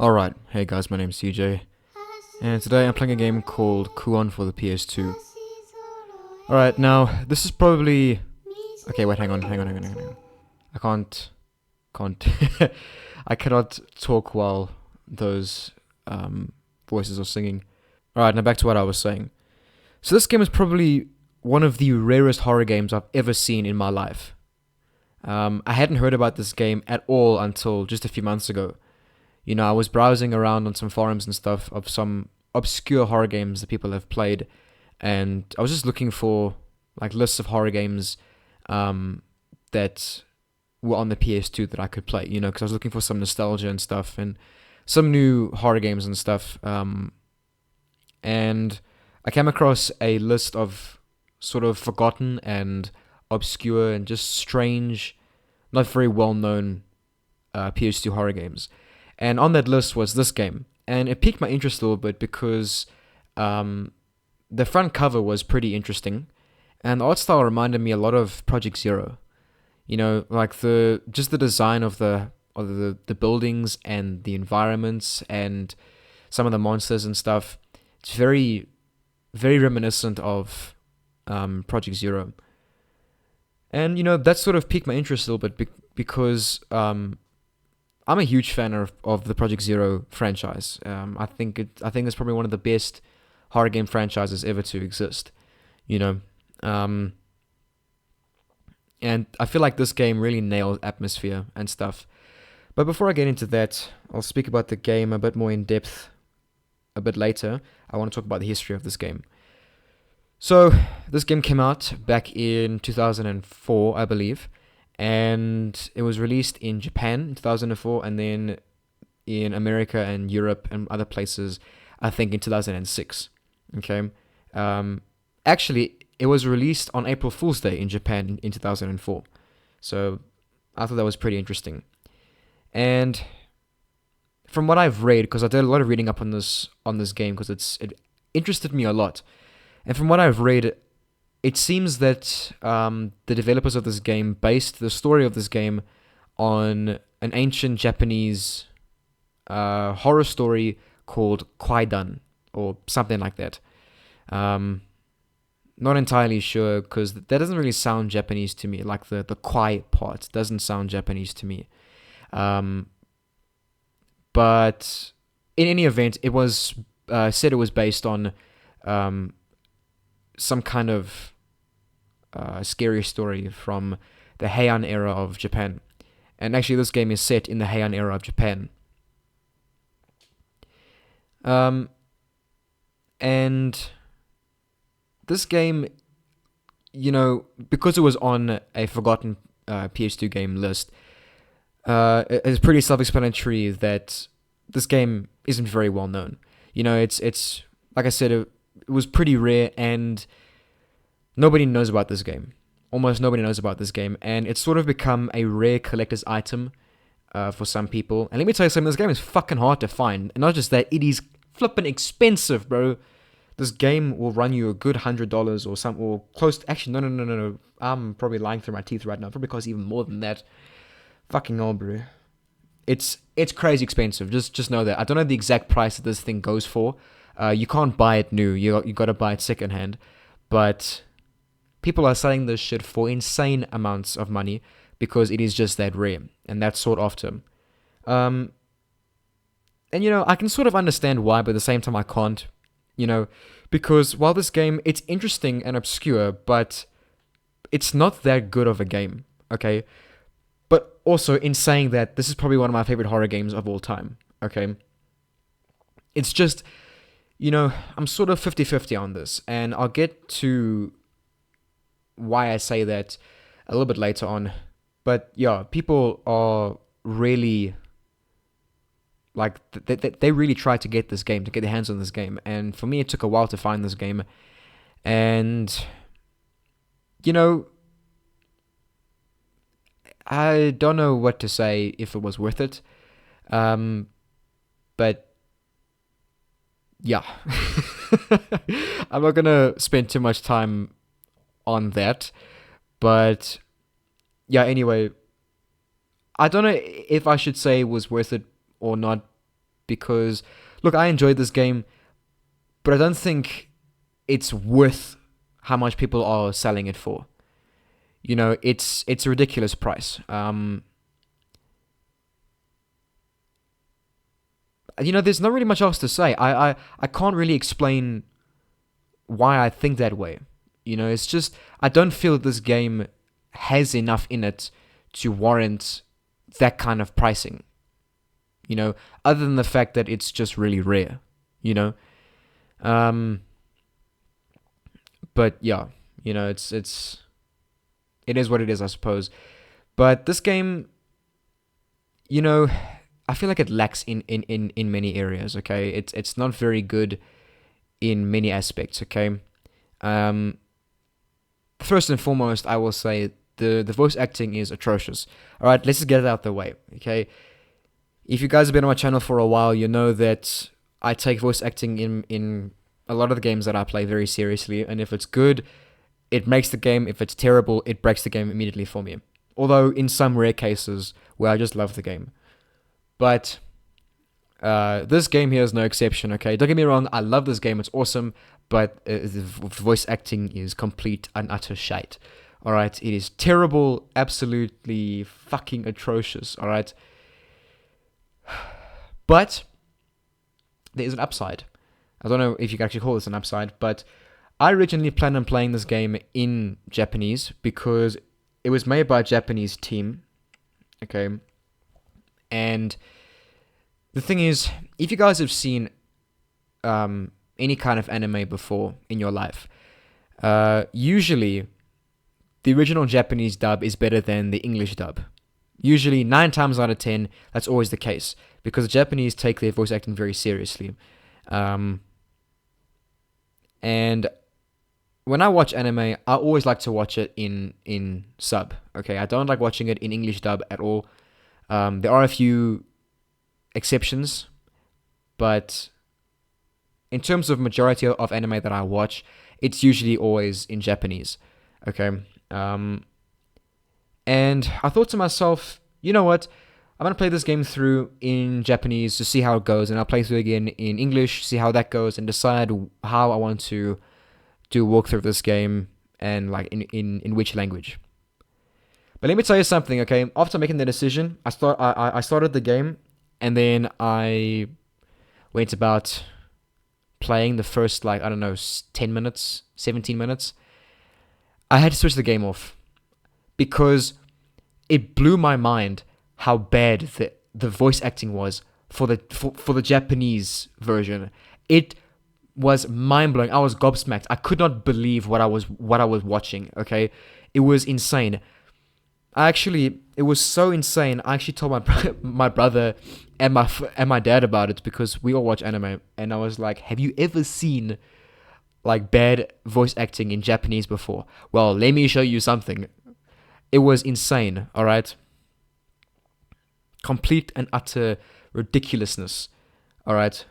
Alright, hey guys, my name's CJ, and today I'm playing a game called Kuon for the PS2. Alright, now, this is probably... Okay, wait, hang on. I can't... I cannot talk while those voices are singing. Alright, now back to what I was saying. So this game is probably one of the rarest horror games I've ever seen in my life. I hadn't heard about this game at all until just a few months ago. I was browsing around on some forums and stuff of some obscure horror games that people have played, and I was just looking for like lists of horror games that were on the PS2 that I could play. Because I was looking for some nostalgia and stuff, and some new horror games and stuff. And I came across a list of sort of forgotten and obscure and just strange, not very well known PS2 horror games. And on that list was this game. And it piqued my interest a little bit because the front cover was pretty interesting. And the art style reminded me a lot of Project Zero. Like the design of the buildings and the environments and some of the monsters and stuff. It's very, very reminiscent of Project Zero. And that sort of piqued my interest a little bit because I'm a huge fan of the Project Zero franchise. I think it's probably one of the best horror game franchises ever to exist. You know, and I feel like this game really nails atmosphere and stuff. But before I get into that, I'll speak about the game a bit more in depth a bit later. I want to talk about the history of this game. So this game came out back in 2004, I believe, and it was released in Japan in 2004, and then in America and Europe and other places, I think in 2006. Okay, actually, it was released on April Fool's Day in Japan in 2004. So I thought that was pretty interesting. And from what I've read, because I did a lot of reading up on this game, because it interested me a lot. And from what I've read, it seems that the developers of this game based the story of this game on an ancient Japanese horror story called Kwaidan, or something like that. Not entirely sure, because that doesn't really sound Japanese to me. Like the kwai part doesn't sound Japanese to me. But in any event, it was said it was based on some kind of scary story from the Heian era of Japan. And actually, this game is set in the Heian era of Japan. And this game, because it was on a forgotten PS2 game list, it's pretty self-explanatory that this game isn't very well known. It's like I said, it was pretty rare, and nobody knows about this game. Almost nobody knows about this game, and it's sort of become a rare collector's item for some people. And let me tell you something, this game is fucking hard to find. And not just that, it is flippin' expensive, bro. This game will run you a good $100 or close to, actually, no. I'm probably lying through my teeth right now. It probably costs even more than that. Fucking hell, bro. It's crazy expensive. Just know that. I don't know the exact price that this thing goes for. You can't buy it new. You got to buy it secondhand. But people are selling this shit for insane amounts of money because it is just that rare and that's sought after. And I can sort of understand why, but at the same time I can't. Because while this game, it's interesting and obscure, but it's not that good of a game. Okay. But also, in saying that, this is probably one of my favorite horror games of all time. Okay. It's just, I'm sort of 50-50 on this, and I'll get to why I say that a little bit later on. But yeah, people are really, like, they really tried to get this game, to get their hands on this game. And for me, it took a while to find this game. And, I don't know what to say if it was worth it. But yeah, I'm not gonna spend too much time on that. But yeah, anyway, I don't know if I should say it was worth it or not, because, look, I enjoyed this game, but I don't think it's worth how much people are selling it for. You know, it's a ridiculous price. You know, there's not really much else to say. I can't really explain why I think that way. You know, it's just, I don't feel this game has enough in it to warrant that kind of pricing. You know, other than the fact that it's just really rare, you know. But yeah, you know, it is what it is, I suppose. But this game, you know, I feel like it lacks in many areas, okay? It's not very good in many aspects, okay? First and foremost, I will say the voice acting is atrocious. Alright, let's just get it out the way, okay? If you guys have been on my channel for a while, you know that I take voice acting in a lot of the games that I play very seriously, and if it's good, it makes the game. If it's terrible, it breaks the game immediately for me. Although in some rare cases where I just love the game. But this game here is no exception, okay? Don't get me wrong, I love this game, it's awesome, but the voice acting is complete and utter shite. Alright, it is terrible, absolutely fucking atrocious, alright? But there is an upside. I don't know if you can actually call this an upside, but I originally planned on playing this game in Japanese because it was made by a Japanese team, okay? And the thing is, if you guys have seen any kind of anime before in your life, usually the original Japanese dub is better than the English dub. Usually, 9 times out of 10, that's always the case, because the Japanese take their voice acting very seriously. And when I watch anime, I always like to watch it in sub. Okay, I don't like watching it in English dub at all. There are a few exceptions, but in terms of majority of anime that I watch, it's usually always in Japanese. Okay, and I thought to myself, you know what? I'm going to play this game through in Japanese to see how it goes, and I'll play through again in English, see how that goes, and decide how I want to do a walkthrough of this game and like in which language. But let me tell you something, okay? After making the decision, I started the game, and then I went about playing the first, like, I don't know, 10 minutes, 17 minutes. I had to switch the game off because it blew my mind how bad the voice acting was for the Japanese version. It was mind-blowing. I was gobsmacked. I could not believe what I was watching, okay? It was insane. It was so insane. I actually told my brother and my dad about it because we all watch anime, and I was like, "Have you ever seen like bad voice acting in Japanese before? Well, let me show you something." It was insane, all right? Complete and utter ridiculousness, all right?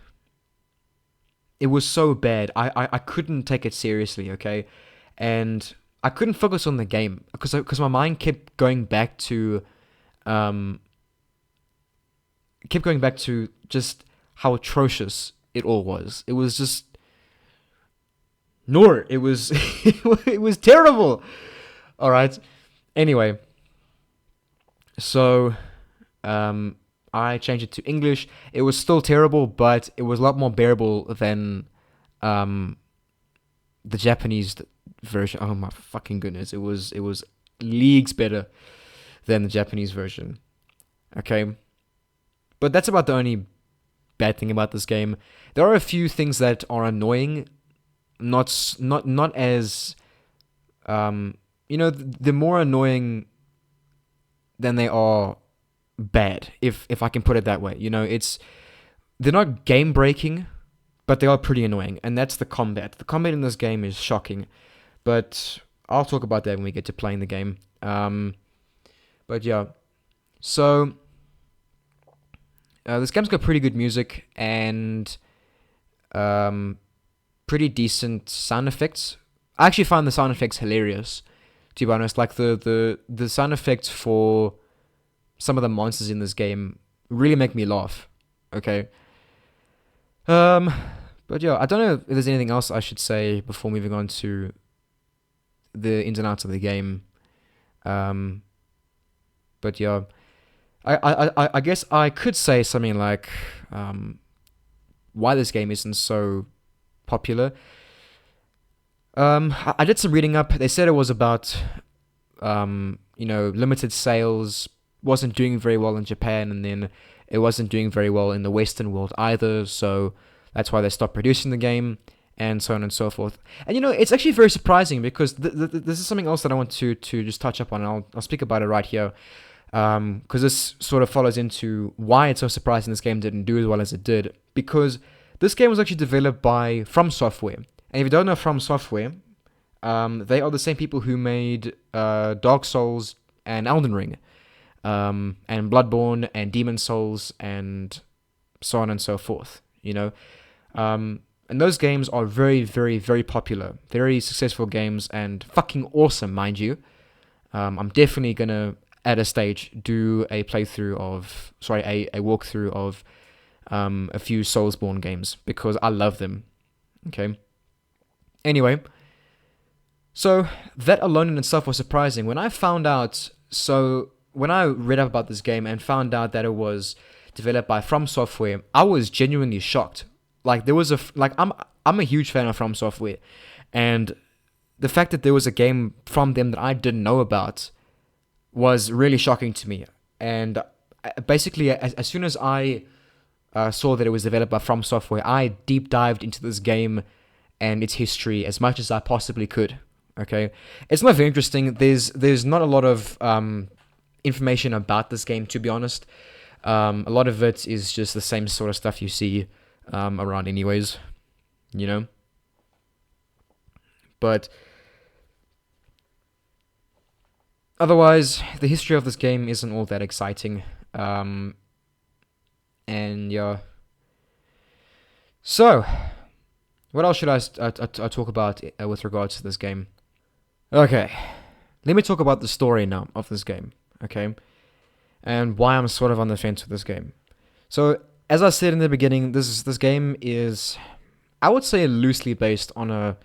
It was so bad. I couldn't take it seriously, okay? And I couldn't focus on the game because my mind kept going back to just how atrocious it all was. It was just it was it was terrible. All right. Anyway, so I changed it to English. It was still terrible, but it was a lot more bearable than the Japanese version. Oh my fucking goodness. It was leagues better than the Japanese version. Okay. But that's about the only bad thing about this game. There are a few things that are annoying. Not as they're more annoying than they are bad, if I can put it that way. You know, they're not game breaking, but they are pretty annoying, and that's the combat. The combat in this game is shocking, but I'll talk about that when we get to playing the game. But yeah, so this game's got pretty good music and pretty decent sound effects. I actually find the sound effects hilarious, to be honest. Like the sound effects for some of the monsters in this game really make me laugh. Okay, Um, but yeah, I don't know if there's anything else I should say before moving on to the ins and outs of the game. Um, but yeah, I guess I could say something like why this game isn't so popular. I did some reading up. They said it was about limited sales, wasn't doing very well in Japan, and then it wasn't doing very well in the Western world either. So that's why they stopped producing the game, and so on and so forth. And it's actually very surprising because this is something else that I want to just touch up on. And I'll speak about it right here. Because this sort of follows into why it's so surprising this game didn't do as well as it did. Because this game was actually developed by FromSoftware. And if you don't know FromSoftware, they are the same people who made Dark Souls and Elden Ring, and Bloodborne and Demon Souls and so on and so forth. And those games are very, very, very popular, very successful games, and fucking awesome, mind you. I'm definitely gonna at a stage do a walkthrough of a few Soulsborne games because I love them. Okay. Anyway, so that alone in itself was surprising. When I read up about this game and found out that it was developed by FromSoftware, I was genuinely shocked. Like there was I'm a huge fan of FromSoftware, and the fact that there was a game from them that I didn't know about was really shocking to me. And basically, as soon as I saw that it was developed by FromSoftware, I deep dived into this game and its history as much as I possibly could. Okay, it's not very interesting. There's not a lot of information about this game, to be honest. A lot of it is just the same sort of stuff you see around, anyways. But otherwise, the history of this game isn't all that exciting. And yeah. So, what else should I talk about with regards to this game? Okay, let me talk about the story now of this game, okay? And why I'm sort of on the fence with this game. So, as I said in the beginning, this game is, I would say, loosely based on a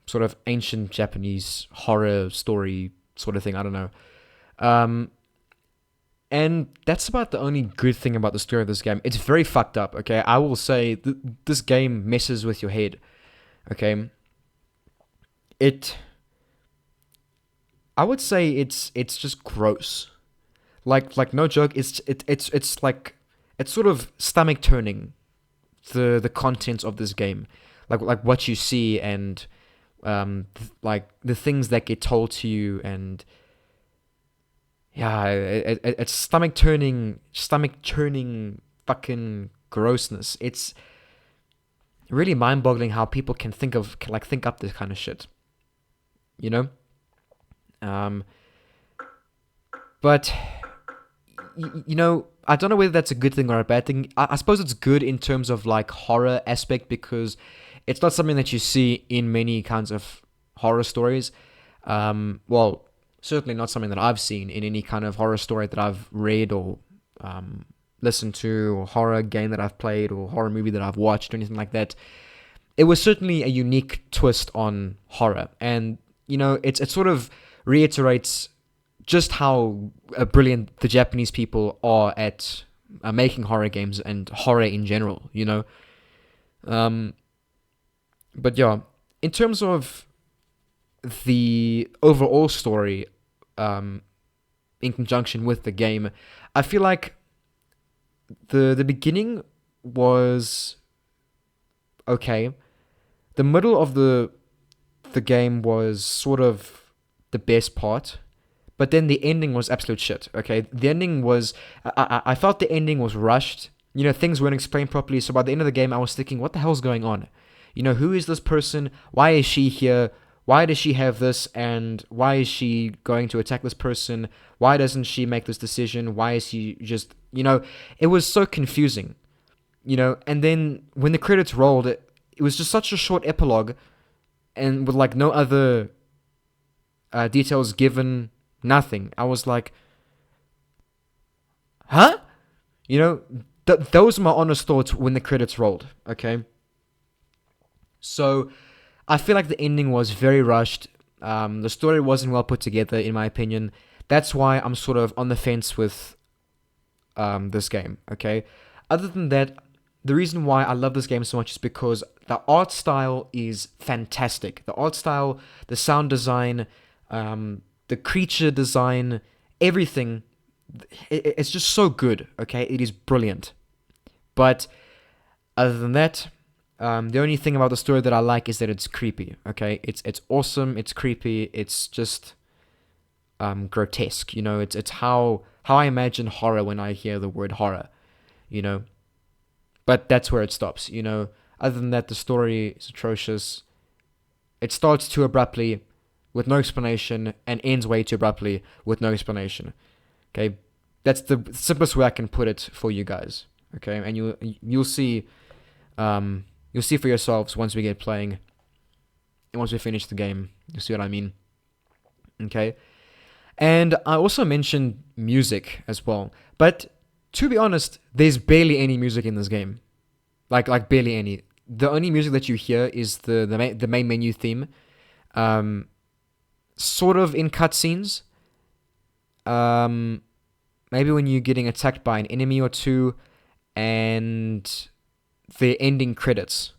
sort of ancient Japanese horror story sort of thing. I don't know. And that's about the only good thing about the story of this game. It's very fucked up, okay? I will say this game messes with your head, okay? I would say it's just gross. Like no joke, it's like it's sort of stomach turning, the contents of this game, like what you see and like the things that get told to you, and yeah, it's stomach turning fucking grossness. It's really mind boggling how people can think up this kind of shit, but I don't know whether that's a good thing or a bad thing. I suppose it's good in terms of like horror aspect because it's not something that you see in many kinds of horror stories. Well, certainly not something that I've seen in any kind of horror story that I've read or listened to, or horror game that I've played, or horror movie that I've watched, or anything like that. It was certainly a unique twist on horror, and it sort of reiterates just how brilliant the Japanese people are at making horror games and horror in general, But yeah, in terms of the overall story, in conjunction with the game, I feel like the beginning was okay. The middle of the game was sort of the best part. But then the ending was absolute shit, okay? The ending was... I felt the ending was rushed. Things weren't explained properly. So by the end of the game, I was thinking, what the hell's going on? Who is this person? Why is she here? Why does she have this? And why is she going to attack this person? Why doesn't she make this decision? Why is she just... it was so confusing. And then when the credits rolled, it was just such a short epilogue. And with like no other details given... Nothing. I was like, huh? those are my honest thoughts when the credits rolled. Okay, so I feel like the ending was very rushed. The story wasn't well put together, in my opinion. That's why I'm sort of on the fence with this game. Okay, other than that, the reason why I love this game so much is because the art style is fantastic. The art style, the sound design, the creature design, everything. It's just so good. Okay, it is brilliant. But other than that, the only thing about the story that I like is that it's creepy. Okay, it's awesome. It's creepy. It's just grotesque. You know, it's how I imagine horror when I hear the word horror. You know, but that's where it stops. You know, other than that, the story is atrocious. It starts too abruptly, with no explanation, and ends way too abruptly with no explanation. Okay, that's the simplest way I can put it for you guys. Okay, and you'll see. You'll see for yourselves once we get playing, and once we finish the game. You'll see what I mean. Okay, and I also mentioned music as well, but to be honest, there's barely any music in this game, like barely any. The only music that you hear is the main menu theme, sort of in cutscenes. Maybe when you're getting attacked by an enemy or two, and the ending credits,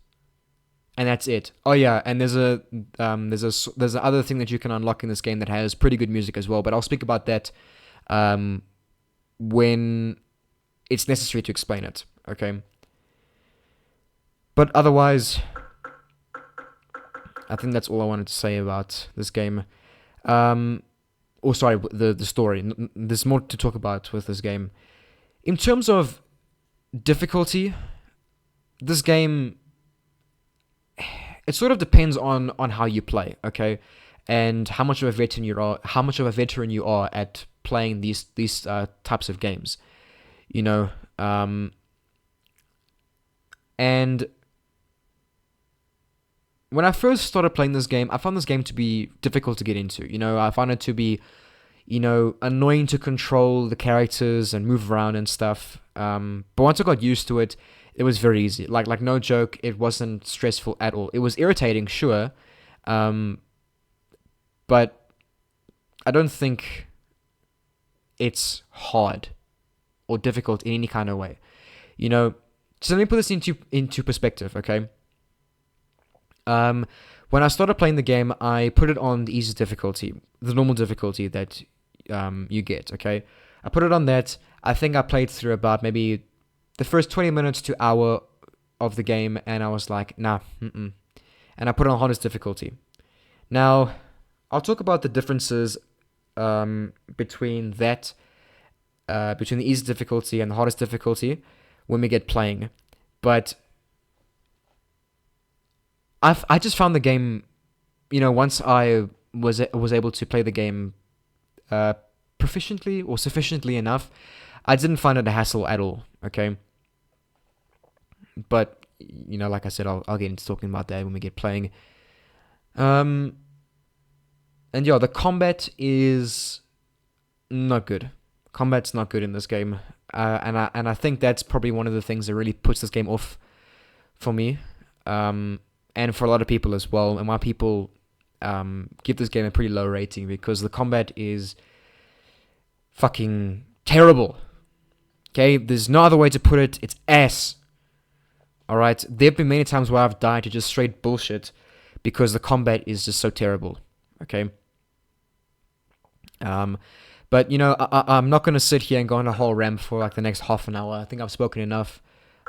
and that's it. Oh yeah, and there's a other thing that you can unlock in this game that has pretty good music as well. But I'll speak about that when it's necessary to explain it. Okay. But otherwise, I think that's all I wanted to say about this game. Sorry, the story. There's more to talk about with this game. In terms of difficulty, this game, it sort of depends on how you play, okay, and how much of a veteran you are at playing these types of games, you know. And when I first started playing this game, I found this game to be difficult to get into. You know, I found it to be, annoying to control the characters and move around and stuff. But once I got used to it, it was very easy. Like no joke, it wasn't stressful at all. It was irritating, sure, but I don't think it's hard or difficult in any kind of way. You know, so let me put this into perspective, okay? When I started playing the game, I put it on the easy difficulty, the normal difficulty that you get, okay? I put it on that. I think I played through about maybe the first 20 minutes to hour of the game, and I was like, nah, and I put it on hardest difficulty. Now, I'll talk about the differences between the easy difficulty and the hardest difficulty when we get playing. But I just found the game, once I was able to play the game proficiently or sufficiently enough, I didn't find it a hassle at all, okay? But, like I said, I'll get into talking about that when we get playing. And yeah, the combat is not good. Combat's not good in this game. And I think that's probably one of the things that really puts this game off for me. And for a lot of people as well. And why people give this game a pretty low rating, because the combat is fucking terrible. Okay, there's no other way to put it. It's ass. Alright, there have been many times where I've died to just straight bullshit because the combat is just so terrible. Okay. But, I'm not going to sit here and go on a whole rant for like the next half an hour. I think I've spoken enough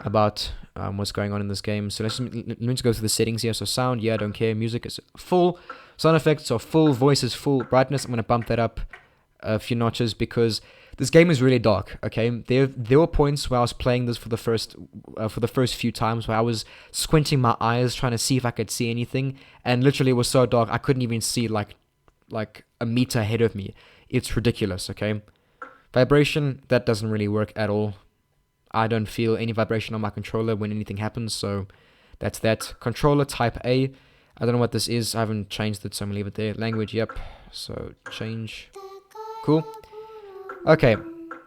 about what's going on in this game. So let me just go through the settings here. So sound, yeah, I don't care. Music is full. Sound effects are full. Voice is full. Brightness, I'm going to bump that up a few notches because this game is really dark, okay? There were points where I was playing this for the first few times where I was squinting my eyes trying to see if I could see anything, and literally it was so dark I couldn't even see like a meter ahead of me. It's ridiculous, okay? Vibration, that doesn't really work at all. I don't feel any vibration on my controller when anything happens, so that's that. Controller type A. I don't know what this is. I haven't changed it, so I'm going to leave it there. Language, yep. So change. Cool. Okay.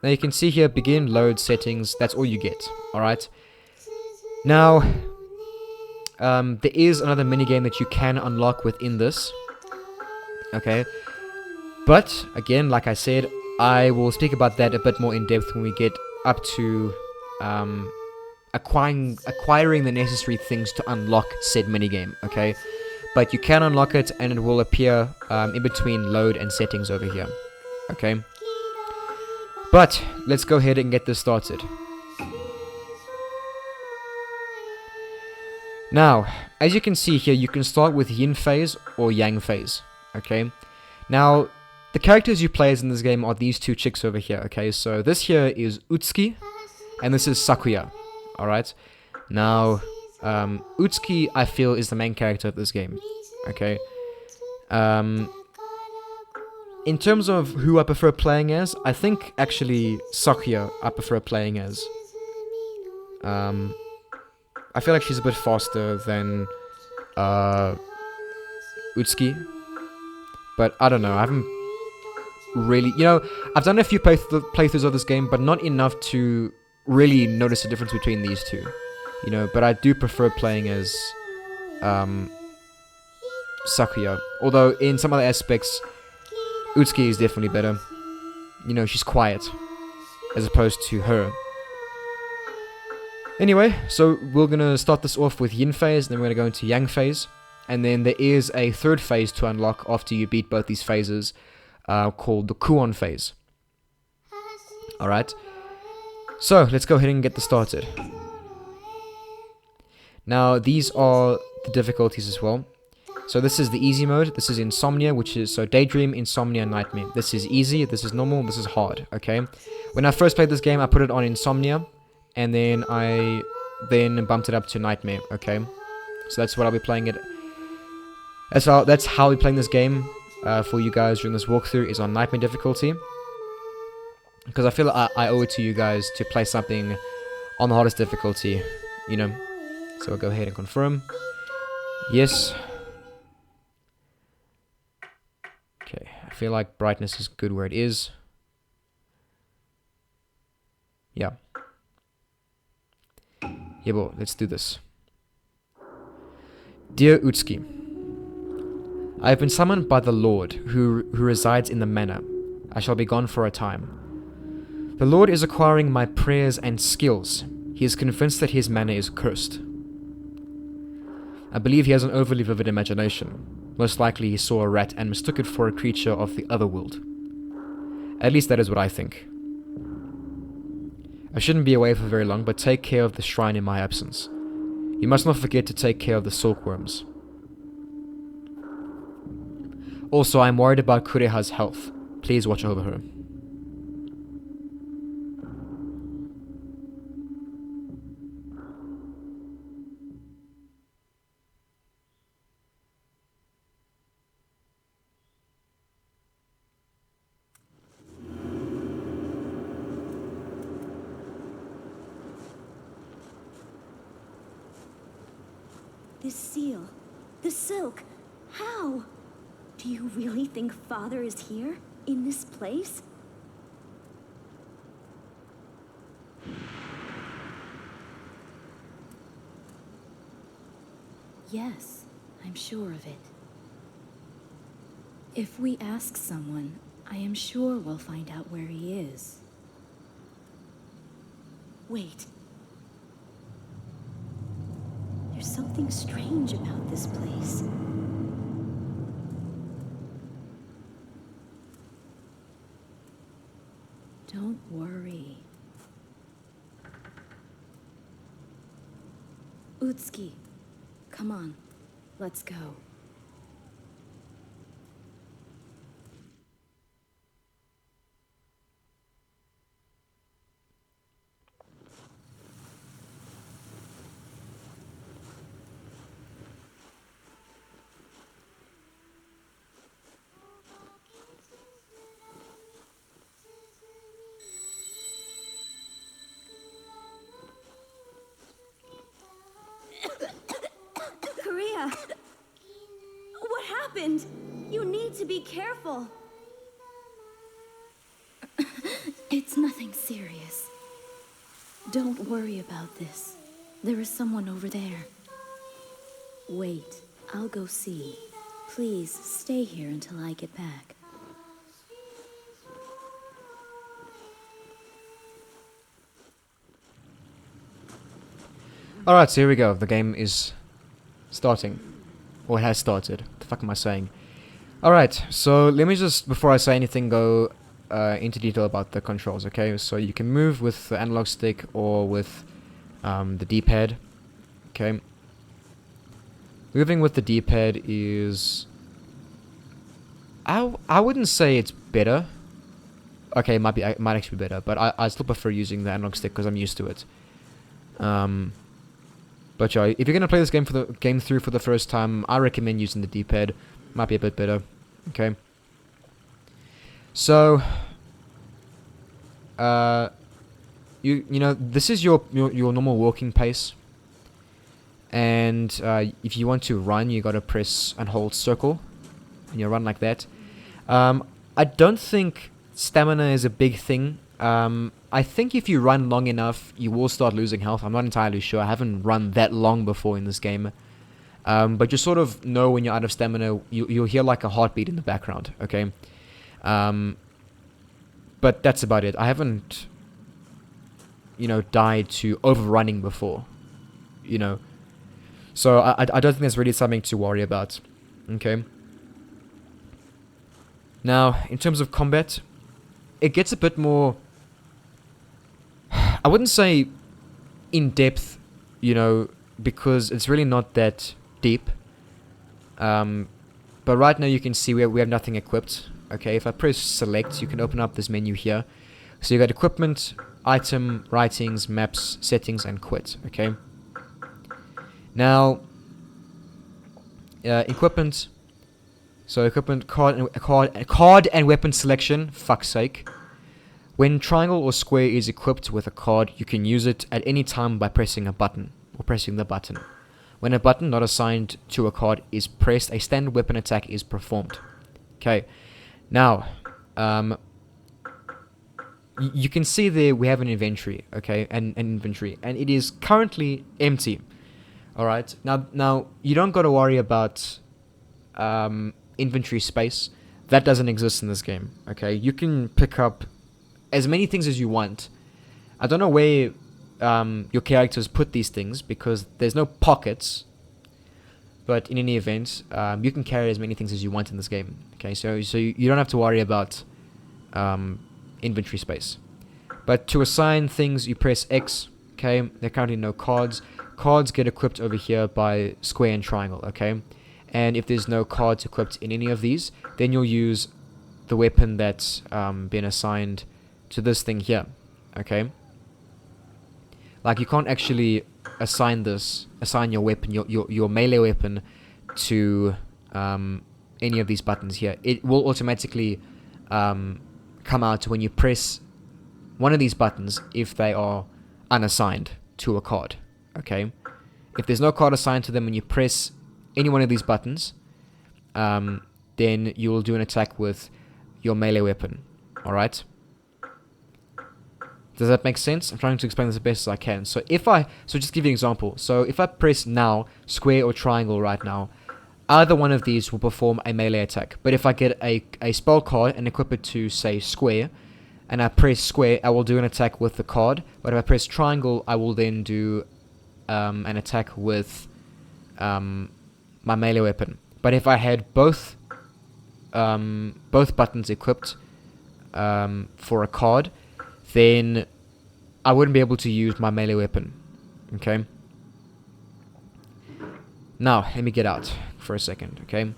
Now you can see here, begin, load, settings, that's all you get, alright? Now, there is another minigame that you can unlock within this, okay? But, again, like I said, I will speak about that a bit more in depth when we get up to acquiring the necessary things to unlock said minigame, okay? But you can unlock it and it will appear in between load and settings over here, okay? But, let's go ahead and get this started. Now, as you can see here, you can start with yin phase or yang phase, okay? Now, the characters you play as in this game are these two chicks over here, okay? So this here is Utsuki, and this is Sakuya, alright? Now, Utsuki, I feel, is the main character of this game, okay? In terms of who I prefer playing as, I think, actually, Sakuya I prefer playing as. I feel like she's a bit faster than Utsuki, but I don't know, I haven't really, you know, I've done a few playthroughs of this game, but not enough to really notice the difference between these two, you know, but I do prefer playing as Sakuya, although in some other aspects, Utsuki is definitely better. You know, she's quiet, as opposed to her. Anyway, so we're gonna start this off with yin phase, then we're gonna go into yang phase, and then there is a third phase to unlock after you beat both these phases, called the Kuon phase. Alright, so let's go ahead and get this started. Now, these are the difficulties as well. So this is the easy mode, this is insomnia, which is, so daydream, insomnia, nightmare. This is easy, this is normal, this is hard, okay? When I first played this game, I put it on insomnia, and then I bumped it up to nightmare, okay? So that's what I'll be playing it. That's how I'll be playing this game for you guys during this walkthrough, is on nightmare difficulty. Because I feel like I owe it to you guys to play something on the hardest difficulty, you know? So we'll go ahead and confirm. Yes. Okay, I feel like brightness is good where it is. Yeah. Yeah, well, let's do this. Dear Utsuki, I have been summoned by the Lord, who resides in the manor. I shall be gone for a time. The Lord is acquiring my prayers and skills. He is convinced that his manor is cursed. I believe he has an overly vivid imagination. Most likely he saw a rat and mistook it for a creature of the other world. At least that is what I think. I shouldn't be away for very long, but take care of the shrine in my absence. You must not forget to take care of the silkworms. Also, I am worried about Kureha's health. Please watch over her. This seal, the silk, how? Do you really think Father is here, in this place? Yes, I'm sure of it. If we ask someone, I am sure we'll find out where he is. Wait. There's something strange about this place. Don't worry. Utsuki, come on, let's go. What happened? You need to be careful. It's nothing serious. Don't worry about this. There is someone over there. Wait, I'll go see. Please stay here until I get back. Alright, so here we go. The game is starting. Or it has started. What the fuck am I saying? Alright, so let me just, before I say anything, go into detail about the controls, okay? So you can move with the analog stick or with the D-pad, okay? Moving with the D-pad is... I wouldn't say it's better. Okay, it might actually be better, but I still prefer using the analog stick because I'm used to it. But yeah, if you're gonna play this game through for the first time, I recommend using the D-pad. Might be a bit better. Okay. So, you know, this is your normal walking pace, and if you want to run, you gotta press and hold circle, and you run like that. I don't think stamina is a big thing. I think if you run long enough, you will start losing health. I'm not entirely sure. I haven't run that long before in this game. But you sort of know when you're out of stamina. You'll hear like a heartbeat in the background, okay? But that's about it. I haven't, you know, died to overrunning before, you know. So I don't think there's really something to worry about, okay? Now, in terms of combat, it gets a bit more... I wouldn't say in depth, you know, because it's really not that deep. But right now you can see we have nothing equipped. Okay, if I press select, you can open up this menu here. So you got equipment, item, writings, maps, settings, and quit. Okay. Now, equipment. So equipment, card and weapon selection. Fuck's sake. When triangle or square is equipped with a card, you can use it at any time by pressing a button, or pressing the button. When a button not assigned to a card is pressed, a standard weapon attack is performed. Okay, now, you can see there we have an inventory, okay, an inventory, and it is currently empty. Alright, now, you don't got to worry about inventory space. That doesn't exist in this game, okay? You can pick up as many things as you want. I don't know where your characters put these things because there's no pockets, but in any event, you can carry as many things as you want in this game. Okay, so you don't have to worry about inventory space. But to assign things, you press X. Okay, there are currently no cards. Cards get equipped over here by square and triangle. Okay, and if there's no cards equipped in any of these, then you'll use the weapon that's been assigned to this thing here. Okay, like you can't actually assign your weapon, your melee weapon, to any of these buttons here. It will automatically come out when you press one of these buttons if they are unassigned to a card. Okay, if there's no card assigned to them when you press any one of these buttons, then you will do an attack with your melee weapon. Alright? Does that make sense? I'm trying to explain this as best as I can. So just give you an example. So if I press now, square or triangle right now, either one of these will perform a melee attack. But if I get a spell card and equip it to, say, square, and I press square, I will do an attack with the card. But if I press triangle, I will then do an attack with my melee weapon. But if I had both buttons equipped for a card, then I wouldn't be able to use my melee weapon. Okay? Now, let me get out for a second, okay?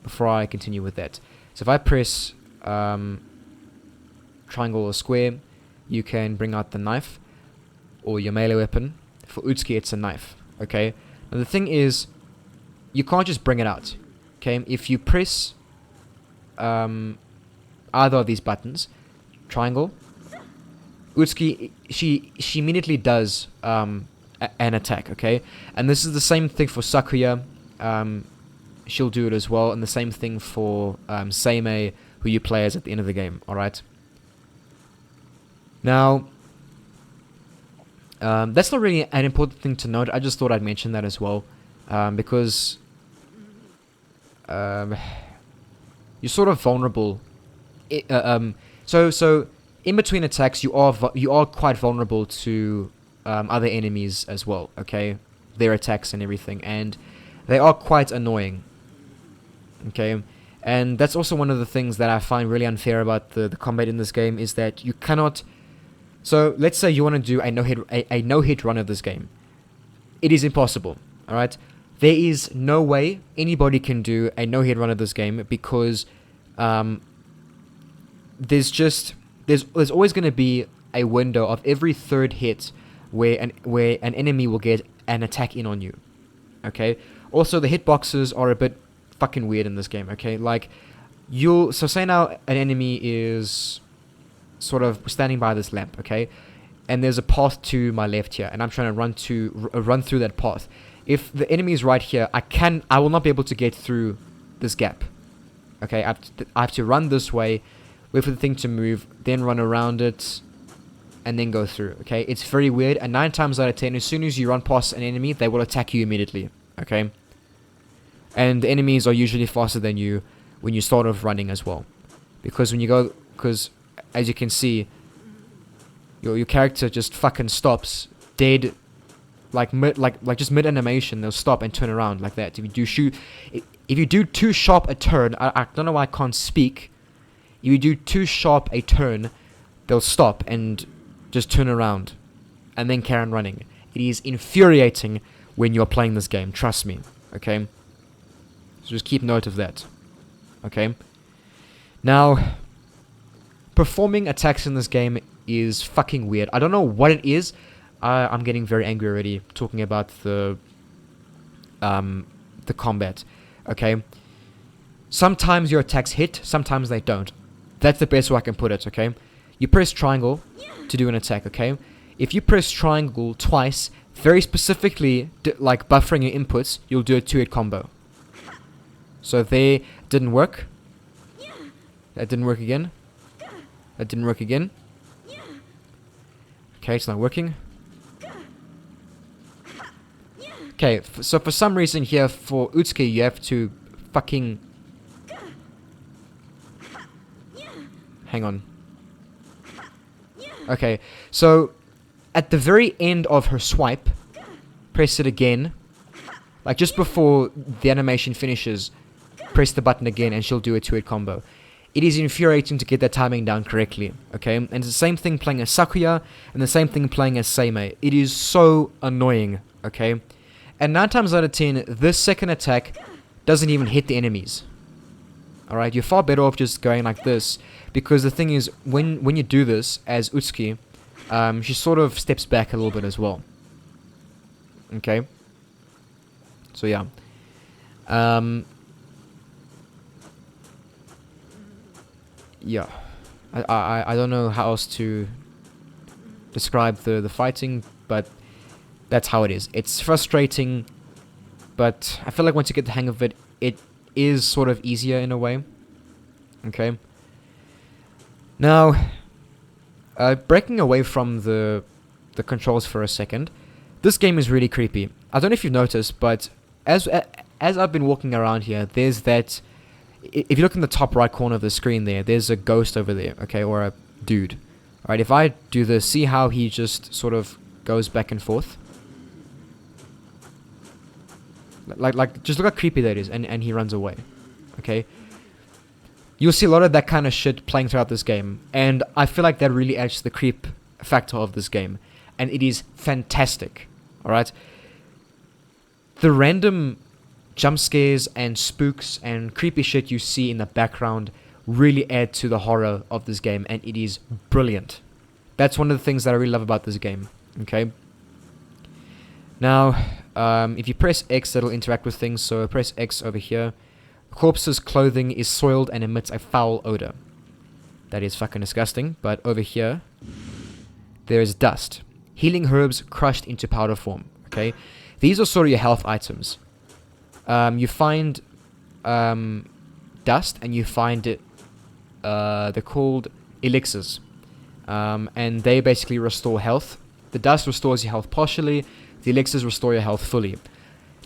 Before I continue with that. So if I press triangle or square, you can bring out the knife or your melee weapon. For Utsuki, it's a knife, okay? Now the thing is, you can't just bring it out, okay? If you press either of these buttons, triangle, Utsuki, she immediately does an attack, okay? And this is the same thing for Sakuya. She'll do it as well, and the same thing for Seimei, who you play as at the end of the game, alright? Now, that's not really an important thing to note. I just thought I'd mention that as well, because you're sort of vulnerable. So in between attacks, you are quite vulnerable to other enemies as well. Okay, their attacks and everything, and they are quite annoying. Okay, and that's also one of the things that I find really unfair about the combat in this game, is that you cannot. So let's say you want to do a no-hit run of this game. It is impossible. All right, there is no way anybody can do a no-hit run of this game, because there's always going to be a window of every third hit where an enemy will get an attack in on you. Okay. Also, the hitboxes are a bit fucking weird in this game. Okay, like so say now an enemy is sort of standing by this lamp. Okay, and there's a path to my left here, and I'm trying to run through that path. If the enemy is right here, I will not be able to get through this gap. Okay, I have to run this way, wait for the thing to move, then run around it, and then go through. Okay, it's very weird, and 9 times out of 10, as soon as you run past an enemy, they will attack you immediately. Okay, and the enemies are usually faster than you when you start off running as well, because as you can see, your character just fucking stops dead, like just mid animation. They'll stop and turn around like that. If you do too sharp a turn, I don't know why I can't speak. If you do too sharp a turn, they'll stop and just turn around, and then carry on running. It is infuriating when you're playing this game. Trust me. Okay. So just keep note of that. Okay. Now, performing attacks in this game is fucking weird. I don't know what it is. I'm getting very angry already talking about the combat. Okay. Sometimes your attacks hit, sometimes they don't. That's the best way I can put it. Okay. You press triangle to do an attack. Okay. If you press triangle twice, very specifically, like buffering your inputs, you'll do a 2-hit combo. So they didn't work. That didn't work again. That didn't work again. Okay, it's not working. Okay, so for some reason here, for Utsuki, you have to fucking... Hang on. Okay, so at the very end of her swipe, press it again. Like just before the animation finishes, press the button again and she'll do a 2-hit combo. It is infuriating to get that timing down correctly, okay? And it's the same thing playing as Sakuya, and the same thing playing as Seimei. It is so annoying, okay? And 9 times out of 10, this second attack doesn't even hit the enemies. Alright, you're far better off just going like this, because the thing is, when you do this as Utsuki, she sort of steps back a little bit as well. Okay? So yeah. Yeah, I don't know how else to describe the fighting, but that's how it is. It's frustrating, but I feel like once you get the hang of it, it is sort of easier in a way. Okay. Now, breaking away from the controls for a second, this game is really creepy. I don't know if you've noticed, but as I've been walking around here, there's that... If you look in the top right corner of the screen there's a ghost over there, okay, or a dude. Alright, if I do this, see how he just sort of goes back and forth? Like just look how creepy that is, and he runs away. Okay? You'll see a lot of that kind of shit playing throughout this game, and I feel like that really adds to the creep factor of this game. And it is fantastic. Alright? The random jump scares and spooks and creepy shit you see in the background really add to the horror of this game, and it is brilliant. That's one of the things that I really love about this game. Okay. Now, if you press X, it'll interact with things. So press X over here. The corpse's clothing is soiled and emits a foul odor. That is fucking disgusting. But over here, there is dust. Healing herbs crushed into powder form. Okay. These are sort of your health items. You find dust, and you find it. They're called elixirs. and they basically restore health. The dust restores your health partially. The elixirs restore your health fully.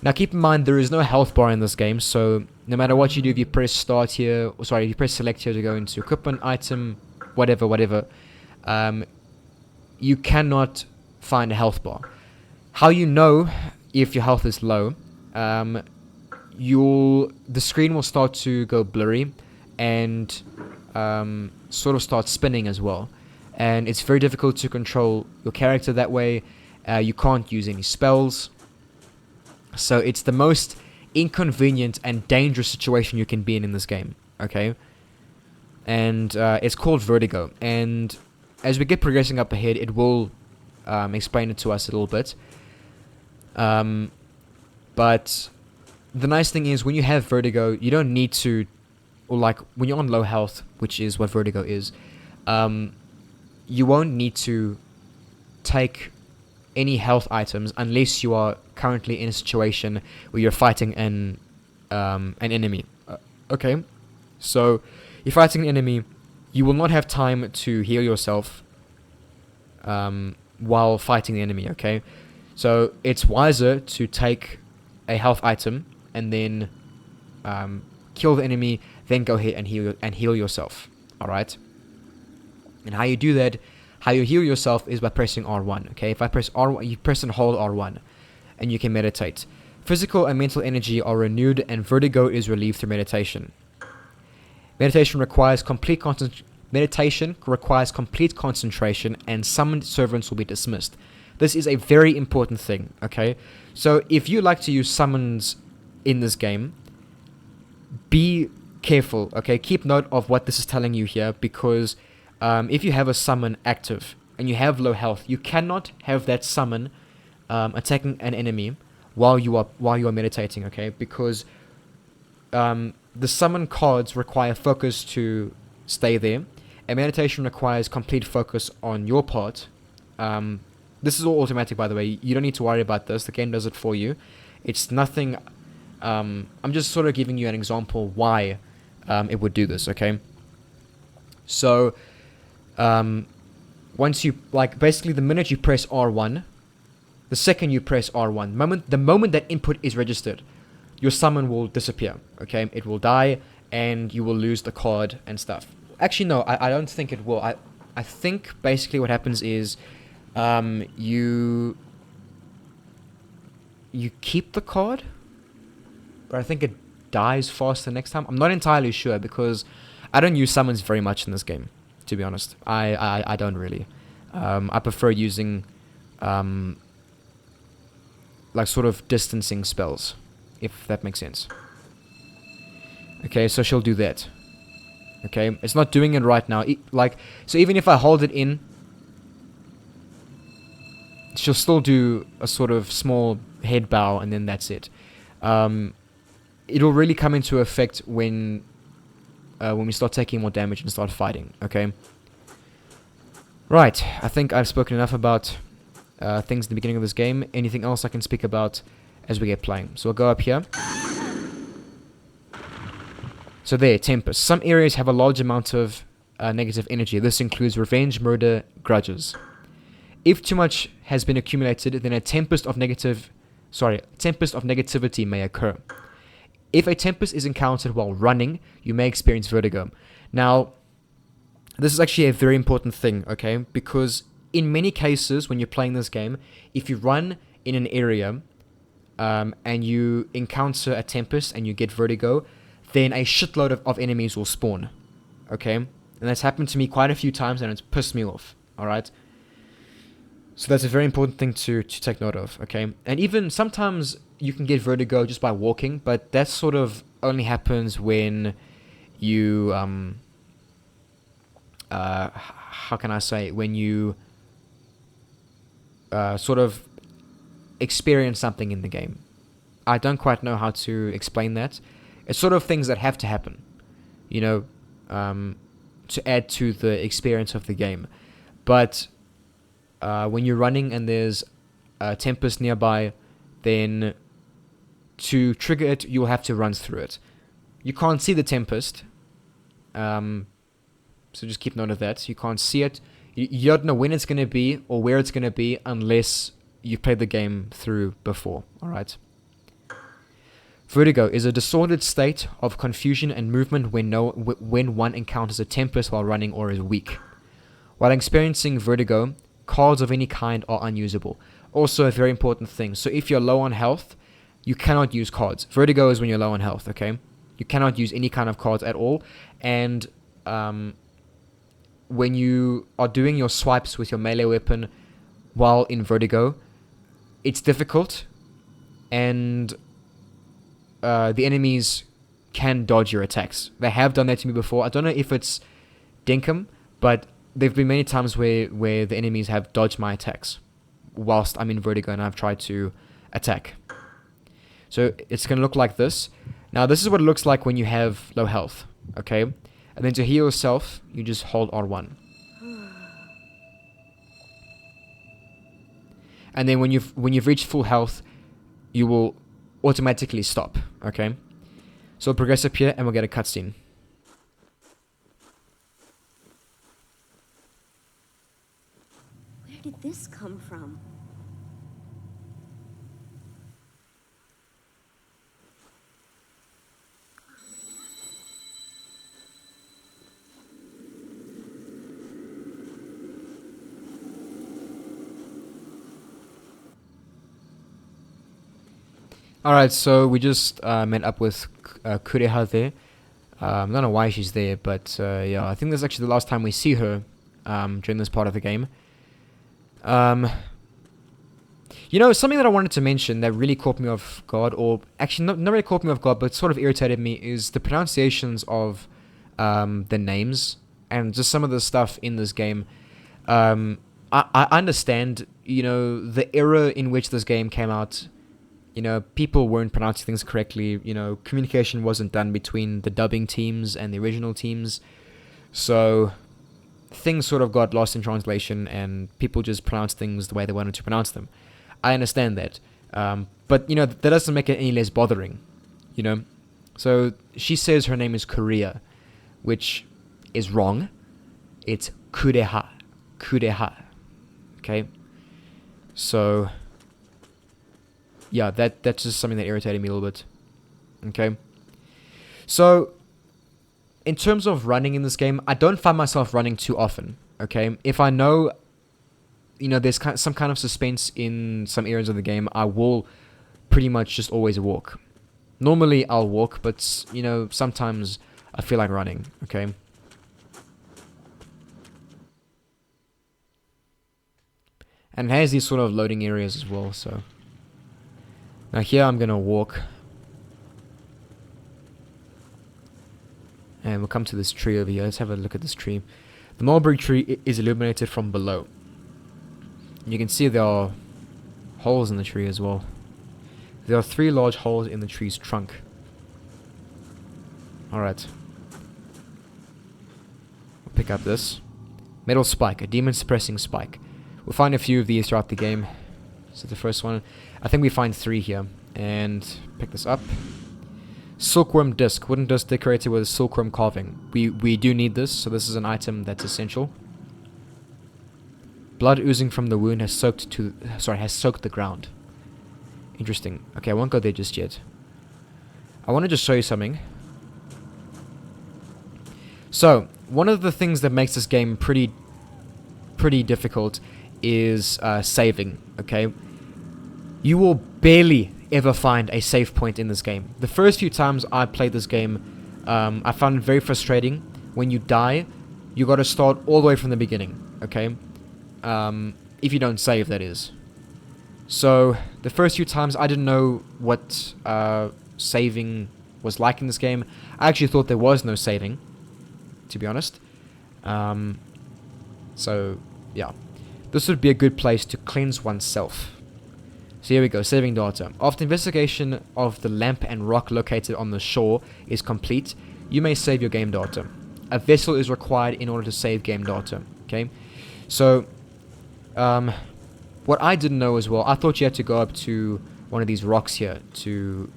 Now keep in mind there is no health bar in this game, so no matter what you do, if you press start here, if you press select here to go into equipment, item, whatever, you cannot find a health bar. How you know if your health is low, the screen will start to go blurry and sort of start spinning as well. And it's very difficult to control your character that way. You can't use any spells. So it's the most inconvenient and dangerous situation you can be in this game, okay? And it's called Vertigo. And as we get progressing up ahead, it will explain it to us a little bit. But the nice thing is when you have Vertigo, you don't need to, or like when you're on low health, which is what Vertigo is, you won't need to take any health items unless you are currently in a situation where you're fighting an enemy. Okay, so you're fighting an enemy, you will not have time to heal yourself while fighting the enemy. Okay, so it's wiser to take a health item and then kill the enemy, then go ahead and heal yourself. All right. And how you do that, how you heal yourself is by pressing R1, okay? If I press R1, you press and hold R1, and you can meditate. Physical and mental energy are renewed, and vertigo is relieved through meditation. Meditation requires complete concentration, and summoned servants will be dismissed. This is a very important thing, okay? So if you like to use summons in this game, be careful, okay? Keep note of what this is telling you here, because if you have a summon active and you have low health, you cannot have that summon attacking an enemy while you are meditating, okay? Because the summon cards require focus to stay there, and meditation requires complete focus on your part. This is all automatic, by the way. You don't need to worry about this. The game does it for you. It's nothing. I'm just sort of giving you an example why it would do this, okay? So once you, basically the minute you press R1, the second you press R1, the moment that input is registered, your summon will disappear, okay? It will die, and you will lose the card and stuff. Actually, no, I don't think it will. I think basically what happens is you keep the card, but I think it dies faster next time. I'm not entirely sure, because I don't use summons very much in this game, to be honest. I don't really. I prefer using sort of distancing spells, if that makes sense. Okay, so she'll do that. Okay, it's not doing it right now. So even if I hold it in, she'll still do a sort of small head bow, and then that's it. It'll really come into effect when we start taking more damage and start fighting, okay? Right, I think I've spoken enough about things in the beginning of this game. Anything else I can speak about as we get playing? So we'll go up here. So there, Tempest. Some areas have a large amount of negative energy. This includes revenge, murder, grudges. If too much has been accumulated, then a tempest of negativity may occur. If a tempest is encountered while running, you may experience vertigo. Now, this is actually a very important thing, okay? Because in many cases, when you're playing this game, if you run in an area and you encounter a tempest and you get vertigo, then a shitload of enemies will spawn, okay? And that's happened to me quite a few times, and it's pissed me off, alright? So that's a very important thing to take note of, okay? And even sometimes you can get vertigo just by walking, but that sort of only happens when you, how can I say, when you sort of experience something in the game. I don't quite know how to explain that. It's sort of things that have to happen, you know, to add to the experience of the game. But when you're running and there's a tempest nearby, then to trigger it, you'll have to run through it. You can't see the tempest, so just keep note of that. You can't see it. You don't know when it's going to be or where it's going to be unless you've played the game through before, alright? Vertigo is a disordered state of confusion and movement when one encounters a tempest while running or is weak. While experiencing vertigo, cards of any kind are unusable. Also a very important thing. So if you're low on health, you cannot use cards. Vertigo is when you're low on health, okay? You cannot use any kind of cards at all. And when you are doing your swipes with your melee weapon while in vertigo, it's difficult. And the enemies can dodge your attacks. They have done that to me before. I don't know if it's Dinkum, but there have been many times where the enemies have dodged my attacks whilst I'm in vertigo and I've tried to attack. So it's going to look like this. Now this is what it looks like when you have low health, okay? And then to heal yourself, you just hold R1. And then when you've reached full health, you will automatically stop, okay? So we'll progress up here and we'll get a cutscene. Where did this come from? Alright, so we just met up with Kureha there. I don't know why she's there, but yeah, I think this is actually the last time we see her during this part of the game. You know, something that I wanted to mention that really caught me off guard, or actually not really caught me off guard, but sort of irritated me, is the pronunciations of the names and just some of the stuff in this game. I understand, you know, the era in which this game came out. You know, people weren't pronouncing things correctly. You know, communication wasn't done between the dubbing teams and the original teams. So things sort of got lost in translation and people just pronounced things the way they wanted to pronounce them. I understand that. But, you know, that doesn't make it any less bothering, you know. So she says her name is Korea, which is wrong. It's Kureha. Kureha. Okay? So yeah, that's just something that irritated me a little bit. Okay? So in terms of running in this game, I don't find myself running too often. Okay? If I know, you know, there's some kind of suspense in some areas of the game, I will pretty much just always walk. Normally I'll walk, but, you know, sometimes I feel like running. Okay? And it has these sort of loading areas as well, so now here I'm gonna walk, and we'll come to this tree over here. Let's have a look at this tree. The mulberry tree is illuminated from below. You can see there are holes in the tree as well. There are 3 large holes in the tree's trunk. Alright. We'll pick up this. Metal spike, a demon suppressing spike. We'll find a few of these throughout the game. So the first one, I think we find 3 here. And pick this up. Silkworm disc, wooden disc decorated with silkworm carving. We do need this, so this is an item that's essential. Blood oozing from the wound has soaked the ground. Interesting. Okay, I won't go there just yet. I want to just show you something. So, one of the things that makes this game pretty difficult is saving, okay? You will barely ever find a save point in this game. The first few times I played this game, I found it very frustrating. When you die, you got to start all the way from the beginning, okay? If you don't save, that is. So, the first few times I didn't know what saving was like in this game. I actually thought there was no saving, to be honest. So, yeah. This would be a good place to cleanse oneself. So here we go, saving data. After investigation of the lamp and rock located on the shore is complete, you may save your game data. A vessel is required in order to save game data. Okay? So, what I didn't know as well, I thought you had to go up to one of these rocks here to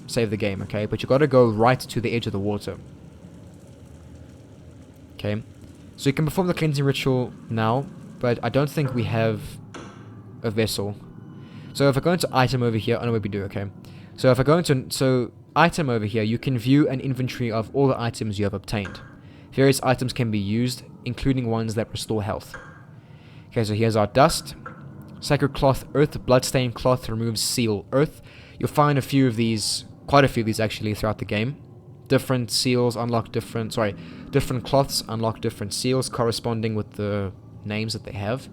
save the game, okay? But you got to go right to the edge of the water. Okay? So you can perform the cleansing ritual now, but I don't think we have a vessel. So if I go into item over here, I know what we do, okay. So if I go into, item over here, you can view an inventory of all the items you have obtained. Various items can be used, including ones that restore health. Okay, so here's our dust. Sacred cloth, earth, bloodstained cloth, removes seal, earth. You'll find a few of these, quite a few of these actually throughout the game. Different seals unlock different cloths unlock different seals corresponding with the names that they have.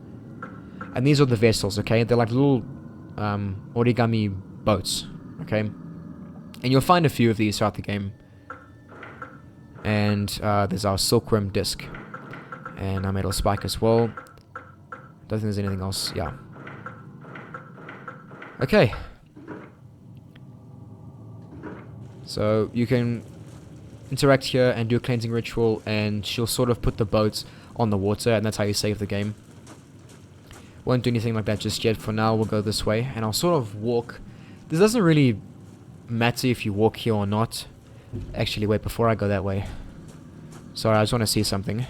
And these are the vessels, okay? They're like little origami boats, okay? And you'll find a few of these throughout the game. And there's our silkworm disc. And our metal spike as well. Don't think there's anything else, yeah. Okay. So you can interact here and do a cleansing ritual, and she'll sort of put the boats on the water, and that's how you save the game. Won't do anything like that just yet. For now, we'll go this way, and I'll sort of walk. This doesn't really matter if you walk here or not. Actually, wait, before I go that way. Sorry, I just want to see something.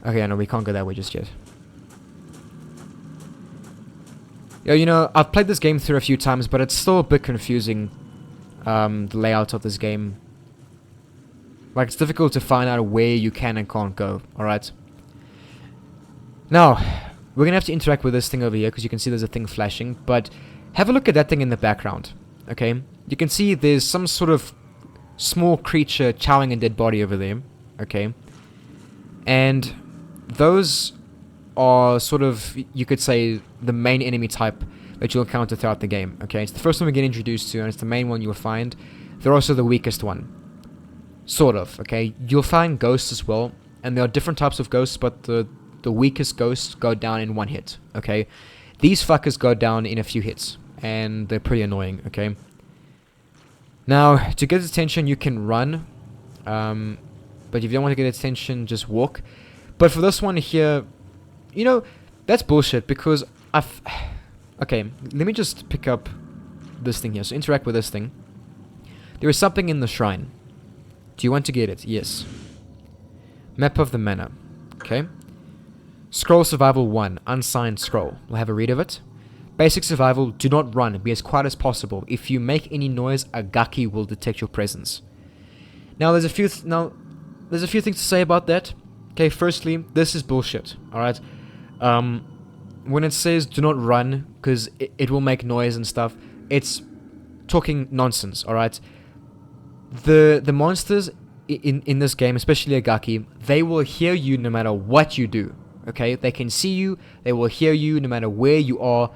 Okay, no, we can't go that way just yet. Yeah, you know, I've played this game through a few times, but it's still a bit confusing, the layout of this game. Like, it's difficult to find out where you can and can't go, alright? Now, we're gonna have to interact with this thing over here, because you can see there's a thing flashing, but have a look at that thing in the background, okay? You can see there's some sort of small creature chowing a dead body over there, okay? And those are sort of, you could say, the main enemy type that you'll encounter throughout the game, okay? It's the first one we get introduced to, and it's the main one you'll find. They're also the weakest one. Sort of, okay? You'll find ghosts as well, and there are different types of ghosts, but the weakest ghosts go down in one hit, okay? These fuckers go down in a few hits, and they're pretty annoying, okay? Now, to get its attention, you can run, but if you don't want to get its attention, just walk. But for this one here, you know, that's bullshit, because okay, let me just pick up this thing here. So interact with this thing. There is something in the shrine. Do you want to get it? Yes. Map of the manor. Okay. Scroll Survival 1. Unsigned scroll. We'll have a read of it. Basic survival. Do not run. Be as quiet as possible. If you make any noise, a gaki will detect your presence. Now, there's a few things to say about that. Okay, firstly, this is bullshit, alright? When it says do not run, because it will make noise and stuff, it's talking nonsense, alright? The monsters in this game, especially a gaki, they will hear you no matter what you do, okay? They can see you, they will hear you no matter where you are,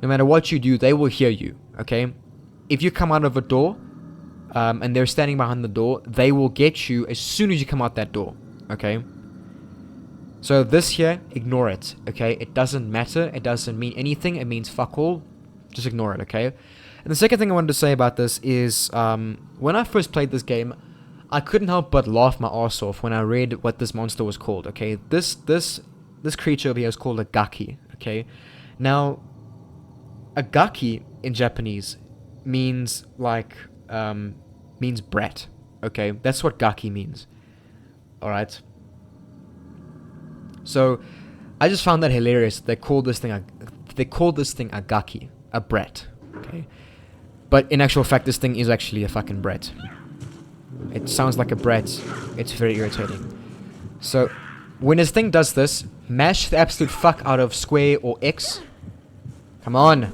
no matter what you do, they will hear you, okay? If you come out of a door, and they're standing behind the door, they will get you as soon as you come out that door, okay? So this here, ignore it, okay? It doesn't matter, it doesn't mean anything, it means fuck all, just ignore it, okay? And the second thing I wanted to say about this is, when I first played this game, I couldn't help but laugh my ass off when I read what this monster was called, okay? This creature over here is called a gaki, okay? Now, a gaki in Japanese means like, means brat, okay? That's what gaki means, alright? So, I just found that hilarious. They called this thing a gaki, a brat, okay? But in actual fact, this thing is actually a fucking brat. It sounds like a brat. It's very irritating. So, when this thing does this, mash the absolute fuck out of square or X. Come on.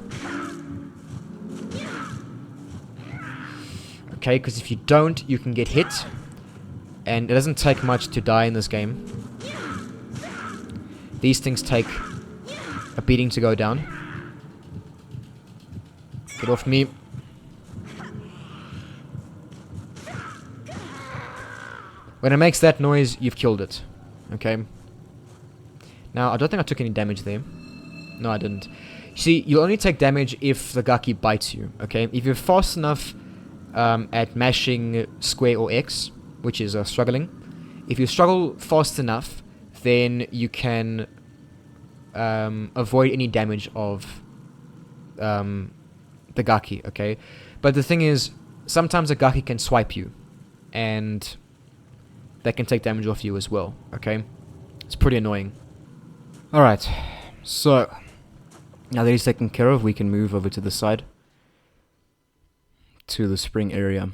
Okay, because if you don't, you can get hit. And it doesn't take much to die in this game. These things take a beating to go down. Get off me. When it makes that noise, you've killed it. Okay? Now, I don't think I took any damage there. No, I didn't. See, you'll only take damage if the gaki bites you. Okay? If you're fast enough at mashing square or X, which is struggling. If you struggle fast enough, then you can avoid any damage of the the Gaki, okay? But the thing is, sometimes a Gaki can swipe you, and that can take damage off you as well, okay? It's pretty annoying. Alright, so now that he's taken care of, we can move over to the side, to the spring area.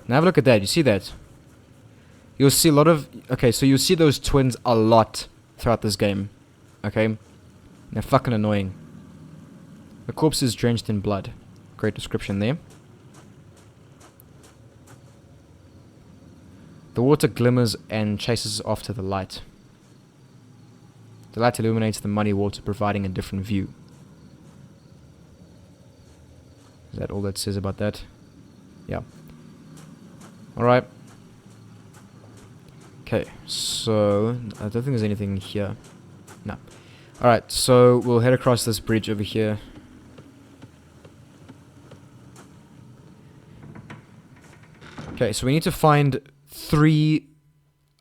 Now have a look at that, you see that? You'll see a lot of... Okay, so you'll see those twins a lot throughout this game, okay? They're fucking annoying. The corpse is drenched in blood. Great description there. The water glimmers and chases after the light. The light illuminates the muddy water, providing a different view. Is that all that says about that? Yeah. Alright. Okay, so I don't think there's anything here. No. Alright, so we'll head across this bridge over here. Okay, so we need to find 3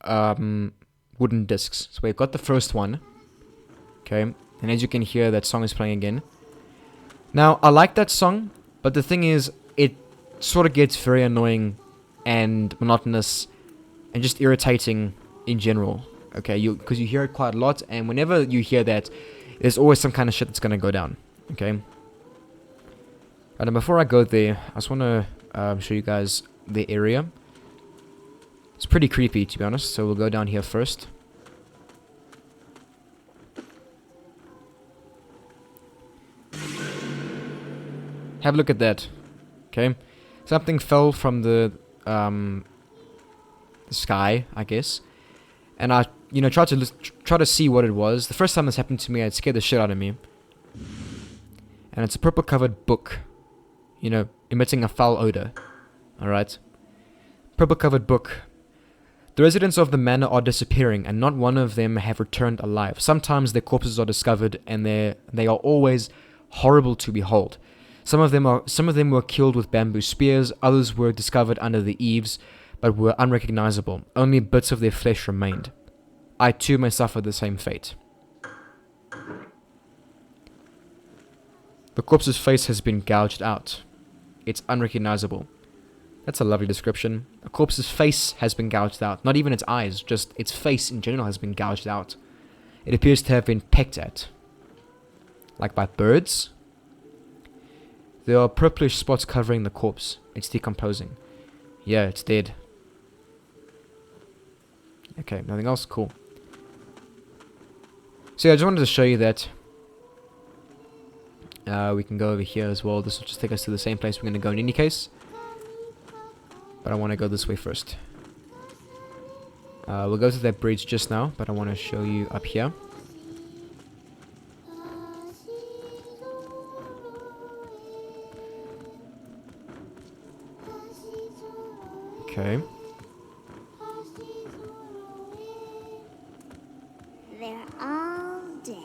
wooden discs. So we've got the first one. Okay, and as you can hear, that song is playing again. Now, I like that song, but the thing is, it sort of gets very annoying and monotonous and just irritating in general. Okay, because you hear it quite a lot, and whenever you hear that, there's always some kind of shit that's gonna go down. Okay. And before I go there, I just want to show you guys the area. It's pretty creepy, to be honest, so we'll go down here first. Have a look at that. Okay, something fell from the sky, I guess, and I, tried to see what it was. The first time this happened to me, it scared the shit out of me. And it's a purple-covered book, emitting a foul odor. All right, purple-covered book. The residents of the manor are disappearing, and not one of them have returned alive. Sometimes their corpses are discovered, and they are always horrible to behold. Some of them were killed with bamboo spears. Others were discovered under the eaves, but were unrecognizable. Only bits of their flesh remained. I too may suffer the same fate. The corpse's face has been gouged out. It's unrecognizable. That's a lovely description. A corpse's face has been gouged out. Not even its eyes, just its face in general has been gouged out. It appears to have been pecked at. Like by birds. There are purplish spots covering the corpse. It's decomposing. Yeah, it's dead. Okay, nothing else? Cool. So yeah, I just wanted to show you that. We can go over here as well. This will just take us to the same place we're going to go in any case. But I want to go this way first. We'll go to that bridge just now, but I want to show you up here. Okay. They're all dead.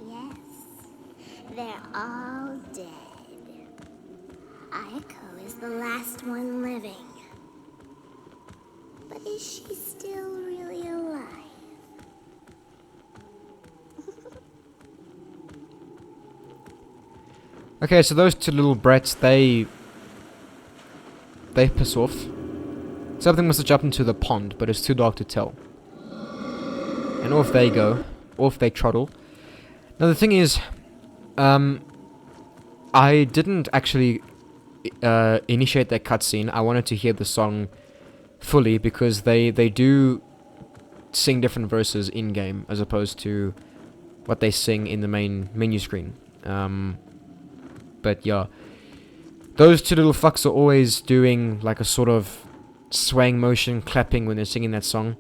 Yes, they're all dead. Ayako is the last one living. But is she still really alive? Okay, so those 2 little brats, they piss off. Something must have jumped into the pond, but it's too dark to tell. And off they go. Off they trottle. Now the thing is, I didn't actually initiate that cutscene. I wanted to hear the song fully because they do sing different verses in-game as opposed to what they sing in the main menu screen. But yeah. Those 2 little fucks are always doing like a sort of swaying motion, clapping when they're singing that song.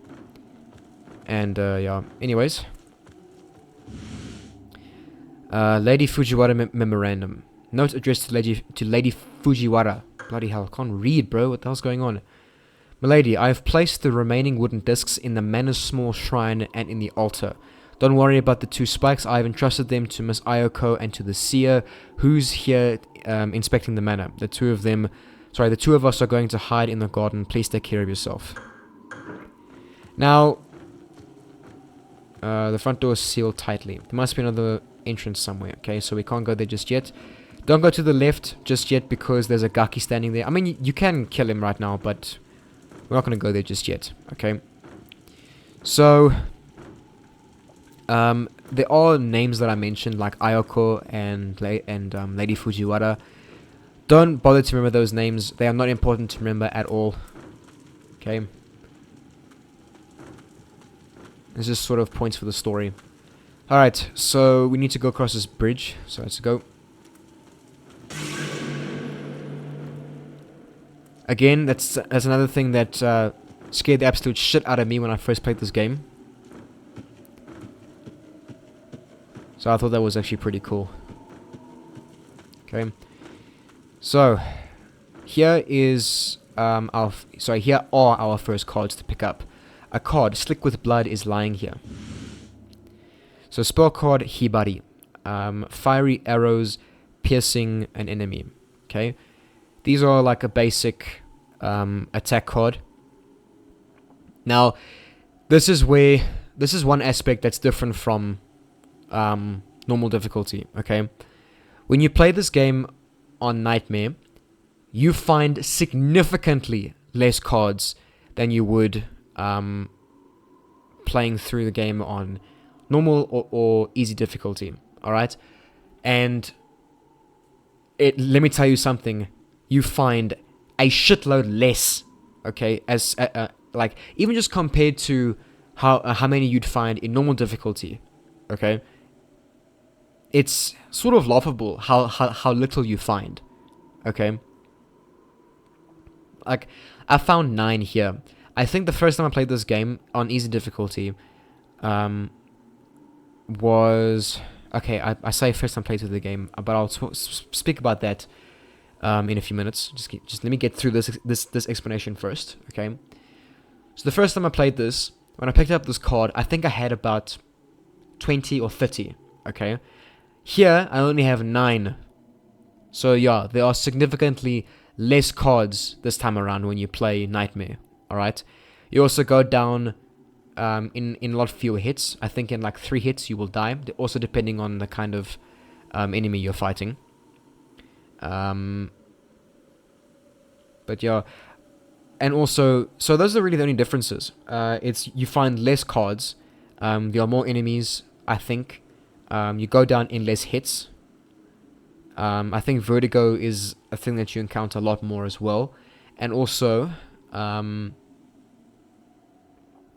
And yeah, anyways. Lady Fujiwara memorandum. Note addressed to Lady Fujiwara. Bloody hell, I can't read, bro. What the hell's going on? Milady, I have placed the remaining wooden discs in the manor's small shrine and in the altar. Don't worry about the 2 spikes. I have entrusted them to Miss Ayako and to the seer, who's here inspecting the manor. The 2 of us are going to hide in the garden. Please take care of yourself. Now, The front door is sealed tightly. There must be another entrance somewhere. Okay, so we can't go there just yet. Don't go to the left just yet because there's a Gaki standing there. I mean, you can kill him right now, but we're not going to go there just yet. Okay. So, there are names that I mentioned, like Ayako and Lady Fujiwara. Don't bother to remember those names. They are not important to remember at all. Okay. It's just sort of points for the story. Alright, so we need to go across this bridge. So let's go. Again, that's another thing that scared the absolute shit out of me when I first played this game. So I thought that was actually pretty cool. Okay. So here is here are our first cards to pick up. A card, Slick with Blood, is lying here. So spell card, Hibari. Fiery arrows piercing an enemy. Okay. These are like a basic attack card. Now, this is one aspect that's different from normal difficulty. Okay. When you play this game on Nightmare, you find significantly less cards than you would playing through the game on normal or easy difficulty. Alright? And let me tell you something. You find a shitload less. Okay? As like, even just compared to how many you'd find in normal difficulty. Okay? It's sort of laughable how little you find. Okay? Like, I found 9 here. I think the first time I played this game on easy difficulty was... Okay, I say first time I played through the game, but I'll speak about that in a few minutes. Just let me get through this explanation first, okay? So the first time I played this, when I picked up this card, I think I had about 20 or 30, okay? Here, I only have 9. So yeah, there are significantly less cards this time around when you play Nightmare. Alright? You also go down in a lot fewer hits. I think in like 3 hits you will die. Also depending on the kind of enemy you're fighting. But yeah. And also, so those are really the only differences. It's you find less cards. There are more enemies, I think. You go down in less hits. I think vertigo is a thing that you encounter a lot more as well. And also...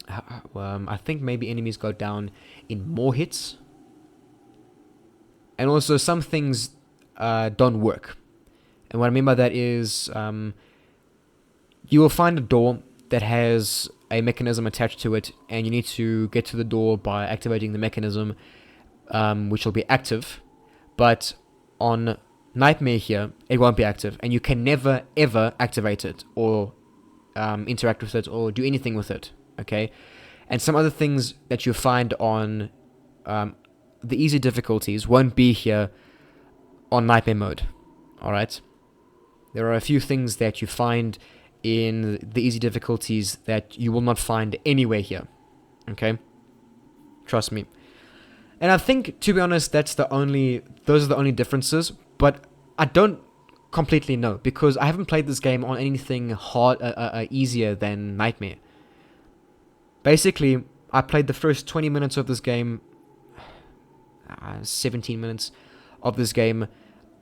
I think maybe enemies go down in more hits. And also some things don't work. And what I mean by that is you will find a door that has a mechanism attached to it, and you need to get to the door by activating the mechanism, which will be active. But on Nightmare here, it won't be active, and you can never ever activate it or interact with it or do anything with it. Okay, and some other things that you find on the easy difficulties won't be here on Nightmare mode. Alright, there are a few things that you find in the easy difficulties that you will not find anywhere here. Okay, trust me. And I think, to be honest, those are the only differences, but I don't completely know, because I haven't played this game on anything hard, easier than Nightmare. Basically, I played the first 20 minutes of this game, 17 minutes of this game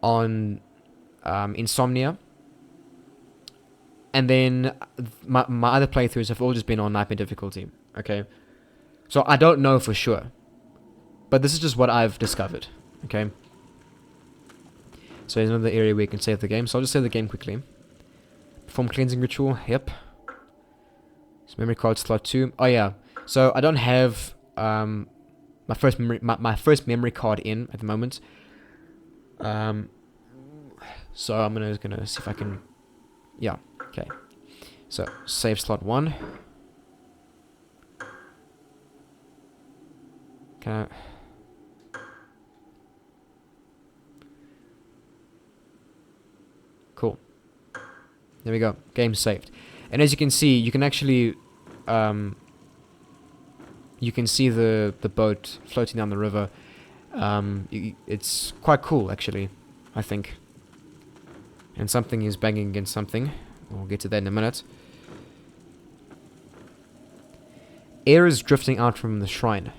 on Insomnia. And then my other playthroughs have all just been on Nightmare difficulty. Okay? So I don't know for sure. But this is just what I've discovered. Okay? So there's another area where you can save the game. So I'll just save the game quickly. Perform cleansing ritual. Yep. So memory card slot 2. Oh yeah. So I don't have my first memory card in at the moment. So I'm gonna see if I can. Yeah. Okay. So save slot 1. Can I? Cool. There we go. Game saved. And as you can see, you can actually you can see the boat floating down the river. It's quite cool, actually, I think. And something is banging against something. We'll get to that in a minute. Air is drifting out from the shrine.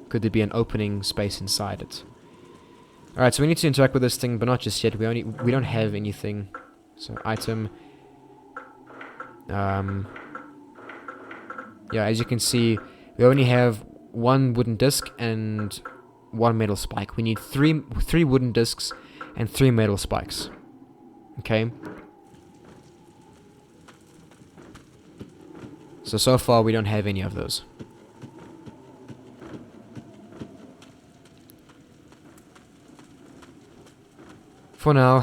Could there be an opening space inside it? Alright, so we need to interact with this thing, but not just yet. We don't have anything. So item. Yeah, as you can see, we only have one wooden disc and one metal spike. We need three wooden discs and 3 metal spikes. Okay. So far we don't have any of those. For now,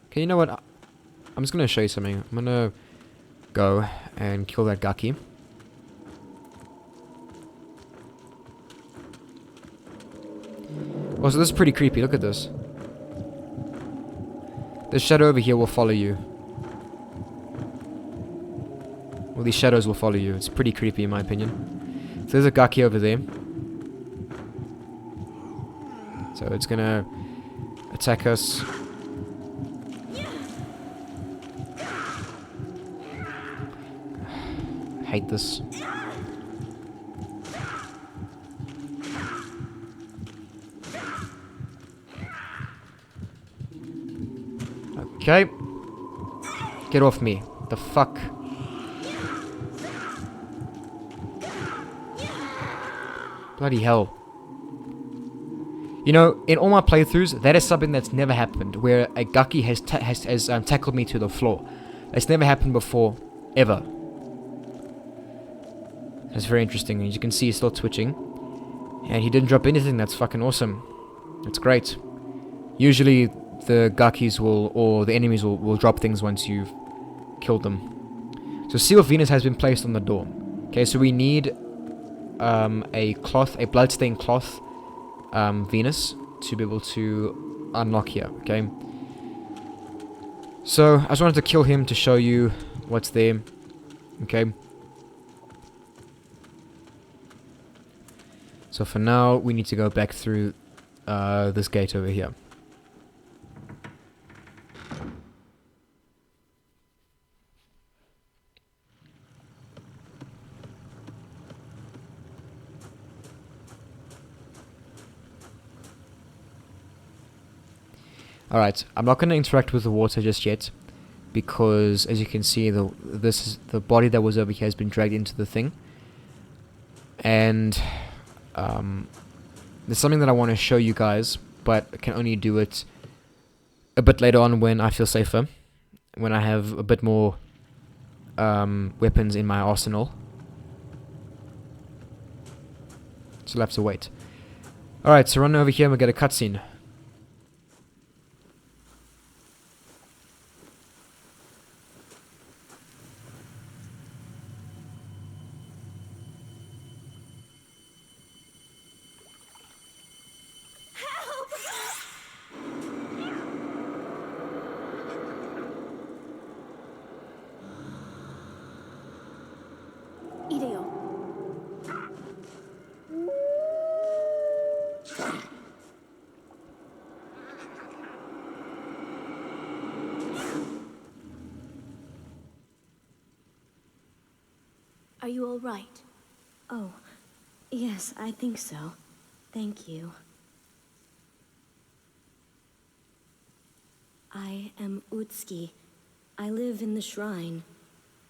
okay, you know what? I'm just gonna show you something. I'm gonna go and kill that Gaki. Also, this is pretty creepy. Look at this. The shadow over here will follow you. Well, these shadows will follow you. It's pretty creepy in my opinion. So there's a Gaki over there. So it's gonna attack us. I hate this. Okay. Get off me. The fuck? Bloody hell. You know, in all my playthroughs, that is something that's never happened, where a Gaki has tackled me to the floor. It's never happened before, ever. That's very interesting. As you can see, he's still twitching. And he didn't drop anything. That's fucking awesome. That's great. Usually, the Gakis or the enemies will drop things once you've killed them. So Seal of Venus has been placed on the door. Okay, so we need a bloodstained cloth Venus to be able to unlock here, okay? So, I just wanted to kill him to show you what's there, okay? So for now, we need to go back through this gate over here. Alright, I'm not going to interact with the water just yet, because as you can see, the body that was over here has been dragged into the thing. And there's something that I want to show you guys, but I can only do it a bit later on when I feel safer, when I have a bit more weapons in my arsenal. So we'll have to wait. Alright, so run over here and we'll get a cutscene. Ideo. Are you all right? Oh, yes, I think so. Thank you. I am Utsuki. I live in the shrine,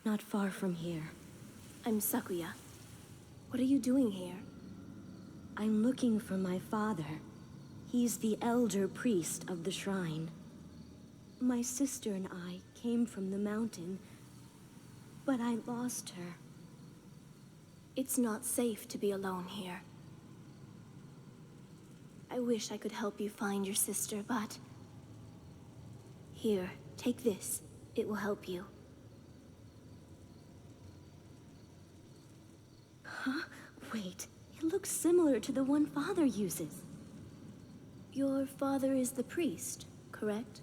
not far from here. I'm Sakuya. What are you doing here? I'm looking for my father. He's the elder priest of the shrine. My sister and I came from the mountain, but I lost her. It's not safe to be alone here. I wish I could help you find your sister, but... Here, take this. It will help you. Huh? Wait, it looks similar to the one Father uses. Your father is the priest, correct?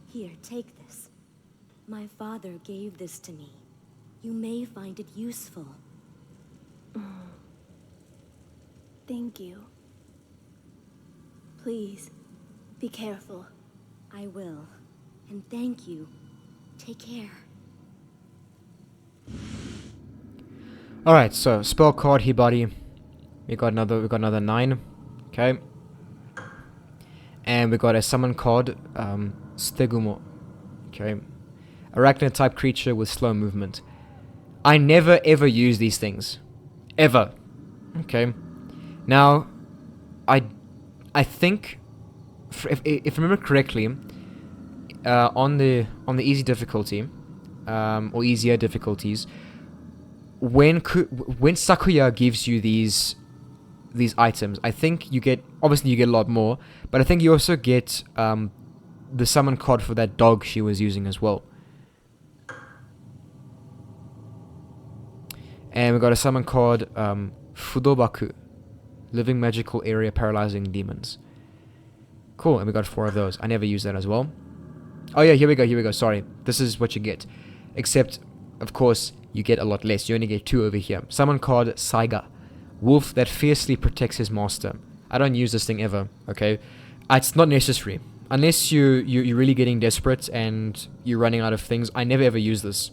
Here, take this. My father gave this to me. You may find it useful. Thank you. Please, be careful. I will. And thank you. Take care. Alright, so spell card here, buddy. We got another 9. Okay. And we got a summon card, Stegumo. Okay. Arachnid type creature with slow movement. I never ever use these things. Ever. Okay. Now, I think, if I remember correctly, on the easy difficulty, or easier difficulties, when Sakuya gives you these items, I think you get a lot more, but I think you also get the summon card for that dog she was using as well. And we got a summon card, Fudobaku, living magical area paralyzing demons. Cool, and we got 4 of those. I never use that as well. Oh yeah, here we go, sorry. This is what you get. Except, of course, you get a lot less. You only get 2 over here. Summon card, Saiga, wolf that fiercely protects his master. I don't use this thing ever, okay? It's not necessary. Unless you're really getting desperate and you're running out of things, I never ever use this.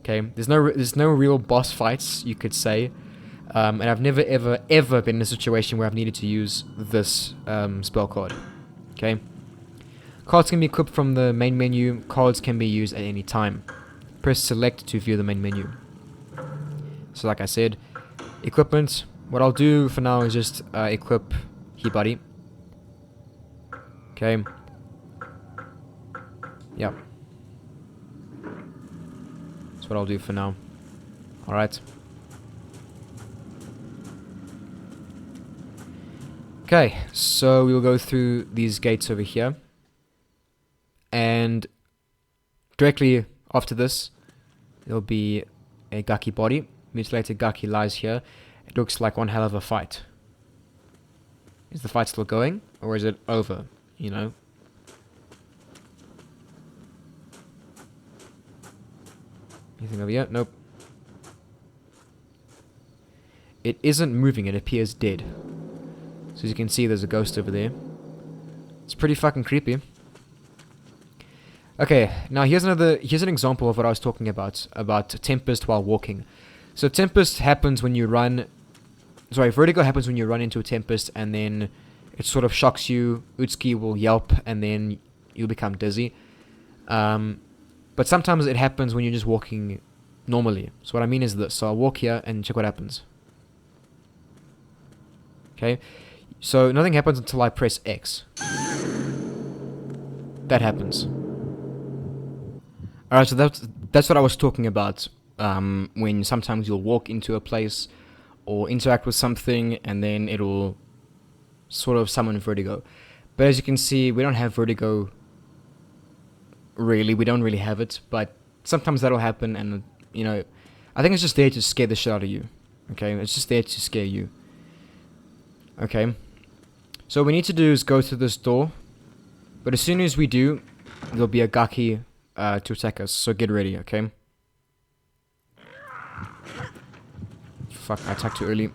Okay, there's no real boss fights, you could say, and I've never ever been in a situation where I've needed to use this spell card. Okay, cards can be equipped from the main menu. Cards can be used at any time. Press select to view the main menu. So like I said, equipment. What I'll do for now is just equip Hibari. Okay. Yep. What I'll do for now. Alright. Okay, so we will go through these gates over here. And directly after this, there'll be a Gaki body. Mutilated Gaki lies here. It looks like one hell of a fight. Is the fight still going? Or is it over? You know? Anything over here? Nope. It isn't moving, it appears dead. So as you can see, there's a ghost over there. It's pretty fucking creepy. Okay, now here's an example of what I was talking about Tempest while walking. So Tempest happens when you run... Sorry, Vertigo happens when you run into a Tempest and then it sort of shocks you. Utsuki will yelp and then you'll become dizzy. But sometimes it happens when you're just walking normally. So what I mean is this. So I'll walk here and check what happens. Okay. So nothing happens until I press X. That happens. Alright, so that's what I was talking about. When sometimes you'll walk into a place or interact with something and then it'll sort of summon Vertigo. But as you can see, we don't have Vertigo. Really, we don't really have it, but sometimes that'll happen, and you know, I think it's just there to scare the shit out of you. Okay, it's just there to scare you. Okay, so what we need to do is go through this door, but as soon as we do, there'll be a Gaki to attack us. So get ready, okay? Fuck, I attacked too early.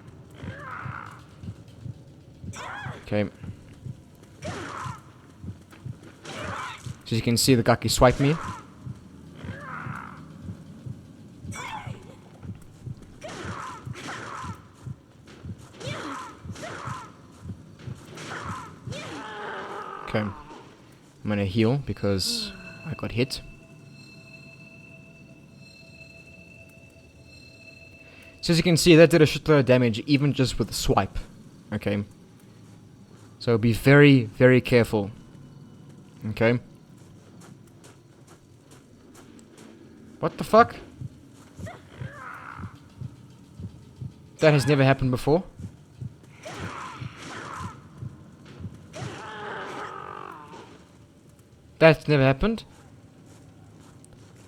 Okay. So as you can see, the Gaki swipe me. Okay. I'm gonna heal because I got hit. So as you can see, that did a shitload of damage even just with the swipe. Okay. So be very, very careful. Okay. What the fuck? That has never happened before. That's never happened.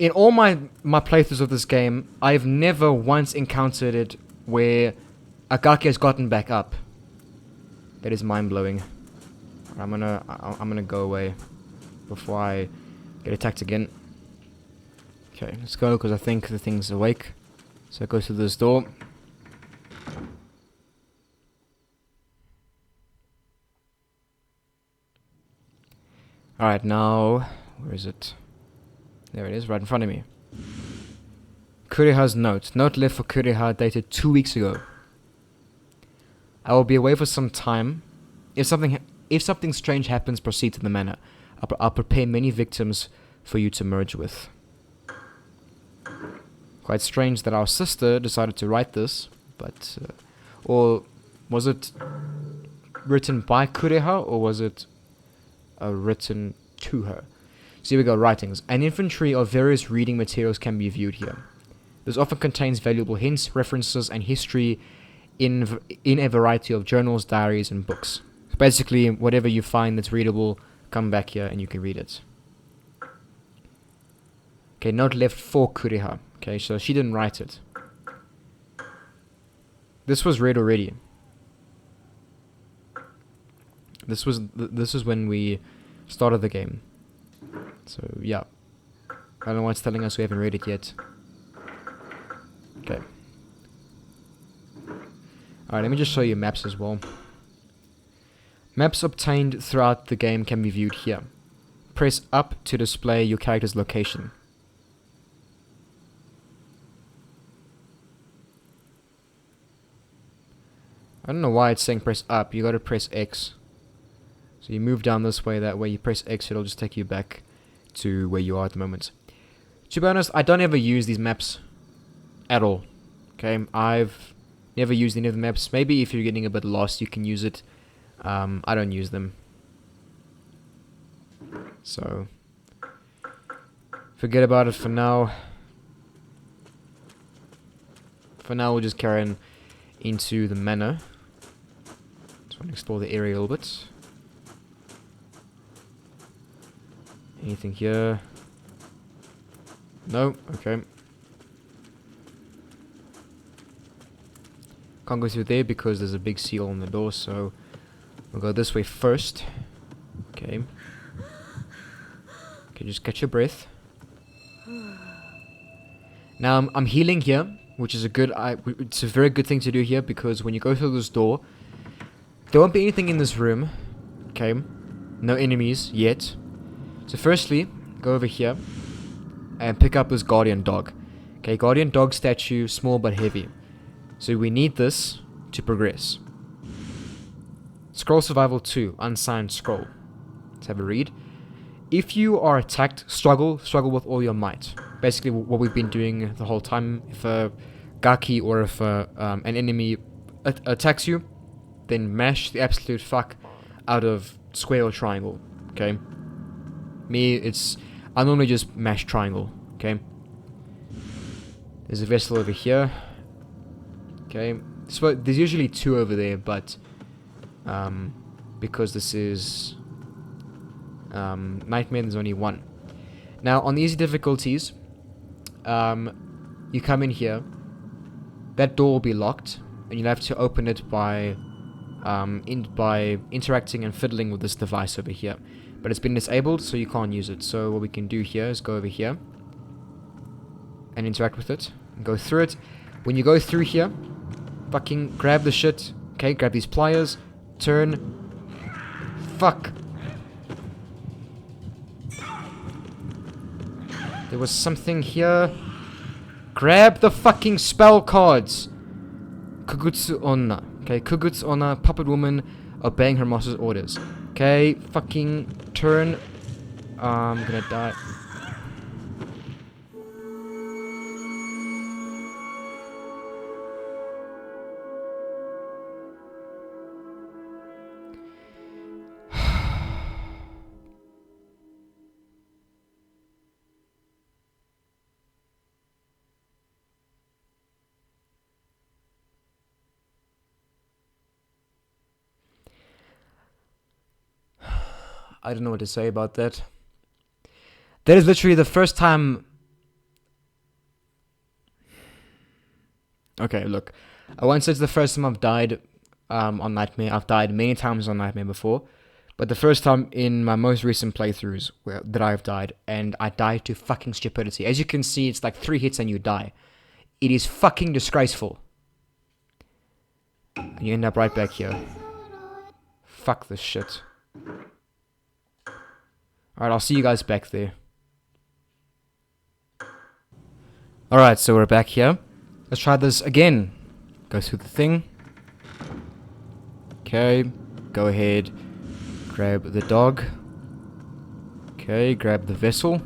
In all my playthroughs of this game, I've never once encountered it where a Gaki has gotten back up. That is mind-blowing. I'm gonna go away before I get attacked again. Okay, let's go because I think the thing's awake. So it goes to this door. Alright, now, where is it? There it is, right in front of me. Kuriha's note. Note left for Kuriha dated 2 weeks ago. I will be away for some time. If something strange happens, proceed to the manor. I'll prepare many victims for you to merge with. Quite strange that our sister decided to write this, but... or was it written by Kuriha, or was it written to her? So here we go, writings. An inventory of various reading materials can be viewed here. This often contains valuable hints, references, and history in a variety of journals, diaries, and books. So basically, whatever you find that's readable, come back here and you can read it. Okay, note left for Kuriha. Okay, so she didn't write it. This was read already. This was when we started the game. So yeah, I don't know why it's telling us we haven't read it yet. Okay. Alright, let me just show you maps as well. Maps obtained throughout the game can be viewed here. Press up to display your character's location. I don't know why it's saying press up. You gotta press X. So you move down this way, that way you press X, it'll just take you back to where you are at the moment. To be honest, I don't ever use these maps at all. Okay, I've never used any of the maps. Maybe if you're getting a bit lost, you can use it. I don't use them. So, forget about it for now. For now, we'll just carry on into the manor. Just want to explore the area a little bit. Anything here? No? Okay. Can't go through there because there's a big seal on the door, so we'll go this way first. Okay. Okay, just catch your breath. Now I'm healing here, which is it's a very good thing to do here, because when you go through this door, there won't be anything in this room. Okay. No enemies yet. So firstly, go over here and pick up this guardian dog. Okay, guardian dog statue, small but heavy. So we need this to progress. Scroll Survival 2, unsigned scroll. Let's have a read. If you are attacked, struggle with all your might. Basically what we've been doing the whole time. If a Gaki or if an enemy attacks you, then mash the absolute fuck out of square or triangle. Okay? I normally just mash triangle. Okay? There's a vessel over here. Okay, so there's usually two over there, but because this is Nightmare, there's only one. Now on the easy difficulties, you come in here. That door will be locked, and you'll have to open it by interacting and fiddling with this device over here. But it's been disabled, so you can't use it. So what we can do here is go over here and interact with it and go through it. When you go through here, fucking grab the shit. Okay, grab these pliers. Turn. Fuck. There was something here. Grab the fucking spell cards. Kugutsu Onna. Okay, Kugutsu Onna, puppet woman, obeying her master's orders. Okay, fucking turn. I'm gonna die. I don't know what to say about that. That is literally the first time... Okay, look. I won't say it's the first time I've died on Nightmare. I've died many times on Nightmare before. But the first time in my most recent playthroughs that I've died. And I died to fucking stupidity. As you can see, it's like 3 hits and you die. It is fucking disgraceful. And you end up right back here. Fuck this shit. Alright, I'll see you guys back there. Alright, so we're back here. Let's try this again. Go through the thing. Okay, go ahead. Grab the dog. Okay, grab the vessel.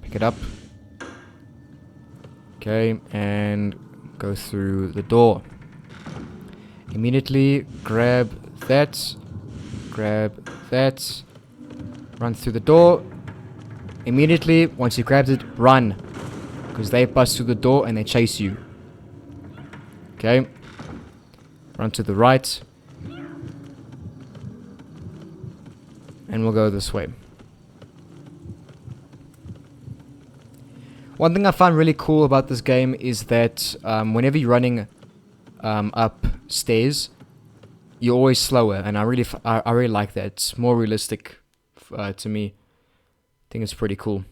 Pick it up. Okay, and go through the door. Immediately grab that. Grab that. Run through the door. Immediately, once you grabbed it, run. Because they bust through the door and they chase you. Okay. Run to the right. And we'll go this way. One thing I find really cool about this game is that whenever you're running upstairs, you're always slower, and I really like that. It's more realistic to me. I think it's pretty cool.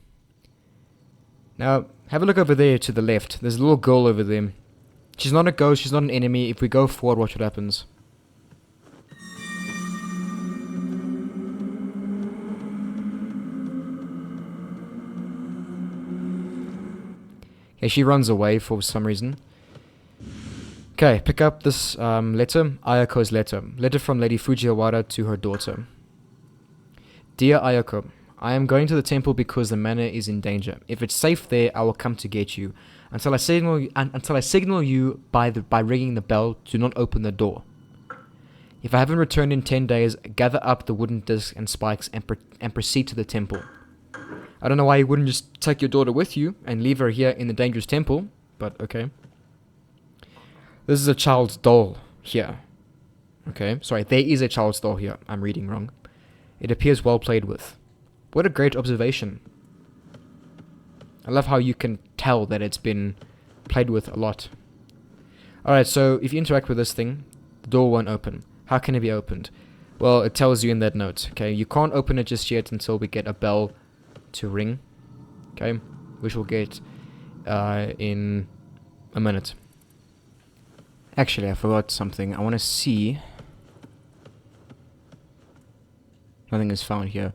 Now, have a look over there to the left. There's a little girl over there. She's not a ghost, she's not an enemy. If we go forward, watch what happens. Okay, she runs away for some reason. Okay, pick up this letter, Ayoko's letter. Letter from Lady Fujiwara to her daughter. Dear Ayoko, I am going to the temple because the manor is in danger. If it's safe there, I will come to get you. Until I signal you by ringing the bell, do not open the door. If I haven't returned in 10 days, gather up the wooden discs and spikes and proceed to the temple. I don't know why you wouldn't just take your daughter with you and leave her here in the dangerous temple, but okay. This is a child's doll here. Okay, sorry, there is a child's doll here. I'm reading wrong. It appears well played with. What a great observation. I love how you can tell that it's been played with a lot. Alright, so if you interact with this thing, the door won't open. How can it be opened? Well, it tells you in that note, okay? You can't open it just yet until we get a bell to ring, okay? Which we'll get in a minute. Actually, I forgot something. I want to see. Nothing is found here.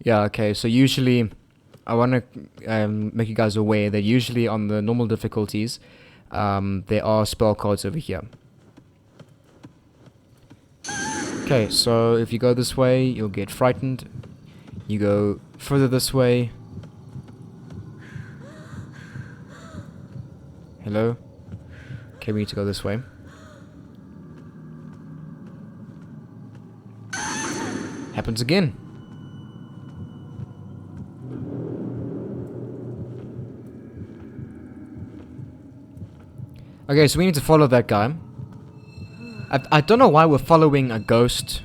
Yeah, okay, so usually I want to make you guys aware that usually on the normal difficulties, there are spell cards over here. Okay, so if you go this way, you'll get frightened. You go further this way. Hello? Okay, we need to go this way. Happens again. Okay, so we need to follow that guy. I don't know why we're following a ghost,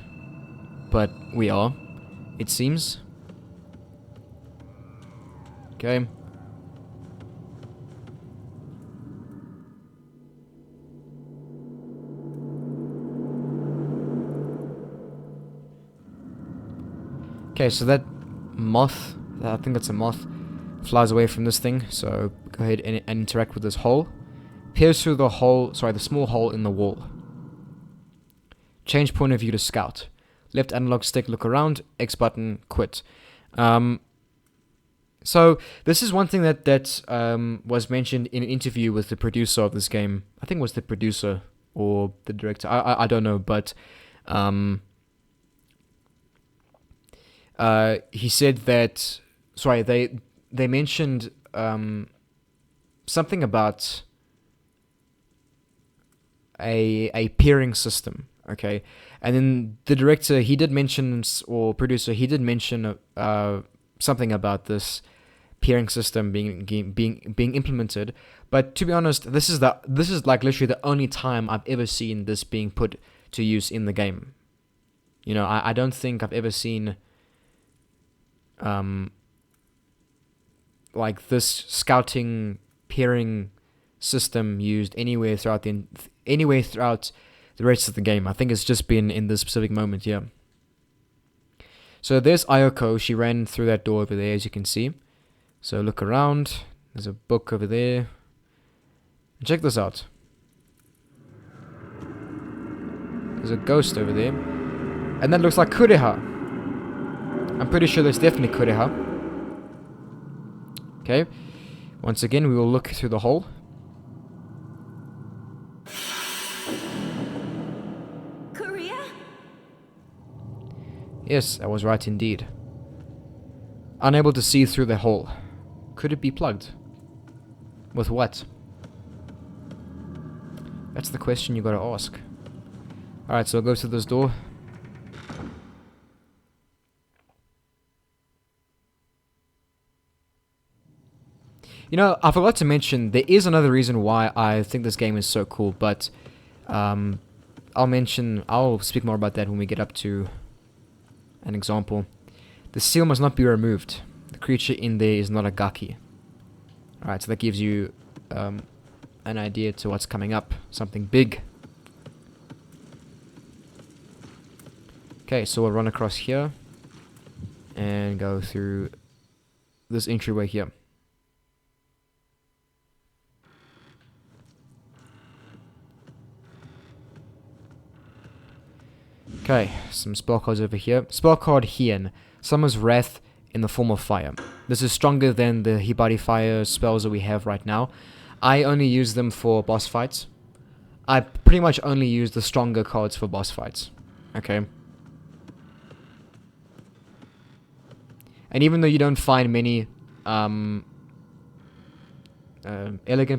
but we are, it seems. Okay. Okay, so that moth, I think that's a moth, flies away from this thing, so go ahead and interact with this hole. Peers through the hole, sorry, the small hole in the wall. Change point of view to scout. Left analog stick, look around. X button, quit. So this is one thing that was mentioned in an interview with the producer of this game. I think it was the producer or the director. I don't know, but he said that. Sorry, they mentioned something about a peering system. Okay, and then the director, he did mention, or producer, he did mention something about this peering system being implemented. But to be honest, this is like literally the only time I've ever seen this being put to use in the game. You know, I don't think I've ever seen like this scouting peering system used anywhere throughout the rest of the game. I think it's just been in this specific moment here. So there's Ayoko. She ran through that door over there, as you can see. So look around. There's a book over there. Check this out. There's a ghost over there. And that looks like Kureha. I'm pretty sure that's definitely Kureha. Okay. Once again, we will look through the hole. Korea? Yes, I was right indeed. Unable to see through the hole. Could it be plugged? With what? That's the question you gotta ask. Alright, so I'll go to this door. You know, I forgot to mention, there is another reason why I think this game is so cool, but I'll speak more about that when we get up to an example. The seal must not be removed. The creature in there is not a gaki. Alright, so that gives you an idea to what's coming up. Something big. Okay, so we'll run across here and go through this entryway here. Okay, some spell cards over here. Spell card Hien. Summons Wrath in the form of fire. This is stronger than the Hibari fire spells that we have right now. I only use them for boss fights. I pretty much only use the stronger cards for boss fights. Okay. And even though you don't find many elegant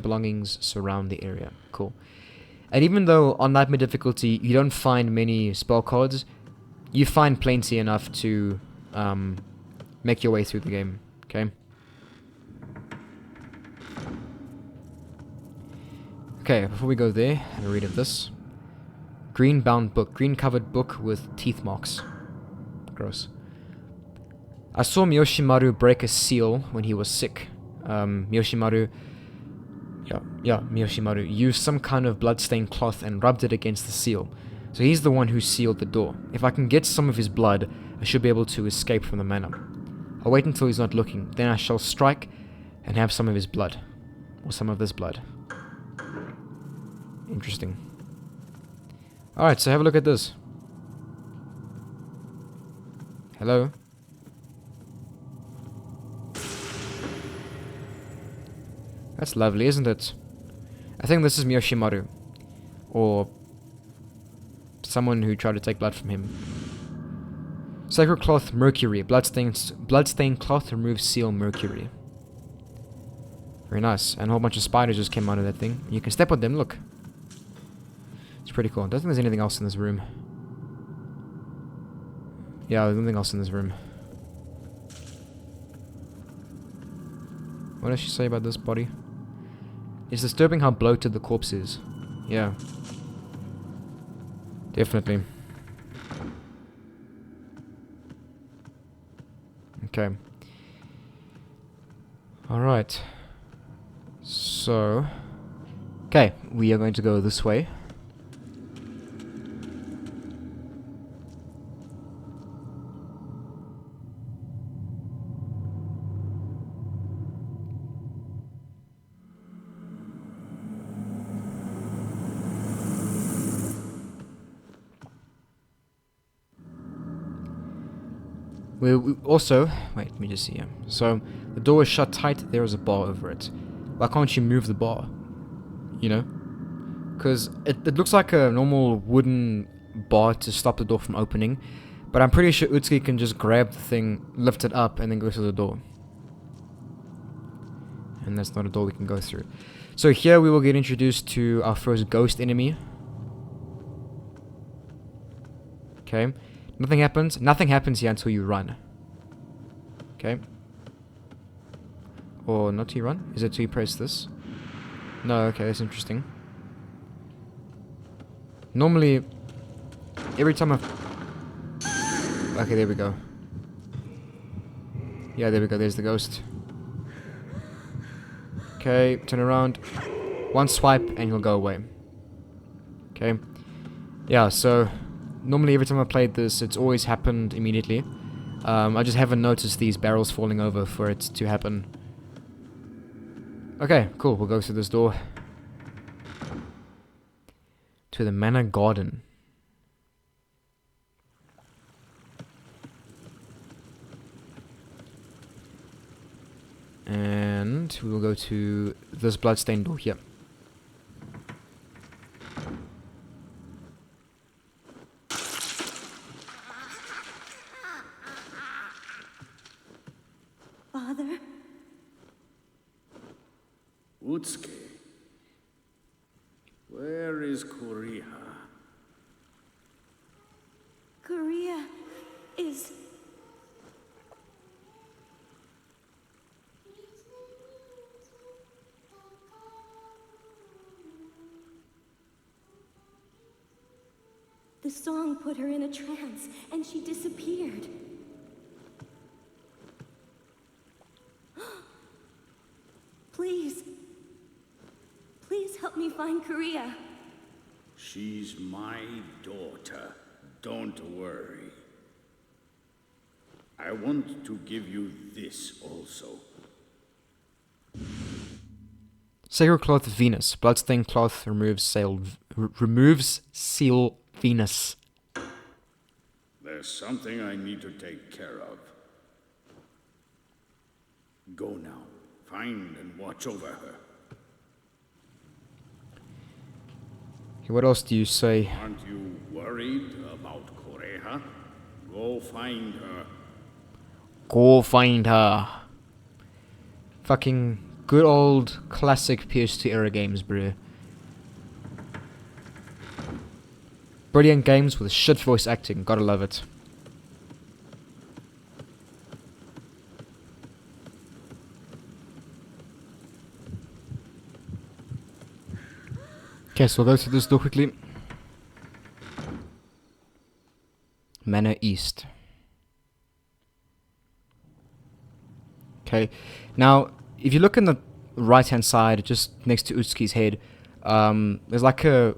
belongings surround the area. Cool. And even though on Nightmare difficulty you don't find many spell cards, you find plenty enough to make your way through the game. Okay. Okay, before we go there, have a read of this. Green bound book. Green covered book with teeth marks. Gross. I saw Miyoshimaru break a seal when he was sick. Miyoshimaru used some kind of bloodstained cloth and rubbed it against the seal. So he's the one who sealed the door. If I can get some of his blood, I should be able to escape from the manor. I'll wait until he's not looking. Then I shall strike and have some of his blood. Or some of this blood. Interesting. Alright, so have a look at this. Hello? That's lovely, isn't it? I think this is Miyoshimaru. Or someone who tried to take blood from him. Sacred cloth, mercury. Bloodstained cloth removes seal, mercury. Very nice. And a whole bunch of spiders just came out of that thing. You can step on them, look. It's pretty cool. I don't think there's anything else in this room. Yeah, there's nothing else in this room. What does she say about this body? It's disturbing how bloated the corpse is. Yeah. Definitely. Okay. Alright. So... okay, we are going to go this way. We also... wait, let me just see here. So, the door is shut tight, there is a bar over it. Why can't you move the bar? You know? Because it looks like a normal wooden bar to stop the door from opening. But I'm pretty sure Utsuki can just grab the thing, lift it up, and then go through the door. And that's not a door we can go through. So here we will get introduced to our first ghost enemy. Okay. Nothing happens. Nothing happens here until you run. Okay. Or not till you run? Is it till you press this? No, okay, that's interesting. Normally, every time okay, there we go. Yeah, there we go, there's the ghost. Okay, turn around. One swipe and he'll go away. Okay. Yeah, so... normally every time I played this, it's always happened immediately. I just haven't noticed these barrels falling over for it to happen. Okay, cool. We'll go through this door. To the manor garden. And we will go to this bloodstained door here. Father? Utsuki, where is Kuriha? Korea is... The song put her in a trance, and she disappeared. Please. Please help me find Korea. She's my daughter. Don't worry. I want to give you this also. Sacred cloth of Venus. Bloodstained cloth removes seal Venus. There's something I need to take care of. Go now. Find and watch over her. Okay, what else do you say? Aren't you worried about Koreha? Go find her. Go find her. Fucking good old classic PS2 era games, bro. Brilliant games with shit voice acting. Gotta love it. Okay, so we'll go through this door quickly. Manor East. Okay, now if you look in the right hand side, just next to Utsuki's head, there's like a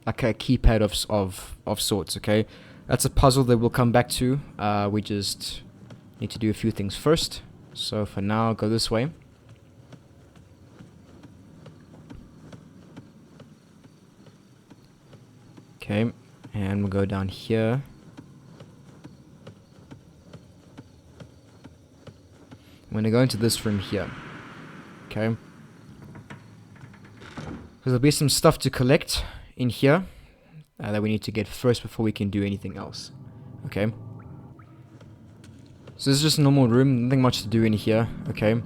keypad of sorts. Okay, that's a puzzle that we'll come back to. We just need to do a few things first. So for now, go this way. Okay, and we'll go down here. I'm going to go into this room here. Okay. Because there'll be some stuff to collect in here that we need to get first before we can do anything else. Okay. So this is just a normal room, nothing much to do in here. Okay.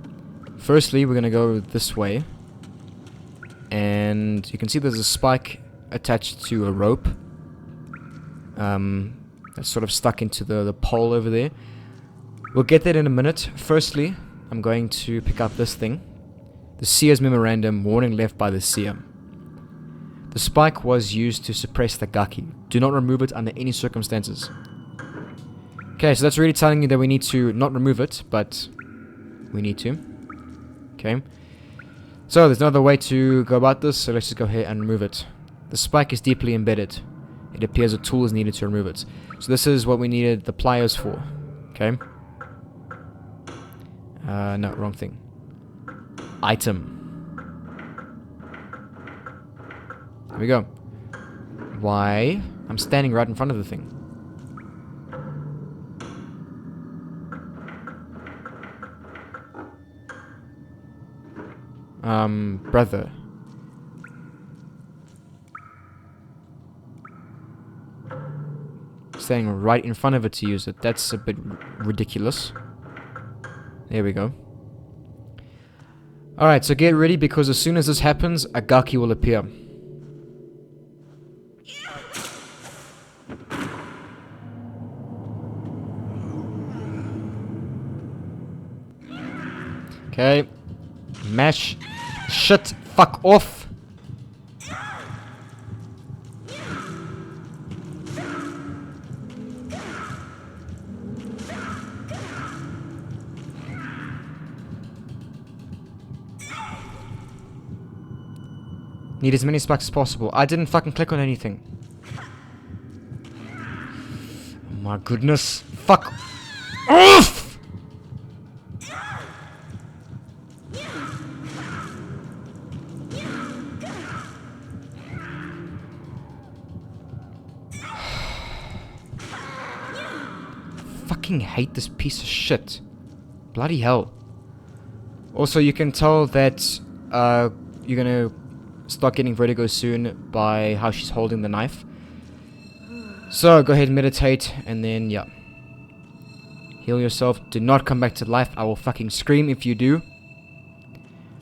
Firstly, we're going to go this way. And you can see there's a spike attached to a rope. That's sort of stuck into the pole over there. We'll get that in a minute. Firstly, I'm going to pick up this thing. The seer's memorandum, warning left by the seer. The spike was used to suppress the gaki. Do not remove it under any circumstances. Okay, so that's really telling you that we need to not remove it, but we need to. Okay. So there's no other way to go about this, so let's just go ahead and remove it. The spike is deeply embedded. It appears a tool is needed to remove it. So this is what we needed the pliers for. Okay. No, wrong thing. Item. There we go. Why? I'm standing right in front of the thing. Brother. Standing right in front of it to use it. That's a bit ridiculous. There we go. Alright, so get ready because as soon as this happens, a gaki will appear. Okay. Mash. Shit. Fuck off. Need as many spikes as possible. I didn't fucking click on anything. Oh my goodness. Fuck off! fucking hate this piece of shit. Bloody hell. Also, you can tell that you're gonna start getting vertigo soon by how she's holding the knife. So, go ahead and meditate, and then, yeah. Heal yourself. Do not come back to life. I will fucking scream if you do.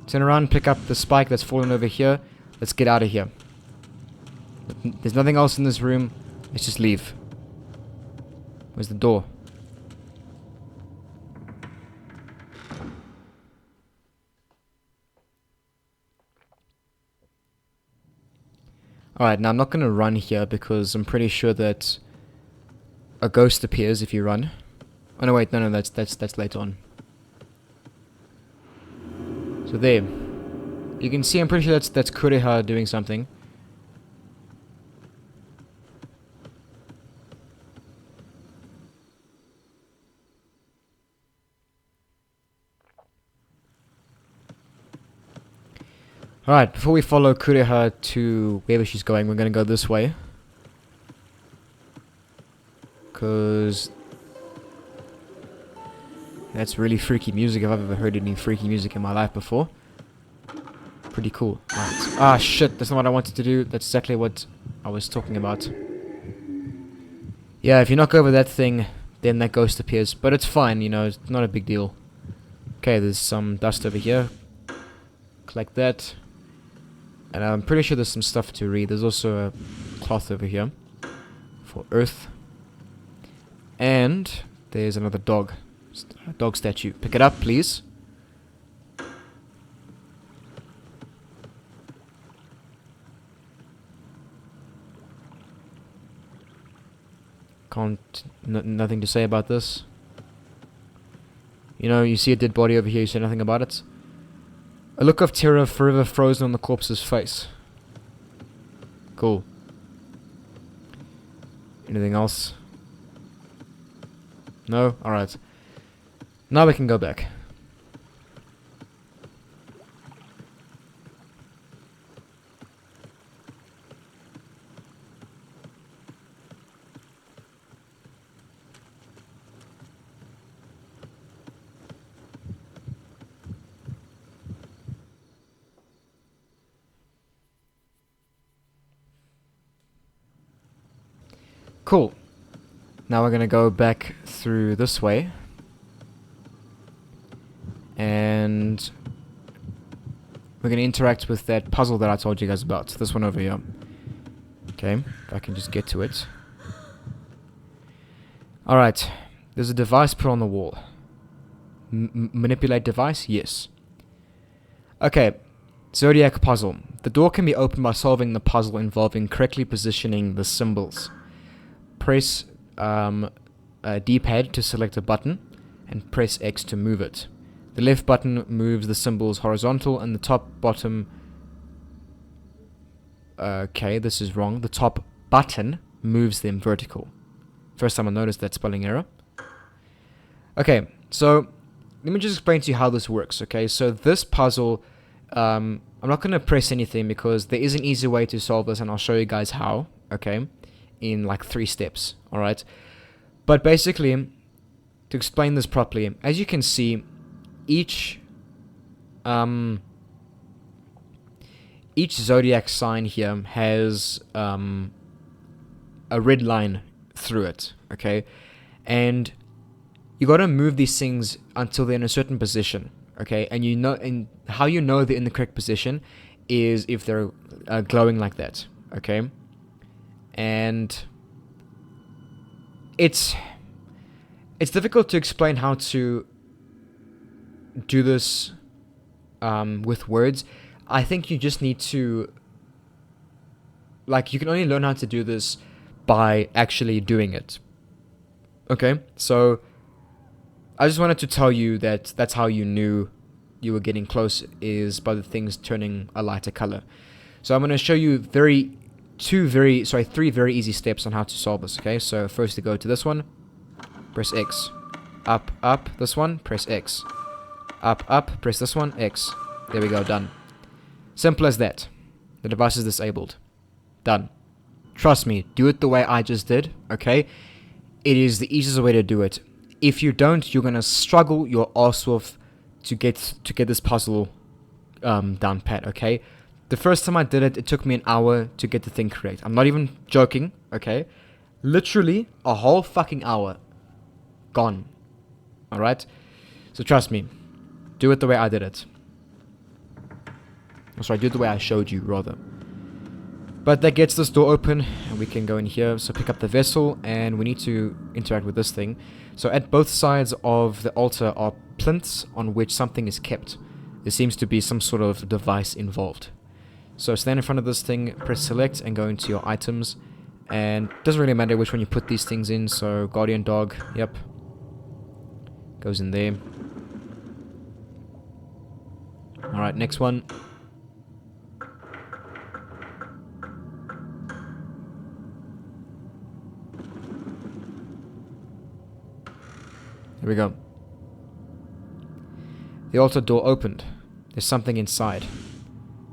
Turn around, pick up the spike that's fallen over here. Let's get out of here. There's nothing else in this room. Let's just leave. Where's the door? Alright, now I'm not going to run here because I'm pretty sure that a ghost appears if you run. Oh no, wait, no, that's later on. So there. You can see, I'm pretty sure that's Kureha doing something. Alright, before we follow Kureha to wherever she's going, we're gonna go this way. Cause that's really freaky music if I've ever heard any freaky music in my life before. Pretty cool. Right. Ah shit, that's not what I wanted to do. That's exactly what I was talking about. Yeah, if you knock over that thing, then that ghost appears. But it's fine, you know, it's not a big deal. Okay, there's some dust over here. Collect that. And I'm pretty sure there's some stuff to read. There's also a cloth over here for earth. And there's another dog. Dog statue. Pick it up, please. Nothing to say about this. You know, you see a dead body over here, you say nothing about it. A look of terror forever frozen on the corpse's face. Cool. Anything else? No? Alright. Now we can go back. Cool. Now we're gonna go back through this way. And we're gonna interact with that puzzle that I told you guys about. This one over here. Okay, if I can just get to it. Alright. There's a device put on the wall. Manipulate device? Yes. Okay. Zodiac puzzle. The door can be opened by solving the puzzle involving correctly positioning the symbols. Press D-pad to select a button, and press X to move it. The left button moves the symbols horizontal, and the top bottom... Okay, this is wrong. The top button moves them vertical. First time I noticed that spelling error. Okay, so let me just explain to you how this works, okay? So this puzzle, I'm not going to press anything because there is an easy way to solve this, and I'll show you guys how, okay? In like 3 steps, alright? But basically, to explain this properly, as you can see, each zodiac sign here has a red line through it, okay? And you gotta move these things until they're in a certain position, okay? And you know, and how you know they're in the correct position is if they're glowing like that, okay? And it's difficult to explain how to do this with words. I think you just need to, like, you can only learn how to do this by actually doing it. Okay, so I just wanted to tell you that that's how you knew you were getting close, is by the things turning a lighter color. So I'm going to show you three very easy steps on how to solve this, okay? So first to go to this one, press X. Up, up, this one, press X. Up, up, press this one, X. There we go, done. Simple as that. The device is disabled. Done. Trust me, do it the way I just did, okay? It is the easiest way to do it. If you don't, you're gonna struggle your ass off to get this puzzle down pat, okay? The first time I did it, it took me an hour to get the thing correct. I'm not even joking, okay? Literally a whole fucking hour gone. Alright? So trust me. Do it the way I did it. Oh, sorry, do it the way I showed you, rather. But that gets this door open, and we can go in here. So pick up the vessel, and we need to interact with this thing. So at both sides of the altar are plinths on which something is kept. There seems to be some sort of device involved. So stand in front of this thing, press select, and go into your items. And it doesn't really matter which one you put these things in. So guardian dog, yep. Goes in there. Alright, next one. Here we go. The altar door opened. There's something inside.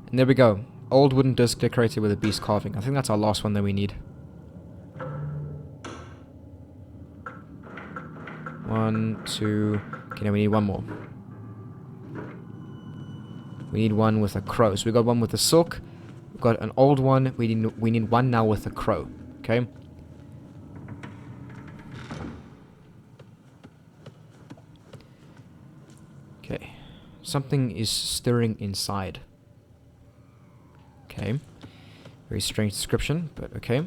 And there we go. Old wooden disc decorated with a beast carving. I think that's our last one that we need. 1, 2... Okay, now we need one more. We need one with a crow. So we got one with a silk. We've got an old one. We need one now with a crow. Okay? Okay. Something is stirring inside. Okay. Very strange description, but okay.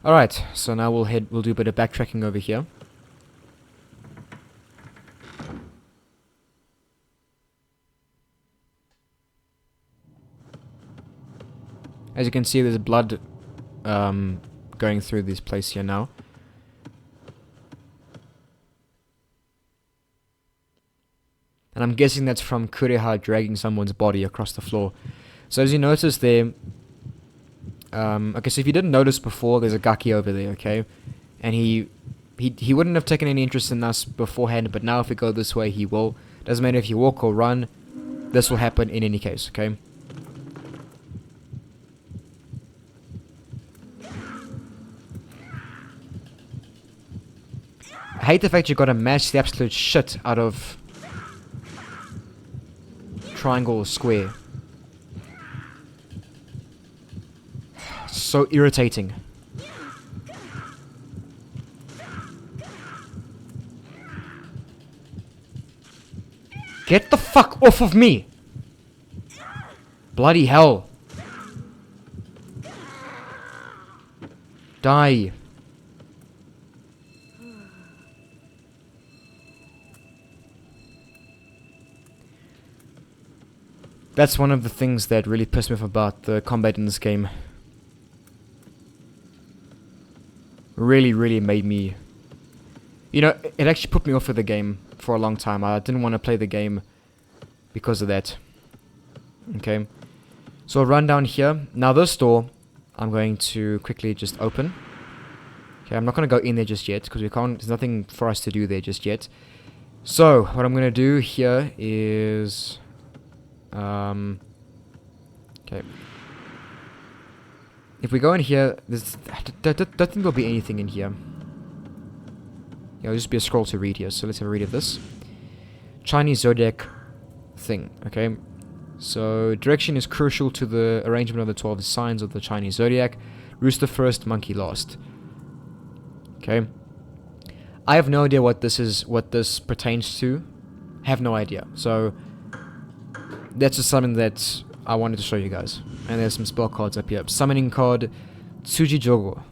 Alright, so now we'll do a bit of backtracking over here. As you can see, there's blood going through this place here now. And I'm guessing that's from Kureha dragging someone's body across the floor. So as you notice there... okay, so if you didn't notice before, there's a Gaki over there, okay? And he wouldn't have taken any interest in us beforehand, but now if we go this way, he will. Doesn't matter if you walk or run, this will happen in any case, okay? I hate the fact you gotta mash the absolute shit out of triangle or square. So irritating. Get the fuck off of me! Bloody hell. Die. That's one of the things that really pissed me off about the combat in this game. Really made me... You know, it actually put me off of the game for a long time. I didn't want to play the game because of that. Okay. So I'll run down here. Now this door, I'm going to quickly just open. Okay, I'm not going to go in there just yet because we can't... There's nothing for us to do there just yet. So, what I'm going to do here is... okay. If we go in here, I don't think there'll be anything in here. Yeah, it'll just be a scroll to read here. So let's have a read of this. Chinese zodiac thing. Okay. So direction is crucial to the arrangement of the 12 signs of the Chinese zodiac. Rooster first, monkey last. Okay. I have no idea what this is, what this pertains to. Have no idea. So that's just something that I wanted to show you guys. And there's some spell cards up here. Summoning card, Tsuji Jogo.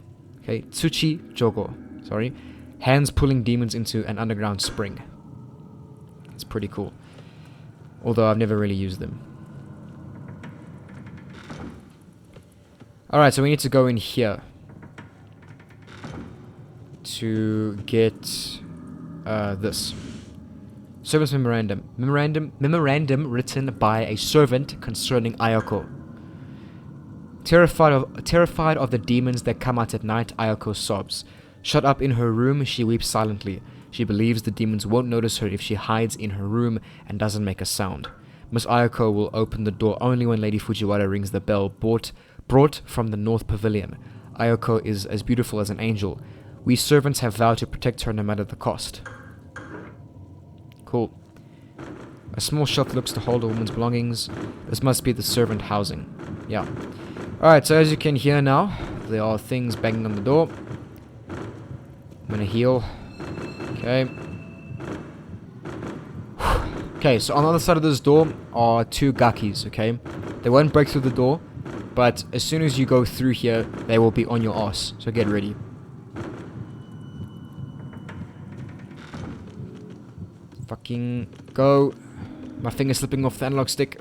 Okay, Tsuchi Jogo. Sorry. Hands pulling demons into an underground spring. It's pretty cool. Although I've never really used them. Alright, so we need to go in here. To get this. Servant's memorandum. Memorandum written by a servant concerning Ayako. Terrified of the demons that come out at night, Ayako sobs. Shut up in her room, she weeps silently. She believes the demons won't notice her if she hides in her room and doesn't make a sound. Miss Ayako will open the door only when Lady Fujiwara rings the bell, brought from the North Pavilion. Ayako is as beautiful as an angel. We servants have vowed to protect her no matter the cost. Cool. A small shelf looks to hold a woman's belongings. This must be the servant housing. Yeah. Alright, so as you can hear now, there are things banging on the door. I'm gonna heal. Okay. Okay, so on the other side of this door are 2 gakis, okay? They won't break through the door, but as soon as you go through here, they will be on your ass. So get ready. Fucking go. My finger's slipping off the analog stick.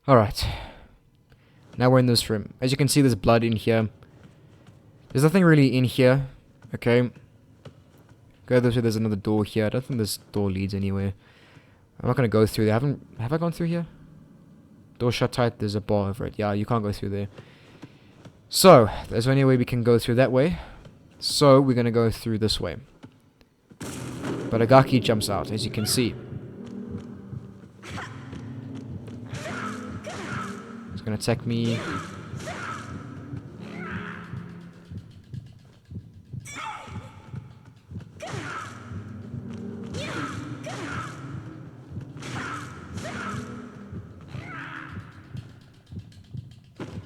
Alright. Now we're in this room. As you can see, there's blood in here. There's nothing really in here. Okay. Go this way, there's another door here. I don't think this door leads anywhere. I'm not gonna go through there. Have I gone through here? Door shut tight, there's a bar over it. Yeah, you can't go through there. So, there's only way we can go through that way. So, we're gonna go through this way. But a gaki jumps out, as you can see. It's gonna attack me.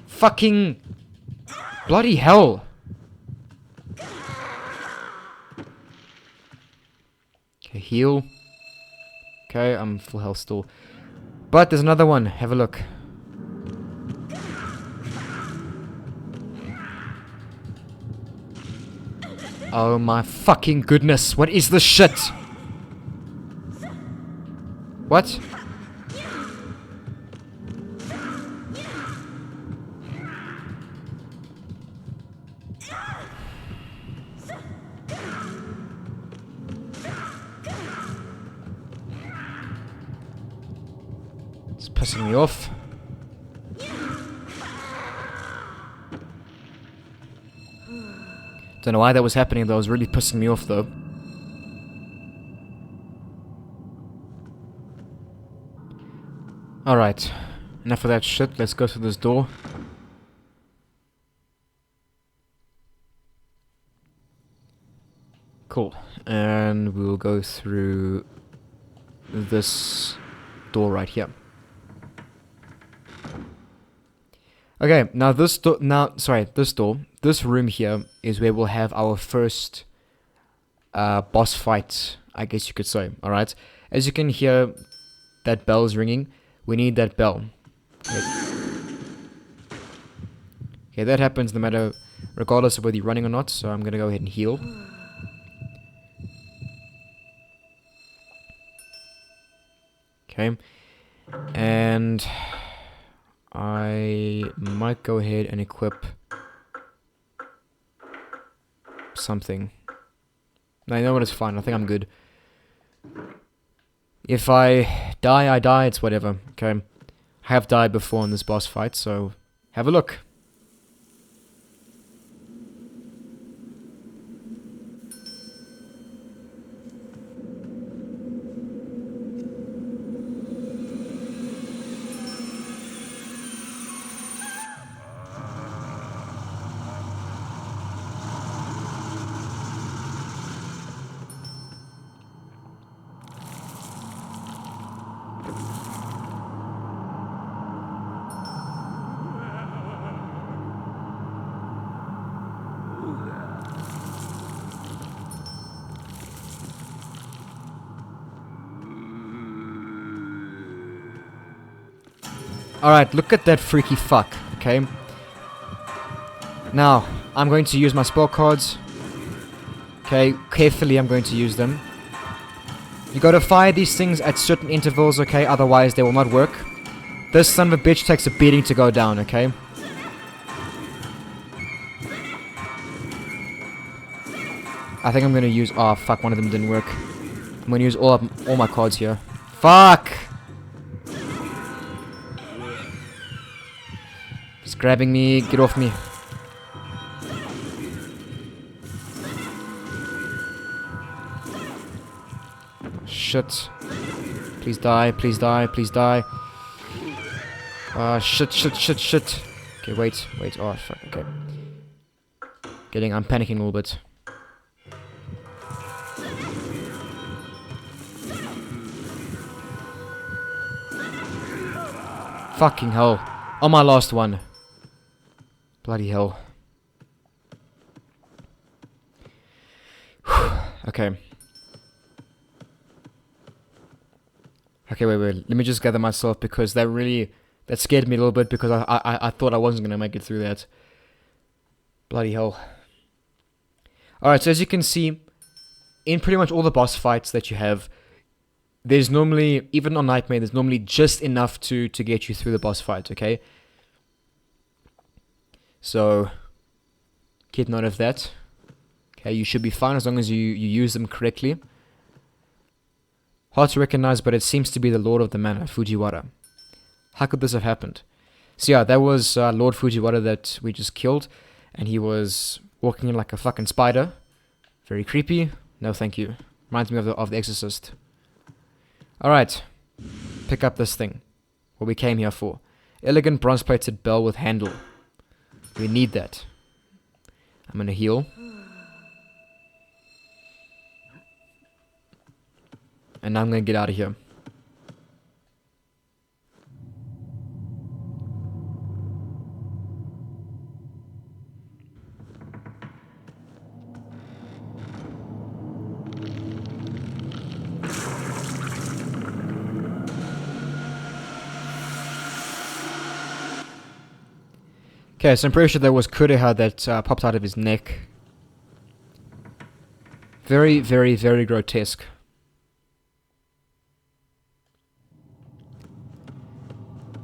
Fucking bloody hell. Okay, heal. Okay, I'm full health still. But there's another one. Have a look. Oh my fucking goodness. What is this shit? What? It's pissing me off. Don't know why that was happening though, it was really pissing me off though. Alright, enough of that shit, let's go through this door. Cool, and we'll go through this door right here. Okay, now this door, this room here is where we'll have our first boss fight, I guess you could say, alright? As you can hear, that bell's ringing. We need that bell. Okay, that happens no matter, regardless of whether you're running or not, so I'm gonna go ahead and heal. Okay, and I might go ahead and equip something. No, you know what, it's fine. I think I'm good. If I die, it's whatever, okay? I have died before in this boss fight, so have a look. Alright, look at that freaky fuck, okay? Now, I'm going to use my spell cards. Okay, carefully I'm going to use them. You gotta fire these things at certain intervals, okay? Otherwise they will not work. This son of a bitch takes a beating to go down, okay? I think I'm gonna use... Oh, fuck, one of them didn't work. I'm gonna use all my cards here. Fuck! He's grabbing me. Get off me. shit. Please die, please die, please die. Shit, shit, shit, shit. Okay, wait. Oh, fuck, okay. I'm panicking a little bit. Fucking hell. On my last one. Bloody hell. Okay. Okay, wait. Let me just gather myself because that scared me a little bit because I thought I wasn't gonna make it through that. Bloody hell. Alright, so as you can see, in pretty much all the boss fights that you have, there's normally, even on Nightmare, there's normally just enough to get you through the boss fight, okay? So, keep note of that. Okay, you should be fine as long as you use them correctly. Hard to recognize, but it seems to be the Lord of the Manor, Fujiwara. How could this have happened? So yeah, that was Lord Fujiwara that we just killed, and he was walking in like a fucking spider. Very creepy. No thank you. Reminds me of the Exorcist. Alright. Pick up this thing. What we came here for. Elegant bronze-plated bell with handle. We need that. I'm gonna heal. And now I'm gonna get out of here. Okay, so I'm pretty sure that was Kureha that popped out of his neck. Very, very, very grotesque.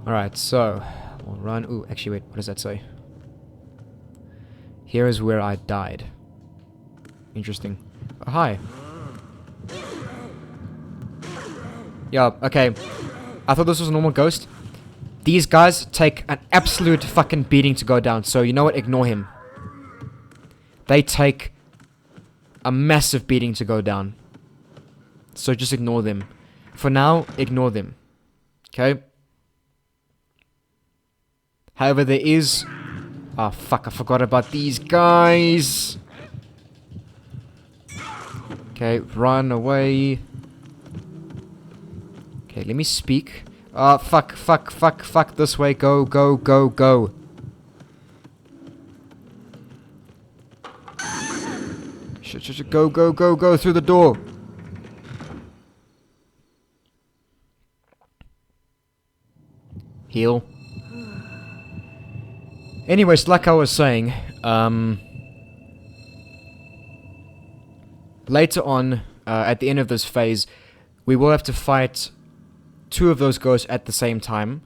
Alright, so we'll run. Ooh, actually, wait, what does that say? Here is where I died. Interesting. Oh, hi. Yeah, okay. I thought this was a normal ghost. These guys take an absolute fucking beating to go down, so you know what? Ignore him. They take a massive beating to go down. So just ignore them. For now, ignore them. Okay? However, there is... Oh, fuck, I forgot about these guys. Okay, run away. Okay, let me speak. Fuck, this way. Go. Shit, go through the door. Heal. Anyways, like I was saying, later on, at the end of this phase, we will have to fight 2 of those ghosts at the same time,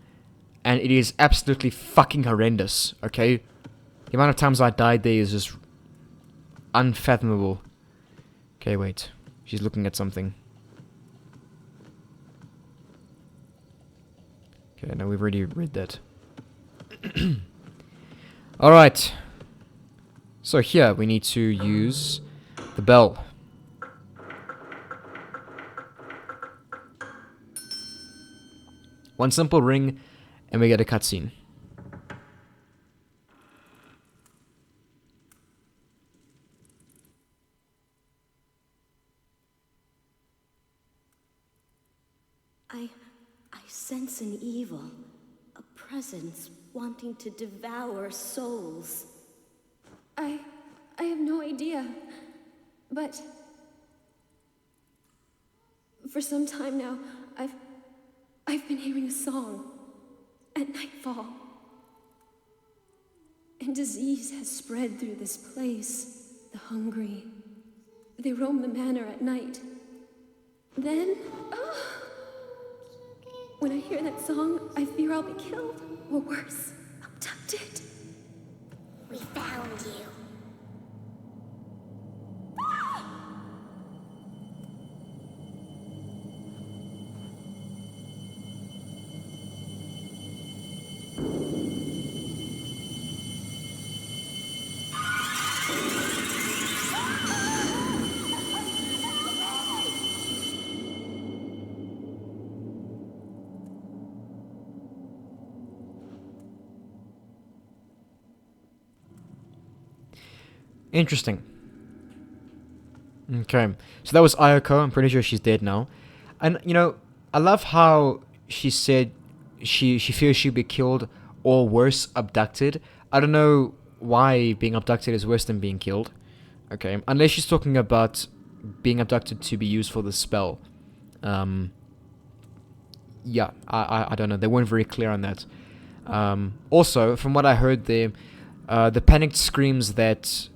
and it is absolutely fucking horrendous, okay? The amount of times I died there is just unfathomable. Okay, wait. She's looking at something. Okay, no, we've already read that. Alright. So here, we need to use the bell. One simple ring, and we get a cutscene. I sense an evil, a presence wanting to devour souls. I have no idea, but for some time now, I've been hearing a song at nightfall. And disease has spread through this place. The hungry, they roam the manor at night. Then, when I hear that song, I fear I'll be killed, or worse, abducted. We found you. Interesting. Okay. So that was Ayako. I'm pretty sure she's dead now. And, you know, I love how she said she feels she'll be killed or worse, abducted. I don't know why being abducted is worse than being killed. Okay. Unless she's talking about being abducted to be used for the spell. Yeah, I don't know. They weren't very clear on that. Also, from what I heard there, the panicked screams that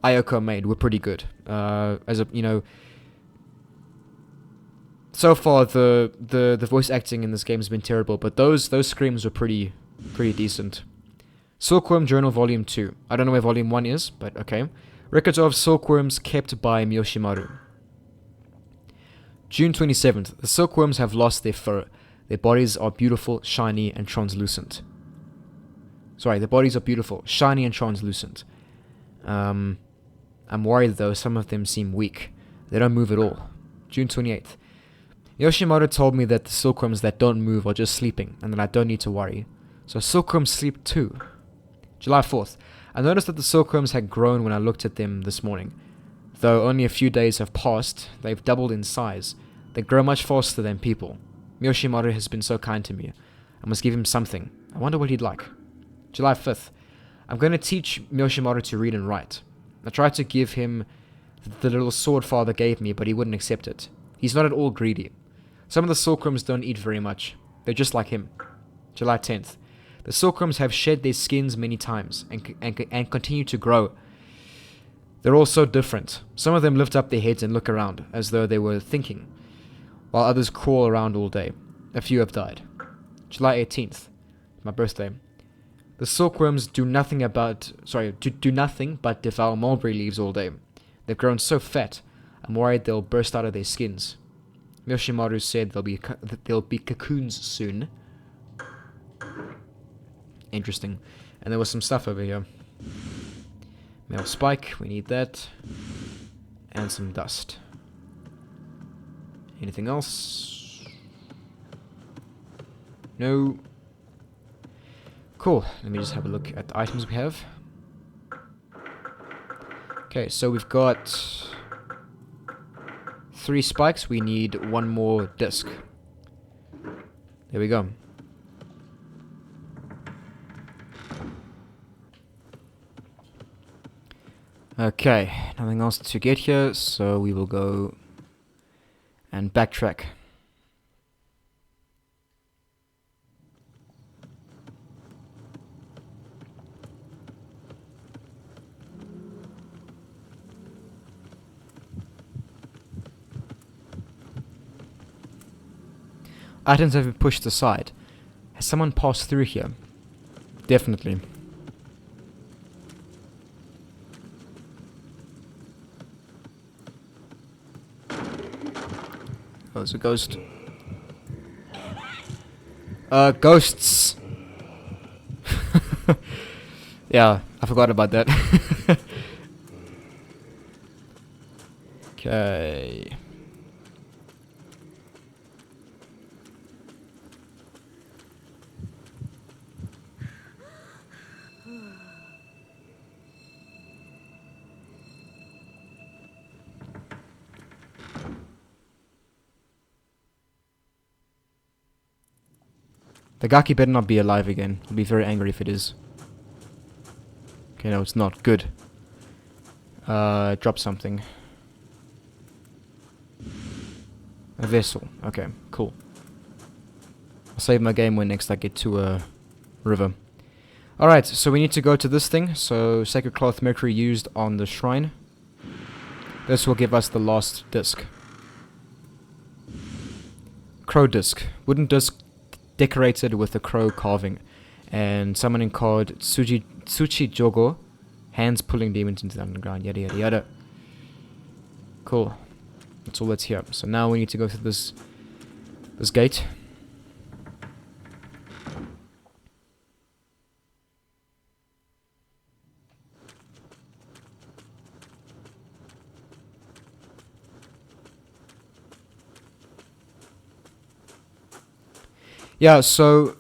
Ayako made were pretty good. So far the voice acting in this game has been terrible, but those screams were pretty decent. Silkworm Journal Volume 2. I don't know where Volume 1 is, but okay. Records of silkworms kept by Miyoshimaru. June 27th. The silkworms have lost their fur. Their bodies are beautiful, shiny, and translucent. Sorry, their bodies are beautiful, shiny, and translucent. I'm worried though, some of them seem weak. They don't move at all. June 28th. Yoshimaru told me that the silkworms that don't move are just sleeping, and that I don't need to worry. So silkworms sleep too. July 4th. I noticed that the silkworms had grown when I looked at them this morning. Though only a few days have passed, they've doubled in size. They grow much faster than people. Yoshimaru has been so kind to me. I must give him something. I wonder what he'd like. July 5th. I'm going to teach Yoshimaru to read and write. I tried to give him the little sword father gave me, but he wouldn't accept it. He's not at all greedy. Some of the silkworms don't eat very much. They're just like him. July 10th. The silkworms have shed their skins many times and continue to grow. They're all so different. Some of them lift up their heads and look around, as though they were thinking, while others crawl around all day. A few have died. July 18th. My birthday. The silkworms do nothing but devour mulberry leaves all day. They've grown so fat, I'm worried they'll burst out of their skins. Yoshimaru said there'll be cocoons soon. Interesting. And there was some stuff over here. Metal spike, we need that. And some dust. Anything else? No. Cool. Let me just have a look at the items we have. Okay, so we've got 3 spikes. We need 1 more disc. There we go. Okay, nothing else to get here, so we will go and backtrack. Items have been pushed aside. Has someone passed through here? Definitely. Oh, there's a ghost. Ghosts! Yeah, I forgot about that. Okay. The Gaki better not be alive again. I'll be very angry if it is. Okay, no, it's not. Good. Drop something. A vessel. Okay, cool. I'll save my game when next I get to a river. Alright, so we need to go to this thing. So, Sacred Cloth Mercury used on the shrine. This will give us the last disc. Crow disc. Wooden disc decorated with a crow carving. And summoning card Tsuchi Jogo. Hands pulling demons into the underground. Yada yada yada. Cool. That's all that's here. So now we need to go through this gate. Yeah, so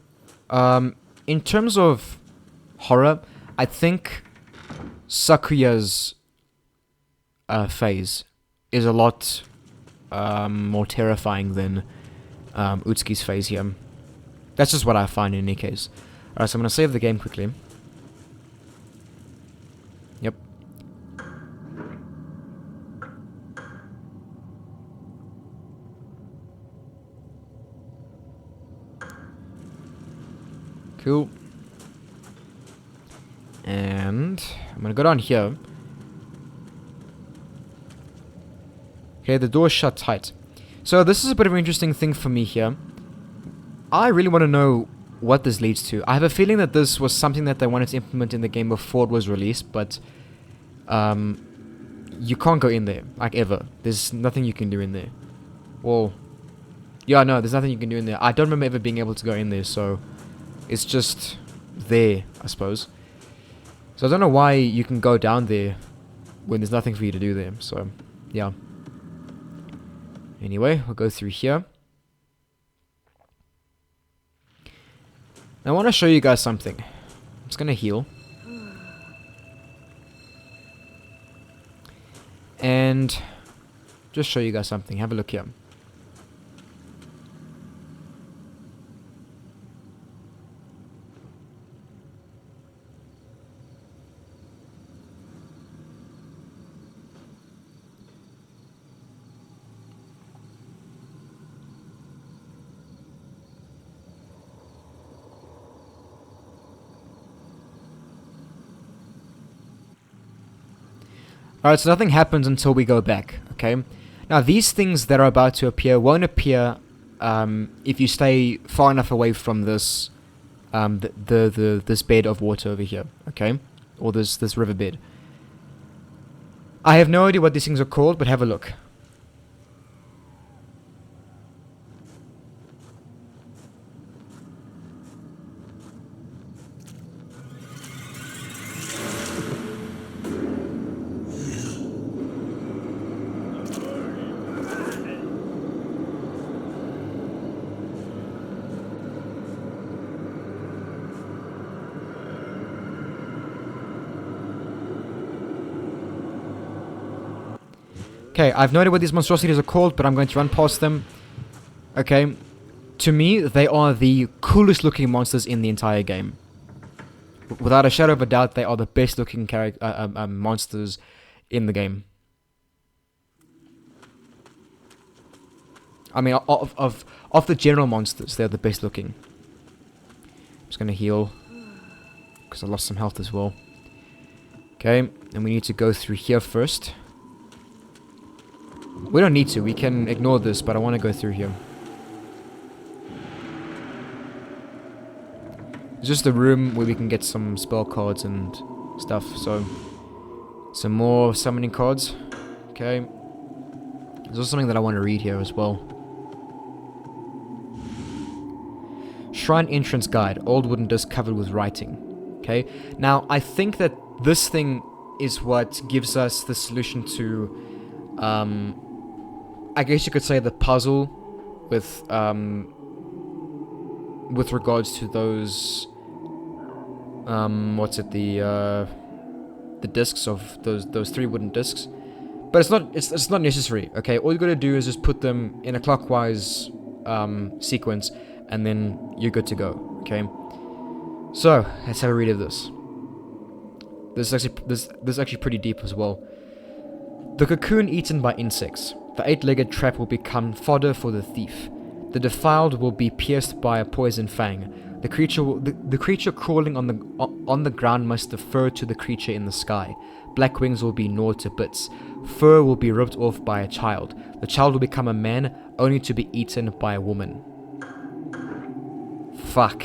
in terms of horror, I think Sakuya's phase is a lot more terrifying than Utsuki's phase here. That's just what I find in any case. Alright, so I'm going to save the game quickly. Yep. Cool. And I'm going to go down here. Okay, the door's shut tight. So this is a bit of an interesting thing for me here. I really want to know what this leads to. I have a feeling that this was something that they wanted to implement in the game before it was released, but you can't go in there, like ever. There's nothing you can do in there. Well, yeah, no, there's nothing you can do in there. I don't remember ever being able to go in there, so it's just there, I suppose. So I don't know why you can go down there when there's nothing for you to do there, so yeah. Anyway, we'll go through here. I want to show you guys something. I'm just going to heal. And just show you guys something. Have a look here. Alright, so nothing happens until we go back, okay? Now, these things that are about to appear won't appear if you stay far enough away from this this bed of water over here, okay? Or this riverbed. I have no idea what these things are called, but have a look. Okay, I've no idea what these monstrosities are called, but I'm going to run past them. Okay, to me, they are the coolest looking monsters in the entire game. Without a shadow of a doubt, they are the best looking monsters in the game. I mean, of the general monsters, they're the best looking. I'm just going to heal, because I lost some health as well. Okay, and we need to go through here first. We don't need to, we can ignore this, but I want to go through here. It's just a room where we can get some spell cards and stuff, so... Some more summoning cards. Okay. There's also something that I want to read here as well. Shrine entrance guide, old wooden disc covered with writing. Okay, now I think that this thing is what gives us the solution to... I guess you could say the puzzle with regards to those what's it, the discs of those 3 wooden discs, but it's not necessary. Okay, all you gotta do is just put them in a clockwise sequence, and then you're good to go. Okay, so let's have a read of this. This is actually pretty deep as well. The cocoon eaten by insects. The 8-legged trap will become fodder for the thief. The defiled will be pierced by a poison fang. The creature crawling on the ground must defer to the creature in the sky. Black wings will be gnawed to bits. Fur will be ripped off by a child. The child will become a man, only to be eaten by a woman. Fuck.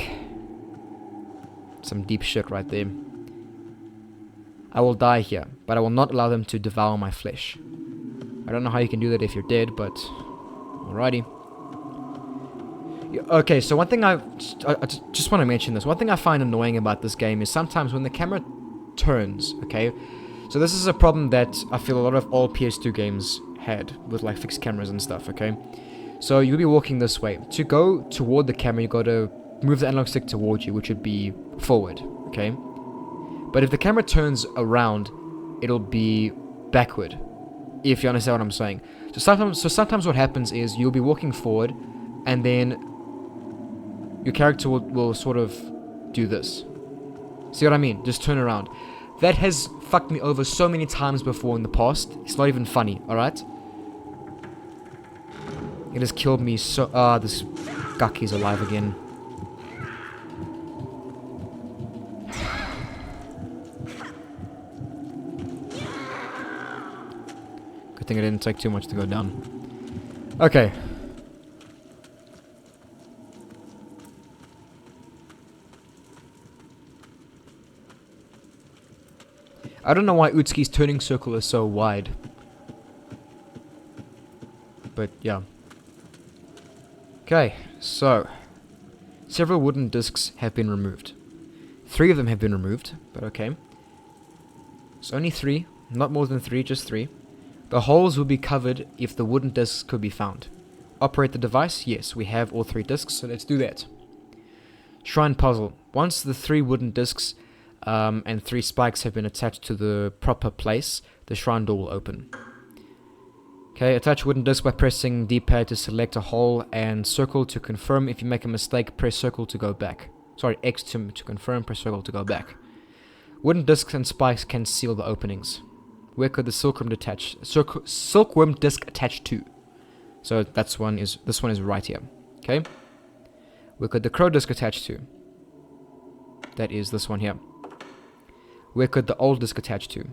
Some deep shit right there. I will die here, but I will not allow them to devour my flesh. I don't know how you can do that if you're dead, but... Alrighty. Okay, so one thing I just want to mention this. One thing I find annoying about this game is sometimes when the camera turns, okay? So this is a problem that I feel a lot of old PS2 games had with like fixed cameras and stuff, okay? So you'll be walking this way. To go toward the camera, you got to move the analog stick towards you, which would be forward, okay? But if the camera turns around, it'll be backward. if you understand what I'm saying. So sometimes what happens is you'll be walking forward, and then your character will sort of do this. See what I mean? Just turn around. That has fucked me over so many times before in the past. It's not even funny, alright? It has killed me so... Ah, this Gaki's alive again. Good thing it didn't take too much to go down. Okay. I don't know why Utsuki's turning circle is so wide. But, yeah. Okay, so... several wooden discs have been removed. 3 of them have been removed, but okay. It's only 3, not more than 3, just 3. The holes will be covered if the wooden discs could be found. Operate the device? Yes, we have all 3 discs, so let's do that. Shrine puzzle. Once the 3 wooden discs and 3 spikes have been attached to the proper place, the shrine door will open. Okay, attach wooden disc by pressing D-pad to select a hole and circle to confirm. If you make a mistake, press circle to go back. Sorry, X to confirm, press circle to go back. Wooden discs and spikes can seal the openings. Where could the silkworm disc attach to? So this one is right here. Okay. Where could the crow disc attach to? That is this one here. Where could the old disc attach to?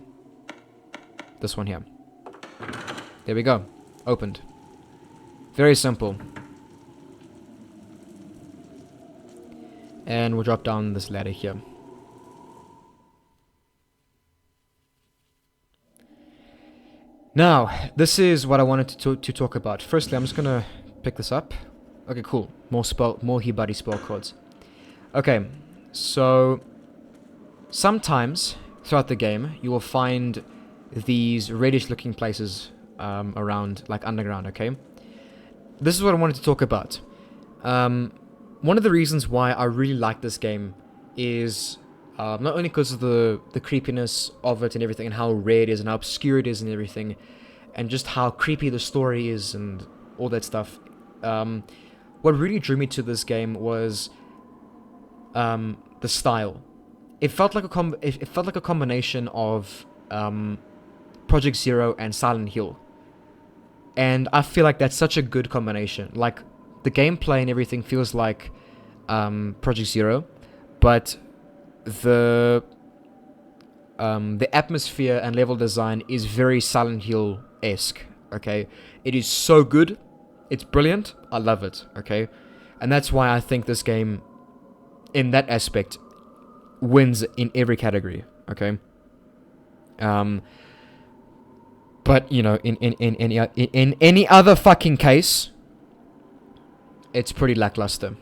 This one here. There we go. Opened. Very simple. And we'll drop down this ladder here. Now, this is what I wanted to talk about. Firstly, I'm just gonna pick this up. Okay, cool. More Hibari spell cards. Okay, so sometimes throughout the game you will find these reddish-looking places around, like underground. Okay, this is what I wanted to talk about. One of the reasons why I really like this game is not only because of the creepiness of it and everything, and how rare it is, and how obscure it is, and everything, and just how creepy the story is, and all that stuff. What really drew me to this game was the style. It felt like a combination of Project Zero and Silent Hill, and I feel like that's such a good combination. Like, the gameplay and everything feels like Project Zero, but the atmosphere and level design is very Silent Hill-esque. Okay, it is so good, it's brilliant, I love it. Okay, and that's why I think this game, in that aspect, wins in every category. Okay, but you know, in any other fucking case, it's pretty lackluster.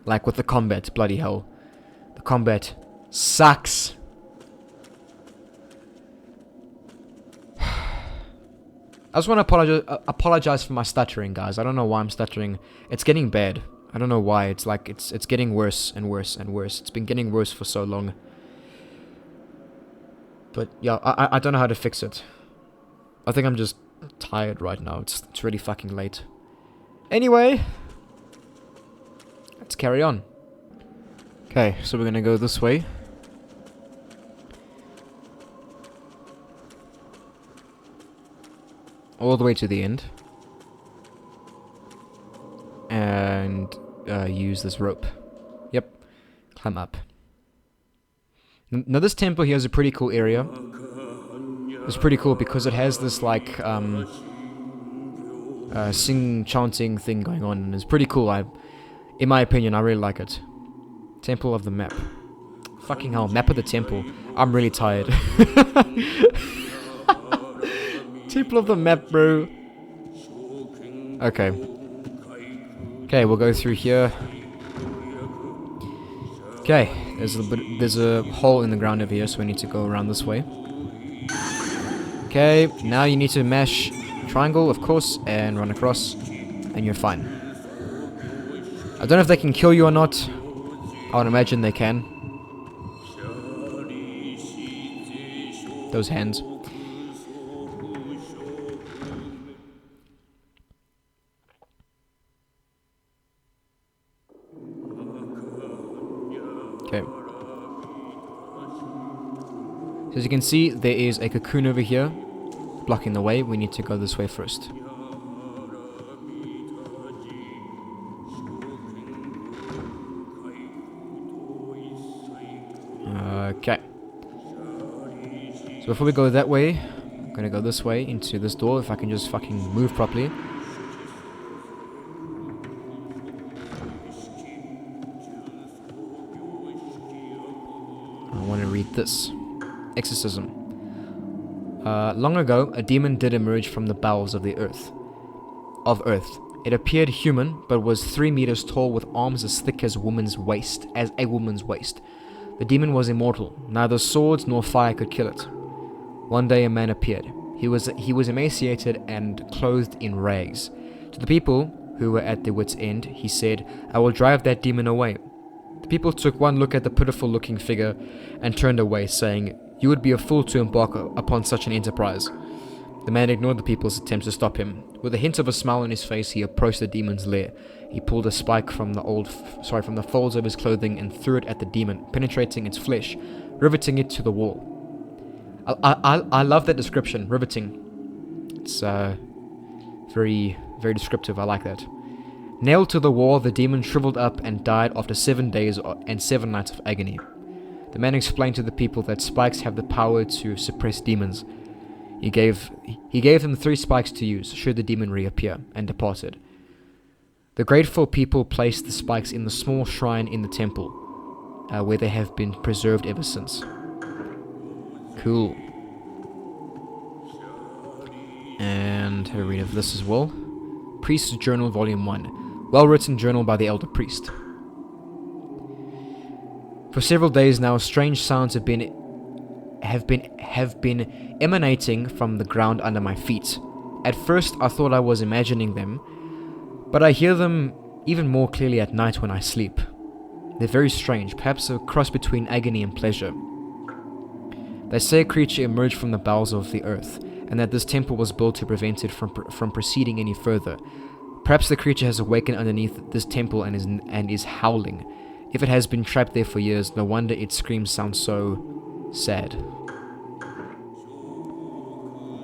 Like with the combat, bloody hell. The combat sucks. I just want to apologize for my stuttering, guys. I don't know why I'm stuttering. It's getting bad. I don't know why. It's like it's getting worse and worse and worse. It's been getting worse for so long. But yeah, I don't know how to fix it. I think I'm just tired right now. It's really fucking late. Anyway, let's carry on. Okay, so we're gonna go this way. All the way to the end. And use this rope. Yep. Climb up. Now this temple here is a pretty cool area. It's pretty cool because it has this like chanting thing going on, and it's pretty cool. In my opinion, I really like it. Temple of the map. Fucking hell, map of the temple. I'm really tired. Temple of the map, bro. Okay. Okay, we'll go through here. Okay, there's a hole in the ground over here, so we need to go around this way. Okay, now you need to mash triangle, of course, and run across, and you're fine. I don't know if they can kill you or not. I would imagine they can. Those hands. Okay. So as you can see, there is a cocoon over here blocking the way. We need to go this way first. Okay. So before we go that way, I'm gonna go this way into this door, if I can just fucking move properly. I want to read this. Exorcism. Long ago, a demon did emerge from the bowels of the earth. It appeared human, but was 3 meters tall with arms as thick as a woman's waist. The demon was immortal. Neither swords nor fire could kill it. One day a man appeared. He was emaciated and clothed in rags. To the people, who were at their wits' end, he said, "I will drive that demon away." The people took one look at the pitiful-looking figure and turned away, saying, "You would be a fool to embark upon such an enterprise." The man ignored the people's attempts to stop him. With a hint of a smile on his face, he approached the demon's lair. He pulled a spike from the folds of his clothing and threw it at the demon, penetrating its flesh, riveting it to the wall. I love that description, riveting. It's very, very descriptive. I like that. Nailed to the wall, the demon shriveled up and died after 7 days and 7 nights of agony. The man explained to the people that spikes have the power to suppress demons. He gave them 3 spikes to use, should the demon reappear, and departed. The grateful people placed the spikes in the small shrine in the temple, where they have been preserved ever since. Cool. And a read of this as well. Priest's Journal, Volume 1. Well-written journal by the elder priest. For several days now, strange sounds have been emanating from the ground under my feet. At first, I thought I was imagining them, but I hear them even more clearly at night when I sleep. They're very strange, perhaps a cross between agony and pleasure. They say a creature emerged from the bowels of the earth, and that this temple was built to prevent it from proceeding any further. Perhaps the creature has awakened underneath this temple and is howling. If it has been trapped there for years, no wonder its screams sound so sad.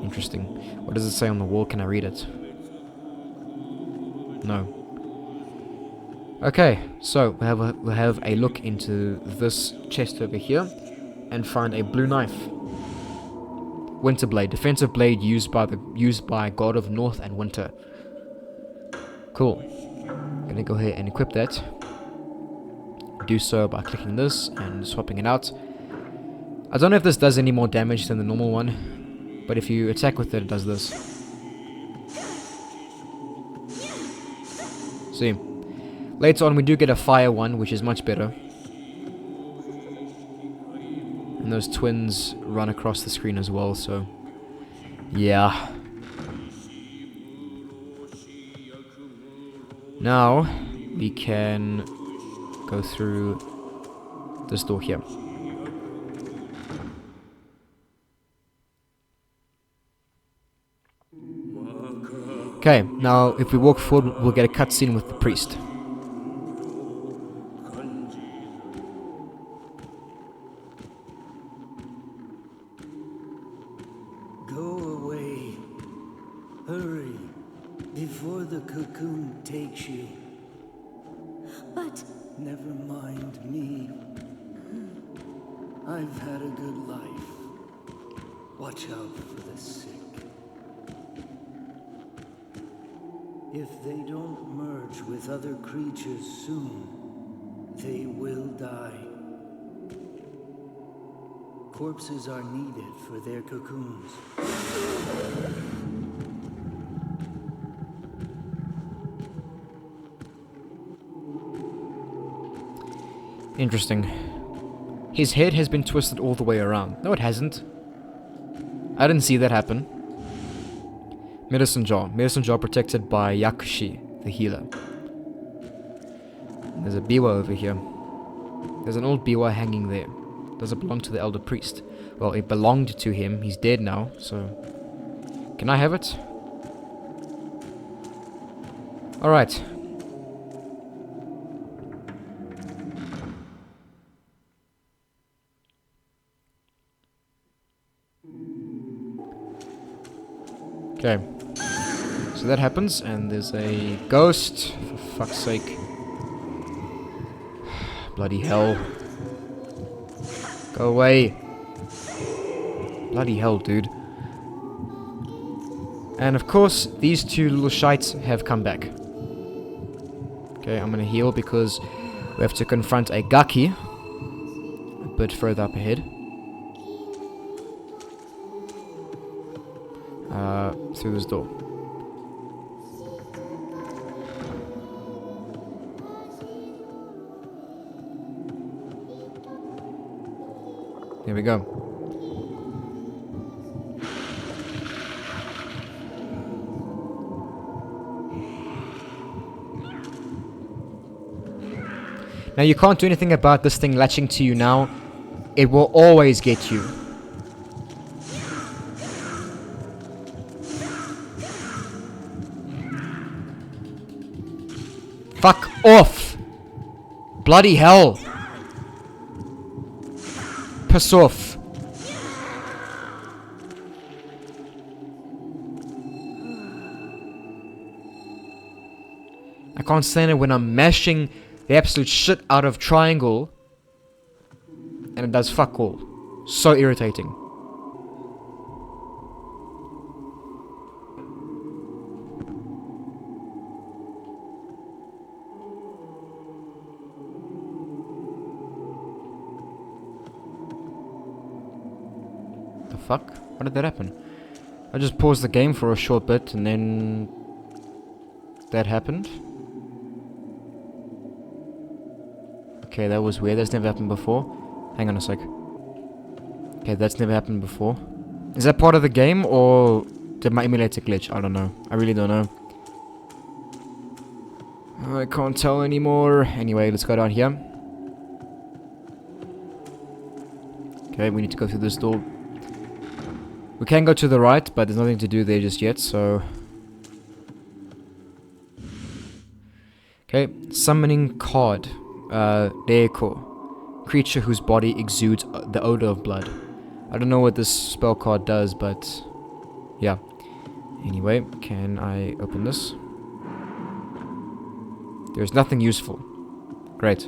Interesting. What does it say on the wall? Can I read it? No. Okay, so we'll have a look into this chest over here and find a blue knife. Winter blade, defensive blade used by God of North and Winter. Cool. Gonna go ahead and equip that. Do so by clicking this and swapping it out. I don't know if this does any more damage than the normal one, but if you attack with it, it does this. See. Later on we do get a fire one, which is much better. And those twins run across the screen as well, so yeah. Now we can go through this door here. Okay, now if we walk forward, we'll get a cutscene with the priest. Go away. Hurry, before the cocoon takes you. But Never mind me. I've had a good life. Watch out for the sick. If they don't merge with other creatures soon, they will die. Corpses are needed for their cocoons. Interesting. His head has been twisted all the way around. No, it hasn't. I didn't see that happen. Medicine jar. Medicine jar protected by Yakushi, the healer. There's a biwa over here. There's an old biwa hanging there. Does it belong to the elder priest? Well, it belonged to him. He's dead now, so... Can I have it? Alright. Okay. So that happens, and there's a ghost. For fuck's sake. Bloody hell. Go away. Bloody hell, dude. And of course, these two little shites have come back. Okay, I'm gonna heal because we have to confront a Gaki a bit further up ahead. Through this door. Here we go. Now you can't do anything about this thing latching to you now. It will always get you. Fuck off! Bloody hell! Piss off. I can't stand it when I'm mashing the absolute shit out of triangle and it does fuck all. So irritating. The fuck? How did that happen? I just paused the game for a short bit and then that happened. Okay, that was weird. That's never happened before. Hang on a sec. Okay, that's never happened before. Is that part of the game, or did my emulator glitch? I don't know. I really don't know. I can't tell anymore. Anyway, let's go down here. Okay, we need to go through this door. We can go to the right, but there's nothing to do there just yet, so... Okay, summoning card. Deco. Creature whose body exudes the odor of blood. I don't know what this spell card does, but... yeah. Anyway, can I open this? There's nothing useful. Great.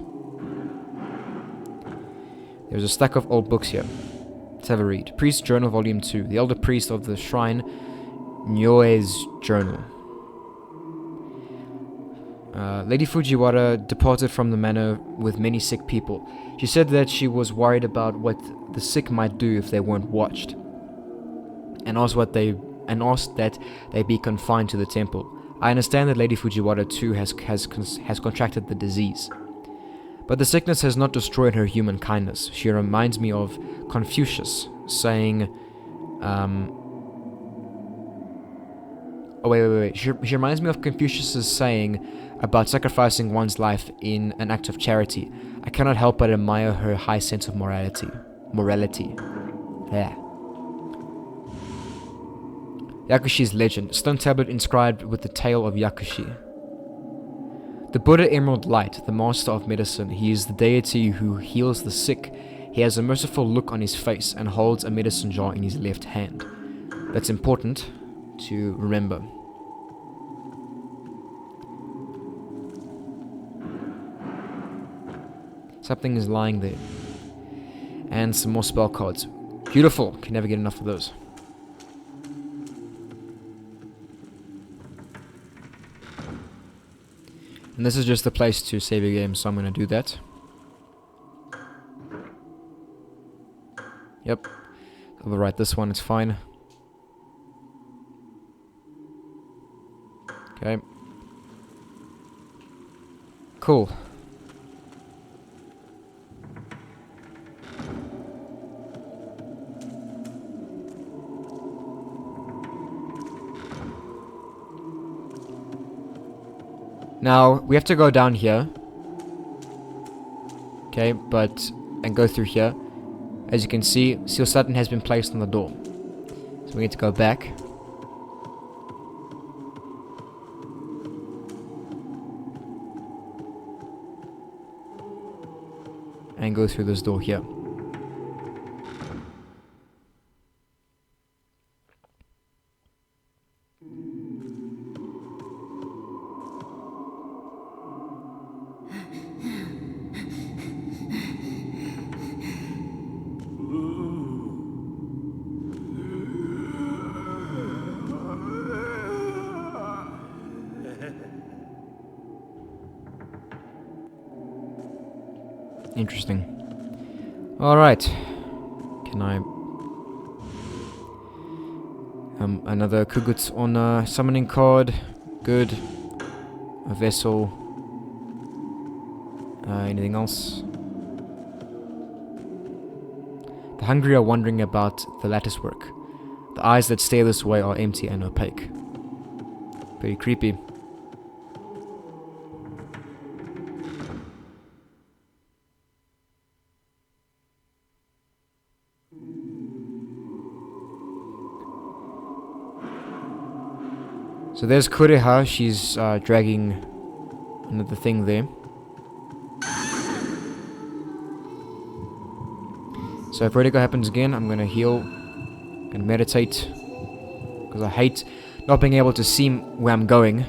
There's a stack of old books here. Let's have a read. Priest's Journal, Volume 2. The Elder Priest of the Shrine, Nyoe's Journal. Lady Fujiwara departed from the manor with many sick people. She said that she was worried about what the sick might do if they weren't watched, and asked that they be confined to the temple. I understand that Lady Fujiwara too has contracted the disease, but the sickness has not destroyed her human kindness. She reminds me of Confucius saying, She reminds me of Confucius' saying about sacrificing one's life in an act of charity. I cannot help but admire her high sense of morality. Yeah. Yakushi's legend. Stone tablet inscribed with the tale of Yakushi. The Buddha Emerald Light, the master of medicine. He is the deity who heals the sick. He has a merciful look on his face and holds a medicine jar in his left hand. That's important to remember. Something is lying there. And some more spell cards. Beautiful. Can never get enough of those. And this is just the place to save your game, so I'm going to do that. Yep. Overwrite this one, it's fine. Okay. Cool. Now, we have to go down here. Okay, and go through here. As you can see, Seal Sutton has been placed on the door. So we need to go back. And go through this door here. Interesting. Alright. Can I... another Kugut on a summoning card. Good. A vessel. Anything else? The hungry are wondering about the lattice work. The eyes that stare this way are empty and opaque. Pretty creepy. So there's Kureha, she's dragging another thing there. So if vertigo happens again, I'm gonna heal and meditate, because I hate not being able to see where I'm going.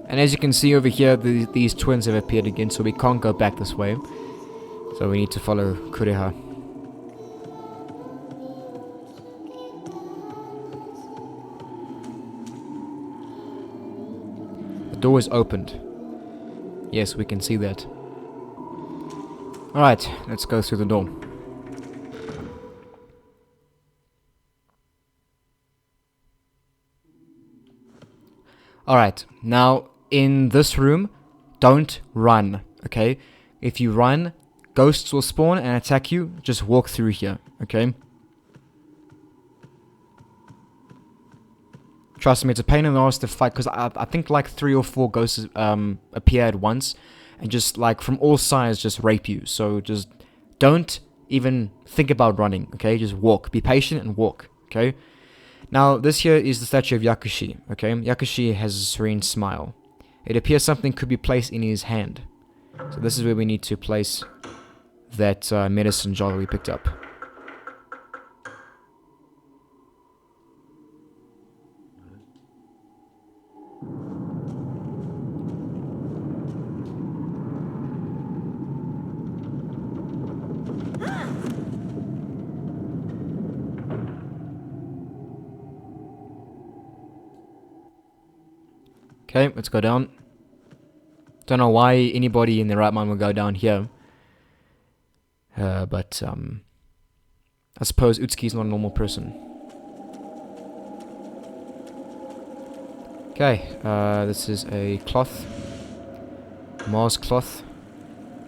And as you can see over here, these twins have appeared again, so we can't go back this way. So we need to follow Kureha. The door is opened. Yes, we can see that. Alright, let's go through the door. Alright, now in this room, don't run, okay? If you run, ghosts will spawn and attack you. Just walk through here, okay? Trust me, it's a pain in the ass to fight, because I think like 3 or 4 ghosts appear at once, and just like from all sides just rape you. So just don't even think about running, okay? Just walk. Be patient and walk, okay? Now, this here is the statue of Yakushi, okay? Yakushi has a serene smile. It appears something could be placed in his hand. So this is where we need to place that medicine jar we picked up. Okay, let's go down. Don't know why anybody in their right mind would go down here. But I suppose Utsuki's not a normal person. Okay, this is a cloth. Mars cloth.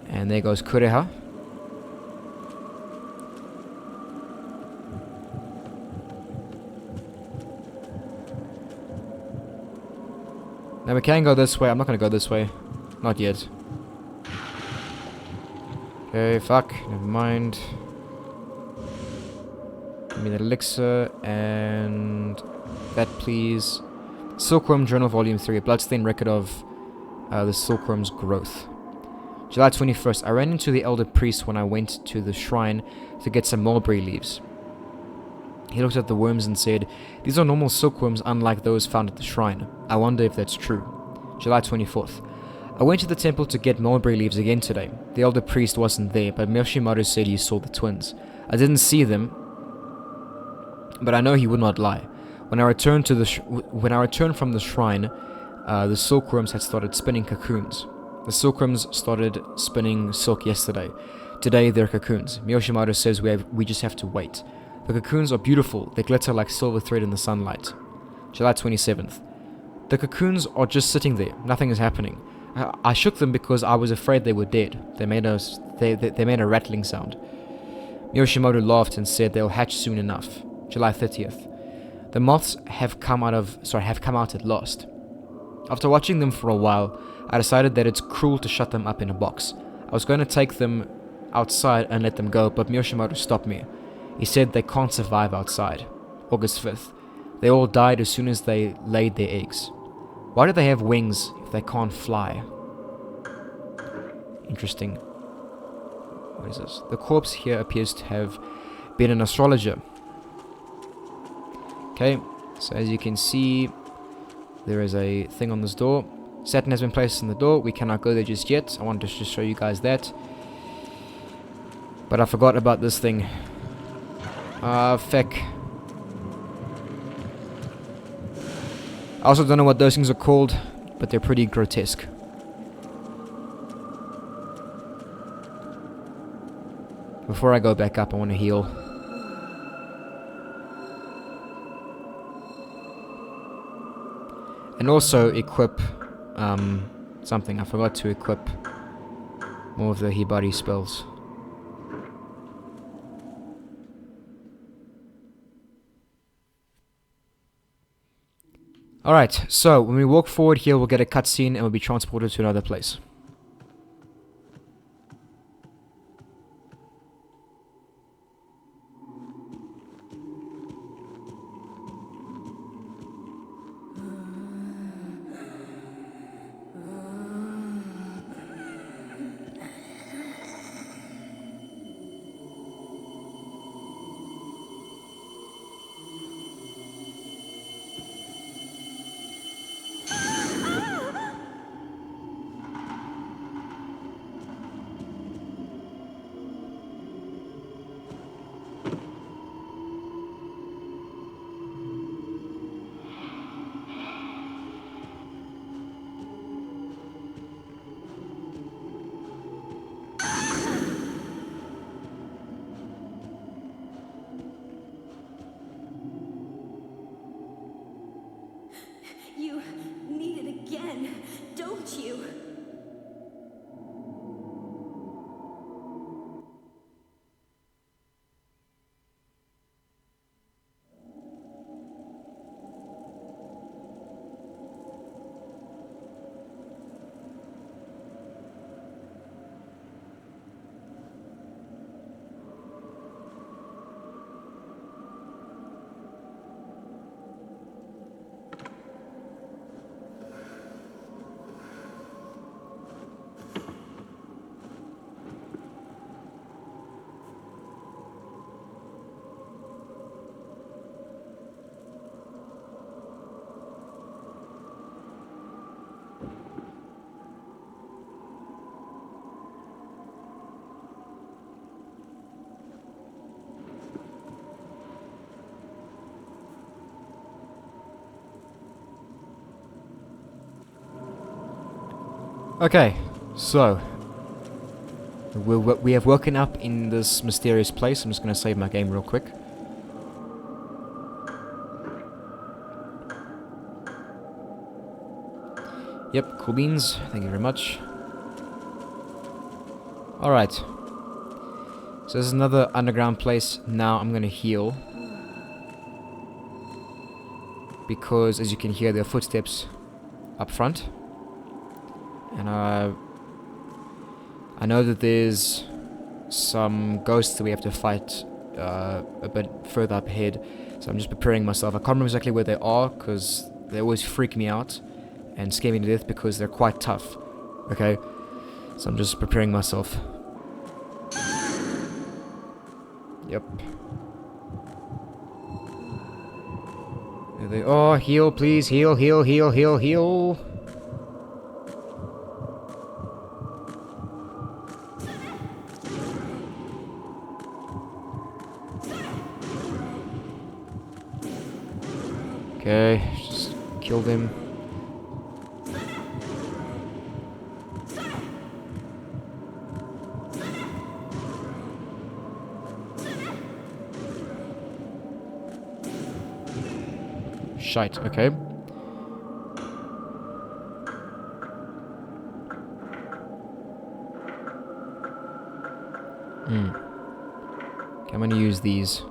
And there goes Kureha. Now we can go this way. I'm not gonna go this way. Not yet. Okay, fuck. Never mind. Give me the elixir and that, please. Silkworm Journal Volume 3. A bloodstained record of the silkworm's growth. July 21st. I ran into the elder priest when I went to the shrine to get some mulberry leaves. He looked at the worms and said, "These are normal silkworms unlike those found at the shrine. I wonder if that's true." July 24th. I went to the temple to get mulberry leaves again today. The elder priest wasn't there, but Miyoshimaru said he saw the twins. I didn't see them, but I know he would not lie. When I returned from the shrine, the silkworms had started spinning cocoons. The silkworms started spinning silk yesterday. Today they're cocoons. Miyoshimaru says we just have to wait. The cocoons are beautiful. They glitter like silver thread in the sunlight. July 27th. The cocoons are just sitting there. Nothing is happening. I shook them because I was afraid they were dead. They made a rattling sound. Miyoshimaru laughed and said they'll hatch soon enough. July 30th. The moths have come out at last. After watching them for a while, I decided that it's cruel to shut them up in a box. I was going to take them outside and let them go, but Miyoshimaru stopped me. He said they can't survive outside. August 5th. They all died as soon as they laid their eggs. Why do they have wings if they can't fly? Interesting. What is this? The corpse here appears to have been an astrologer. Okay, so as you can see, there is a thing on this door. Saturn has been placed on the door. We cannot go there just yet. I wanted to just show you guys that. But I forgot about this thing. Feck. I also don't know what those things are called, but they're pretty grotesque. Before I go back up, I want to heal. And also equip something. I forgot to equip more of the Hibari spells. Alright, so when we walk forward here, we'll get a cutscene and we'll be transported to another place. You need it again, don't you? Okay, so we have woken up in this mysterious place. I'm just going to save my game real quick. Yep, cool beans. Thank you very much. Alright. So there's another underground place. Now I'm going to heal. Because, as you can hear, there are footsteps up front. And I know that there's some ghosts that we have to fight a bit further up ahead. So I'm just preparing myself. I can't remember exactly where they are because they always freak me out and scare me to death because they're quite tough. Okay? So I'm just preparing myself. Yep. There they are. Heal, please. Heal, heal, heal, heal, heal. Okay, just kill them. Shite, okay. Okay, I'm gonna use these.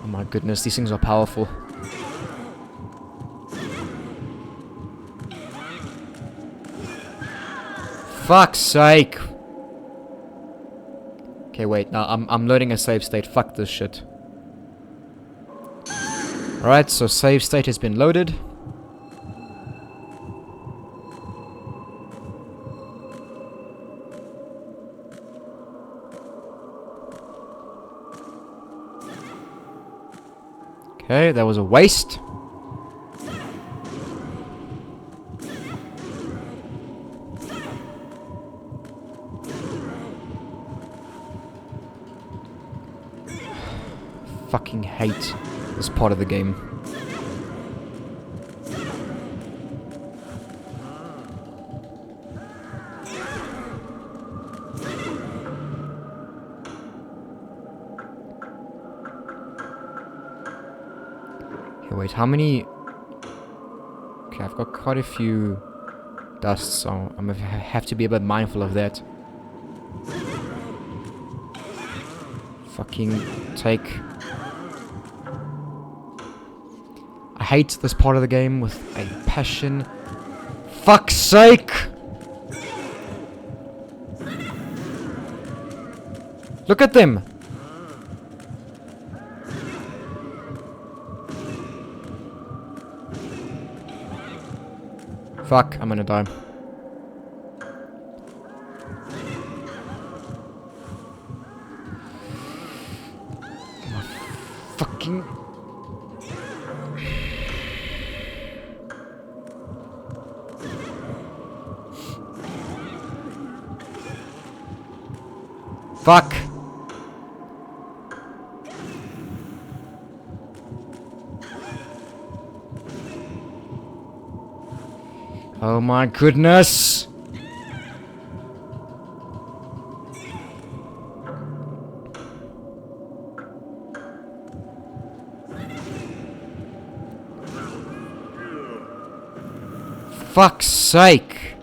Oh my goodness, these things are powerful. Fuck's sake! Okay, wait, no, I'm loading a save state. Fuck this shit. Alright, so save state has been loaded. Okay, that was a waste. Fucking hate this part of the game. Wait, how many... Okay, I've got quite a few dusts, so I'm gonna have to be a bit mindful of that. Fucking take... I hate this part of the game with a passion. Fuck's sake! Look at them! Fuck, I'm gonna die. Fucking... Fuck! Oh my goodness! Fuck's sake!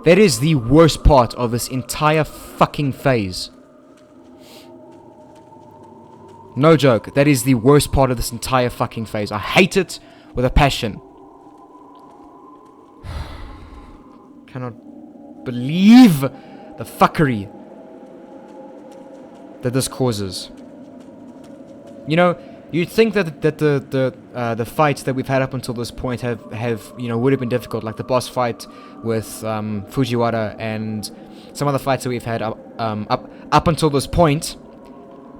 That is the worst part of this entire fucking phase. No joke, that is the worst part of this entire fucking phase. I hate it with a passion. Cannot believe the fuckery that this causes. You know, you'd think that the fights that we've had up until this point have you know, would have been difficult, like the boss fight with Fujiwara and some other fights that we've had up until this point.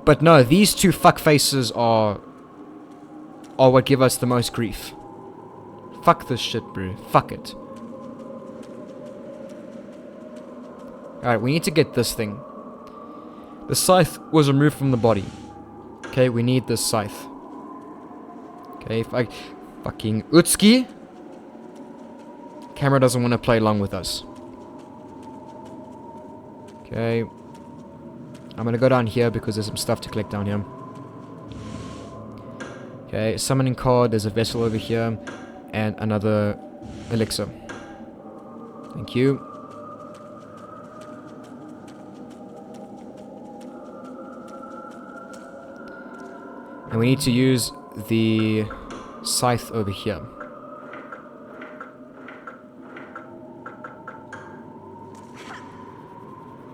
But no, these two fuckfaces are what give us the most grief. Fuck this shit, bro. Fuck it. Alright, we need to get this thing. The scythe was removed from the body. Okay, we need this scythe. Okay, fucking Utsuki. Camera doesn't want to play along with us. Okay. I'm gonna go down here because there's some stuff to collect down here. Okay, summoning card, there's a vessel over here, and another elixir. Thank you. And we need to use the scythe over here.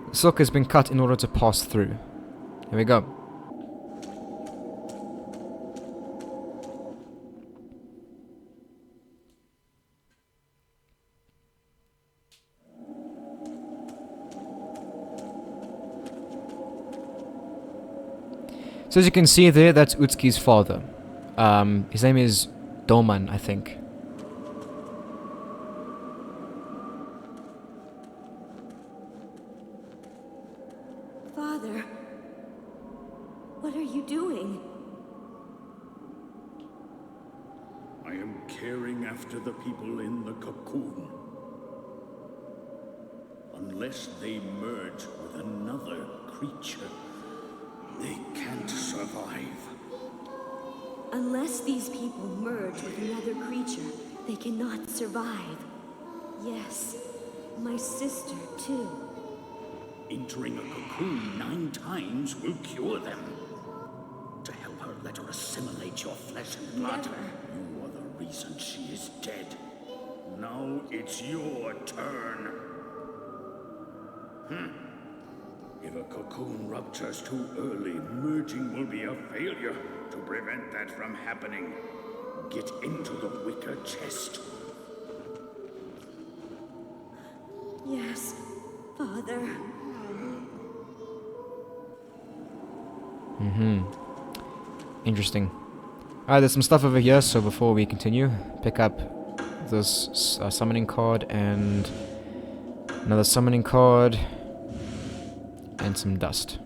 The silk has been cut in order to pass through. Here we go. So as you can see there, that's Utsuki's father. His name is Doman, I think. Father, what are you doing? I am caring after the people in the cocoon. Unless they merge with another creature, they can't survive. Unless these people merge with another creature, they cannot survive. Yes, my sister too. Entering a cocoon 9 times will cure them. To help her, let her assimilate your flesh and blood. Never. You are the reason she is dead. Now it's your turn. If a cocoon ruptures too early, merging will be a failure. To prevent that from happening, get into the wicker chest. Yes, Father. Interesting. Alright, there's some stuff over here, so before we continue, pick up this summoning card and another summoning card and some dust.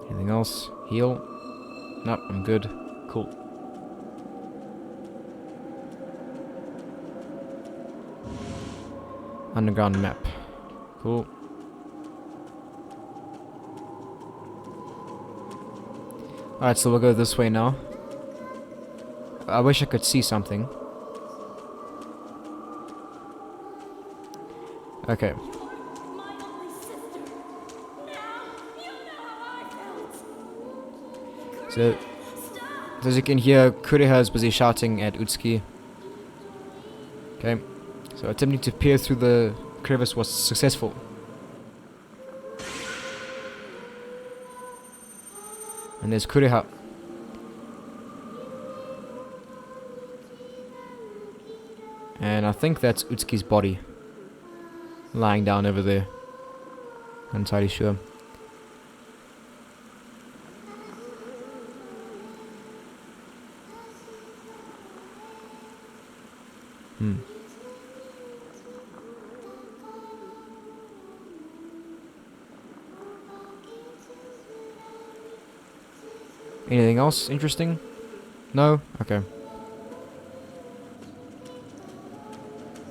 Anything else? Heal? Nope, I'm good. Cool. Underground map. Cool. Alright, so we'll go this way now. I wish I could see something. Okay. So, as you can hear, Kuriha is busy shouting at Utsuki. Okay. So, attempting to peer through the crevice was successful. And there's Kuriha. And I think that's Utsuki's body. Lying down over there. I'm entirely sure. Anything else interesting? No? Okay.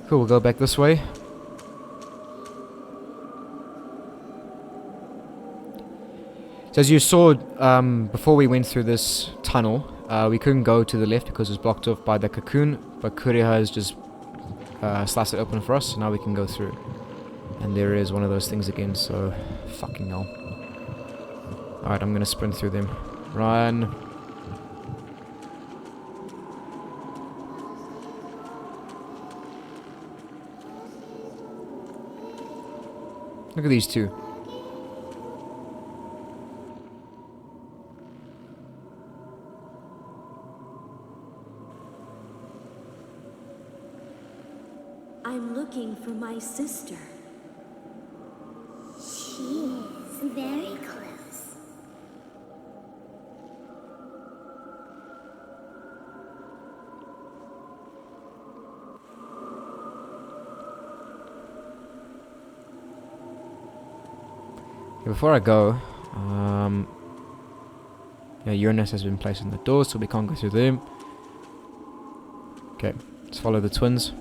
Cool, we'll go back this way. So as you saw before we went through this tunnel, we couldn't go to the left because it was blocked off by the cocoon, but Kuriha has just sliced it open for us, so now we can go through. And there is one of those things again, so fucking hell. Alright, I'm gonna sprint through them. Run. Look at these two. I'm looking for my sister. She is very close. Before I go, yeah, Uranus has been placed on the door, so we can't go through them. Okay, let's follow the twins.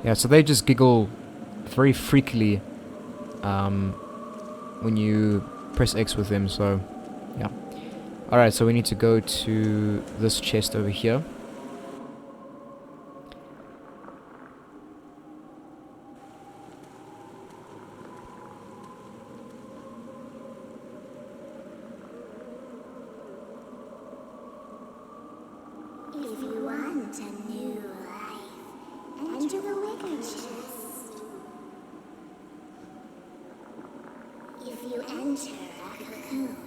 Yeah, so they just giggle very freakily when you press X with them, so yeah. Alright, so we need to go to this chest over here. If you want a new life, enter the wicker chest. If you enter a cocoon,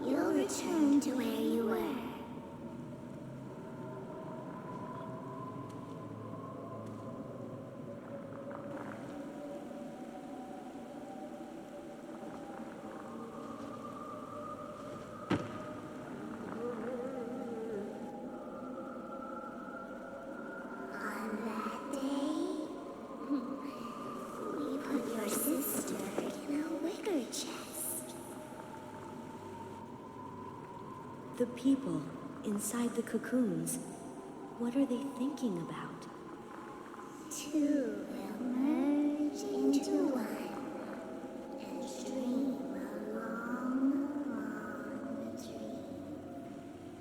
you'll return to where you were. On that day, we put your sister in a wicker chest. The people inside the cocoons, what are they thinking about? Two will merge into one and dream a long, long dream.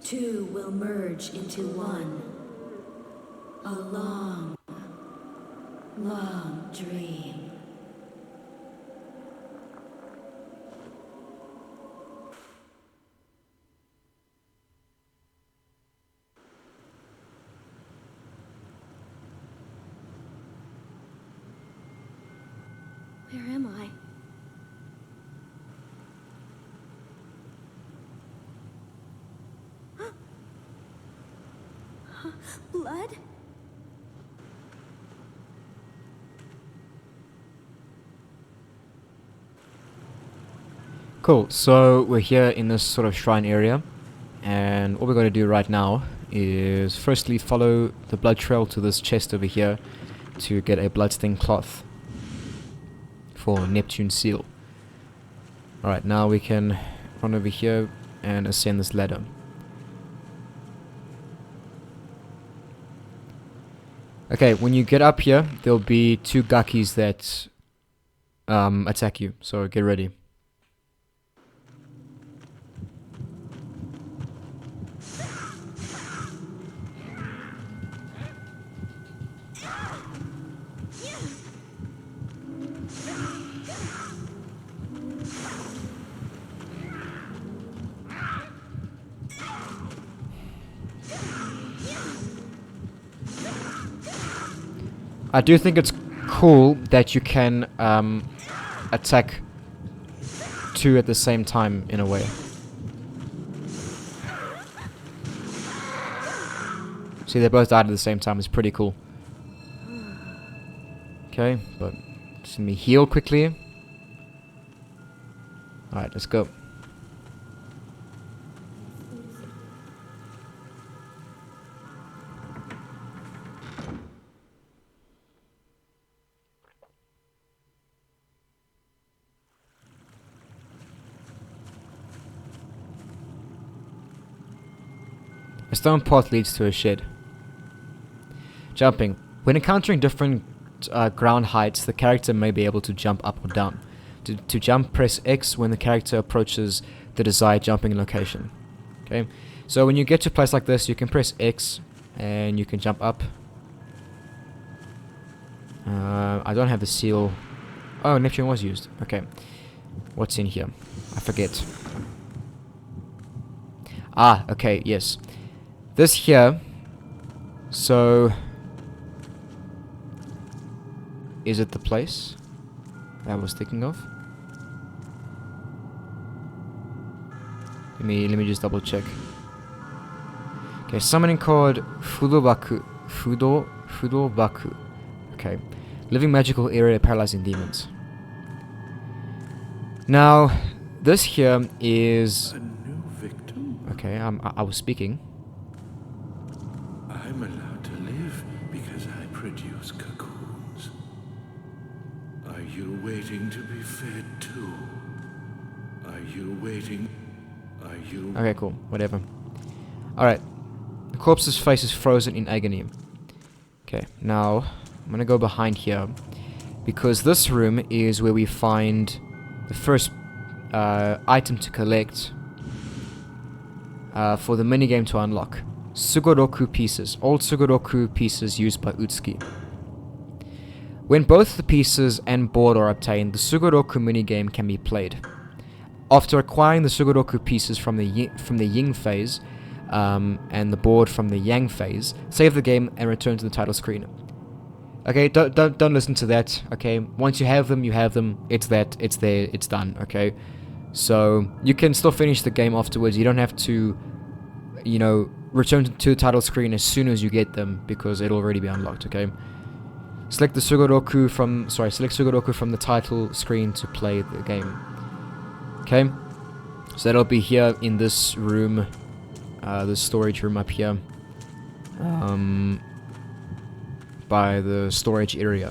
Two will merge into one. A long, long dream. Where am I? Blood? Cool, so we're here in this sort of shrine area, and what we're going to do right now is firstly follow the blood trail to this chest over here to get a bloodstained cloth for Neptune's seal. Alright, now we can run over here and ascend this ladder. Okay, when you get up here, there'll be 2 Gakis that attack you, so get ready. I do think it's cool that you can attack 2 at the same time in a way. See, they both died at the same time. It's pretty cool. Okay, but just let me heal quickly. Alright, let's go. A stone path leads to a shed. Jumping. When encountering different ground heights, the character may be able to jump up or down. To jump, press X when the character approaches the desired jumping location. Okay, so when you get to a place like this, you can press X and you can jump up. I don't have the seal. Oh, Neptune was used. Okay, what's in here? I forget. Ah, okay, yes. This here, so, is it the place I was thinking of? Let me just double check. Okay, summoning code Fudobaku. Okay, living magical area paralyzing demons. Now, this here is A new victim? okay. I was speaking. I'm allowed to live because I produce cocoons. Are you waiting to be fed too? Are you waiting? Are you... Okay, cool. Whatever. Alright. The corpse's face is frozen in agony. Okay, now I'm gonna go behind here because this room is where we find the first item to collect for the minigame to unlock. Sugoroku pieces. Old Sugoroku pieces used by Utsuki. When both the pieces and board are obtained, the Sugoroku minigame can be played. After acquiring the Sugoroku pieces from the Yin phase and the board from the Yang phase, save the game and return to the title screen. Okay, don't listen to that. Okay, once you have them, you have them. It's that. It's there. It's done. Okay, so you can still finish the game afterwards. You don't have to, you know, return to the title screen as soon as you get them because it'll already be unlocked. Okay. Select Sugoroku from the title screen to play the game. Okay, so that'll be here in this room, the storage room up here, by the storage area.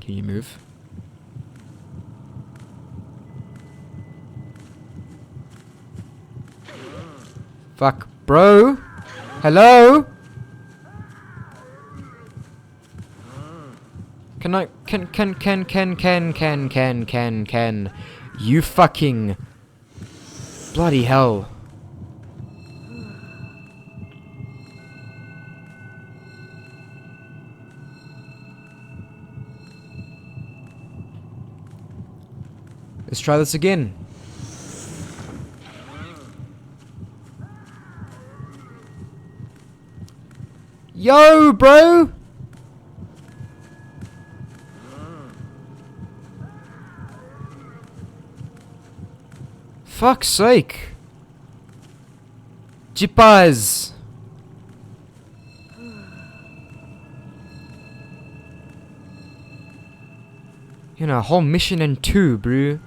Can you move? Fuck, bro. Hello. Can. You fucking bloody hell. Let's try this again. Yo, bro. Fuck's sake. Jippaz. You know, a whole mission in 2, bro.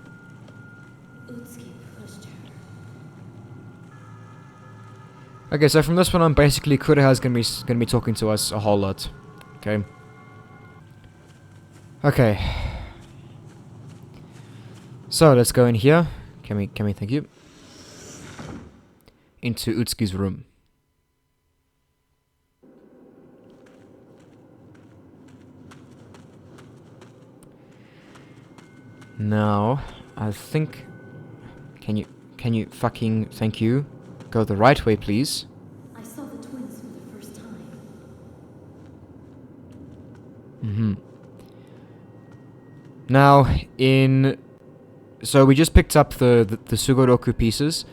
Okay, so from this one on, basically, Kureha's gonna be talking to us a whole lot. Okay. Okay. So let's go in here. Can we thank you? Into Utsuki's room. Now, I think... Can you fucking... Thank you. Go the right way, please. I saw the twins for the first time. Now, so we just picked up the Sugoroku pieces.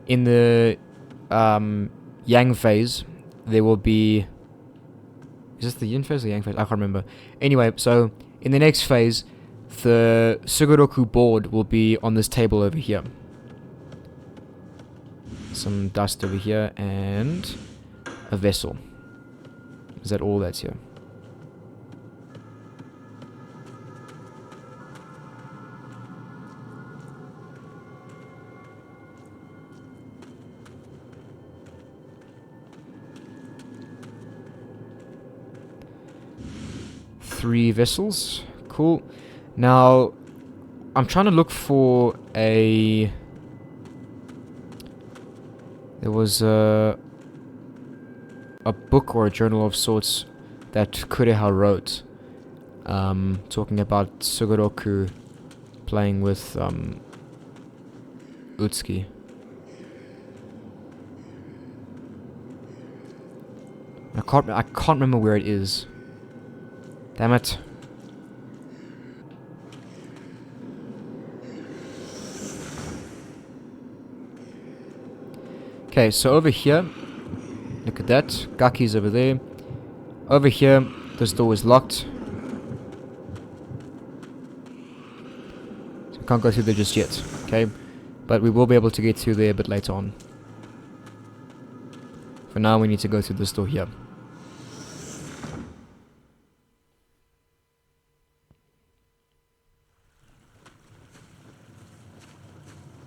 In the Yang phase, there will be... Is this the Yin phase or Yang phase? I can't remember. Anyway, so in the next phase, the Sugoroku board will be on this table over here. Some dust over here and a vessel. Is that all that's here? Three vessels. Cool. Now, I'm trying to look for a... There was a book or a journal of sorts that Kureha wrote, talking about Sugoroku playing with Utsuki. I can't remember where it is. Damn it. Okay, so over here, look at that. Gaki's over there. Over here, this door is locked. So we can't go through there just yet, okay? But we will be able to get through there a bit later on. For now, we need to go through this door here.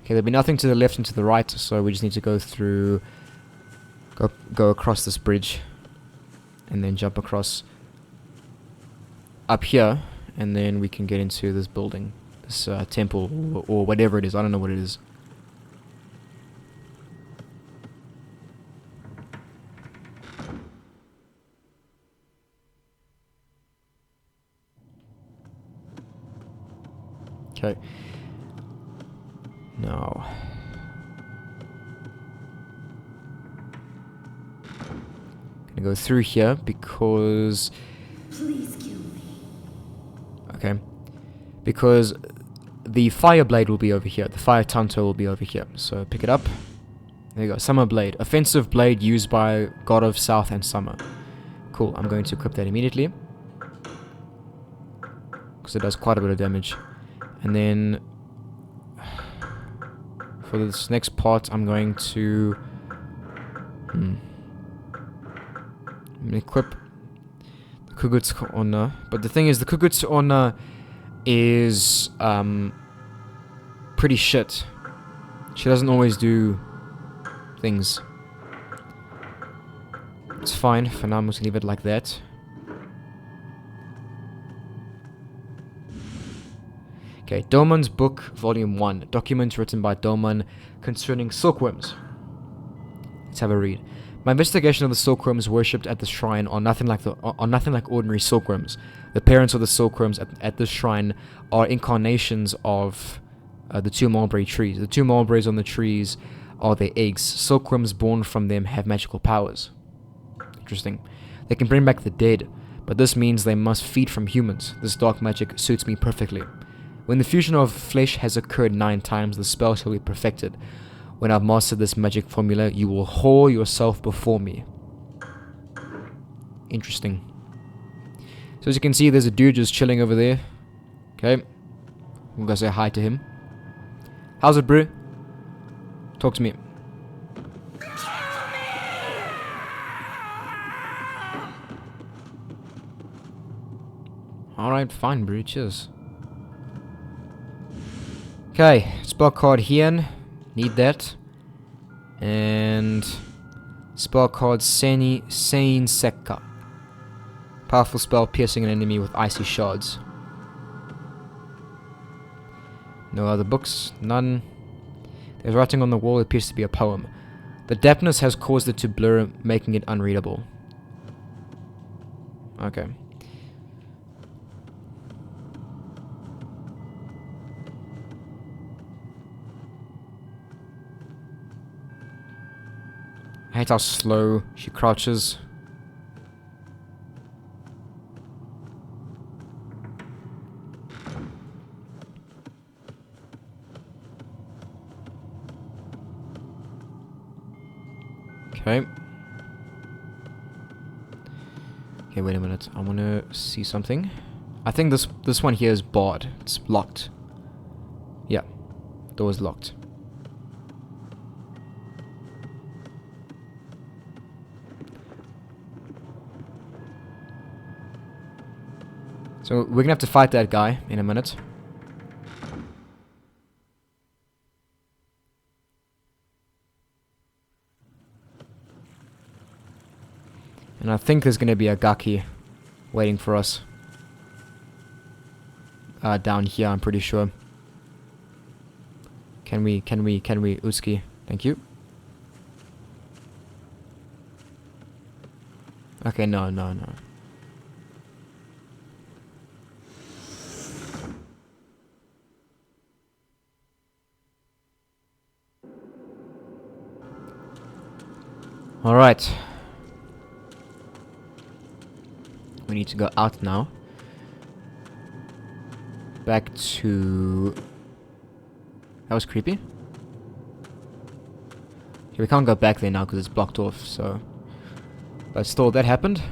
Okay, there'll be nothing to the left and to the right, so we just need to go through, go across this bridge, and then jump across up here, and then we can get into this building, this temple, or whatever it is. I don't know what it is. Okay. No. Gonna go through here because... Please kill me. Okay. Because the fire blade will be over here. The fire tanto will be over here. So pick it up. There you go. Summer blade. Offensive blade used by God of South and Summer. Cool. I'm going to equip that immediately. Because it does quite a bit of damage. And then... for this next part, I'm going to equip the Kugutsu Onna. But the thing is, the Kugutsu Onna is pretty shit. She doesn't always do things. It's fine. For now, I'm going to leave it like that. Okay, Domon's book, volume 1. Documents written by Domon concerning silkworms. Let's have a read. My investigation of the silkworms worshipped at the shrine are nothing like ordinary silkworms. The parents of the silkworms at this shrine are incarnations of the two mulberry trees. The two mulberries on the trees are their eggs. Silkworms born from them have magical powers. Interesting. They can bring back the dead, but this means they must feed from humans. This dark magic suits me perfectly. When the fusion of flesh has occurred 9 times, the spell shall be perfected. When I've mastered this magic formula, you will whore yourself before me. Interesting. So as you can see, there's a dude just chilling over there. Okay. I'm gonna say hi to him. How's it, bro? Talk to me. Alright, fine, bro. Cheers. Okay, spell card Hien, need that. And spell card Sane Sekka. Powerful spell piercing an enemy with icy shards. No other books, none. There's writing on the wall, it appears to be a poem. The dampness has caused it to blur, making it unreadable. Okay. hate how slow she crouches. Okay. Okay, wait a minute. I want to see something. I think this one here is barred. It's locked. Yeah. Door is locked. So we're gonna have to fight that guy in a minute. And I think there's gonna be a Gaki waiting for us. Down here, I'm pretty sure. Can we, Utsuki? Thank you. Okay, no. Alright. We need to go out now. Back to... That was creepy. Okay, we can't go back there now because it's blocked off, so... But still, that happened.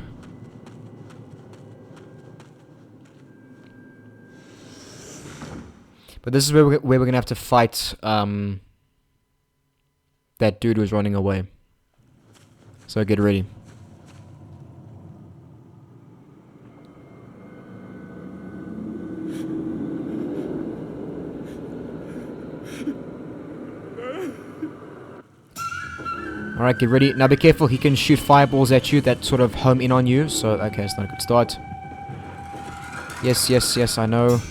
But this is where we're gonna have to fight, that dude who's running away. So get ready. Alright, get ready. Now be careful, he can shoot fireballs at you that sort of home in on you. So, okay, it's not a good start. Yes, I know.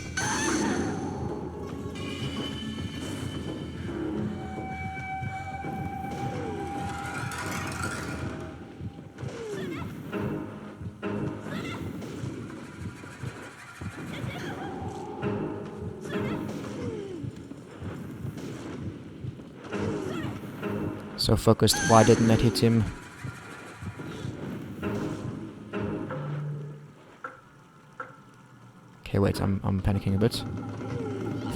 So focused, why didn't that hit him? Okay, wait, I'm panicking a bit.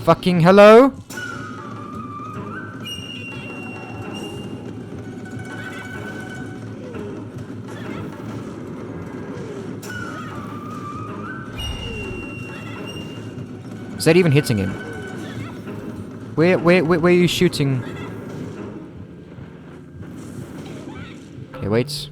Fucking hello? Is that even hitting him? Where are you shooting? Okay, wait.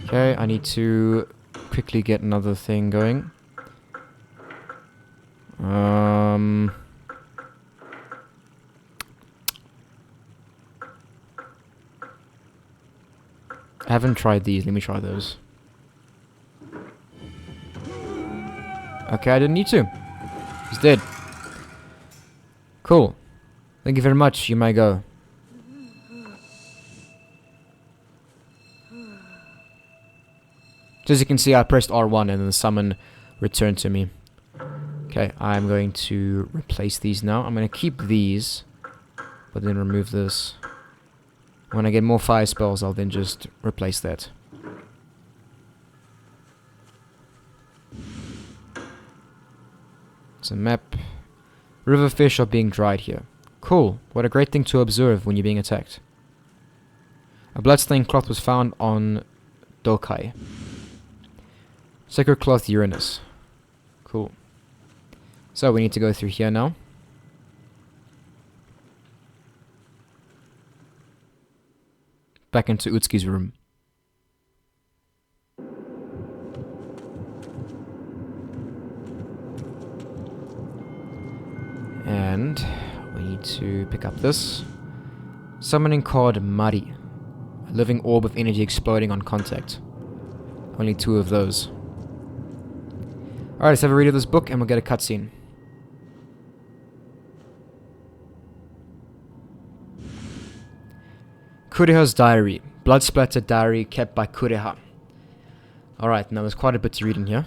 Okay, I need to quickly get another thing going. I haven't tried these. Let me try those. Okay, I didn't need to. He's dead. Cool. Thank you very much. You may go. So as you can see, I pressed R1 and then the summon returned to me. Okay, I'm going to replace these now. I'm going to keep these, but then remove this. When I get more fire spells, I'll then just replace that. It's a map. River fish are being dried here. Cool. What a great thing to observe when you're being attacked. A bloodstained cloth was found on Dokai. Sacred cloth Uranus. Cool. So we need to go through here now. Back into Utsuki's room. And we need to pick up this. Summoning card Mari. A living orb of energy exploding on contact. Only 2 of those. Alright, let's have a read of this book and we'll get a cutscene. Kureha's diary. Blood-splattered diary kept by Kureha. Alright, now there's quite a bit to read in here.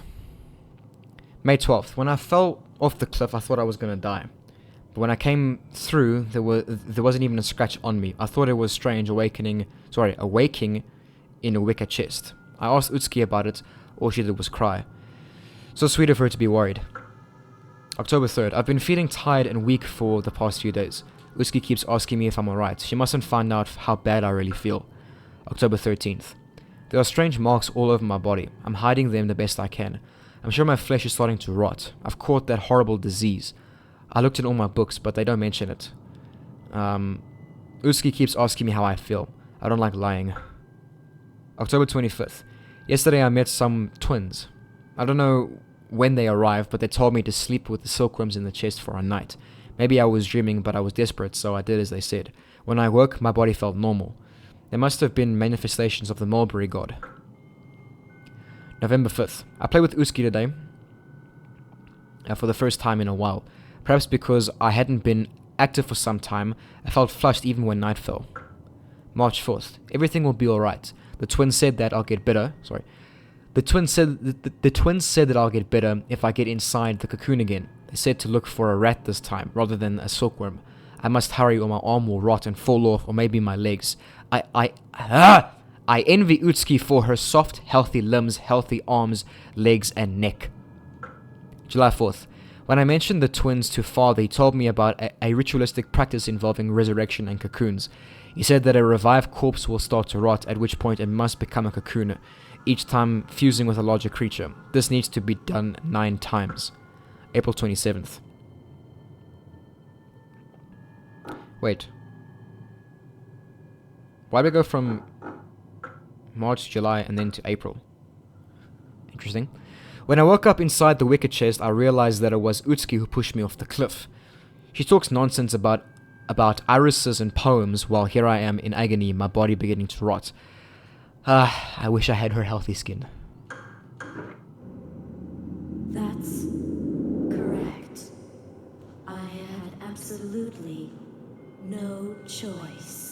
May 12th. When I fell off the cliff, I thought I was going to die. But when I came through, there wasn't even a scratch on me. I thought it was strange awaking in a wicker chest. I asked Utsuki about it. All she did was cry. So sweet of her to be worried. October 3rd. I've been feeling tired and weak for the past few days. Utsuki keeps asking me if I'm alright. She mustn't find out how bad I really feel. October 13th. There are strange marks all over my body. I'm hiding them the best I can. I'm sure my flesh is starting to rot. I've caught that horrible disease. I looked in all my books, but they don't mention it. Utsuki keeps asking me how I feel. I don't like lying. October 25th. Yesterday I met some twins. I don't know when they arrived, but they told me to sleep with the silkworms in the chest for a night. Maybe I was dreaming, but I was desperate, so I did as they said. When I woke, my body felt normal. There must have been manifestations of the mulberry god. November 5th. I played with Utsuki today. For the first time in a while. Perhaps because I hadn't been active for some time, I felt flushed even when night fell. March 4th. Everything will be alright. The twins said that I'll get better. The twins said that I'll get better if I get inside the cocoon again. They said to look for a rat this time, rather than a silkworm. I must hurry or my arm will rot and fall off, or maybe my legs. I envy Utsuki for her soft, healthy limbs, healthy arms, legs, and neck. July 4th. When I mentioned the twins to father, he told me about a ritualistic practice involving resurrection and cocoons. He said that a revived corpse will start to rot, at which point it must become a cocoon, each time fusing with a larger creature. This needs to be done 9 times. April 27th. Wait. Why did we go from March, July, and then to April? Interesting. When I woke up inside the wicker chest, I realized that it was Utsuki who pushed me off the cliff. She talks nonsense about irises and poems, while here I am in agony, my body beginning to rot. I wish I had her healthy skin. That's correct. I had absolutely no choice.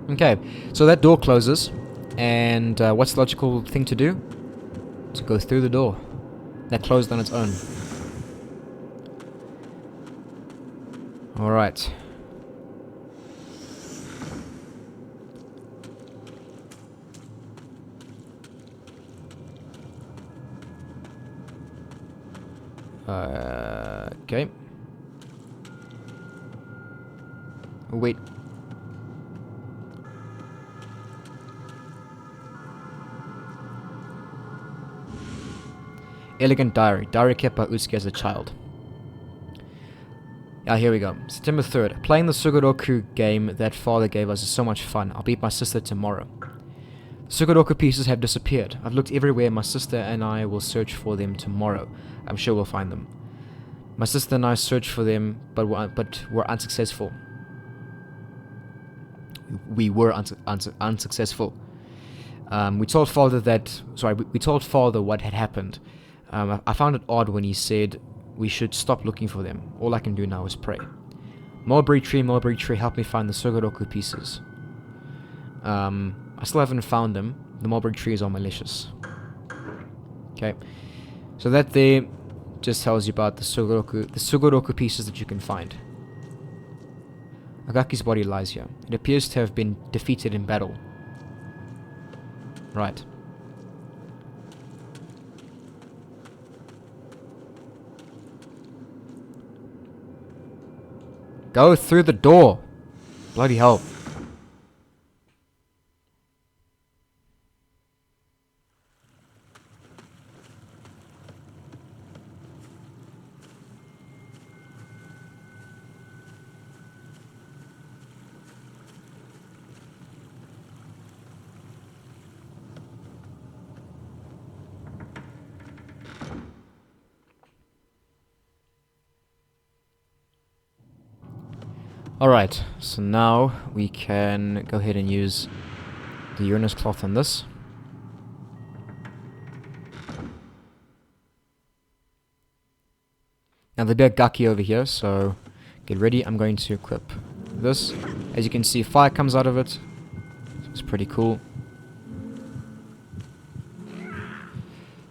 Okay, so that door closes, and what's the logical thing to do? To go through the door. That closed on its own. Alright. Okay. Wait. Elegant diary. Diary kept by Utsuki as a child. Here we go. September 3rd. Playing the Sugodoku game that father gave us is so much fun. I'll beat my sister tomorrow. The Sugodoku pieces have disappeared. I've looked everywhere. My sister and I will search for them tomorrow. I'm sure we'll find them. My sister and I searched for them, but were unsuccessful. We were unsuccessful. We told father what had happened. I found it odd when he said we should stop looking for them. All I can do now is pray. Mulberry tree, help me find the Sugodoku pieces. I still haven't found them. The mulberry trees are malicious. Okay. So that there just tells you about the Sugodoku pieces that you can find. Agaki's body lies here. It appears to have been defeated in battle. Right. Go through the door. Bloody hell. Alright, so now we can go ahead and use the Uranus cloth on this. Now there'll be a Gaki over here, so Get ready, I'm going to equip this. As you can see, fire comes out of it. It's pretty cool.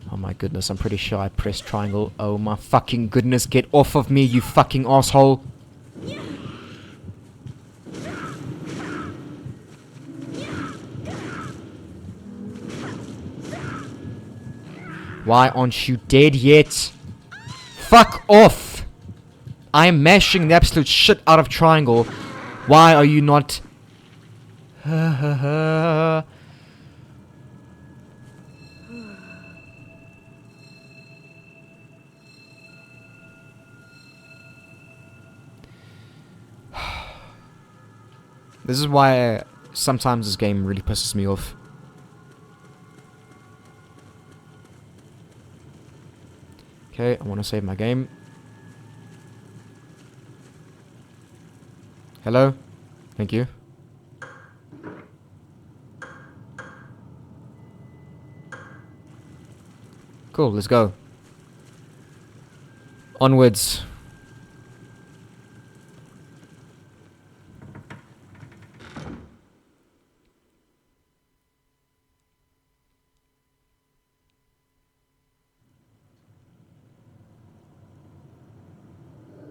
Oh my goodness, I'm pretty sure I pressed triangle. Oh my fucking goodness, get off of me, you fucking asshole! Why aren't you dead yet? Fuck off! I'm mashing the absolute shit out of triangle. Why are you not... This is why sometimes this game really pisses me off. Okay, I want to save my game. Hello? Thank you. Cool, let's go. Onwards.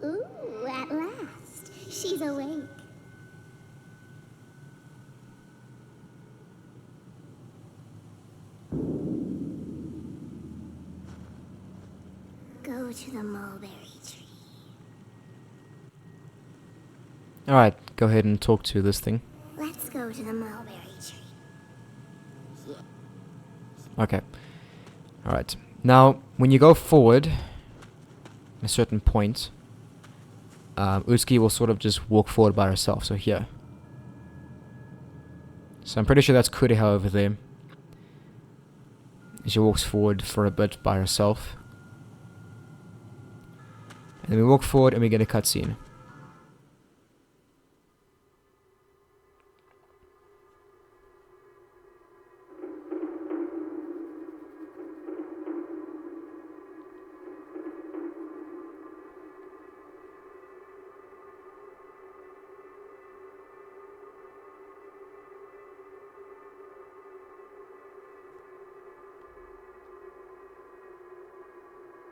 Ooh, at last. She's awake. Go to the mulberry tree. Alright, go ahead and talk to this thing. Let's go to the mulberry tree. Okay. Alright. Now, when you go forward, at a certain point, Utsuki will sort of just walk forward by herself, so here. So I'm pretty sure that's Kureha over there. She walks forward for a bit by herself. And then we walk forward and we get a cutscene.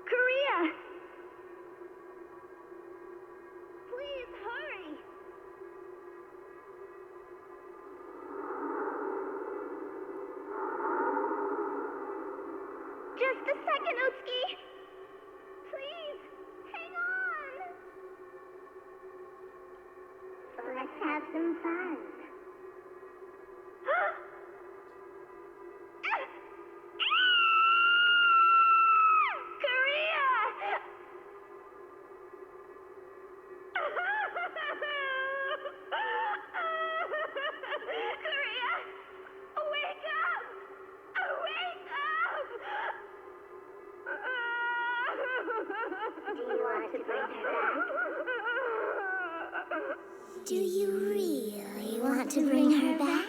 Korea! Please hurry! Just a second, Utsuki! Please, hang on! Let's have some fun. Do you really want to bring her back?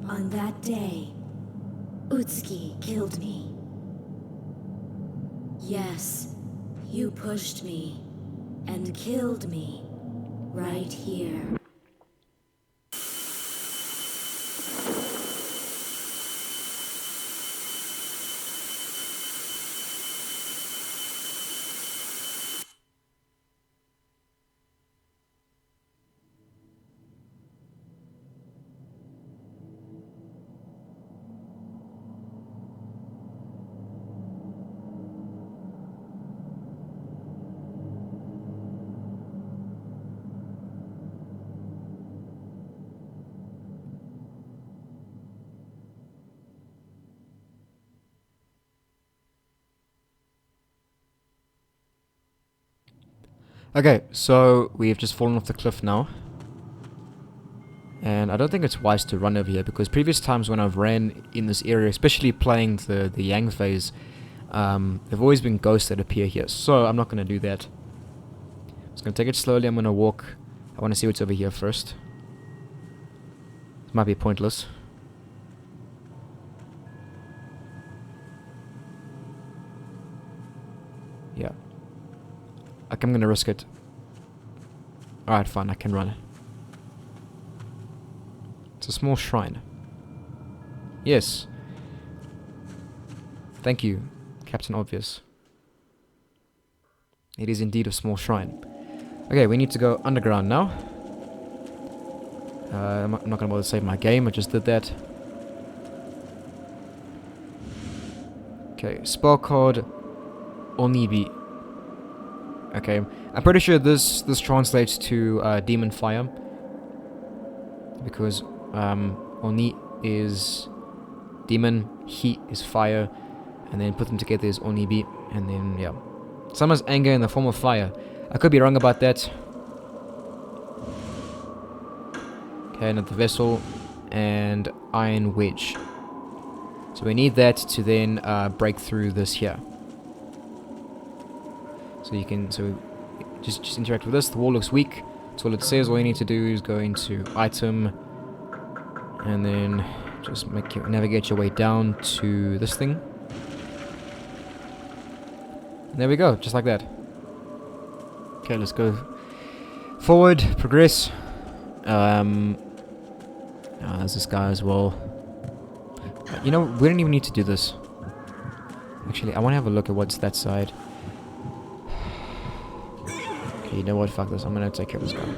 On that day, Utsuki killed me. Yes, you pushed me and killed me right here. Okay, so we've just fallen off the cliff now. And I don't think it's wise to run over here, because previous times when I've ran in this area, especially playing the Yang phase, there've always been ghosts that appear here, so I'm not going to do that. Just gonna take it slowly. I'm gonna walk. I want to see what's over here first. This might be pointless. Yeah. Okay, I'm gonna risk it. Alright, fine, I can run. It's a small shrine. Yes. Thank you, Captain Obvious. It is indeed a small shrine. Okay, we need to go underground now. I'm not gonna bother to save my game, I just did that. Okay, spell card Onibi. Okay, I'm pretty sure this translates to demon fire, because Oni is demon, he is fire, and then put them together is Onibi, and then yeah, summons anger in the form of fire. I could be wrong about that. Okay, another vessel and iron wedge. So we need that to then break through this here. So you can just interact with this. The wall looks weak. That's all it says. All you need to do is go into item and then just navigate your way down to this thing. And there we go, just like that. Okay, let's go forward, progress. There's this guy as well. You know, we don't even need to do this. Actually, I want to have a look at what's that side. Okay, you know what? Fuck this. I'm gonna take care of this guy.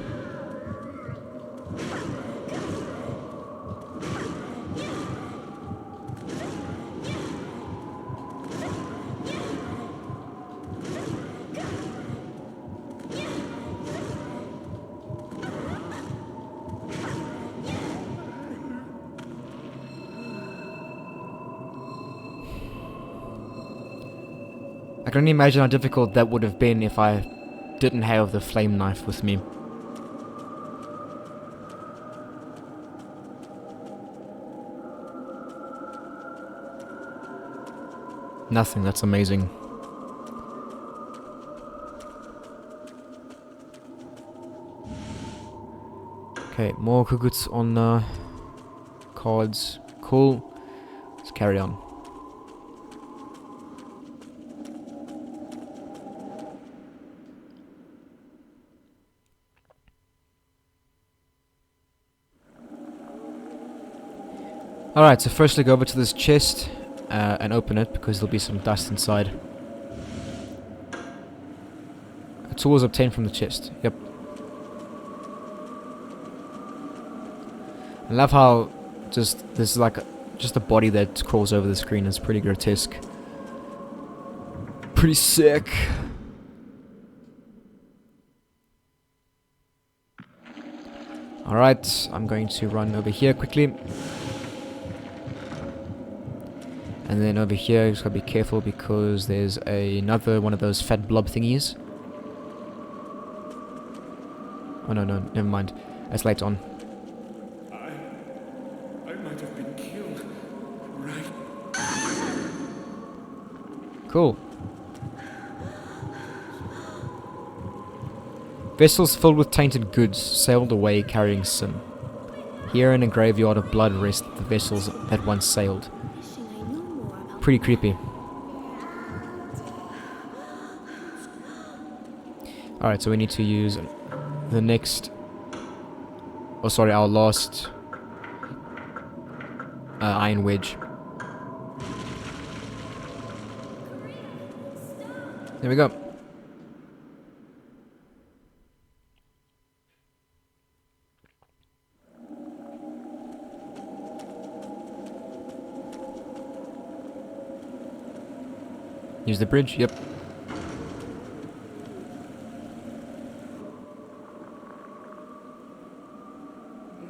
I can only imagine how difficult that would have been if I didn't have the flame knife with me. Nothing, that's amazing. Okay, more kuguts on cards. Cool. Let's carry on. Alright, so firstly go over to this chest and open it because there'll be some dust inside. A tool is obtained from the chest. Yep. I love how there's like just a body that crawls over the screen. It's pretty grotesque. Pretty sick. Alright, I'm going to run over here quickly. And then over here, you just gotta be careful because there's another one of those fat blob thingies. Oh no, never mind. It's later on. I might have been killed. Right. Cool. Vessels filled with tainted goods sailed away carrying sin. Here in a graveyard of blood rest the vessels that once sailed. Pretty creepy. Alright, so we need to use the next... Oh, sorry, our last... iron wedge. There we go. Use the bridge, yep.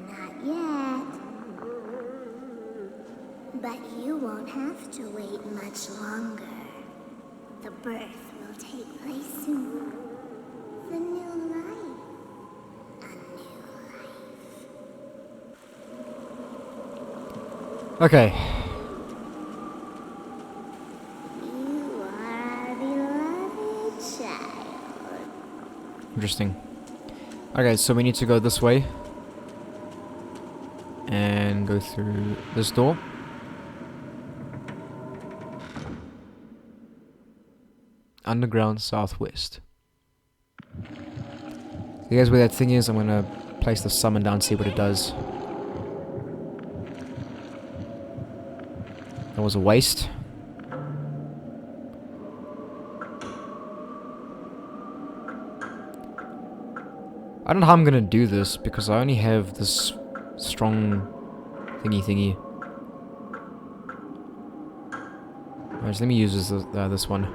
Not yet. But you won't have to wait much longer. The birth will take place soon. The new life. A new life. Okay. Interesting. Okay, so we need to go this way. And go through this door. Underground southwest. You guys, where that thing is, I'm gonna place the summon down, see what it does. That was a waste. I don't know how I'm gonna do this because I only have this strong thingy. Alright, so let me use this one.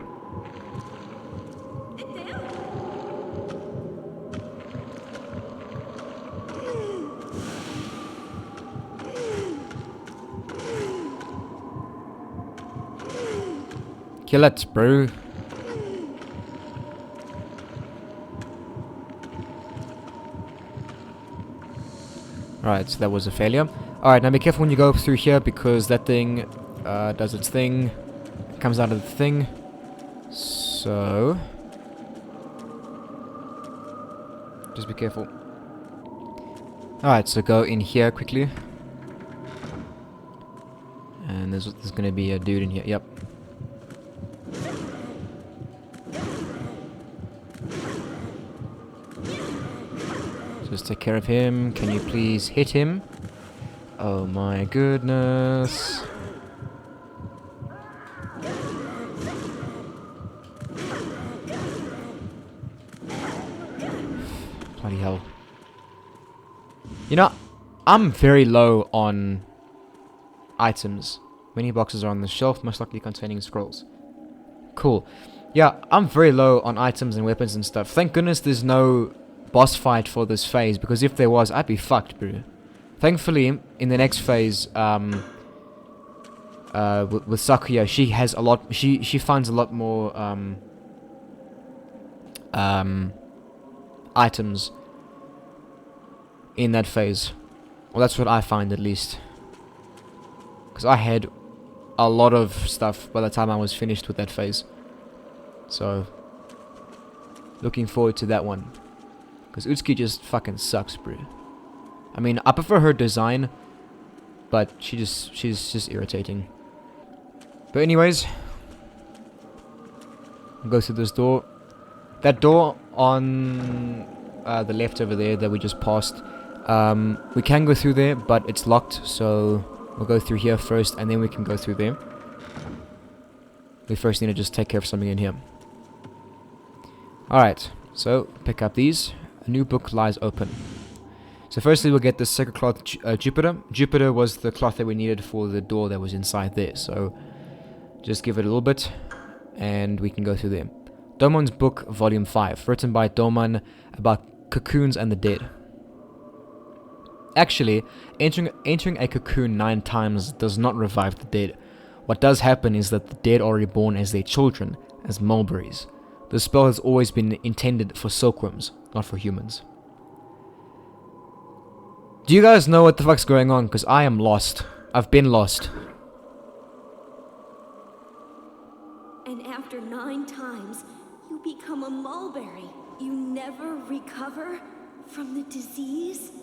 Kill it, bro. Alright, so that was a failure. Alright, now be careful when you go through here because that thing does its thing. It comes out of the thing. So... just be careful. Alright, so go in here quickly. And there's gonna be a dude in here. Yep. Just take care of him. Can you please hit him? Oh my goodness. Bloody hell. You know, I'm very low on items. Many boxes are on the shelf, most likely containing scrolls. Cool. Yeah, I'm very low on items and weapons and stuff. Thank goodness there's no boss fight for this phase, because if there was, I'd be fucked, bro. Thankfully, in the next phase, with Sakuya, she has a lot. She finds a lot more items in that phase. Well, that's what I find at least. Because I had a lot of stuff by the time I was finished with that phase. So, looking forward to that one. Because Utsuki just fucking sucks, bro. I mean, I prefer her design, but she's just irritating. But anyways, I'll go through this door. That door on the left over there that we just passed, we can go through there, but it's locked, so we'll go through here first, and then we can go through there. We first need to just take care of something in here. Alright, so pick up these. A new book lies open. So firstly we'll get the sacred cloth Jupiter. Jupiter was the cloth that we needed for the door that was inside there. So just give it a little bit and we can go through there. Domon's book, volume 5, written by Domon about cocoons and the dead. Actually, entering a cocoon 9 times does not revive the dead. What does happen is that the dead are reborn as their children, as mulberries. The spell has always been intended for silkworms, not for humans. Do you guys know what the fuck's going on? Because I am lost. I've been lost. And after 9 times, you become a mulberry. You never recover from the disease?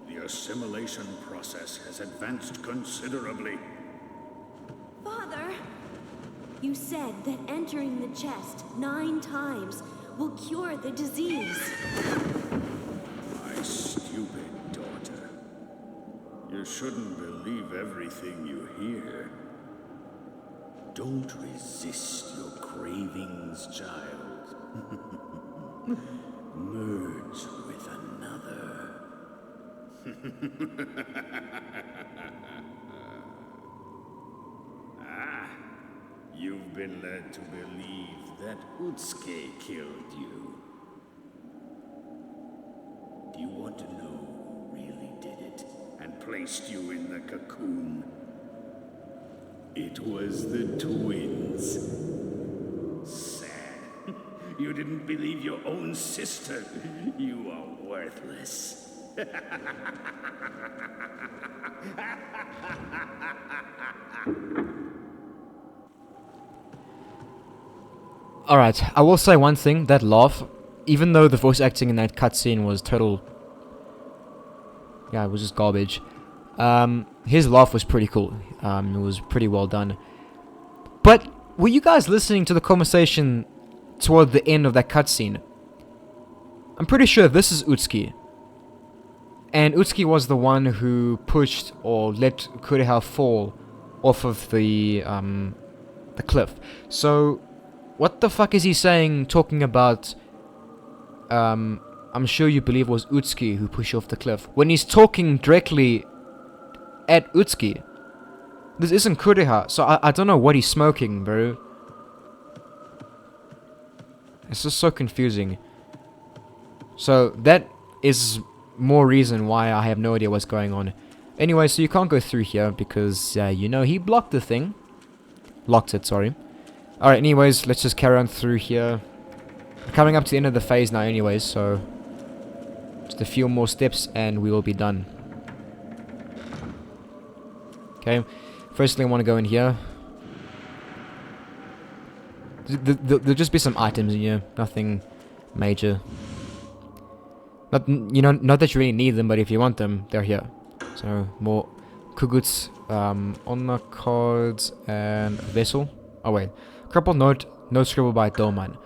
The assimilation process has advanced considerably. Father, you said that entering the chest 9 times will cure the disease. My stupid daughter. You shouldn't believe everything you hear. Don't resist your cravings, child. Merge with another. You've been led to believe that Utsuki killed you. Do you want to know who really did it and placed you in the cocoon? It was the twins. Sad. You didn't believe your own sister. You are worthless. Alright, I will say one thing, that laugh even though the voice acting in that cutscene was total... Yeah, it was just garbage. His laugh was pretty cool. It was pretty well done. But were you guys listening to the conversation toward the end of that cutscene? I'm pretty sure this is Utsuki. And Utsuki was the one who pushed or let Kureha fall off of the cliff. So, what the fuck is he saying, talking about, I'm sure you believe it was Utsuki who pushed off the cliff, when he's talking directly at Utsuki? This isn't Kureha, so I don't know what he's smoking, bro. It's just so confusing. So, that is more reason why I have no idea what's going on. Anyway, so you can't go through here because, you know, he blocked the thing. Locked it, sorry. Alright, anyways, let's just carry on through here. We're coming up to the end of the phase now anyways, so... just a few more steps and we will be done. Okay, firstly I want to go in here. There'll just be some items in here, nothing major. Not, you know, not that you really need them, but if you want them, they're here. So, more Kuguts, honor cards, and a vessel. Oh wait, crumpled note, no scribbled by Doman.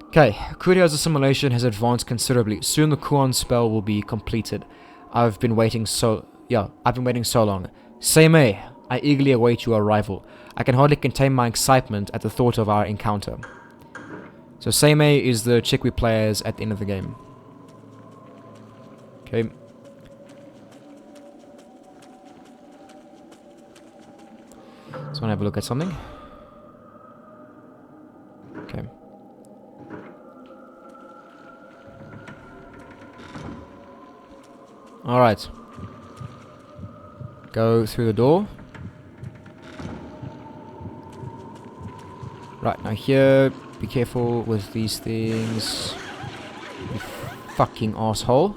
Okay, Kureha's assimilation has advanced considerably. Soon the Kuon spell will be completed. I've been waiting so long. Seimei, I eagerly await your arrival. I can hardly contain my excitement at the thought of our encounter. So Seimei is the chick we play as at the end of the game. Okay. Just want to have a look at something. Okay. Alright. Go through the door. Right, now here, be careful with these things. You fucking asshole.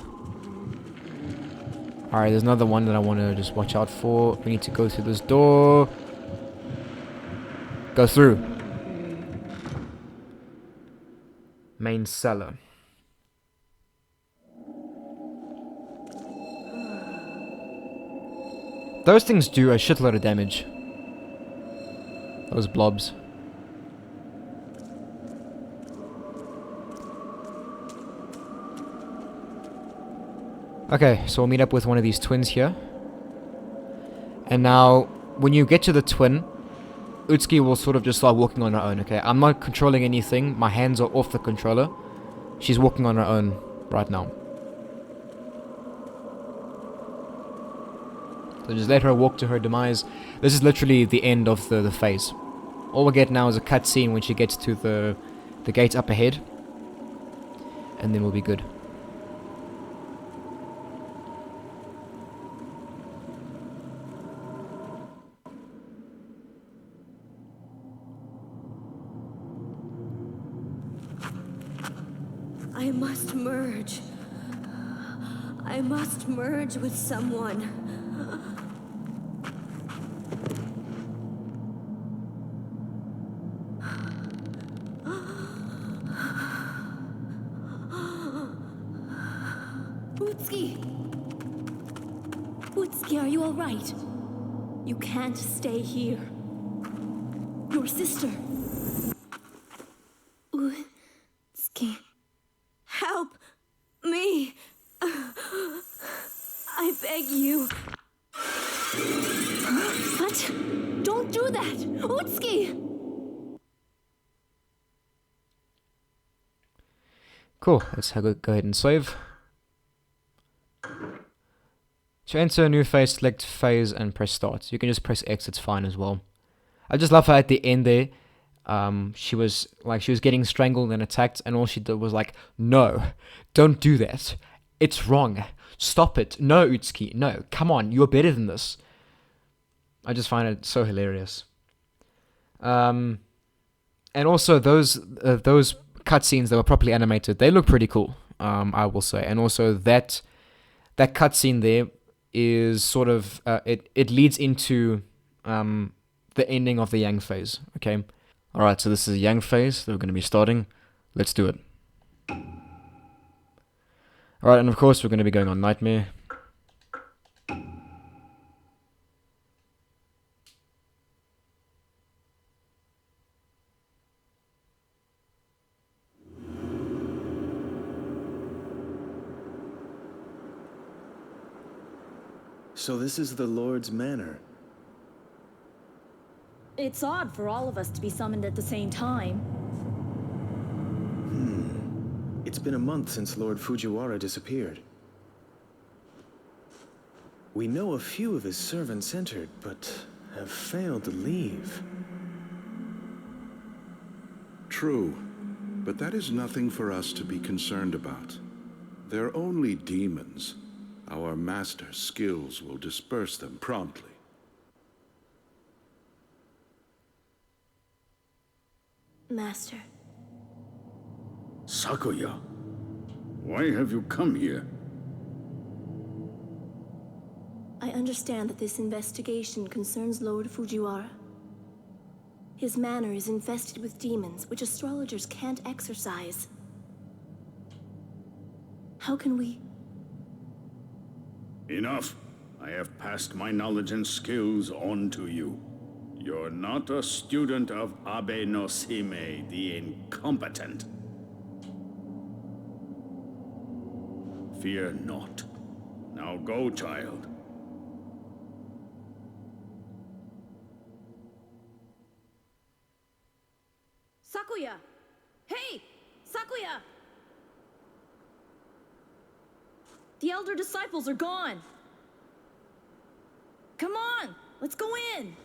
Alright, there's another one that I want to just watch out for. We need to go through this door. Go through. Main cellar. Those things do a shitload of damage. Those blobs. Okay, so we'll meet up with one of these twins here. And now, when you get to the twin, Utsuki will sort of just start walking on her own, okay? I'm not controlling anything. My hands are off the controller. She's walking on her own right now. So just let her walk to her demise. This is literally the end of the phase. All we get now is a cutscene when she gets to the gate up ahead. And then we'll be good. I must merge. I must merge with someone. Utsuki! Utsuki, are you all right? You can't stay here. Your sister. Utsuki. Help me! I beg you. What? Don't do that! Utsuki! Cool, let's go ahead and save. To enter a new phase, select phase and press start. You can just press X, it's fine as well. I just love how at the end there, she was getting strangled and attacked, and all she did was like, no, don't do that. It's wrong. Stop it. No, Utsuki, no. Come on, you're better than this. I just find it so hilarious. And also those cutscenes that were properly animated, they look pretty cool. I will say, and also that cutscene there is sort of it leads into the ending of the Yang phase. Okay. Alright, so this is the Yang phase that we're going to be starting. Let's do it. Alright, and of course we're going to be going on Nightmare. So this is the Lord's Manor. It's odd for all of us to be summoned at the same time. It's been a month since Lord Fujiwara disappeared. We know a few of his servants entered, but have failed to leave. True, but that is nothing for us to be concerned about. They're only demons. Our master's skills will disperse them promptly. Master. Sakuya, why have you come here? I understand that this investigation concerns Lord Fujiwara. His manor is infested with demons, which astrologers can't exorcise. How can we... Enough. I have passed my knowledge and skills on to you. You're not a student of Abe no Sime, the incompetent. Fear not. Now go, child. Sakuya! Hey! Sakuya! The elder disciples are gone! Come on! Let's go in!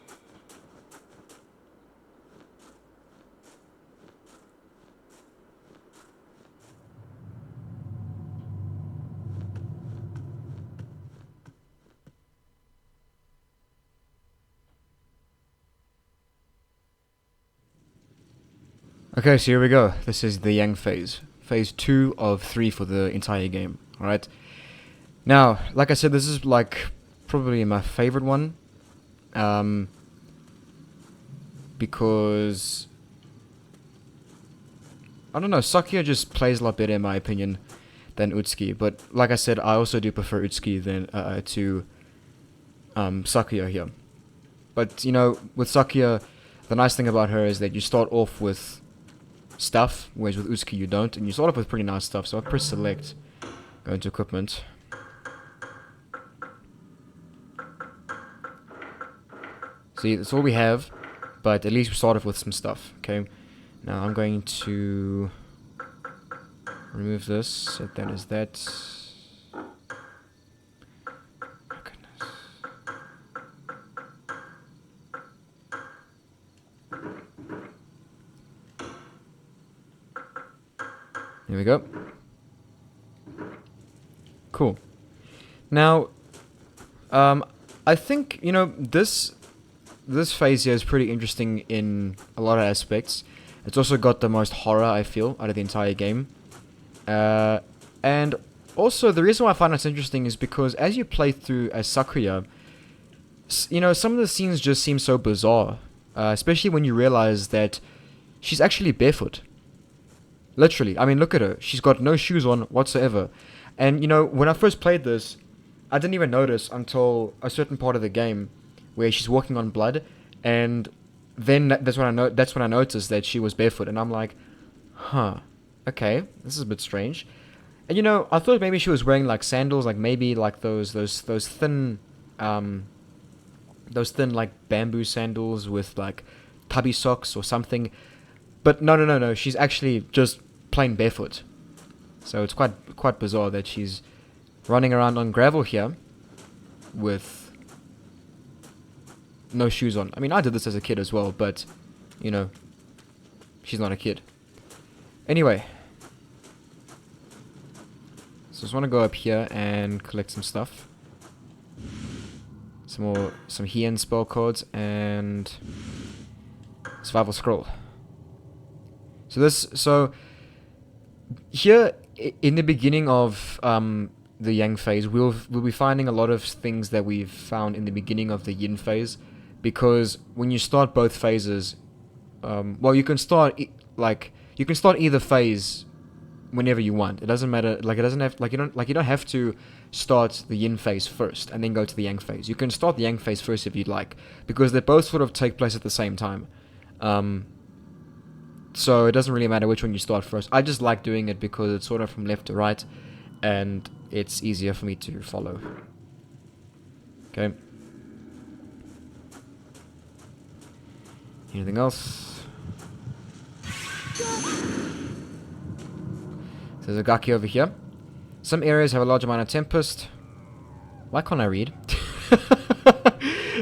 Okay, so here we go. This is the Yang phase. Phase 2 of 3 for the entire game. Alright. Now, like I said, this is like probably my favorite one. Because I don't know, Sakuya just plays a lot better in my opinion than Utsuki. But like I said, I also do prefer Utsuki than to Sakuya here. But you know, with Sakuya, the nice thing about her is that you start off with stuff, whereas with Utsuki you don't, and you start off with pretty nice stuff. So I press select, go into equipment. See, that's all we have, but at least we start off with some stuff. Okay, now I'm going to remove this, set that as that. Oh, goodness. Here we go. Cool. Now, I think, you know, this phase here is pretty interesting in a lot of aspects. It's also got the most horror, I feel, out of the entire game. And also, the reason why I find this interesting is because as you play through as Sakuya, you know, some of the scenes just seem so bizarre. Especially when you realize that she's actually barefoot. Literally. I mean, look at her. She's got no shoes on whatsoever. And, you know, when I first played this, I didn't even notice until a certain part of the game where she's walking on blood, and then that's when I noticed that she was barefoot, and I'm like, huh, okay, this is a bit strange. And you know, I thought maybe she was wearing like sandals, like maybe like those thin like bamboo sandals with like tubby socks or something. But no, she's actually just plain barefoot. So it's quite bizarre that she's running around on gravel here with no shoes on. I mean, I did this as a kid as well, but, you know, she's not a kid. Anyway. So I just want to go up here and collect some stuff. Some Hien spell cards and survival scroll. So here in the beginning of the Yang phase, we'll be finding a lot of things that we've found in the beginning of the Yin phase, because when you start both phases, well, you can start either phase whenever you want. It doesn't matter. Like, it doesn't have, like, you don't have to start the yin phase first and then go to the yang phase. You can start the yang phase first if you'd like, because they both sort of take place at the same time. So it doesn't really matter which one you start first. I just like doing it because it's sort of from left to right, and it's easier for me to follow. Okay. Anything else? There's a Gaki over here. Some areas have a large amount of tempest. Why can't I read?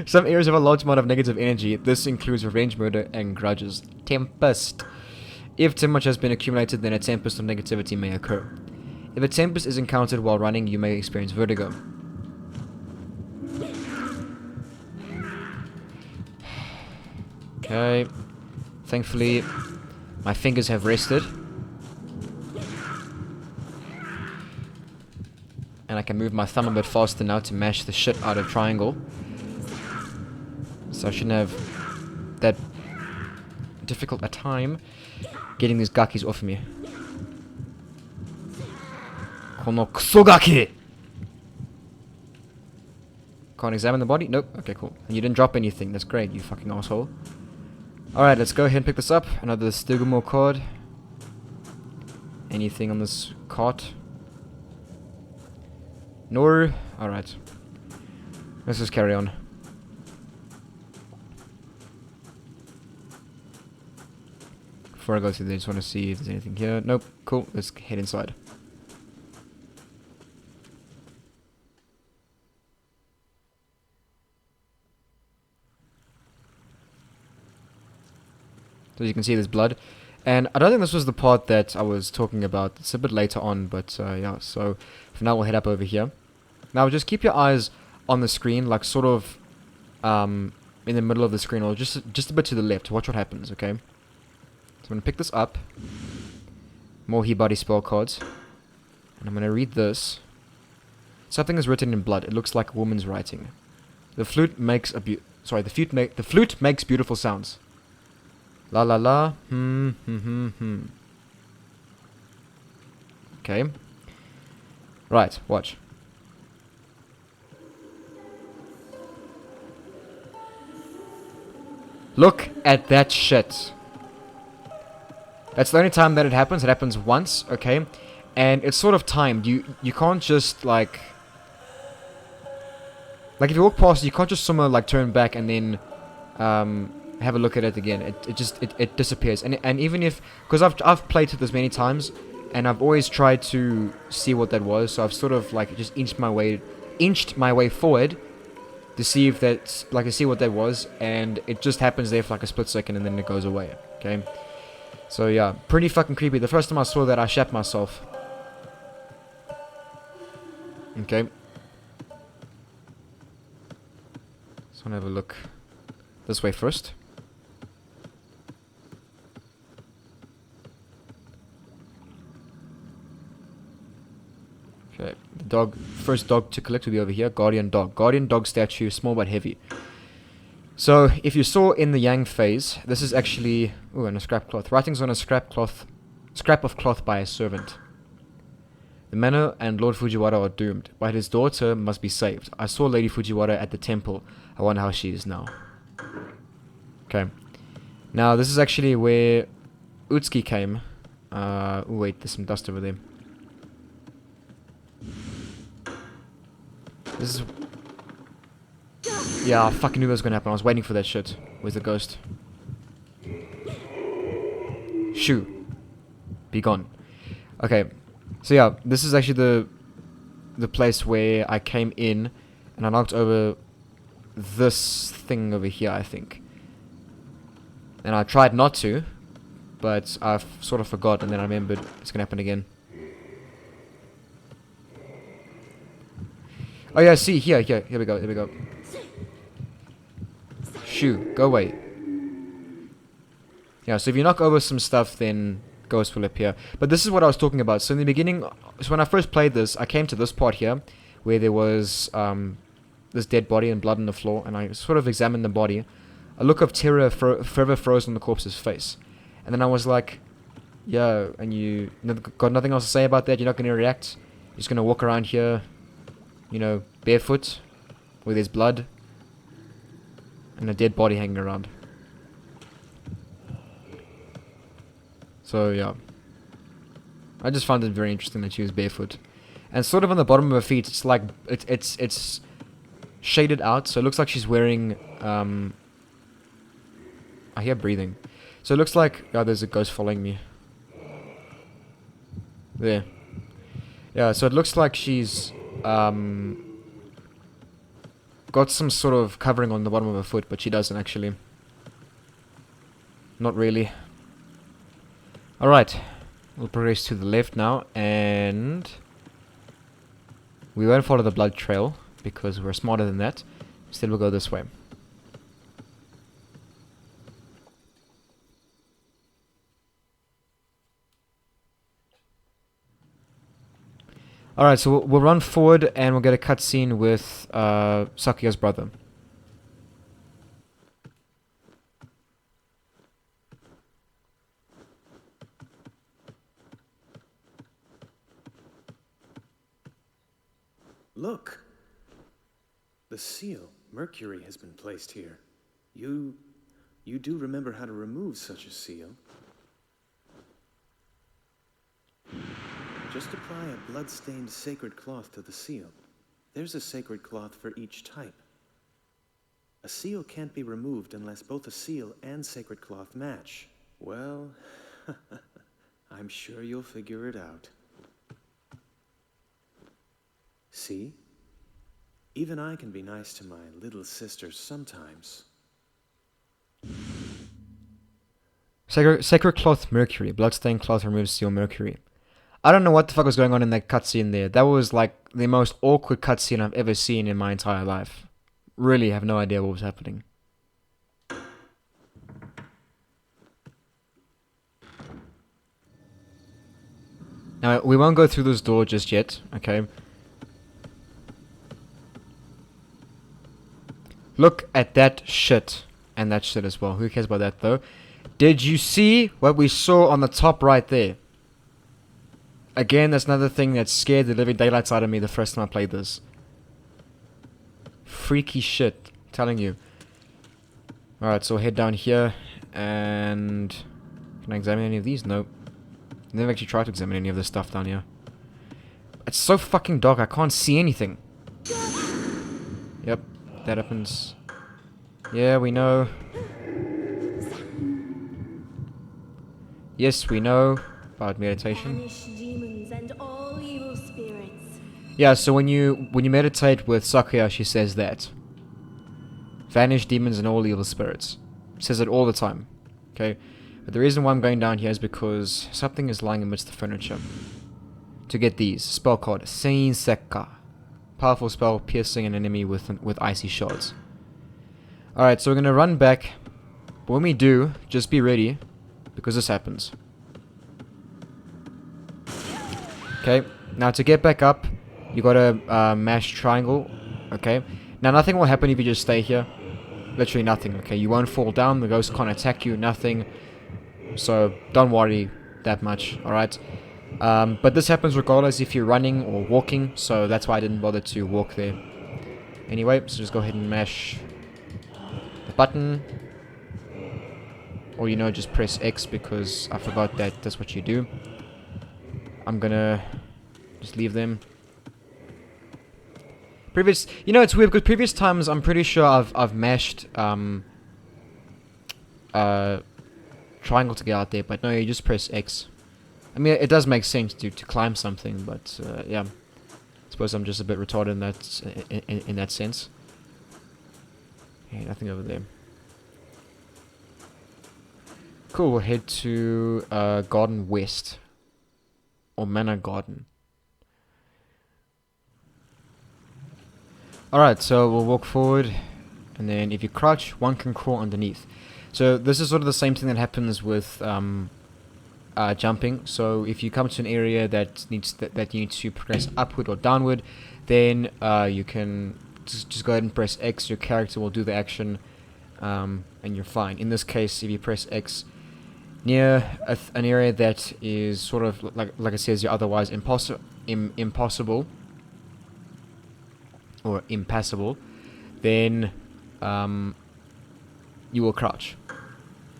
Some areas have a large amount of negative energy. This includes revenge, murder, and grudges. Tempest. If too much has been accumulated, then a tempest of negativity may occur. If a tempest is encountered while running, you may experience vertigo. Okay. Thankfully, my fingers have rested. And I can move my thumb a bit faster now to mash the shit out of triangle. So I shouldn't have that difficult a time getting these gakis off of me. Kono kuso gaki! Can't examine the body? Nope. Okay, cool. And you didn't drop anything. That's great, you fucking asshole. Alright, let's go ahead and pick this up. Another Stigmo card. Anything on this cart? No. Alright. Let's just carry on. Before I go through there, I just want to see if there's anything here. Nope. Cool. Let's head inside. So as you can see, there's blood. And I don't think this was the part that I was talking about. It's a bit later on, but yeah. So for now, we'll head up over here. Now, just keep your eyes on the screen, like sort of in the middle of the screen, or just a bit to the left. Watch what happens, okay? So I'm going to pick this up. More He-Body spell cards. And I'm going to read this. Something is written in blood. It looks like a woman's writing. The flute makes the flute makes beautiful sounds. La la la. Okay. Right, watch. Look at that shit. That's the only time that it happens. It happens once, okay? And it's sort of timed. You can't just like if you walk past, you can't just somehow like turn back and then have a look at it again. It disappears. And even if, because I've played it this many times, and I've always tried to see what that was. So I've sort of like just inched my way forward to see if that's like to see what that was, and it just happens there for like a split second, and then it goes away. Okay. So yeah, pretty fucking creepy. The first time I saw that, I shat myself. Okay. Just wanna have a look this way first. Okay, the first dog to collect will be over here. Guardian dog. Guardian dog statue, small but heavy. So, if you saw in the yang phase, this is actually... Ooh, and a scrap cloth. Writings on a scrap of cloth by a servant. The manor and Lord Fujiwara are doomed, but his daughter must be saved. I saw Lady Fujiwara at the temple. I wonder how she is now. Okay. Now, this is actually where Utsuki came. Ooh, wait, there's some dust over there. This is... Yeah, I fucking knew that was gonna happen. I was waiting for that shit. Where's the ghost? Shoo. Be gone. Okay. So yeah, this is actually the place where I came in and I knocked over this thing over here, I think. And I tried not to, but I've sort of forgot, and then I remembered it's gonna happen again. Oh yeah, see, here we go. Shoo, go away. Yeah, so if you knock over some stuff, then ghosts will appear. But this is what I was talking about. So in the beginning, so when I first played this, I came to this part here, where there was this dead body and blood on the floor, and I sort of examined the body. A look of terror forever froze on the corpse's face. And then I was like, Yeah, and you got nothing else to say about that? You're not going to react? You're just going to walk around here, you know, barefoot, with his blood, and a dead body hanging around. So, yeah. I just found it very interesting that she was barefoot. And sort of on the bottom of her feet, it's like, it's shaded out, so it looks like she's wearing, I hear breathing. So it looks like, yeah, there's a ghost following me. There. Yeah, so it looks like she's, got some sort of covering on the bottom of her foot, but she doesn't actually. Not really. Alright. We'll progress to the left now, and we won't follow the blood trail, because we're smarter than that. Instead we'll go this way. Alright, so we'll run forward and we'll get a cutscene with Sakuya's brother. Look! The seal, Mercury, has been placed here. You do remember how to remove such a seal? Just apply a blood-stained sacred cloth to the seal. There's a sacred cloth for each type. A seal can't be removed unless both a seal and sacred cloth match. Well, I'm sure you'll figure it out. See? Even I can be nice to my little sisters sometimes. Sacred cloth Mercury. Bloodstained cloth removes seal Mercury. I don't know what the fuck was going on in that cutscene there. That was like the most awkward cutscene I've ever seen in my entire life. Really have no idea what was happening. Now, we won't go through this door just yet, okay? Look at that shit. And that shit as well. Who cares about that though? Did you see what we saw on the top right there? Again, that's another thing that scared the living daylights out of me the first time I played this. Freaky shit, I'm telling you. Alright, so we'll head down here, and... Can I examine any of these? Nope. Never actually tried to examine any of this stuff down here. It's so fucking dark, I can't see anything. Yep, that happens. Yeah, we know. Yes, we know about meditation. Banish demons and all evil spirits. Yeah, so when you meditate with Sakuya, she says that. Vanish demons and all evil spirits. Says it all the time. Okay? But the reason why I'm going down here is because something is lying amidst the furniture. To get these. Spell card. Sein Sekka. Powerful spell, piercing an enemy with icy shards. Alright, so we're gonna run back. But when we do, just be ready. Because this happens. Okay, now to get back up, you gotta mash triangle. Okay, now nothing will happen if you just stay here. Literally nothing. Okay, you won't fall down. The ghost can't attack you. Nothing. So don't worry that much. All right. But this happens regardless if you're running or walking. So that's why I didn't bother to walk there. Anyway, so just go ahead and mash the button. Or, you know, just press X because I forgot that that's what you do. I'm gonna just leave them. You know, it's weird because previous times I'm pretty sure I've mashed triangle to get out there, but no, you just press X. I mean, it does make sense to climb something, but yeah, I suppose I'm just a bit retarded in that sense. Okay, nothing over there. Cool, we'll head to Garden West. Or Manor Garden. Alright, so we'll walk forward. And then if you crouch, one can crawl underneath. So this is sort of the same thing that happens with jumping. So if you come to an area that you need to progress upward or downward, then you can just go ahead and press X. Your character will do the action. And you're fine. In this case, if you press X, near an area that is sort of like it says, you're otherwise impossible or impassable, then you will crouch.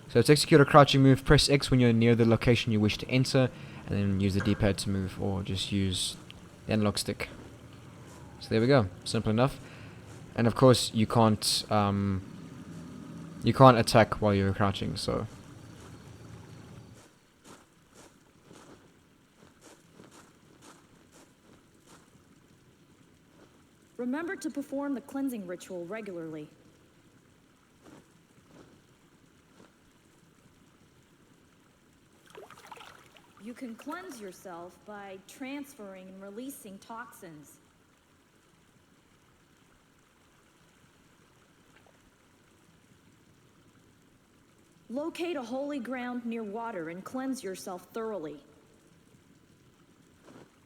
So to execute a crouching move, press X when you're near the location you wish to enter, and then use the D-pad to move, or just use the analog stick. So there we go, simple enough. And of course you can't attack while you're crouching, so remember to perform the cleansing ritual regularly. You can cleanse yourself by transferring and releasing toxins. Locate a holy ground near water and cleanse yourself thoroughly.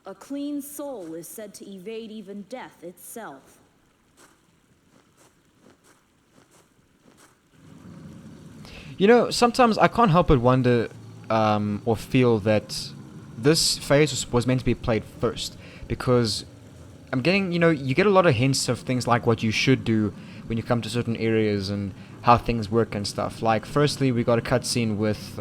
A clean soul is said to evade even death itself. You know, sometimes I can't help but wonder or feel that this phase was meant to be played first, because I'm getting, you get a lot of hints of things like what you should do when you come to certain areas and how things work and stuff. Like, firstly, we got a cutscene with,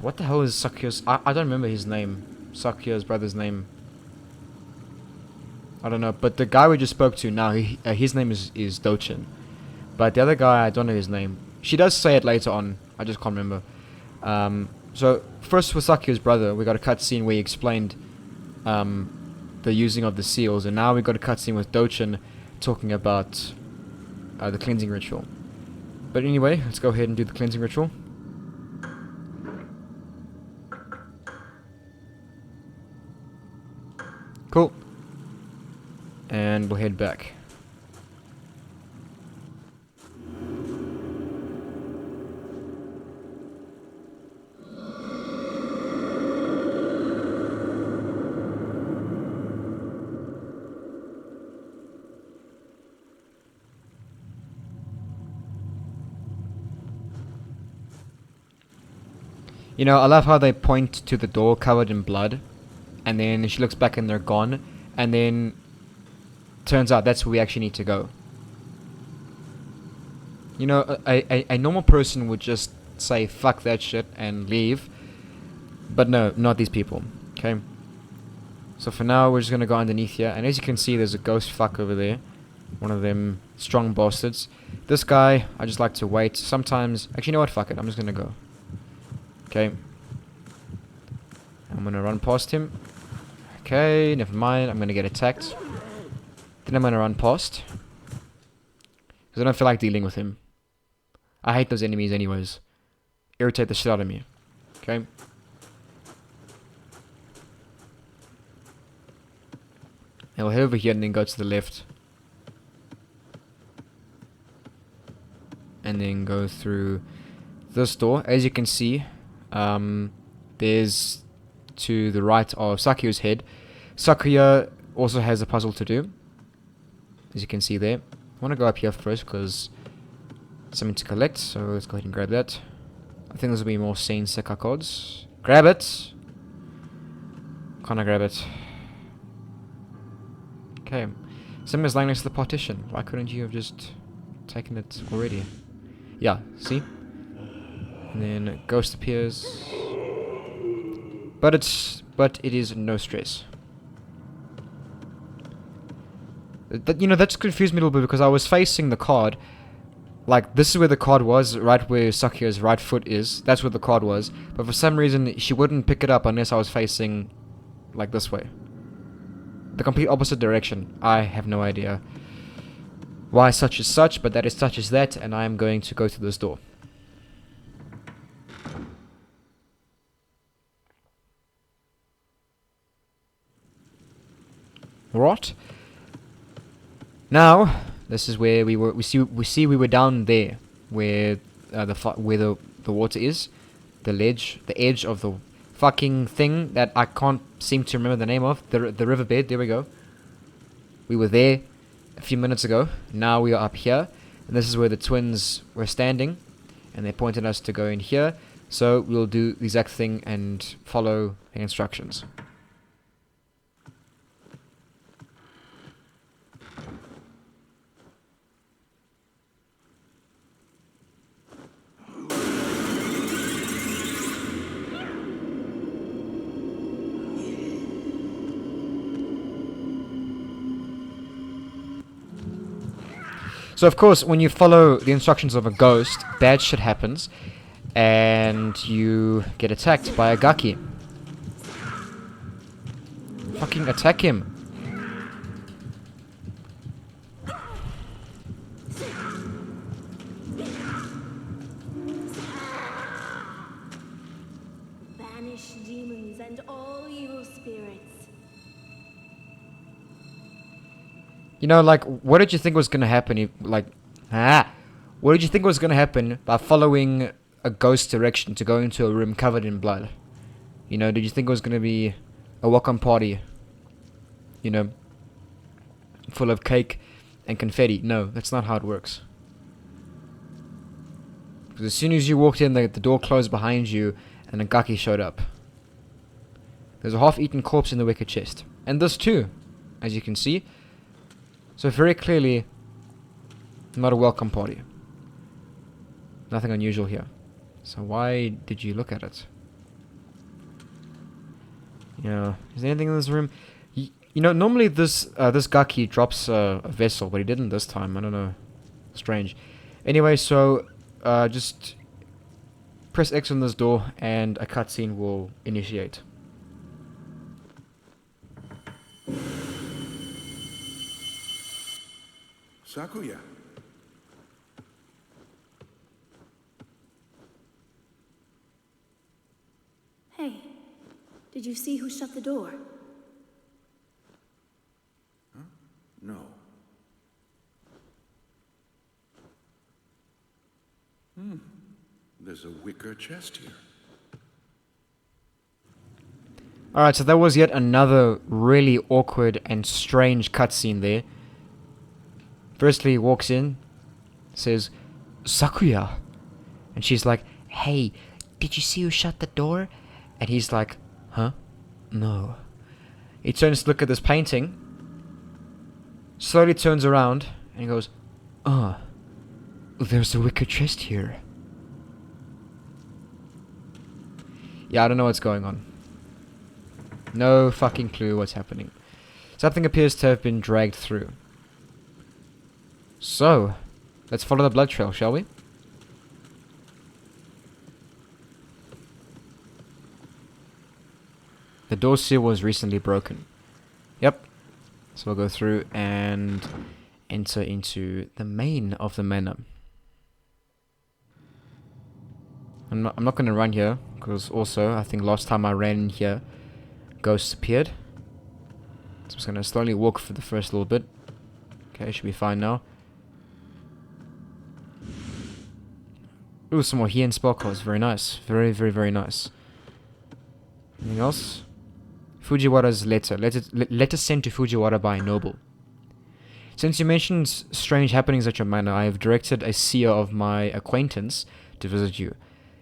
what the hell is Sakya's, I don't remember his name, Sakya's brother's name. I don't know, but the guy we just spoke to now, his name is Dochin. But the other guy, I don't know his name. She does say it later on, I just can't remember. So first with Sakya's brother, we got a cutscene where he explained the using of the seals, and now we got a cutscene with Dochin talking about the cleansing ritual. But anyway, let's go ahead and do the cleansing ritual. Cool. And we'll head back. You know, I love how they point to the door covered in blood, and then she looks back and they're gone, and then turns out that's where we actually need to go. You know, a normal person would just say fuck that shit and leave, but no, not these people, okay? So for now, we're just gonna go underneath here, and as you can see, there's a ghost fuck over there, one of them strong bastards. This guy, I just like to wait. Sometimes, actually, you know what, fuck it, I'm just gonna go. Okay, I'm gonna run past him. Okay, never mind, I'm gonna get attacked. Then I'm gonna run past, because I don't feel like dealing with him. I hate those enemies anyways. Irritate the shit out of me. Okay. And we'll head over here and then go to the left. And then go through this door. As you can see, there's to the right of Sakya's head. Sakya also has a puzzle to do, as you can see there. I want to go up here first because something to collect, so let's go ahead and grab that. I think this will be more Saint Seka cards. Grab it! Can't I grab it? Okay. Something is lying next to the partition. Why couldn't you have just taken it already? Yeah, see? And then a ghost appears. But it is no stress. That just confused me a little bit because I was facing the card. Like, this is where the card was, right where Sakya's right foot is. That's where the card was. But for some reason, she wouldn't pick it up unless I was facing, like, this way. The complete opposite direction. I have no idea why such is such, but that is such as that, and I am going to go to this door. Right. Now, this is where we were. We see we were down there, where the water is, the edge of the fucking thing that I can't seem to remember the name of, the riverbed. There we go. We were there a few minutes ago. Now we are up here, and this is where the twins were standing. and they pointed us to go in here. So we'll do the exact thing and follow the instructions. So of course, when you follow the instructions of a ghost, bad shit happens, and you get attacked by a Gaki. Fucking attack him. Banish demons and all evil spirits. You know, like, what did you think was gonna happen if, like, what did you think was gonna happen by following a ghost direction to go into a room covered in blood? You know, did you think it was gonna be a welcome party? You know, full of cake and confetti? No, that's not how it works. Because as soon as you walked in, the door closed behind you, and a Gaki showed up. There's a half-eaten corpse in the wicker chest. And this too, as you can see. So very clearly, not a welcome party. Nothing unusual here. So why did you look at it? You know, is there anything in this room? You know, normally this Gaki drops a vessel, but he didn't this time. I don't know. Strange. Anyway, so just press X on this door, and a cutscene will initiate. Sakuya. Hey, did you see who shut the door? Huh? No. There's a wicker chest here. Alright, so that was yet another really awkward and strange cutscene there. Firstly, he walks in, says, Sakuya. And she's like, hey, did you see who shut the door? And he's like, huh? No. He turns to look at this painting, slowly turns around, and he goes, there's a wicker chest here. Yeah, I don't know what's going on. No fucking clue what's happening. Something appears to have been dragged through. So, let's follow the blood trail, shall we? The door seal was recently broken. Yep. So we'll go through and enter into the main of the manor. I'm not going to run here, because also, I think last time I ran in here, ghosts appeared. So I'm just going to slowly walk for the first little bit. Okay, should be fine now. Ooh, some more here in sparkles. Very nice. Very, very, very nice. Anything else? Fujiwara's letter. Letter sent to Fujiwara by a noble. Since you mentioned strange happenings at your manor, I have directed a seer of my acquaintance to visit you.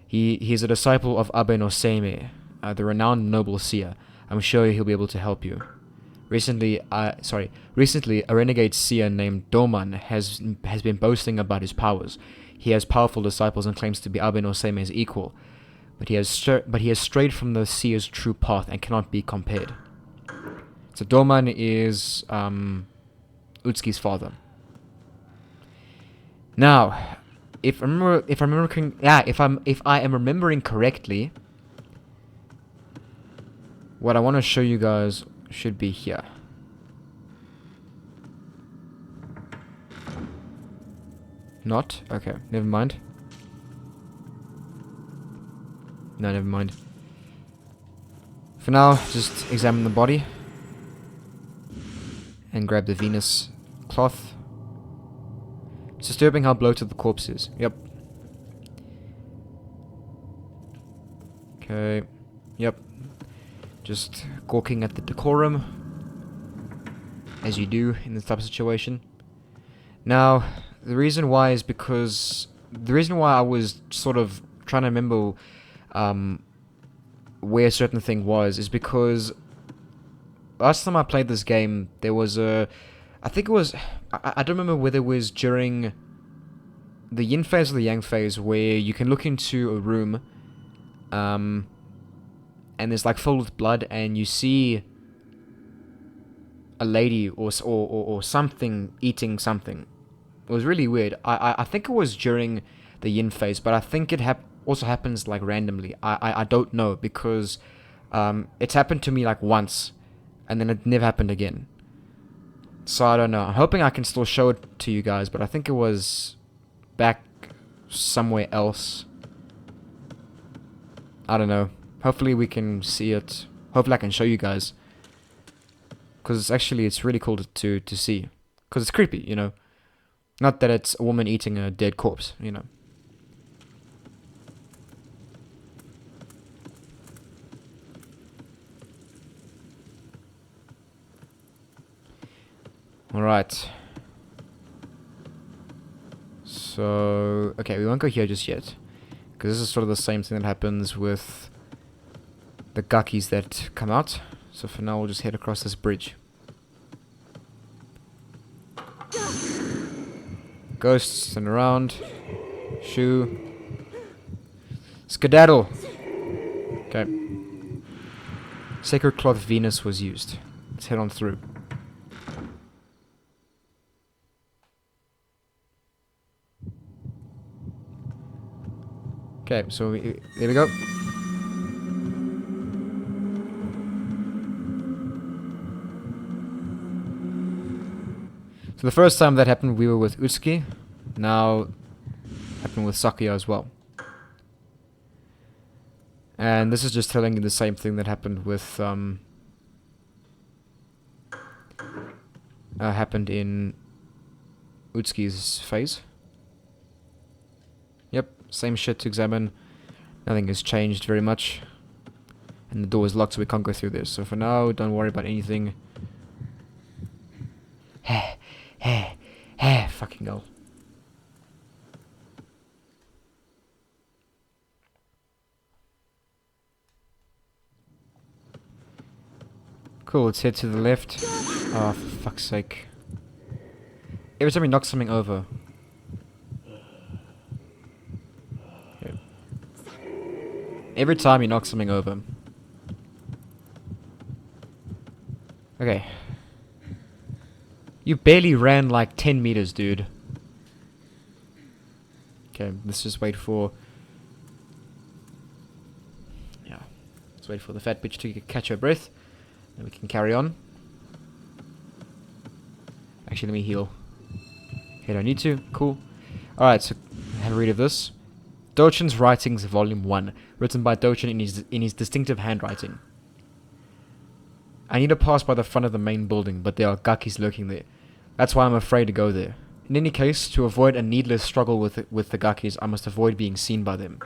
He is a disciple of Abe no Seimei, the renowned noble seer. I'm sure he'll be able to help you. Recently, a renegade seer named Doman has been boasting about his powers. He has powerful disciples and claims to be Abe no Seimei's equal, but he has strayed from the seer's true path and cannot be compared. So Doman is Utsuki's father. Now, if I am remembering correctly, what I want to show you guys should be here. Not? Okay, never mind. No, never mind. For now, just examine the body. And grab the Venus cloth. It's disturbing how bloated the corpse is. Yep. Okay. Yep. Just gawking at the decorum. As you do in this type of situation. Now, the reason why is because the reason why I was sort of trying to remember where a certain thing was is because last time I played this game, there was I think it was, I don't remember whether it was during the yin phase or the yang phase, where you can look into a room, and it's like filled with blood, and you see a lady or something eating something. It was really weird. I think it was during the yin phase, but I think it also happens like randomly. I don't know, because it's happened to me like once, and then it never happened again. So I don't know. I'm hoping I can still show it to you guys, but I think it was back somewhere else. I don't know. Hopefully we can see it. Hopefully I can show you guys, because it's really cool to see, because it's creepy, you know. Not that it's a woman eating a dead corpse, you know. Alright. So, okay, we won't go here just yet, because this is sort of the same thing that happens with the gakis that come out. So for now, we'll just head across this bridge. Ghosts and around. Shoo. Skedaddle. Okay. Sacred Cloth Venus was used. Let's head on through. Okay, so there we go. So the first time that happened, we were with Utsuki. Now, happened with Sakuya as well. And this is just telling you the same thing that happened with happened in Utsuki's phase. Yep, same shit to examine. Nothing has changed very much. And the door is locked, so we can't go through this. So for now, don't worry about anything. Fucking hell. Cool, let's head to the left. Oh, for fuck's sake. Every time you knock something over. Okay. Every time you knock something over. Okay. You barely ran like 10 meters, dude. Okay, let's just wait for... Yeah. Let's wait for the fat bitch to catch her breath. And we can carry on. Actually, let me heal. Okay, don't need to. Cool. Alright, so have a read of this. Dochin's Writings, Volume 1. Written by Dochin in his distinctive handwriting. I need to pass by the front of the main building, but there are gakis lurking there. That's why I'm afraid to go there. In any case, to avoid a needless struggle with the gakis, I must avoid being seen by them.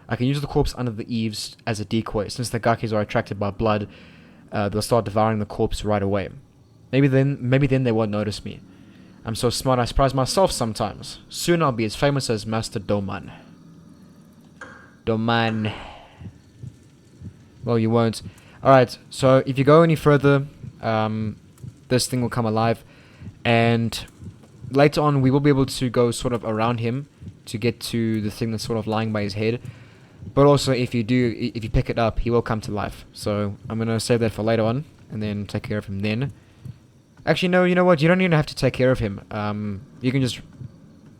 I can use the corpse under the eaves as a decoy. Since the gakis are attracted by blood, they'll start devouring the corpse right away. Maybe then they won't notice me. I'm so smart I surprise myself sometimes. Soon I'll be as famous as Master Doman. Doman. Well, you won't. Alright, so if you go any further, this thing will come alive, and later on we will be able to go sort of around him to get to the thing that's sort of lying by his head. But also, if you pick it up, he will come to life. So I'm gonna save that for later on, and then take care of him then. Actually, no, you know what? You don't even have to take care of him. You can just,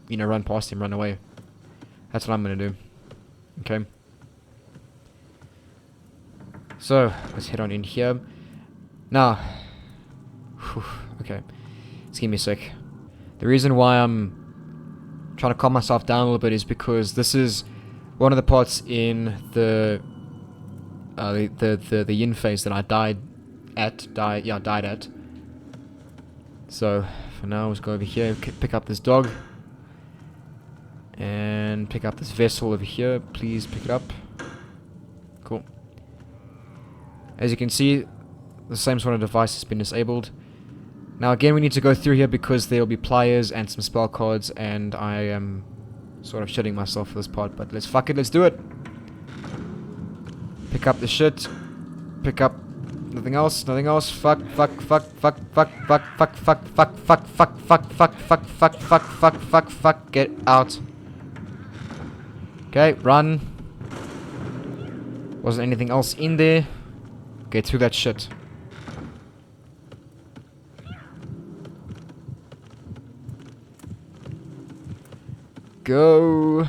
run past him, run away. That's what I'm gonna do. Okay. So let's head on in here. Now, okay, let's give me a sec. The reason why I'm trying to calm myself down a little bit is because this is one of the parts in the yin phase that I died at. So for now, let's go over here, pick up this dog, and pick up this vessel over here. Please pick it up. Cool. As you can see, the same sort of device has been disabled. Now again, we need to go through here because there will be pliers and some spell cards, and I am Sort of shitting myself for this part, but fuck it, let's do it. Pick up the shit. Pick up nothing else, fuck, get out. Okay, run. Wasn't anything else in there. Get through that shit. Go.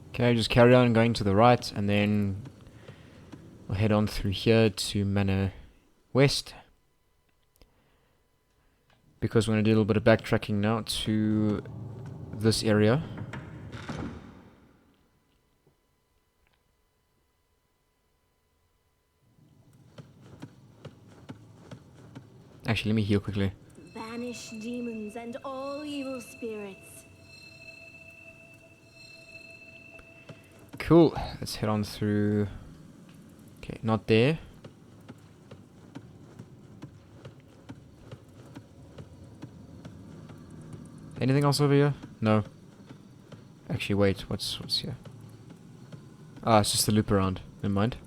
Okay, just carry on going to the right, and then we'll head on through here to Manor West. Because we're going to do a little bit of backtracking now to this area. Actually, let me heal quickly. Banish demons and all evil spirits. Cool. Let's head on through. Okay, not there. Anything else over here? No. Actually, wait. What's here? Ah, it's just the loop around. Never mind.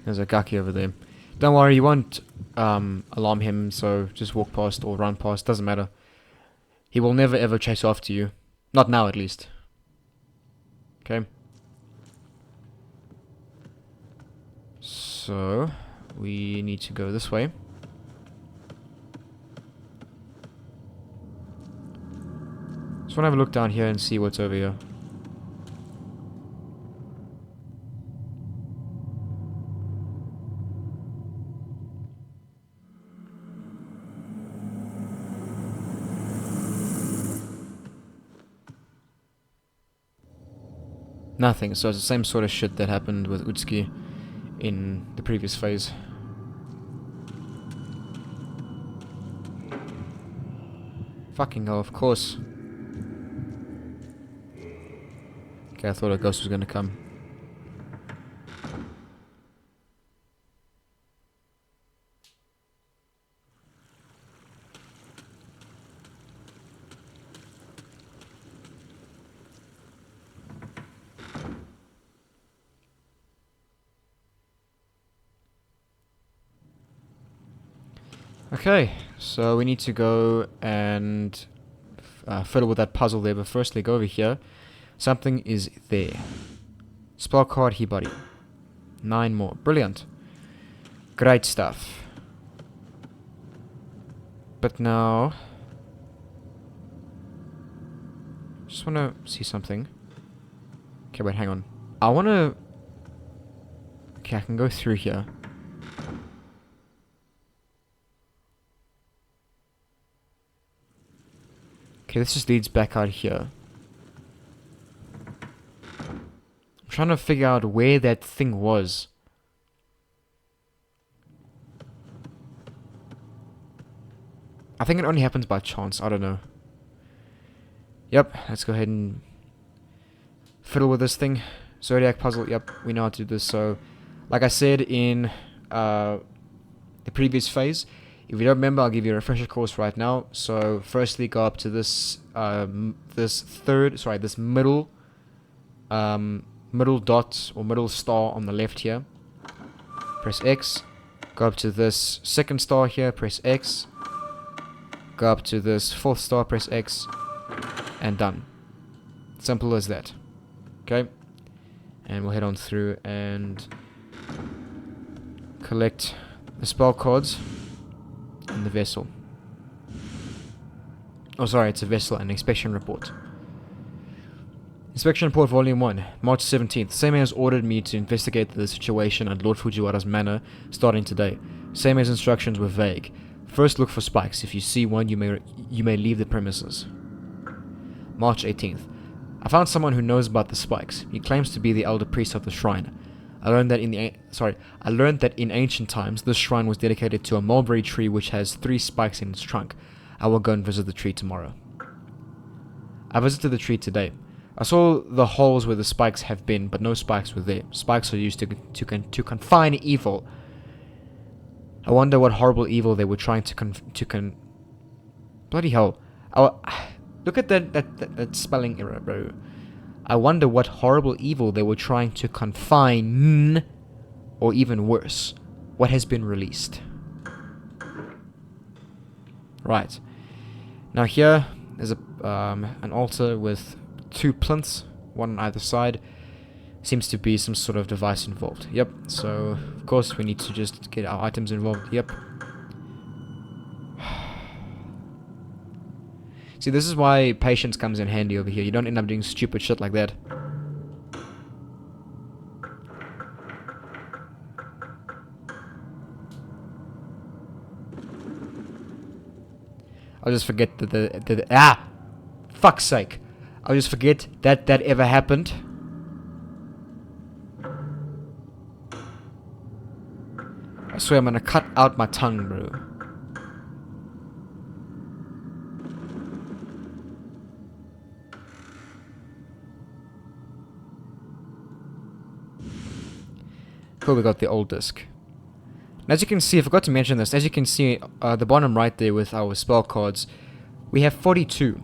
There's a Gaki over there. Don't worry, you won't alarm him, so just walk past or run past, doesn't matter. He will never ever chase after you. Not now, at least. Okay. So, we need to go this way. Just want to have a look down here and see what's over here. Nothing, so it's the same sort of shit that happened with Utsuki in the previous phase. Fucking hell, of course. Okay, I thought a ghost was gonna come. Okay, so we need to go and fiddle with that puzzle there, but firstly go over here. Something is there. Spell card, Hibari. 9 more. Brilliant. Great stuff. But now, just want to see something. Okay, wait, hang on. I want to... Okay, I can go through here. Okay, this just leads back out here. I'm trying to figure out where that thing was. I think it only happens by chance, I don't know. Yep, let's go ahead and fiddle with this thing. Zodiac puzzle, yep, we know how to do this. So, like I said in the previous phase, if you don't remember, I'll give you a refresher course right now. So, firstly, go up to this this middle dot or middle star on the left here. Press X. Go up to this second star here. Press X. Go up to this fourth star. Press X, and done. Simple as that. Okay, and we'll head on through and collect the spell cards. In the vessel. Oh, sorry, it's a vessel and inspection report. Inspection report volume 1, March 17th. Seimei has ordered me to investigate the situation at Lord Fujiwara's manor starting today. Seimei's instructions were vague. First, look for spikes. If you see one, you may leave the premises. March 18th. I found someone who knows about the spikes. He claims to be the elder priest of the shrine. I learned that in ancient times this shrine was dedicated to a mulberry tree which has 3 spikes in its trunk. I will go and visit the tree tomorrow. I visited the tree today. I saw the holes where the spikes have been, but no spikes were there. Spikes are used to confine evil. I wonder what horrible evil they were trying to bloody hell. Look at that spelling error, bro. I wonder what horrible evil they were trying to confine, or even worse, what has been released. Right. Now here is an altar with 2 plinths, one on either side. Seems to be some sort of device involved. Yep, so of course we need to just get our items involved. Yep. See, this is why patience comes in handy over here. You don't end up doing stupid shit like that. I'll just forget that fuck's sake. I'll just forget that ever happened. I swear I'm gonna cut out my tongue, bro. Cool, we got the old disc. And as you can see, I forgot to mention this, as you can see, the bottom right there with our spell cards, we have 42.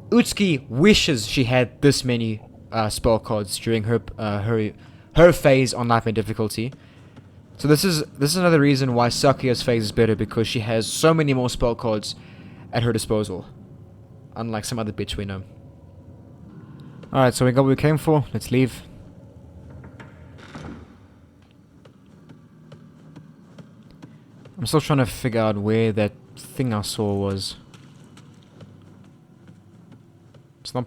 Utsuki wishes she had this many spell cards during her phase on Nightmare difficulty. So this is another reason why Sakuya's phase is better, because she has so many more spell cards at her disposal, unlike some other bitch we know. Alright, so we got what we came for. Let's leave. I'm still trying to figure out where that thing I saw was. It's not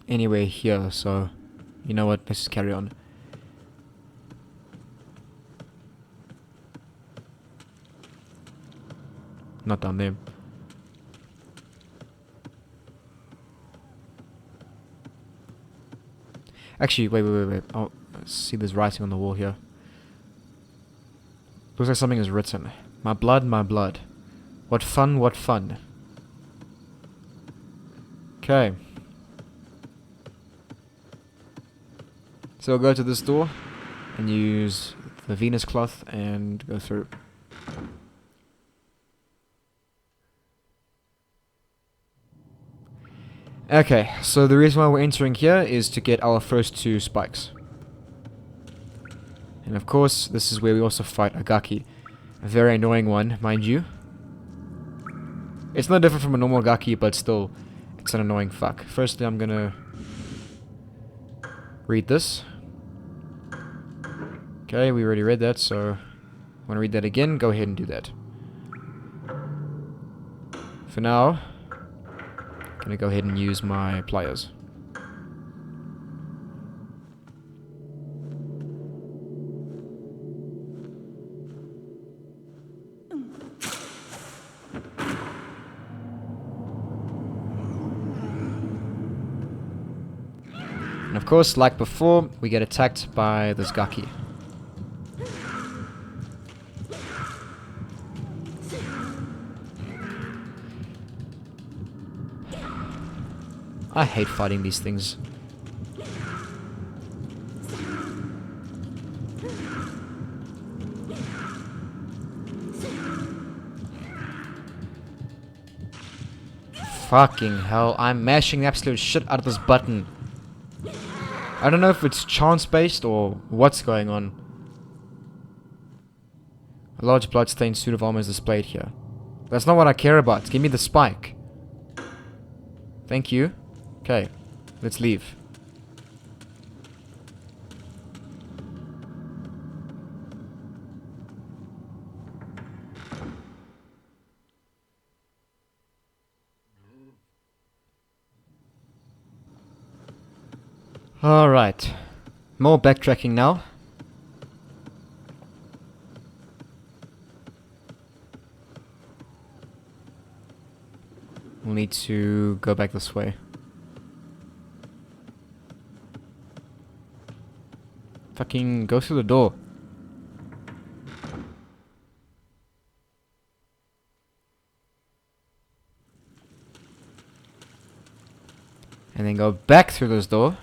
anywhere here, so you know what, let's just carry on. Not down there. Actually, wait. Oh, see, there's writing on the wall here. Looks like something is written. My blood, my blood. What fun, what fun. Okay. So we'll go to this door and use the Venus cloth and go through. Okay, so the reason why we're entering here is to get our first 2 spikes. And of course, this is where we also fight Agaki. A very annoying one, mind you. It's no different from a normal Agaki, but still, it's an annoying fuck. Firstly, I'm gonna read this. Okay, we already read that, so want to read that again? Go ahead and do that. For now, I'm gonna go ahead and use my pliers. And of course, like before, we get attacked by this Gaki. I hate fighting these things. Fucking hell, I'm mashing the absolute shit out of this button. I don't know if it's chance-based or what's going on. A large blood-stained suit of armor is displayed here. That's not what I care about. Give me the spike. Thank you. Okay, let's leave. Alright. More backtracking now. We'll need to go back this way. Fucking go through the door. And then go back through this door.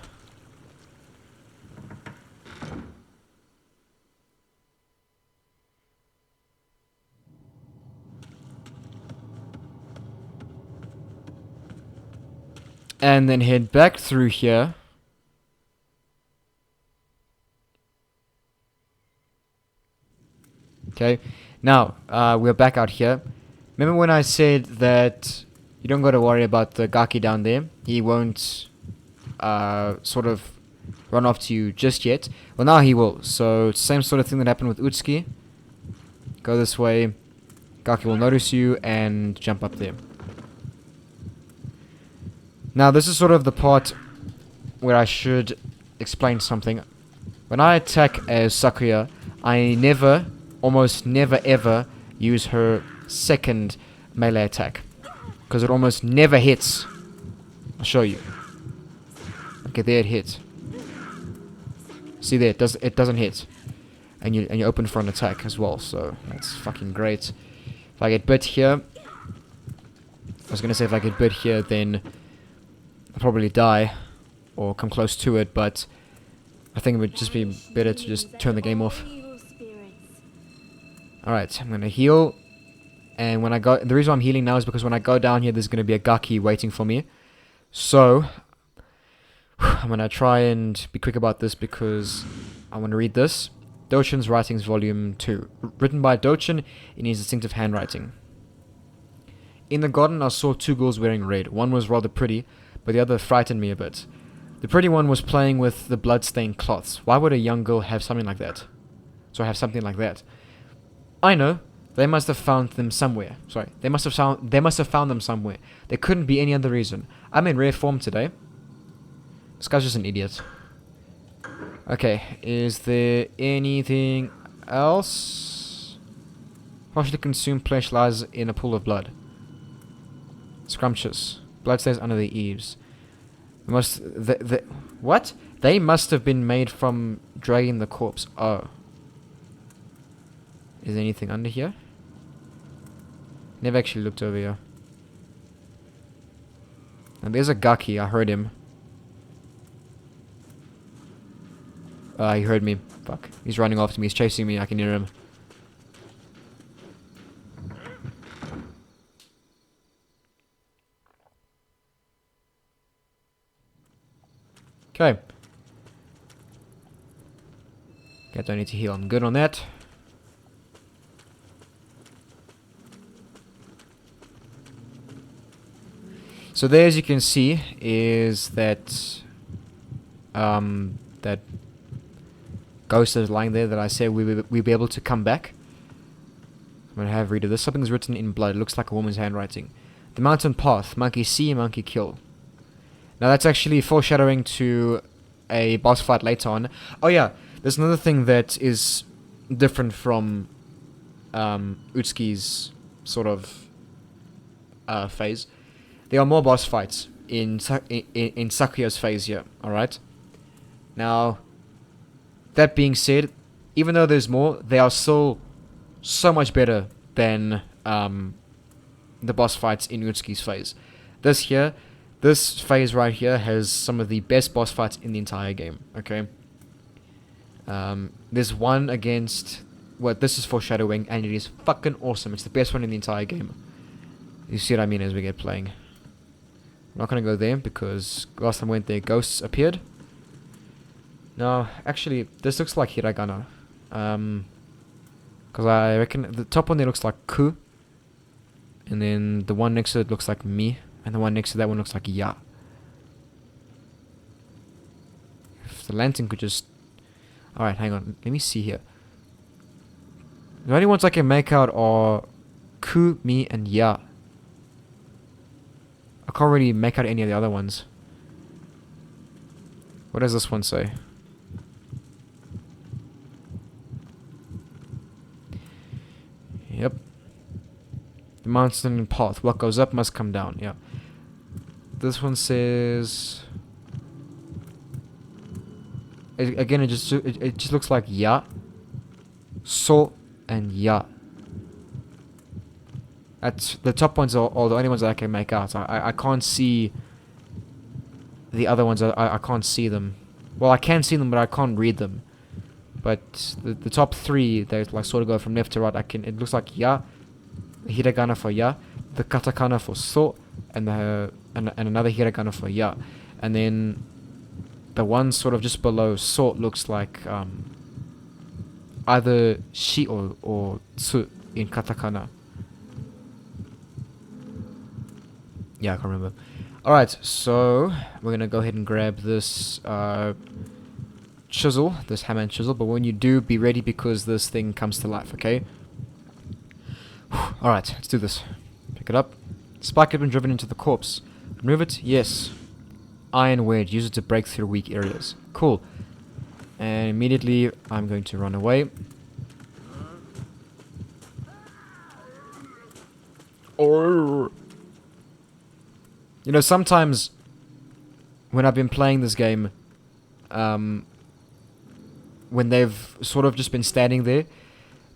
And then head back through here. Okay, now we're back out here. Remember when I said that you don't got to worry about the Gaki down there? He won't sort of run off to you just yet. Well, now he will. So, same sort of thing that happened with Utsuki. Go this way. Gaki will notice you and jump up there. Now, this is sort of the part where I should explain something. When I attack as Sakuya, I almost never ever use her second melee attack. Because it almost never hits. I'll show you. Okay, there it hits. See there, it doesn't hit. And you open for an attack as well, so that's fucking great. If I get bit here, I was gonna say if I get bit here, then I'll probably die or come close to it, but I think it would just be better to just turn the game off. Alright, I'm gonna heal. And when I go, the reason I'm healing now is because when I go down here, there's gonna be a Gaki waiting for me. So I'm gonna try and be quick about this because I want to read this. Dochin's Writings Volume 2. Written by Dochin in his distinctive handwriting. In the garden I saw two girls wearing red. One was rather pretty, but the other frightened me a bit. The pretty one was playing with the blood-stained cloths. Why would a young girl have something like that? I know. They must have found them somewhere. They must have found them somewhere. There couldn't be any other reason. I'm in rare form today. This guy's just an idiot. Okay, is there anything else? Partially consumed flesh lies in a pool of blood. Scrumptious. Blood stays under the eaves. What? They must have been made from dragging the corpse. Oh. Is there anything under here? Never actually looked over here. And there's a Gaki. I heard him. He heard me. Fuck. He's running after me. He's chasing me. I can hear him. Okay. Okay, don't need to heal. I'm good on that. So there, as you can see, is that that ghost that is lying there that I said we'd be able to come back. I'm gonna have a read of this. Something's written in blood. It looks like a woman's handwriting. The mountain path. Monkey see, monkey kill. Now that's actually foreshadowing to a boss fight later on. Oh yeah, there's another thing that is different from Utsuki's sort of phase. There are more boss fights in Sakuya's phase here, alright? Now, that being said, even though there's more, they are still so much better than the boss fights in Utsuki's phase. This phase right here has some of the best boss fights in the entire game, okay? There's one against... Well, this is foreshadowing, and it is fucking awesome. It's the best one in the entire game. You see what I mean as we get playing. I'm not going to go there because last time I went there, ghosts appeared. No, actually, this looks like Hiragana. Because I reckon the top one there looks like Ku. And then the one next to it looks like Mi. And the one next to that one looks like Ya. If the lantern could just... Alright, hang on. Let me see here. The only ones I can make out are Ku, Mi, and Ya. I can't really make out any of the other ones. What does this one say? Yep. The mountain path. What goes up must come down. Yeah. This one says... Again, it just looks like Ya, So, and Ya. That's the top ones are the only ones that I can make out. I can't see the other ones, I can't see them. Well, I can see them, but I can't read them. But the top three, they like sort of go from left to right. It looks like ya, the hiragana for ya, the katakana for so, and another hiragana for ya. And then the one sort of just below so looks like either shi or tsu in katakana. Yeah, I can't remember. Alright, so we're gonna go ahead and grab this chisel, this hammer and chisel, but when you do, be ready because this thing comes to life, okay? Alright, let's do this. Pick it up. Spike had been driven into the corpse. Remove it? Yes. Iron wedge. Use it to break through weak areas. Cool. And immediately, I'm going to run away. Or... You know, sometimes when I've been playing this game, when they've sort of just been standing there,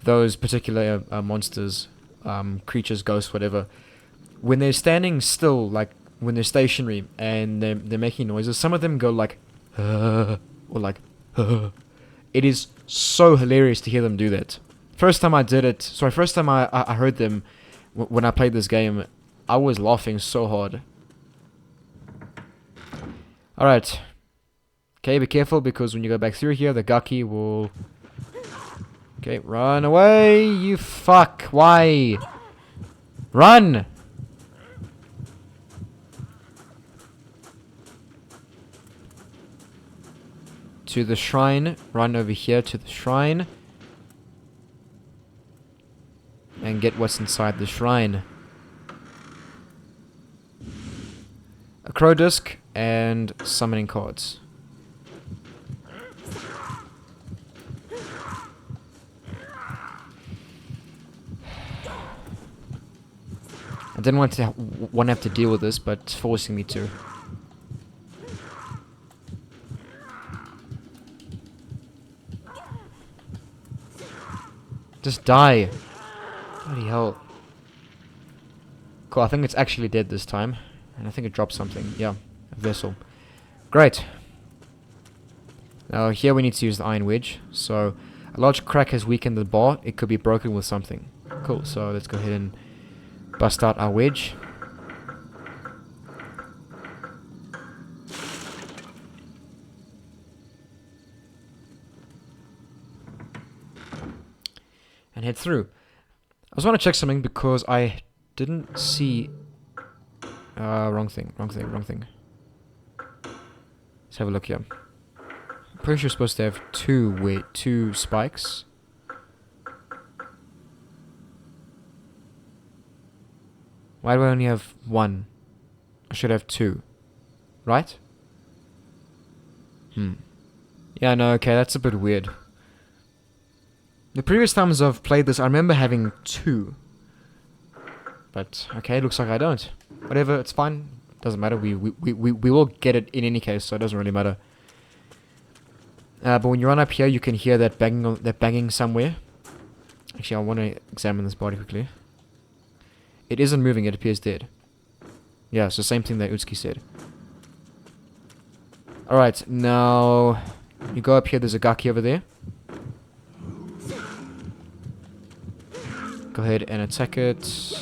those particular monsters, creatures, ghosts, whatever, when they're standing still, like when they're stationary and they're making noises, some of them go like, or like, it is so hilarious to hear them do that. First time I heard them when I played this game, I was laughing so hard. Alright. Okay, be careful because when you go back through here, the Gaki will... Okay, run away, you fuck. Why? Run! To the shrine. Run over here to the shrine. And get what's inside the shrine. A crow disc and summoning cards. I didn't want to have to deal with this, but it's forcing me to. Just die. Bloody hell. Cool, I think it's actually dead this time. And I think it dropped something. Yeah, a vessel. Great. Now here we need to use the iron wedge. So, a large crack has weakened the bar. It could be broken with something. Cool, so let's go ahead and bust out our wedge. And head through. I just want to check something because I didn't see... wrong thing. Let's have a look here. I'm pretty sure you're supposed to have two spikes. Why do I only have one? I should have two. Right? Yeah, no, okay, that's a bit weird. The previous times I've played this, I remember having two. But, okay, looks like I don't. Whatever, it's fine. Doesn't matter. We will get it in any case, so it doesn't really matter. But when you run up here, you can hear that banging somewhere. Actually, I want to examine this body quickly. It isn't moving, it appears dead. Yeah, so same thing that Utsuki said. Alright, now... You go up here, there's a Gaki over there. Go ahead and attack it.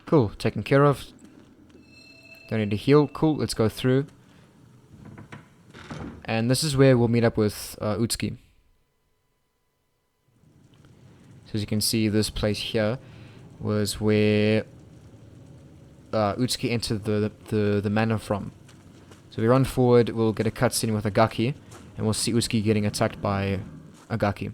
Cool, taken care of. Don't need to heal. Cool, let's go through. And this is where we'll meet up with Utsuki. So as you can see, this place here was where Utsuki entered the manor from. So we run forward, we'll get a cutscene with a Gaki, and we'll see Utsuki getting attacked by a Gaki.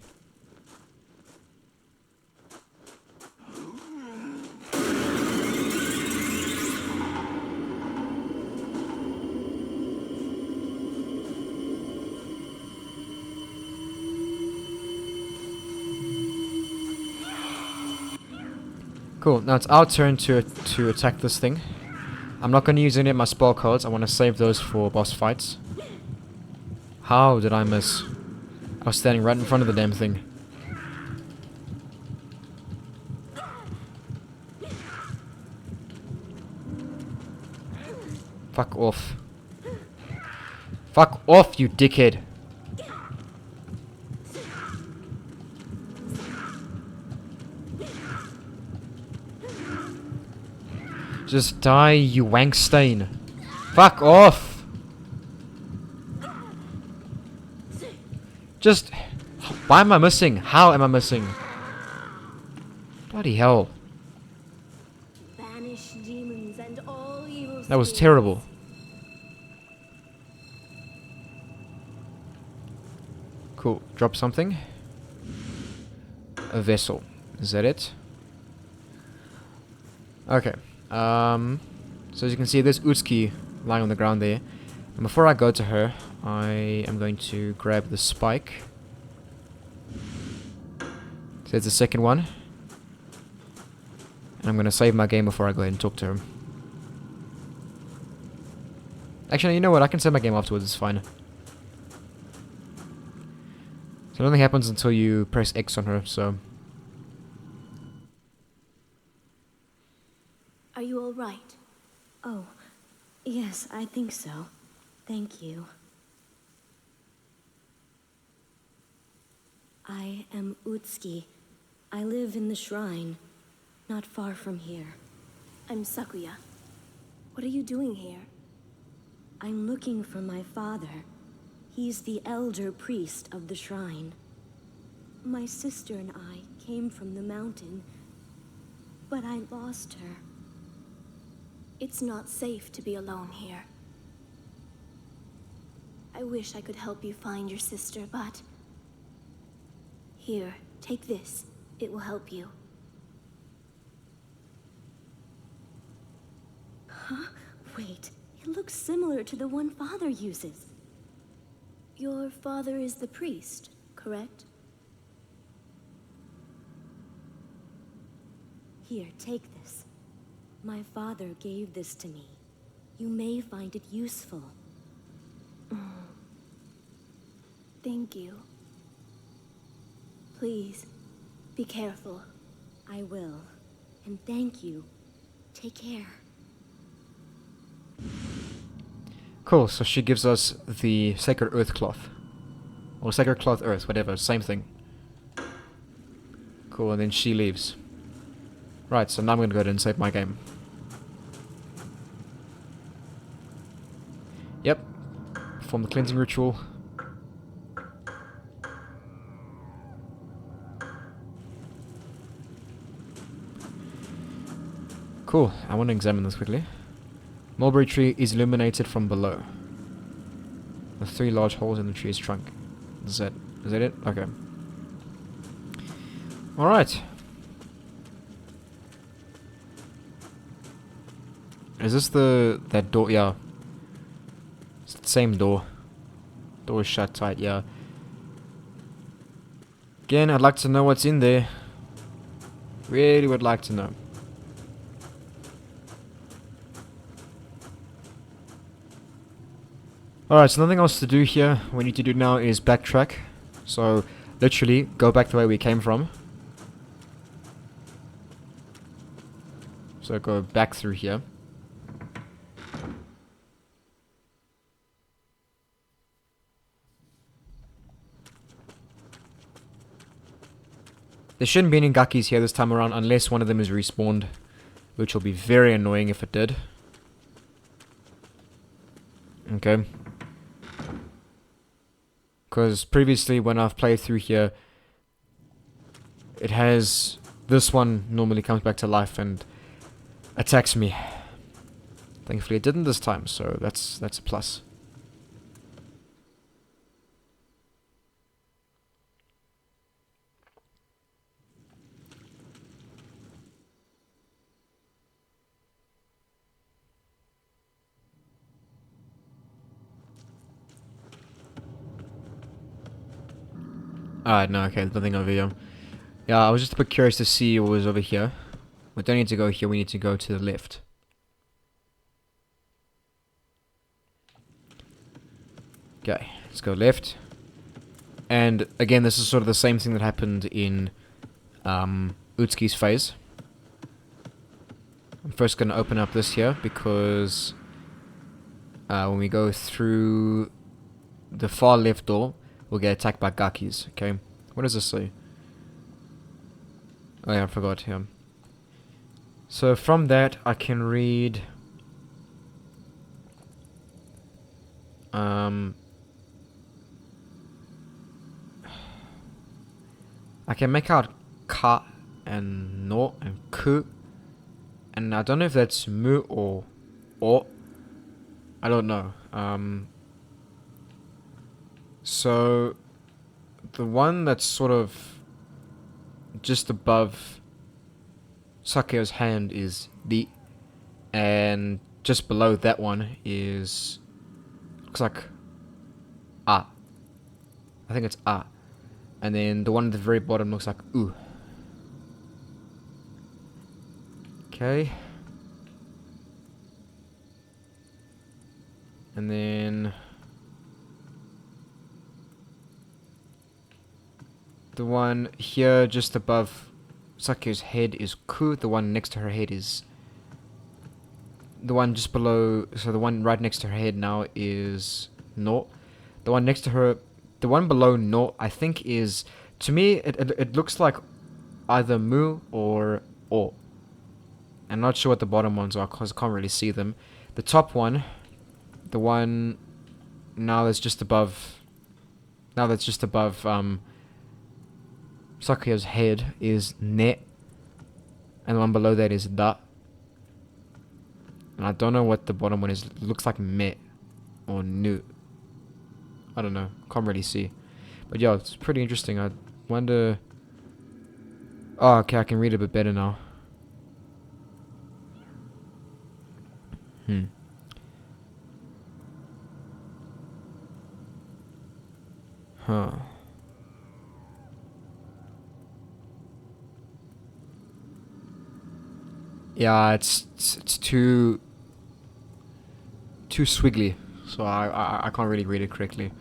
Cool, now it's our turn to attack this thing. I'm not going to use any of my spell cards. I want to save those for boss fights. How did I miss? I was standing right in front of the damn thing. Fuck off. Fuck off, you dickhead. Just die, you wankstain. Fuck off. Just... Why am I missing? How am I missing? Bloody hell. Banish demons and all evil That was spirits. terrible. Cool. Drop something. A vessel. Is that it? Okay. So as you can see, there's Utsuki lying on the ground there. And before I go to her, I am going to grab the spike. So there's the second one. And I'm going to save my game before I go ahead and talk to her. Actually, you know what? I can save my game afterwards. It's fine. So nothing happens until you press X on her, so... Are you all right? Oh, yes, I think so. Thank you. I am Utsuki. I live in the shrine, not far from here. I'm Sakuya. What are you doing here? I'm looking for my father. He's the elder priest of the shrine. My sister and I came from the mountain, but I lost her. It's not safe to be alone here. I wish I could help you find your sister, but... Here, take this. It will help you. Huh? Wait, it looks similar to the one Father uses. Your father is the priest, correct? Here, take this. My father gave this to me. You may find it useful. Thank you. Please, be careful. I will. And thank you. Take care. Cool, so she gives us the Sacred Earth Cloth. Or Sacred Cloth Earth, whatever, same thing. Cool, and then she leaves. Right, so now I'm gonna go ahead and save my game. Yep. Perform the cleansing ritual. Cool, I want to examine this quickly. Mulberry tree is illuminated from below. The 3 large holes in the tree's trunk. Is that it? Okay. Alright. Is this that door? Yeah. It's the same door. Door is shut tight, yeah. Again, I'd like to know what's in there. Really would like to know. Alright, so nothing else to do here. What we need to do now is backtrack. So, literally, go back the way we came from. So go back through here. There shouldn't be any Gakis here this time around unless one of them is respawned. Which will be very annoying if it did. Okay. Because previously when I've played through here, it has... This one normally comes back to life and attacks me. Thankfully it didn't this time, so that's a plus. Alright, no, okay, there's nothing over here. Yeah, I was just a bit curious to see what was over here. We don't need to go here, we need to go to the left. Okay, let's go left. And again, this is sort of the same thing that happened in Utsuki's phase. I'm first going to open up this here because when we go through the far left door, we'll get attacked by Gakis. Okay, what does this say? Oh yeah, I forgot him. So from that, I can read. I can make out ka and no and ku, and I don't know if that's mu or o. I don't know. So the one that's sort of just above Sakeo's hand is the, and just below that one is, looks like a. I think it's a. And then the one at the very bottom looks like u. Okay. And then the one here just above Sakeo's head is ku. The one next to her head is, the one just below, so the one right next to her head now is no. The one next to her, the one below no, I think is, to me, it looks like either mu or o. I'm not sure what the bottom ones are because I can't really see them. The top one, the one now that's just above, Sakuya's head is ne, and the one below that is da. And I don't know what the bottom one is. It looks like me or nu. I don't know. Can't really see. But yeah, it's pretty interesting. I wonder. Oh, okay, I can read a bit better now. Huh. Yeah, it's too swiggly, so I can't really read it correctly.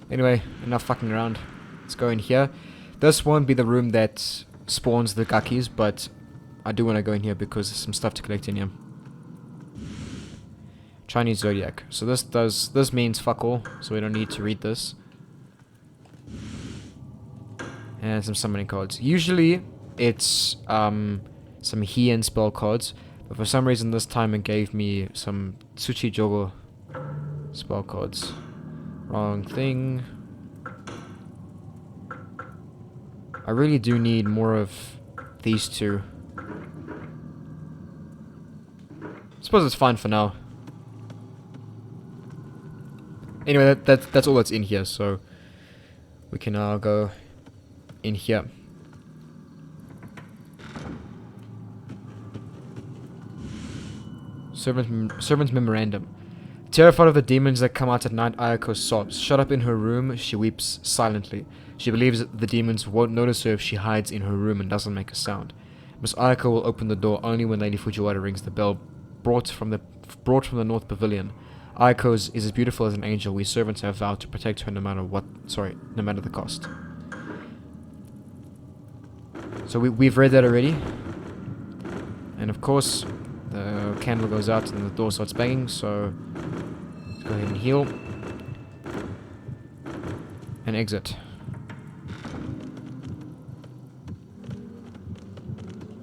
Anyway, enough fucking around. Let's go in here. This won't be the room that spawns the Gakis, but I do want to go in here because there's some stuff to collect in here. Chinese Zodiac. So this means fuck all, so we don't need to read this. And some summoning cards. Usually it's some Hien spell cards, but for some reason this time it gave me some Tsuchi Jogo spell cards. Wrong thing. I really do need more of these two. I suppose it's fine for now. Anyway, that's all that's in here, so we can now go in here. Servant's memorandum. Terrified of the demons that come out at night, Ayako sobs. Shut up in her room, she weeps silently. She believes that the demons won't notice her if she hides in her room and doesn't make a sound. Miss Ayako will open the door only when Lady Fujiwara rings the bell, brought from the North Pavilion. Ayako is as beautiful as an angel. We servants have vowed to protect her no matter the cost. So we've read that already. And of course, the candle goes out and the door starts banging, so let's go ahead and heal. And exit.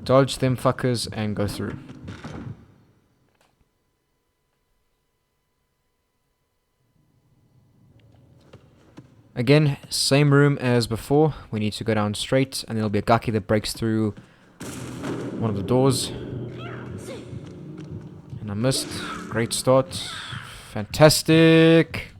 Dodge them fuckers and go through. Again, same room as before. We need to go down straight, and there'll be a Gaki that breaks through one of the doors. And I missed. Great start. Fantastic.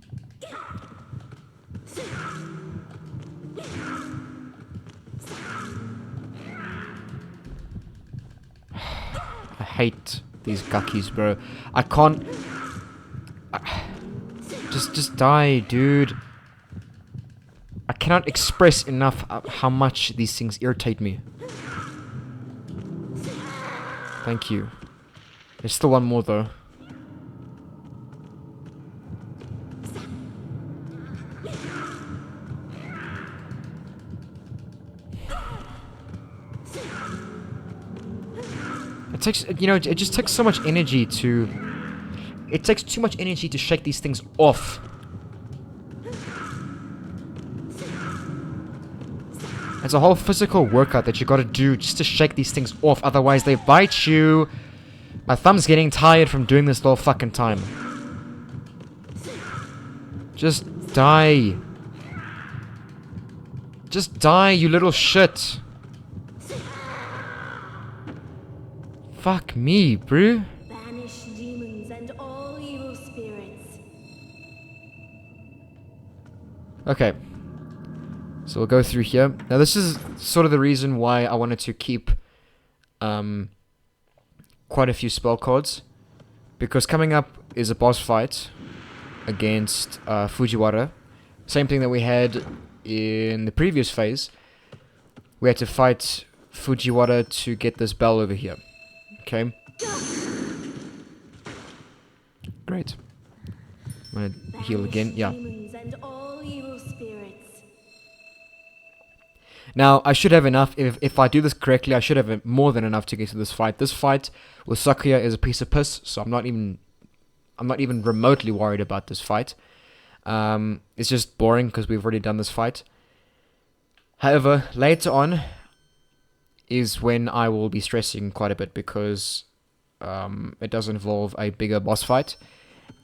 I hate these Gakis, bro. I can't. Just die, dude. I cannot express enough how much these things irritate me. Thank you. There's still one more though. takes, you know, it just takes so much energy to... It takes too much energy to shake these things off. It's a whole physical workout that you gotta do just to shake these things off, otherwise they bite you. My thumb's getting tired from doing this the whole fucking time. Just die. Just die, you little shit. Fuck me, bro. Banish demons and all evil spirits. Okay. So we'll go through here. Now this is sort of the reason why I wanted to keep quite a few spell cards. Because coming up is a boss fight against Fujiwara. Same thing that we had in the previous phase. We had to fight Fujiwara to get this bell over here. Okay. Great. I'm gonna heal again. Yeah. Demons and all evil spirits. Now, I should have enough. If I do this correctly, I should have more than enough to get to this fight. This fight with Sakuya is a piece of piss, so I'm not even remotely worried about this fight. It's just boring because we've already done this fight. However, later on is when I will be stressing quite a bit because it does involve a bigger boss fight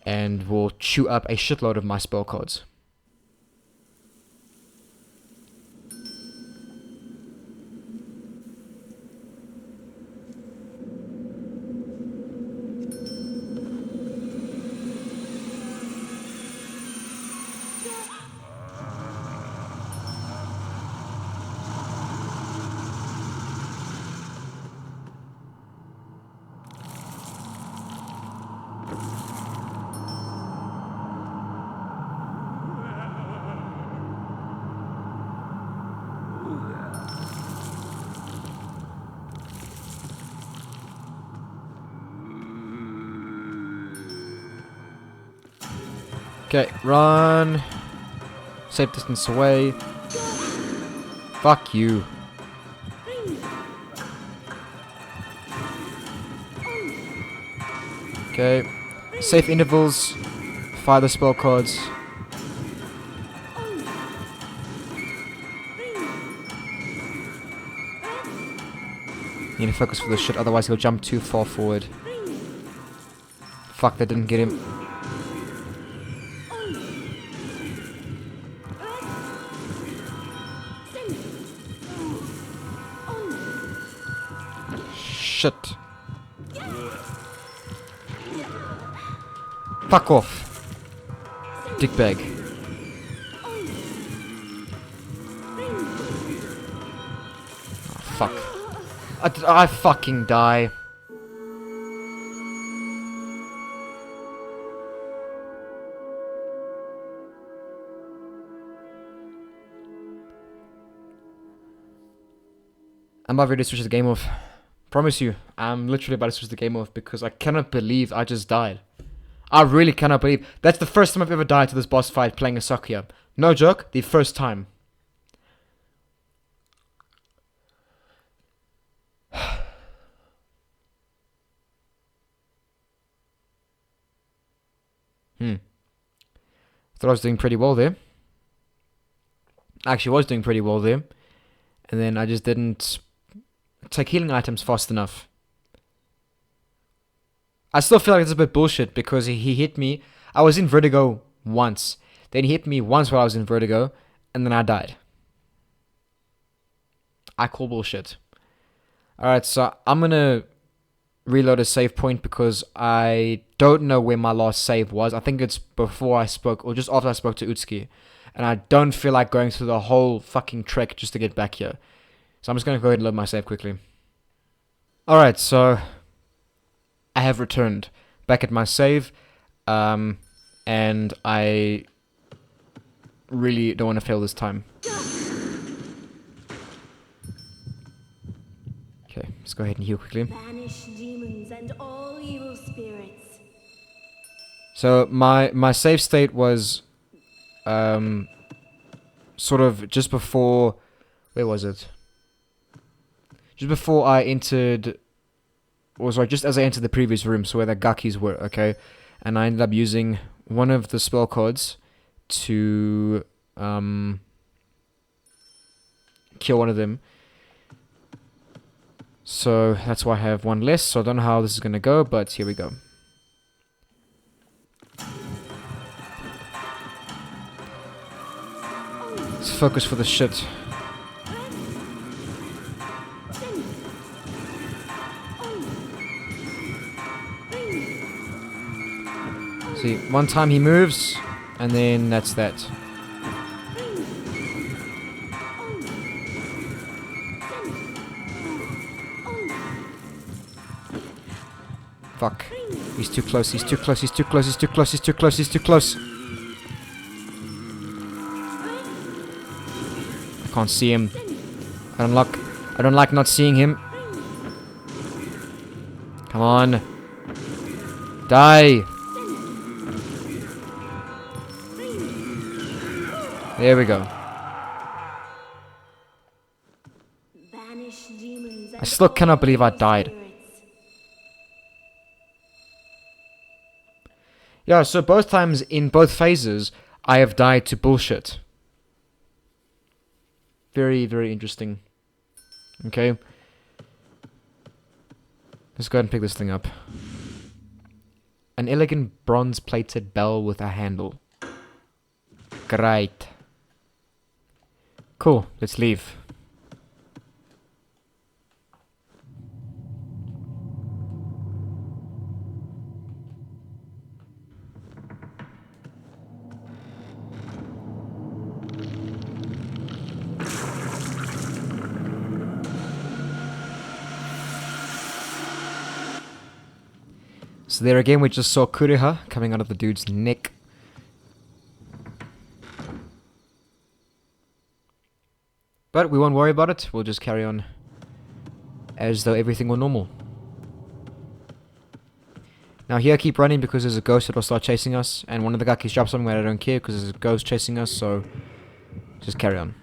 and will chew up a shitload of my spell cards. Okay, run. Safe distance away. Fuck you. Okay. Safe intervals. Fire the spell cards. Need to focus for this shit, otherwise he'll jump too far forward. Fuck, that didn't get him. Shit. Fuck off. Dickbag. Oh, fuck. I fucking die. I'm about ready to switch the game off. Promise you, I'm literally about to switch the game off because I cannot believe I just died. I really cannot believe. That's the first time I've ever died to this boss fight playing a Sakuya. No joke, the first time. Thought I was doing pretty well there. Actually was doing pretty well there. And then I just didn't take healing items fast enough. I still feel like it's a bit bullshit because he hit me. I was in vertigo once. Then he hit me once while I was in vertigo. And then I died. I call bullshit. Alright, so I'm gonna reload a save point because I don't know where my last save was. I think it's before I spoke or just after I spoke to Utsuki. And I don't feel like going through the whole fucking trek just to get back here. So I'm just going to go ahead and load my save quickly. Alright, so I have returned back at my save. And I really don't want to fail this time. Okay, let's go ahead and heal quickly. Banish demons and all evil spirits. So my save state was sort of just before, where was it? Just before I entered or sorry, just as I entered the previous room, so where the Gakis were, okay? And I ended up using one of the spell cards to kill one of them. So that's why I have one less, so I don't know how this is going to go, but here we go. Let's focus for the shit. See, one time he moves, and then that's that. Fuck. He's too close, he's too close, he's too close, he's too close, he's too close, he's too close. I can't see him. I don't like not seeing him. Come on. Die. There we go. I still cannot believe I died. Yeah, so both times in both phases, I have died to bullshit. Very, very interesting. Okay. Let's go ahead and pick this thing up. An elegant bronze-plated bell with a handle. Great. Cool, let's leave. So there again we just saw Kureha coming out of the dude's neck. But we won't worry about it, we'll just carry on as though everything were normal. Now here I keep running because there's a ghost that will start chasing us, and one of the Gakis drops something, but I don't care because there's a ghost chasing us, so just carry on.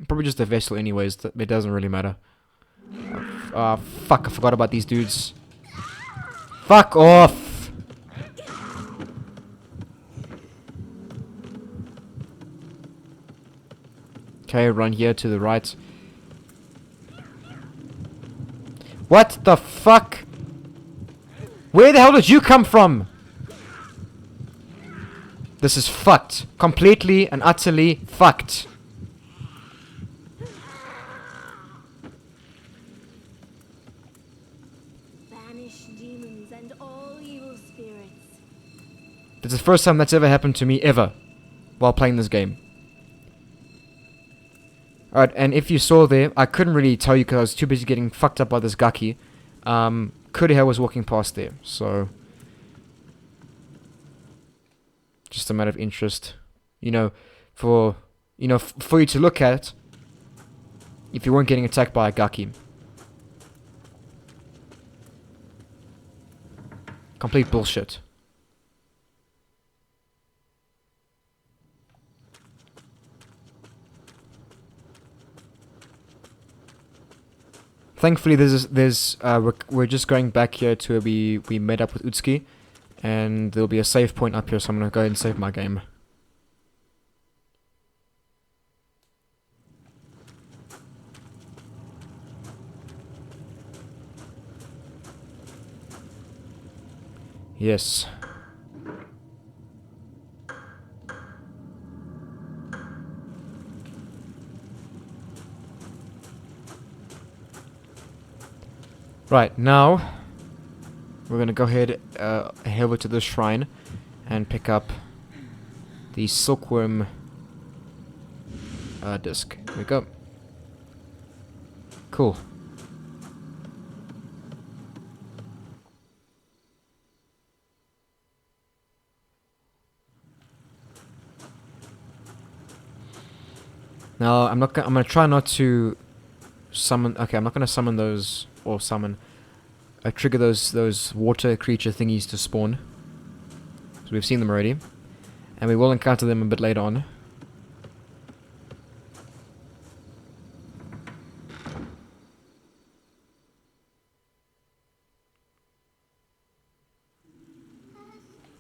Probably just a vessel anyways, it doesn't really matter. Fuck, I forgot about these dudes. Fuck off! Okay, run here to the right. What the fuck? Where the hell did you come from? This is fucked. Completely and utterly fucked. It's the first time that's ever happened to me, ever, while playing this game. Alright, and if you saw there, I couldn't really tell you because I was too busy getting fucked up by this Gaki. Kureha was walking past there, so... just a matter of interest. You know, for you to look at, if you weren't getting attacked by a Gaki. Complete bullshit. Thankfully, we're just going back here to where we met up with Utsuki, and there'll be a save point up here, so I'm gonna go ahead and save my game. Yes. Right, now we're gonna go ahead head over to the shrine and pick up the silkworm disc. Here we go. Cool. Now I'm gonna try not to summon. Okay, I'm not gonna summon those or summon. Trigger those water creature thingies to spawn. So we've seen them already, and we will encounter them a bit later on.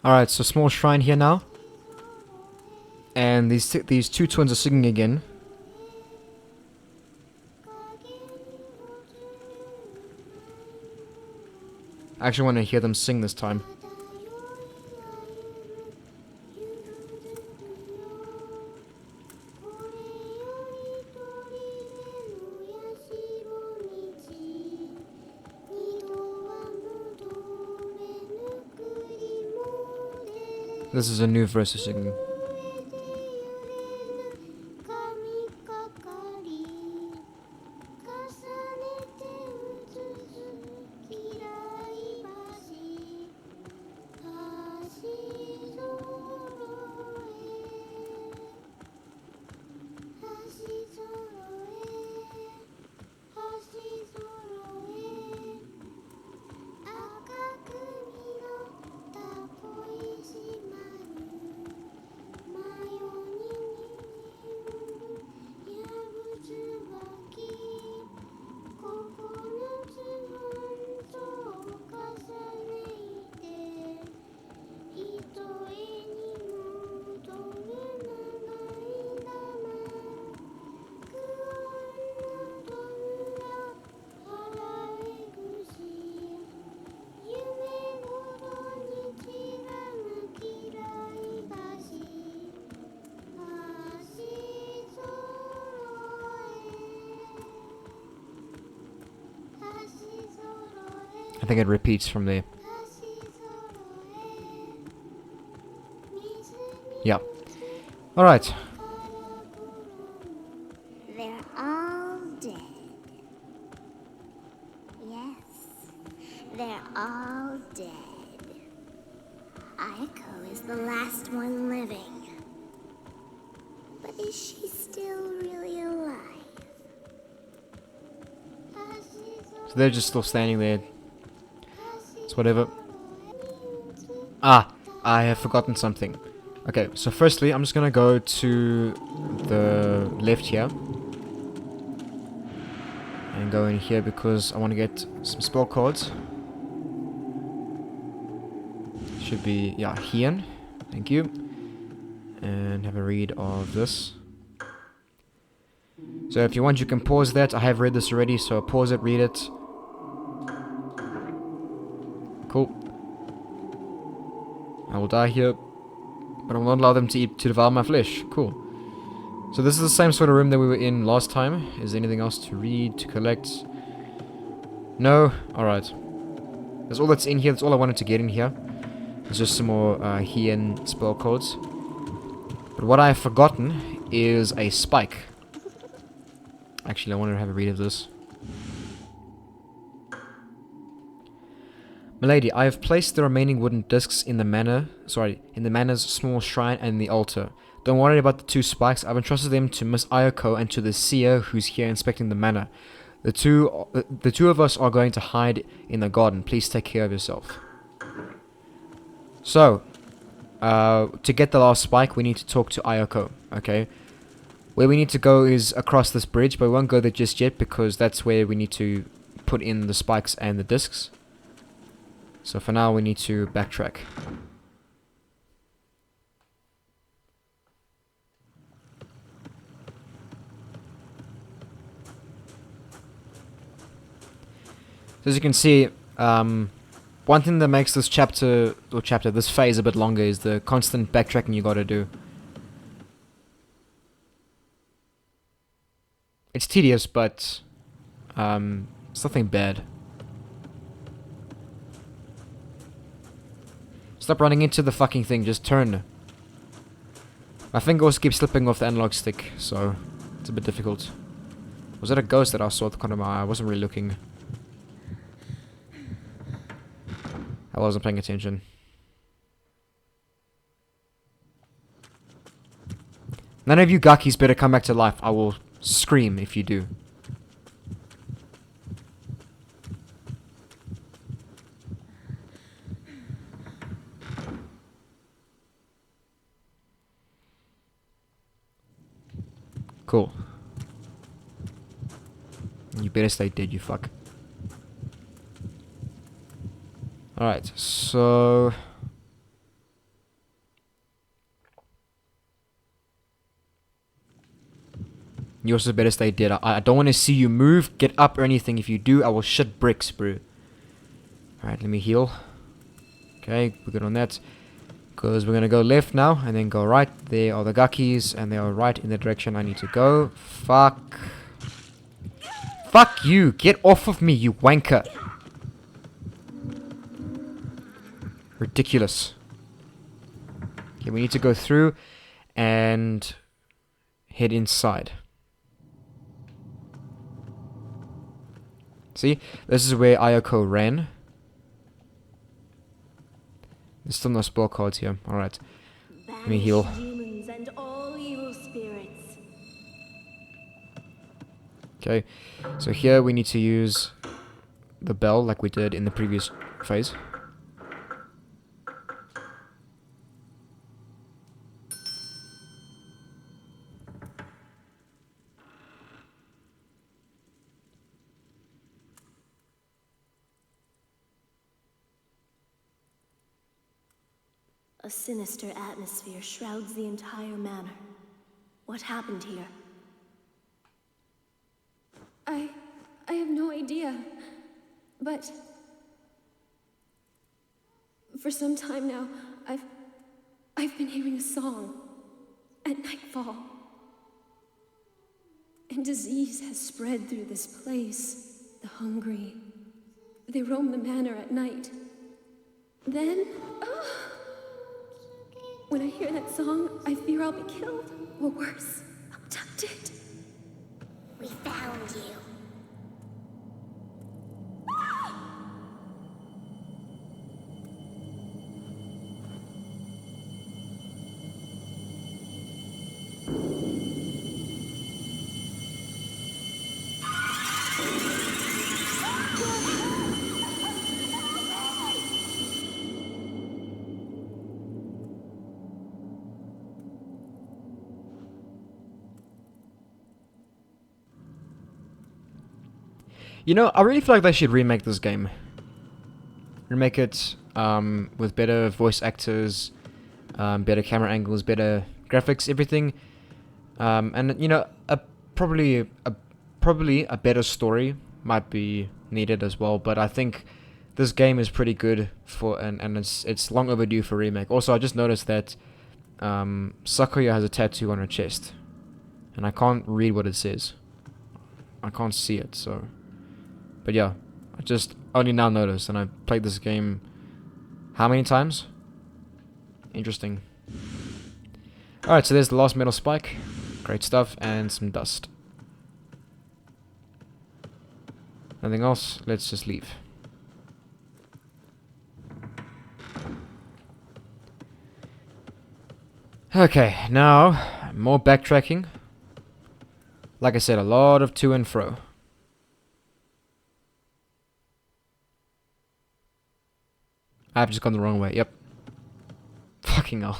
Alright, so small shrine here now. And these two twins are singing again. I actually want to hear them sing this time. This is a new verse of singing. I think it repeats from there. Yeah. Alright. They're all dead. Yes, they're all dead. Ayako is the last one living. But is she still really alive? So they're just still standing there. It's whatever. Ah, I have forgotten something. Okay, so firstly, I'm just gonna go to the left here. And go in here because I want to get some spell cards. Should be, yeah, Hien. Thank you. And have a read of this. So if you want, you can pause that. I have read this already, so pause it, read it. Cool. I will die here, but I will not allow them to devour my flesh. Cool. So this is the same sort of room that we were in last time. Is there anything else to read, to collect? No? Alright. That's all that's in here. That's all I wanted to get in here. It's just some more Hien spell codes. But what I have forgotten is a spike. Actually, I wanted to have a read of this. Milady, I have placed the remaining wooden discs in the manor's small shrine and the altar. Don't worry about the two spikes. I've entrusted them to Miss Ayako and to the seer who's here inspecting the manor. The two of us are going to hide in the garden. Please take care of yourself. So, to get the last spike, we need to talk to Ayako. Okay. Where we need to go is across this bridge, but we won't go there just yet because that's where we need to put in the spikes and the discs. So for now, we need to backtrack. So as you can see, one thing that makes this this phase a bit longer is the constant backtracking you gotta do. It's tedious, but it's nothing bad. Stop running into the fucking thing, just turn. My finger also keeps slipping off the analog stick, so it's a bit difficult. Was that a ghost that I saw at the corner of my eye? I wasn't really looking. I wasn't paying attention. None of you gakis better come back to life. I will scream if you do. Cool. You better stay dead, you fuck. Alright, so... You also better stay dead. I don't want to see you move, get up or anything. If you do, I will shit bricks, bro. Alright, let me heal. Okay, we're good on that. Because we're going to go left now and then go right. There are the Gakis and they are right in the direction I need to go. Fuck. Fuck you. Get off of me, you wanker. Ridiculous. Okay, we need to go through and head inside. See? This is where Ayako ran. There's still no spell cards here. Alright. Let me heal. Demons and all evil spirits. Okay. So here we need to use the bell like we did in the previous phase. A sinister atmosphere shrouds the entire manor. What happened here? I have no idea. But for some time now, I've been hearing a song at nightfall. And disease has spread through this place. The hungry, they roam the manor at night. Then, when I hear that song, I fear I'll be killed, or worse, abducted. We found you. You know, I really feel like they should remake this game. Remake it with better voice actors, better camera angles, better graphics, everything. And you know, probably a better story might be needed as well. But I think this game is pretty good for, and it's long overdue for remake. Also, I just noticed that Sakuya has a tattoo on her chest, and I can't read what it says. I can't see it, so. But yeah, I just only now noticed, and I played this game how many times? Interesting. Alright, so there's the last metal spike. Great stuff, and some dust. Nothing else, let's just leave. Okay, now, more backtracking. Like I said, a lot of to and fro. I've just gone the wrong way, yep. Fucking hell.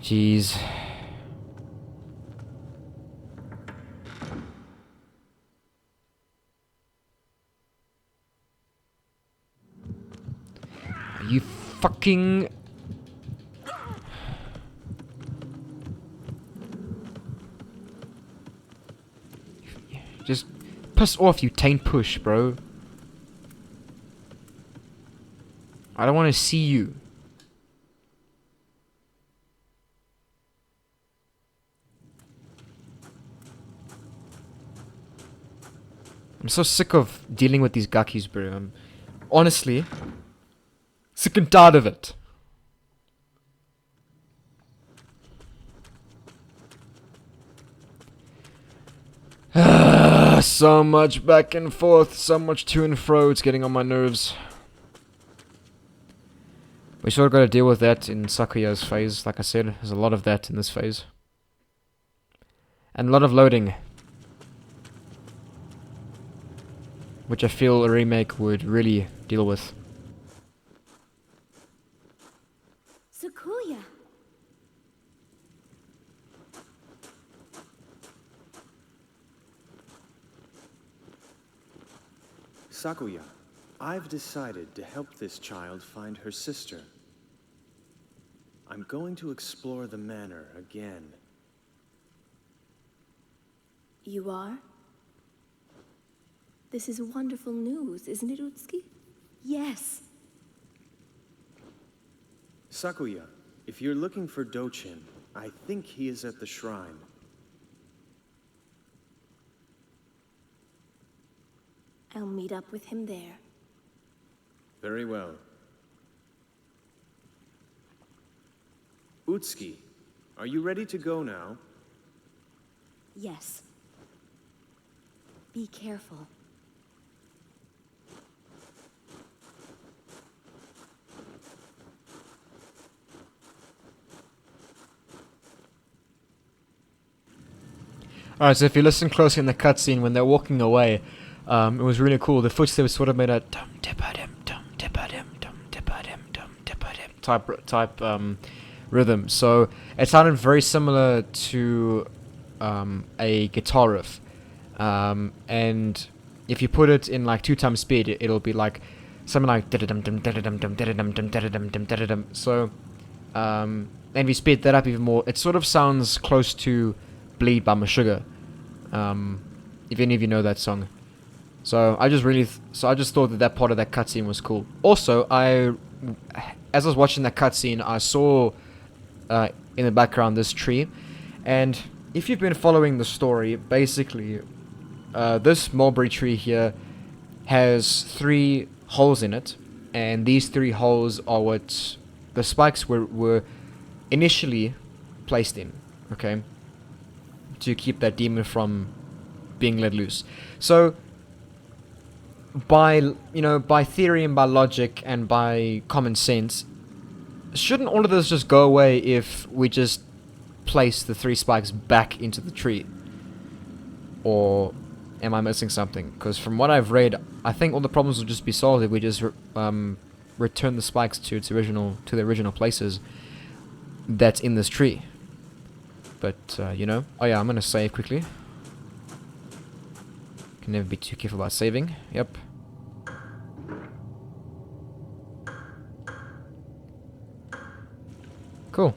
Jeez. Are you fucking... Just piss off, you taint push, bro. I don't want to see you. I'm so sick of dealing with these gakis, bro. I'm honestly sick and tired of it. So much back and forth, so much to and fro, it's getting on my nerves. We sort of got to deal with that in Sakuya's phase, like I said. There's a lot of that in this phase. And a lot of loading. Which I feel a remake would really deal with. Sakuya! Sakuya, I've decided to help this child find her sister. I'm going to explore the manor again. You are? This is wonderful news, isn't it, Utsuki? Yes. Sakuya, if you're looking for Dochin, I think he is at the shrine. I'll meet up with him there. Very well. Utsuki, are you ready to go now? Yes. Be careful. Alright, so if you listen closely in the cutscene when they're walking away, it was really cool. The footsteps sort of made a dum dippa-dim, dum dippa-dim, dum dippa-dim, dum dippa-dim type rhythm. So it sounded very similar to a guitar riff. And if you put it in like 2 times speed, it'll be like something like da-da-dum dum da-da-dum dum da-da-dum dum da-da-dum dum da-da-dum. So and if you speed that up even more, it sort of sounds close to Bleed by Meshuggah. If any of you know that song. So I just thought that part of that cutscene was cool. Also, as I was watching that cutscene, I saw in the background this tree, and if you've been following the story, basically this mulberry tree here has 3 holes in it, and these 3 holes are what the spikes were initially placed in. Okay, to keep that demon from being let loose. So by theory and by logic and by common sense, shouldn't all of this just go away if we just place the 3 spikes back into the tree? Or am I missing something? Because from what I've read, I think all the problems will just be solved if we just return the spikes to the original places that's in this tree. But oh yeah, I'm gonna save quickly. Can never be too careful about saving. Yep. Cool.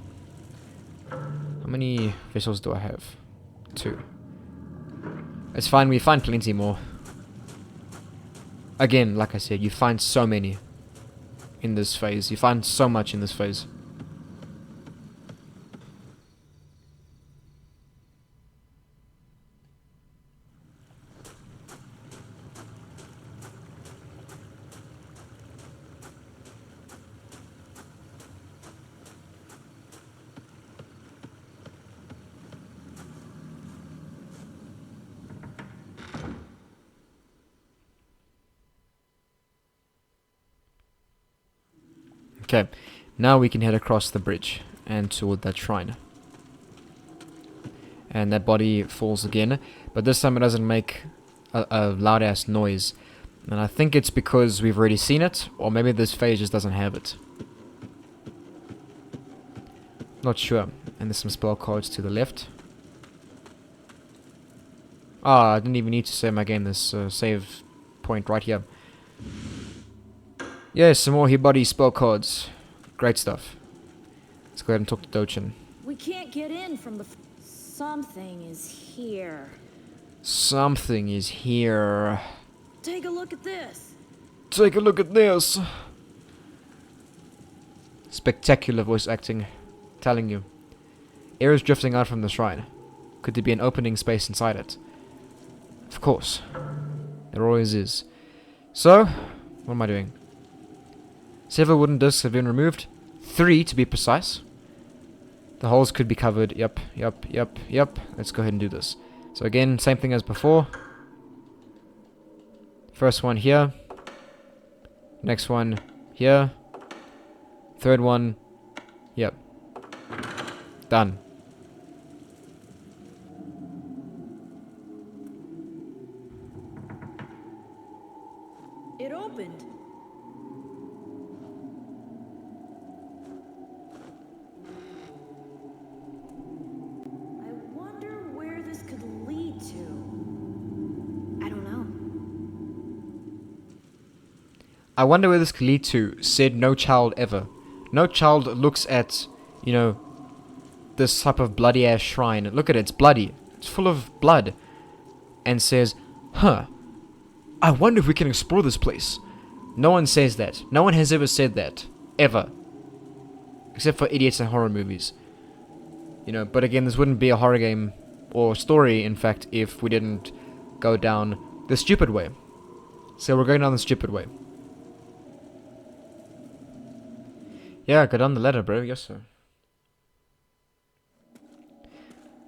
How many vessels do I have? 2. It's fine, we find plenty more. Again, like I said, you find so many in this phase. You find so much in this phase. Okay, now we can head across the bridge and toward that shrine. And that body falls again, but this time it doesn't make a loud ass noise. And I think it's because we've already seen it, or maybe this phase just doesn't have it. Not sure. And there's some spell cards to the left. Ah, I didn't even need to save my game. This save point right here. Yeah, some more Hibari spell cards. Great stuff. Let's go ahead and talk to Dochin. We can't get in from the... Something is here. Something is here. Take a look at this. Take a look at this. Spectacular voice acting. Telling you. Air is drifting out from the shrine. Could there be an opening space inside it? Of course. There always is. So, what am I doing? Several wooden discs have been removed. 3 to be precise. The holes could be covered. Yep. Let's go ahead and do this. So again, same thing as before. First one here. Next one here. Third one. Yep. Done. It opened. I wonder where this could lead to. I don't know. I wonder where this could lead to, said no child ever. No child looks at you know, this type of bloody ass shrine. Look at it, it's bloody. It's full of blood. And says, huh, I wonder if we can explore this place. No one says that. No one has ever said that. Ever. Except for idiots in horror movies. You know, but again, this wouldn't be a horror game, or story, in fact, if we didn't go down the stupid way. So we're going down the stupid way. Yeah, go down the ladder, bro. Yes, sir.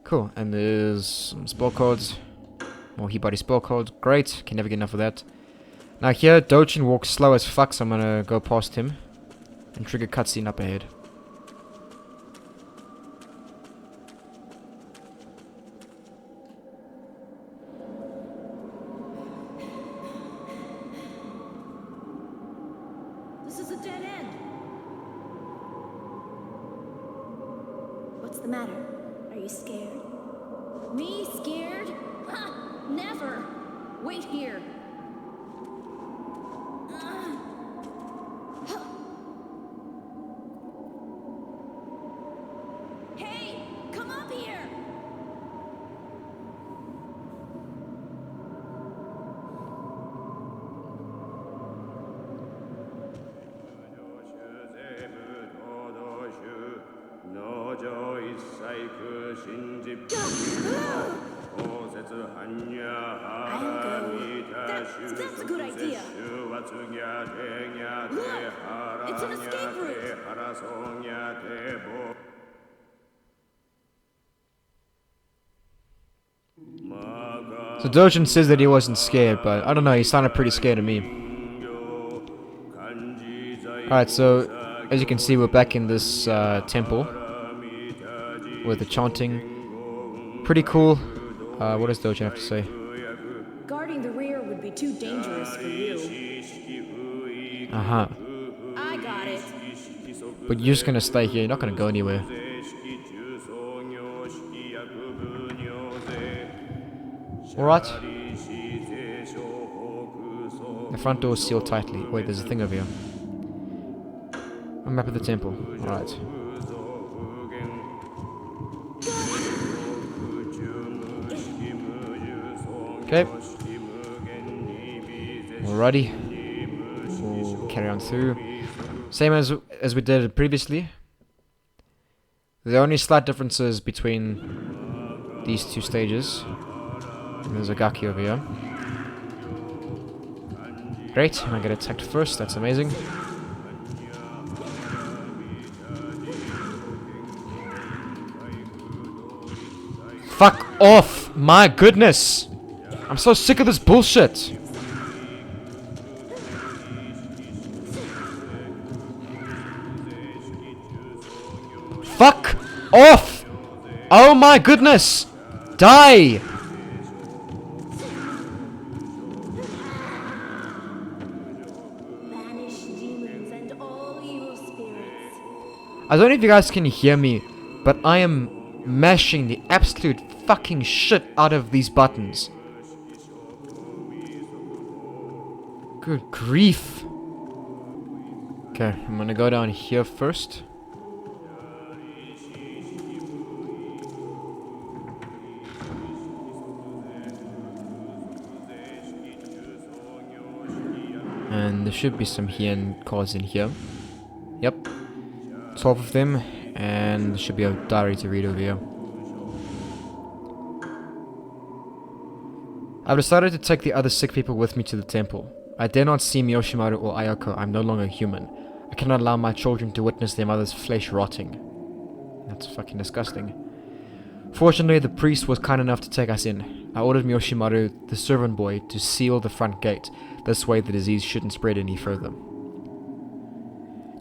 Cool, and there's some spell codes. More heat body spell codes. Great, can never get enough of that. Now here, Dojin walks slow as fuck, so I'm gonna go past him. And trigger cutscene up ahead. This is a dead end. What's the matter? Are you scared? Me scared? Ha! Never. Wait here. Hey, come up here. That's a good idea. Look, it's an escape route. So Dojin says that he wasn't scared, but I don't know, he sounded pretty scared to me. Alright, so as you can see, we're back in this temple with the chanting. Pretty cool. What does Dojin have to say? Guarding the rear would be too dangerous for you. Uh-huh. I got it. But you're just gonna stay here, you're not gonna go anywhere. Alright. The front door is sealed tightly. Wait, there's a thing over here. A map of the temple. Alright. Okay. Alrighty. We'll carry on through. Same as we did previously. The only slight differences between these two stages. And there's a Gaki over here. Great, and I get attacked first, that's amazing. Fuck off! My goodness! I'm so sick of this bullshit! Fuck off! Oh my goodness! Die! I don't know if you guys can hear me, but I am mashing the absolute fucking shit out of these buttons. Good grief. Okay, I'm gonna go down here first. And there should be some Hien cards in here. Yep. 12 of them, and there should be a diary to read over here. I've decided to take the other sick people with me to the temple. I dare not see Miyoshimaru or Ayako. I'm no longer human. I cannot allow my children to witness their mother's flesh rotting. That's fucking disgusting. Fortunately, the priest was kind enough to take us in. I ordered Miyoshimaru, the servant boy, to seal the front gate. This way the disease shouldn't spread any further.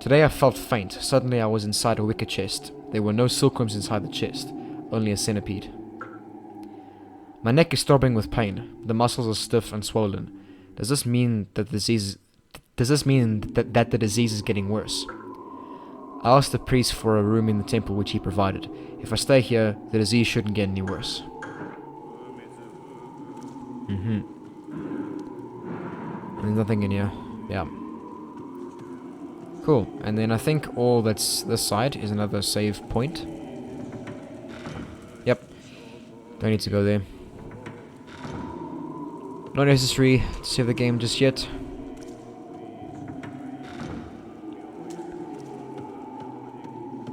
Today I felt faint. Suddenly I was inside a wicker chest. There were no silkworms inside the chest, only a centipede. My neck is throbbing with pain. The muscles are stiff and swollen. Does this mean that the disease is getting worse? I asked the priest for a room in the temple, which he provided. If I stay here, the disease shouldn't get any worse. There's nothing in here. Yeah. Cool. And then I think all that's this side is another save point. Yep. Don't need to go there. Not necessary to save the game just yet.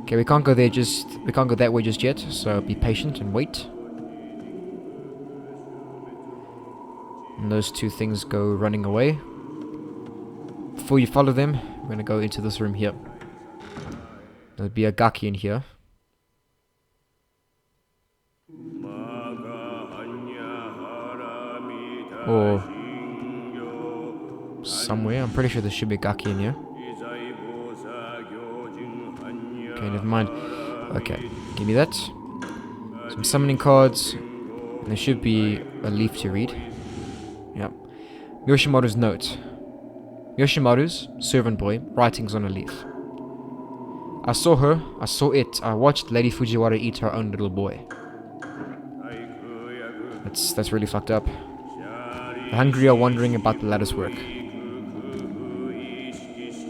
Okay, we can't go that way just yet, so be patient and wait. And those two things go running away. Before you follow them, we're gonna go into this room here. There'll be a Gaki in here. Or somewhere. I'm pretty sure there should be a Gaki in here. Okay, never mind. Okay, give me that. Some summoning cards. And there should be a leaf to read. Yep. Yoshimaru's note. Yoshimaru's servant boy, writings on a leaf. I saw her, I saw it, I watched Lady Fujiwara eat her own little boy. That's really fucked up. The hungry are wondering about the lattice work.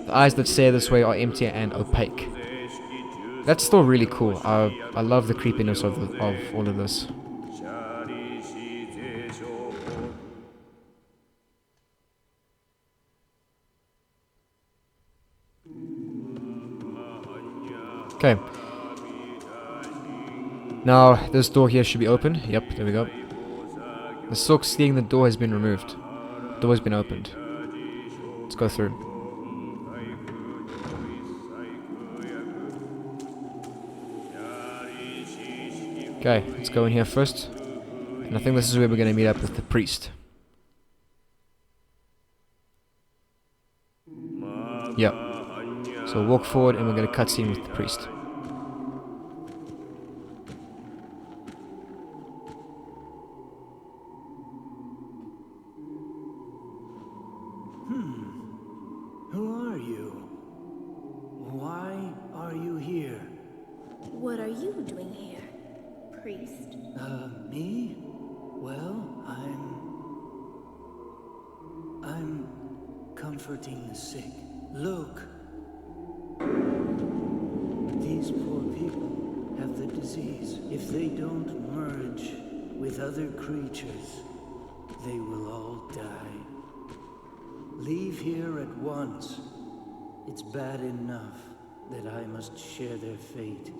The eyes that stare this way are empty and opaque. That's still really cool. I love the creepiness of all of this. Okay. Now, this door here should be open. Yep, there we go. The silk sealing the door has been removed. The door has been opened. Let's go through. Okay, let's go in here first. And I think this is where we're going to meet up with the priest. Yep. So we'll walk forward and we're going to cutscene with the priest. Who are you? Why are you here? What are you doing here, priest? Me? Well, I'm comforting the sick. Look. These poor people have the disease. If they don't merge with other creatures, they will all die. Leave here at once. It's bad enough that I must share their fate.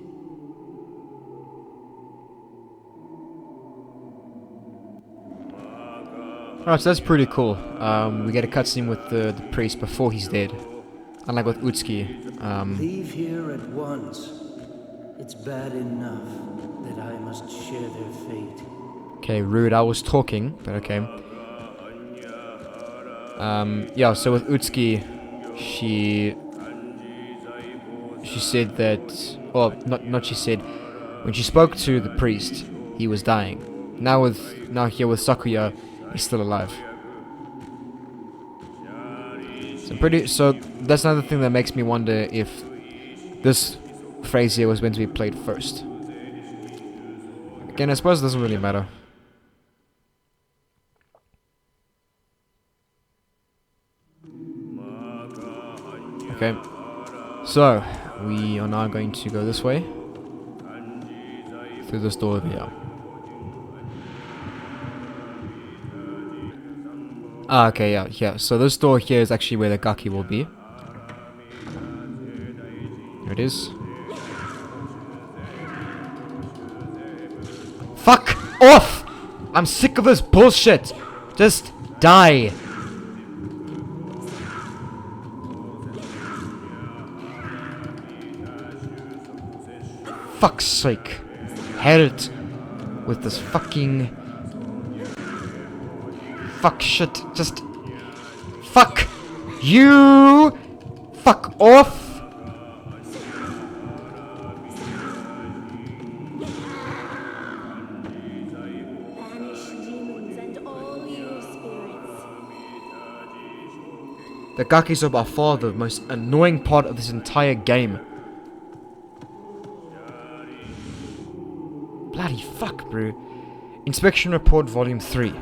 Alright, so that's pretty cool. We get a cutscene with the priest before he's dead. Unlike with Utsuki. Leave here at once. It's bad enough that I must share their fate. Okay, rude. I was talking, but okay. Yeah, so with Utsuki, she said that, well, not she said, when she spoke to the priest, he was dying. Now here with Sakuya, he's still alive. So that's another thing that makes me wonder if this phrase here was meant to be played first. Again, I suppose it doesn't really matter. Okay, so we are now going to go this way through this door over here. Ah, okay, yeah. So this door here is actually where the Gaki will be. Here it is. Fuck off! I'm sick of this bullshit! Just die! Fuck's sake. Hate it with this fucking... Fuck shit, just... Fuck! You! Fuck off! Banish demons and all evil spirits. The Gakis are by far the most annoying part of this entire game. Bloody fuck, bro. Inspection Report Volume 3.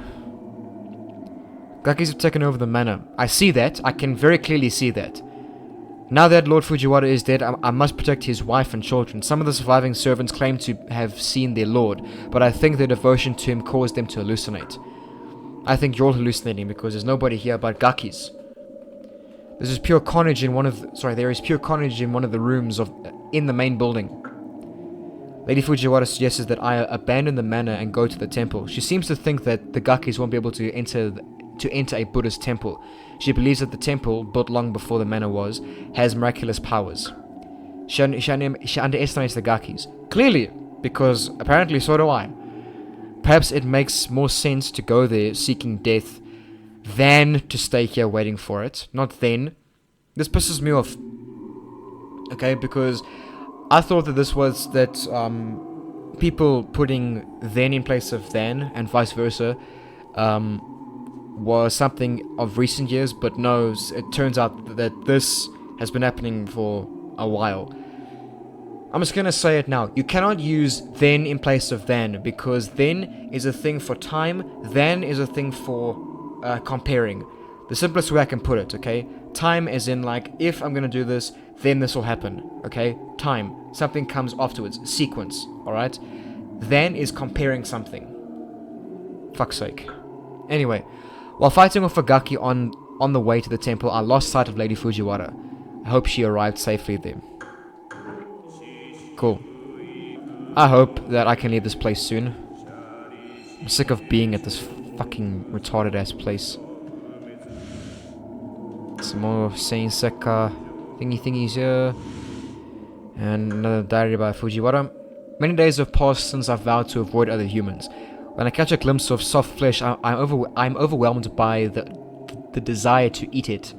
Gakis have taken over the manor. I see that. I can very clearly see that. Now that Lord Fujiwara is dead, I must protect his wife and children. Some of the surviving servants claim to have seen their lord, but I think their devotion to him caused them to hallucinate. I think you're all hallucinating because there's nobody here but Gakis. There is pure carnage in one of the rooms in the main building. Lady Fujiwara suggests that I abandon the manor and go to the temple. She seems to think that the Gakis won't be able to enter a Buddhist temple. She believes that the temple, built long before the manor was, has miraculous powers. She underestimates the Gakis. Clearly, because apparently so do I. Perhaps it makes more sense to go there seeking death than to stay here waiting for it. Not then. This pisses me off. Okay, because I thought that this was people putting then in place of then and vice versa was something of recent years, but no, it turns out that this has been happening for a while. I'm just gonna say it now. You cannot use then in place of then, because then is a thing for time, then is a thing for comparing. The simplest way I can put it, okay? Time as in like, if I'm gonna do this, then this will happen, okay? Time. Something comes afterwards. Sequence, alright? Then is comparing something. Fuck's sake. Anyway, while fighting with Agaki on the way to the temple, I lost sight of Lady Fujiwara. I hope she arrived safely there. Cool. I hope that I can leave this place soon. I'm sick of being at this fucking retarded ass place. Some more Saint Seka thingies here. And another diary by Fujiwara. Many days have passed since I've vowed to avoid other humans. When I catch a glimpse of soft flesh, I'm overwhelmed by the desire to eat it.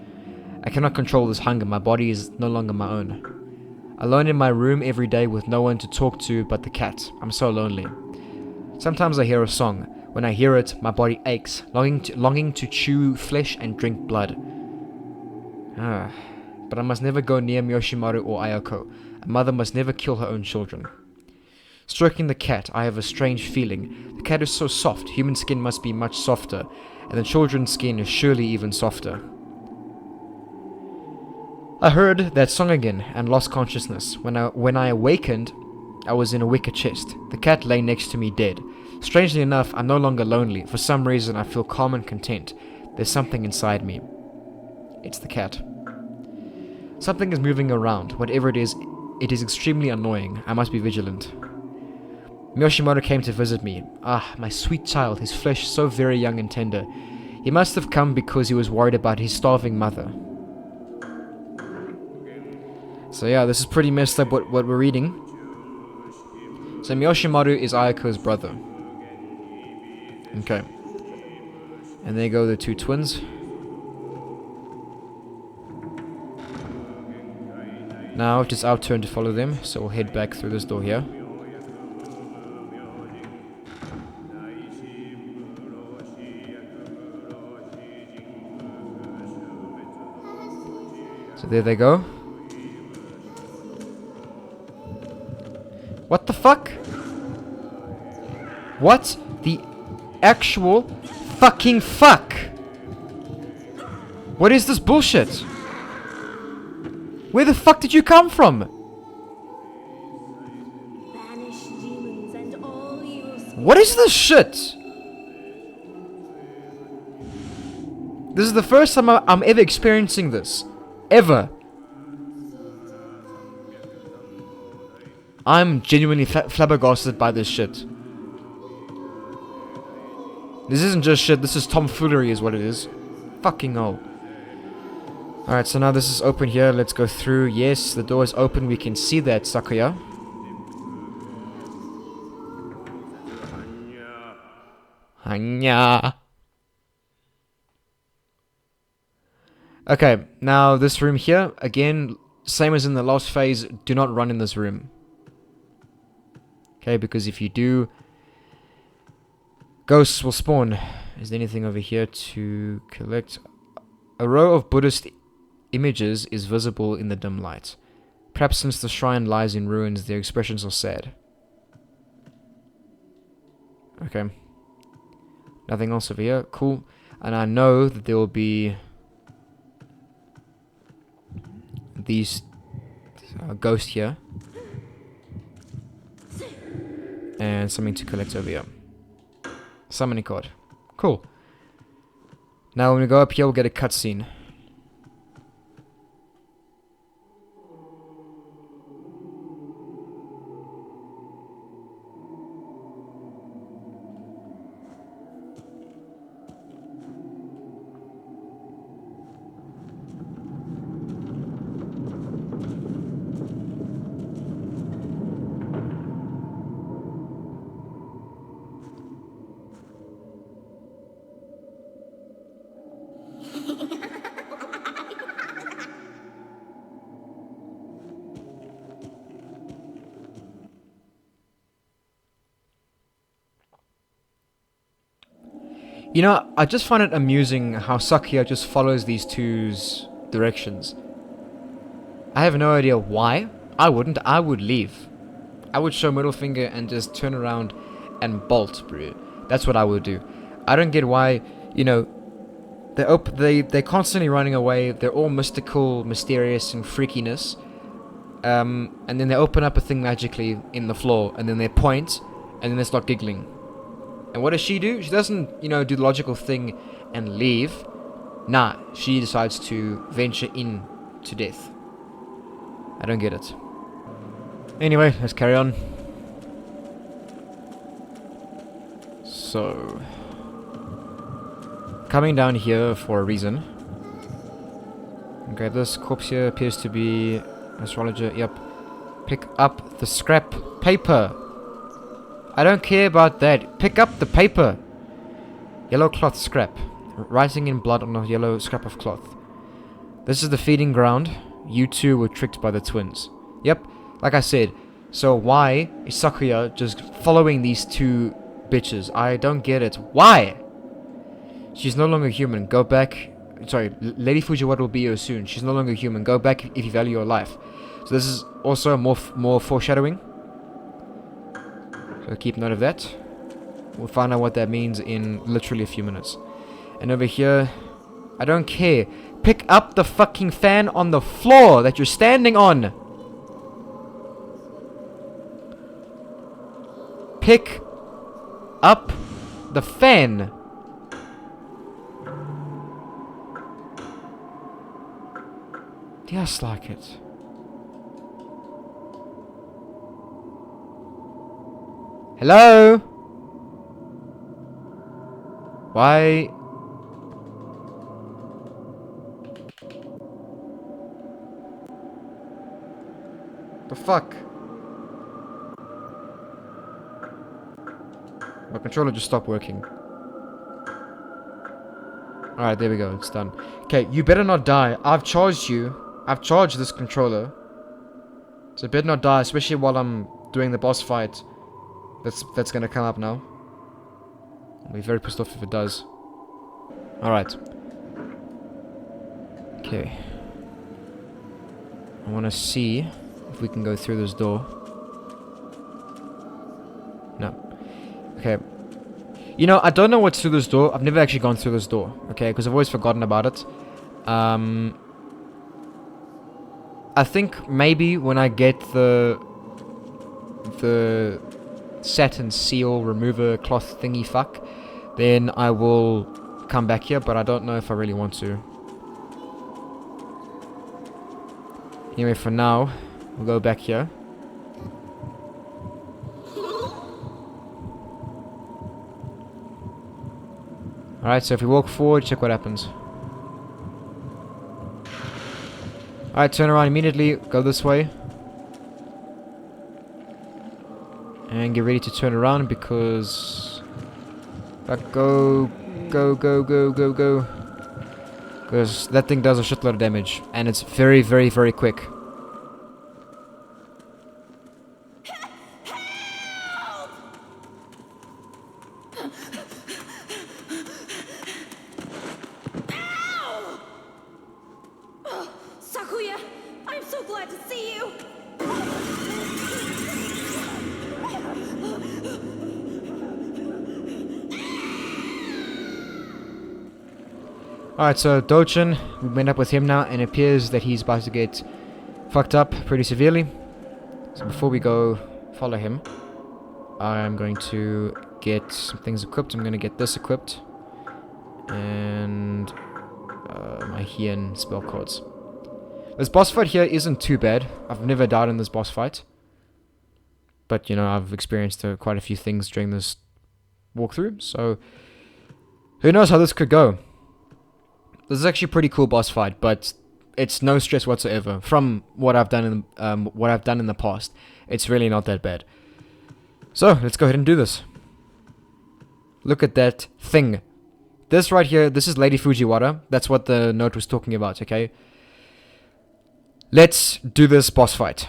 I cannot control this hunger. My body is no longer my own. Alone in my room every day with no one to talk to but the cat. I'm so lonely. Sometimes I hear a song. When I hear it, my body aches, longing to chew flesh and drink blood. But I must never go near Miyoshimaru or Ayako. A mother must never kill her own children. Stroking the cat, I have a strange feeling. The cat is so soft, human skin must be much softer, and the children's skin is surely even softer. I heard that song again, and lost consciousness. When I awakened, I was in a wicker chest. The cat lay next to me dead. Strangely enough, I'm no longer lonely. For some reason, I feel calm and content. There's something inside me. It's the cat. Something is moving around. Whatever it is extremely annoying. I must be vigilant. Miyoshimaru came to visit me. Ah, my sweet child, his flesh so very young and tender. He must have come because he was worried about his starving mother. So yeah, this is pretty messed up what we're reading. So Miyoshimaru is Ayako's brother. Okay. And there go the two twins. Now it is our turn to follow them, so we'll head back through this door here. So there they go. What the fuck? What the actual fucking fuck? What is this bullshit? Where the fuck did you come from? What is this shit? This is the first time I'm ever experiencing this. Ever. I'm genuinely flabbergasted by this shit. This isn't just shit, this is tomfoolery is what it is. Fucking hell. Alright, so now this is open here. Let's go through. Yes, the door is open. We can see that, Sakuya. Hanya. Okay, now this room here. Again, same as in the last phase. Do not run in this room. Okay, because if you do, ghosts will spawn. Is there anything over here to collect? A row of Buddhist images is visible in the dim light. Perhaps since the shrine lies in ruins, their expressions are sad. Okay. Nothing else over here. Cool. And I know that there will be these ghosts here. And something to collect over here. Summoning card. Cool. Now when we go up here, we'll get a cutscene. You know, I just find it amusing how Sakuya just follows these two's directions. I have no idea why. I wouldn't. I would leave. I would show middle finger and just turn around and bolt, bro. That's what I would do. I don't get why, you know, they're constantly running away. They're all mystical, mysterious, and freakiness. And then they open up a thing magically in the floor, and then they point, and then they start giggling. And what does she do? She doesn't, you know, do the logical thing and leave. Nah, she decides to venture in to death. I don't get it. Anyway, let's carry on. So, coming down here for a reason. Okay, this corpse here appears to be astrologer. Yep. Pick up the scrap paper. I don't care about that. Pick up the paper. Yellow cloth scrap. Writing in blood on a yellow scrap of cloth. This is the feeding ground. You two were tricked by the twins. Yep, like I said. So why is Sakuya just following these two bitches? I don't get it. Why? She's no longer human. Go back. Sorry, Lady Fujiwara will be here soon. She's no longer human. Go back if you value your life. So this is also more foreshadowing. So keep note of that. We'll find out what that means in literally a few minutes. And over here, I don't care. Pick up the fucking fan on the floor that you're standing on. Pick up the fan. Just like it. Hello? Why? The fuck? My controller just stopped working. Alright, there we go. It's done. Okay, you better not die. I've charged you. I've charged this controller. So it better not die, especially while I'm doing the boss fight. That's gonna come up now. I'll be very pissed off if it does. Alright. Okay. I wanna see if we can go through this door. No. Okay. You know, I don't know what's through this door. I've never actually gone through this door. Okay, because I've always forgotten about it. I think maybe when I get the satin seal remover cloth thingy fuck, then I will come back here, but I don't know if I really want to. Anyway, for now, we'll go back here. Alright, so if we walk forward, check what happens. Alright, turn around immediately, go this way. And get ready to turn around because... Go. Because that thing does a shitload of damage. And it's very, very, very quick. Sakuya, I'm so glad to see you. Alright, so Dochin, we met up with him now, and it appears that he's about to get fucked up pretty severely. So before we go follow him, I'm going to get some things equipped. I'm going to get this equipped. And my Hien spell cards. This boss fight here isn't too bad. I've never died in this boss fight. But, you know, I've experienced quite a few things during this walkthrough. So, who knows how this could go. This is actually a pretty cool boss fight, but it's no stress whatsoever. From what I've done in the past, it's really not that bad. So, let's go ahead and do this. Look at that thing. This right here, this is Lady Fujiwara. That's what the note was talking about, okay? Let's do this boss fight.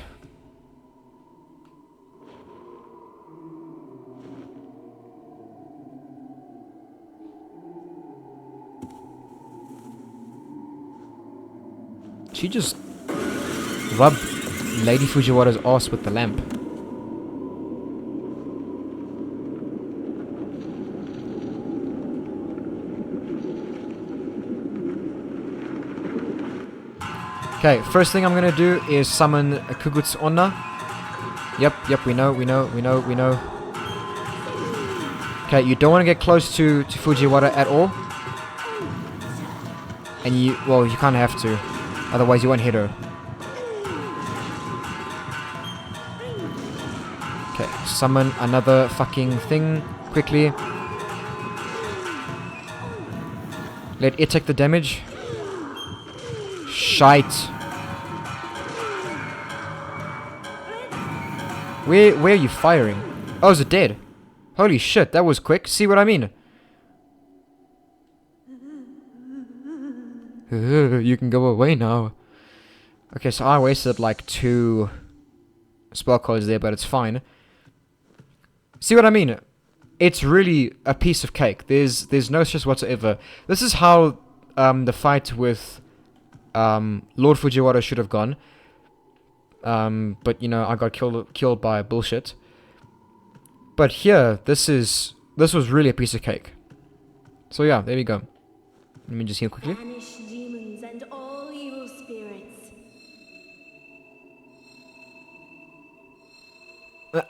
She just rubbed Lady Fujiwara's ass with the lamp. Okay, first thing I'm gonna do is summon a Kugutsu Onna. Yep, we know. Okay, you don't want to get close to Fujiwara at all. And you kind of have to. Otherwise you won't hit her. Okay, summon another fucking thing quickly. Let it take the damage. Shite. Where are you firing? Oh, is it dead? Holy shit, that was quick. See what I mean? You can go away now. Okay, so I wasted like 2 spell cards there, but it's fine. See what I mean? It's really a piece of cake. There's no stress whatsoever. This is how the fight with Lord Fujiwara should have gone. But you know, I got killed by bullshit. But here, this was really a piece of cake. So yeah, there we go. Let me just heal quickly. Banish demons and all evil spirits.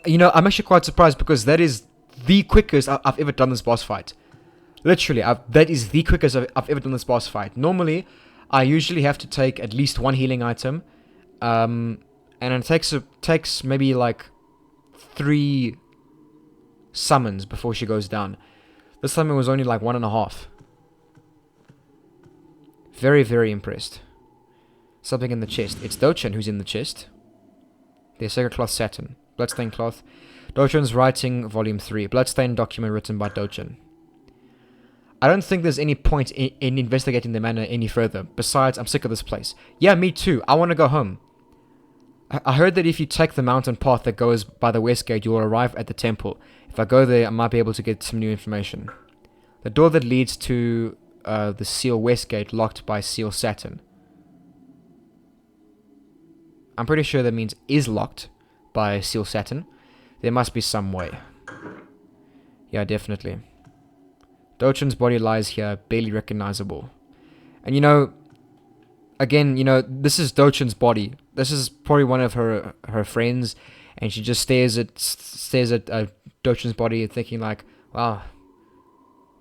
You know, I'm actually quite surprised because that is the quickest I've ever done this boss fight. Literally, that is the quickest I've ever done this boss fight. Normally, I usually have to take at least 1 healing item. And it takes maybe like 3 summons before she goes down. This time it was only like 1.5. Very, very impressed. Something in the chest. It's Dochin who's in the chest. The Sacred Cloth Satin. Bloodstained Cloth. Dochin's Writing, Volume 3. Bloodstained document written by Dochin. I don't think there's any point in investigating the manor any further. Besides, I'm sick of this place. Yeah, me too. I want to go home. I heard that if you take the mountain path that goes by the west gate, you will arrive at the temple. If I go there, I might be able to get some new information. The door that leads to the Seal West Gate locked by Seal Saturn. I'm pretty sure that means is locked by Seal Saturn. There must be some way. Yeah, definitely. Dochin's body lies here, barely recognizable. And you know, again, you know, this is Dochin's body. This is probably one of her friends, and she just stares at Dochin's body, thinking like, "Wow,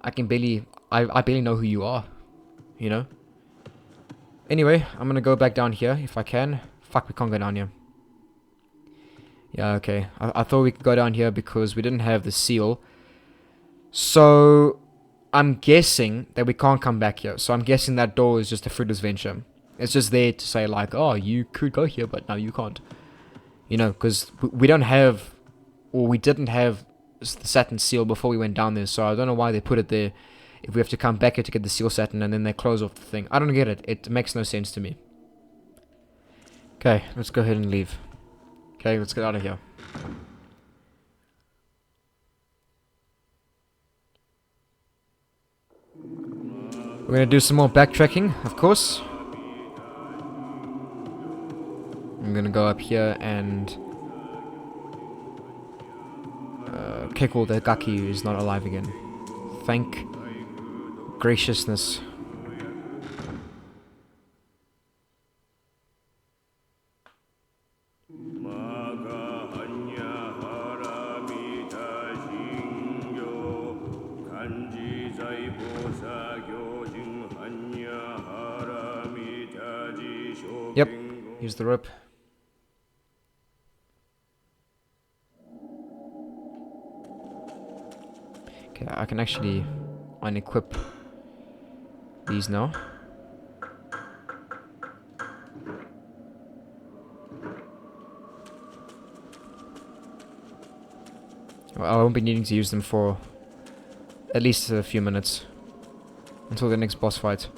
I barely know who you are," you know. Anyway, I'm gonna go back down here if I can. Fuck, we can't go down here. Yeah, okay. I thought we could go down here because we didn't have the seal. So I'm guessing that we can't come back here. So I'm guessing that door is just a fruitless venture. It's just there to say like, oh, you could go here, but no, you can't. You know, because we don't have, or we didn't have the Saturn seal before we went down there. So I don't know why they put it there. If we have to come back here to get the seal Saturn and then they close off the thing. I don't get it. It makes no sense to me. Okay, let's go ahead and leave. Okay, let's get out of here. We're going to do some more backtracking, of course. I'm going to go up here and Keiko the Gaki is not alive again. Thank graciousness. Yep. Use the rope. Okay, I can actually unequip these now. Well, I won't be needing to use them for at least a few minutes. Until the next boss fight.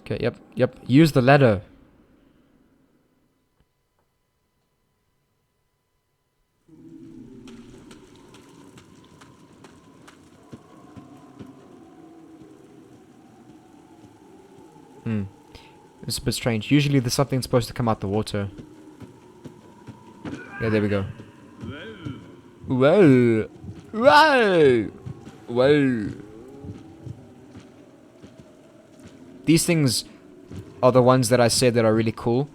Okay, yep. Use the ladder. It's a bit strange. Usually there's something supposed to come out the water. Yeah, there we go. Whoa! Whoa! Whoa! These things are the ones that I said that are really cool.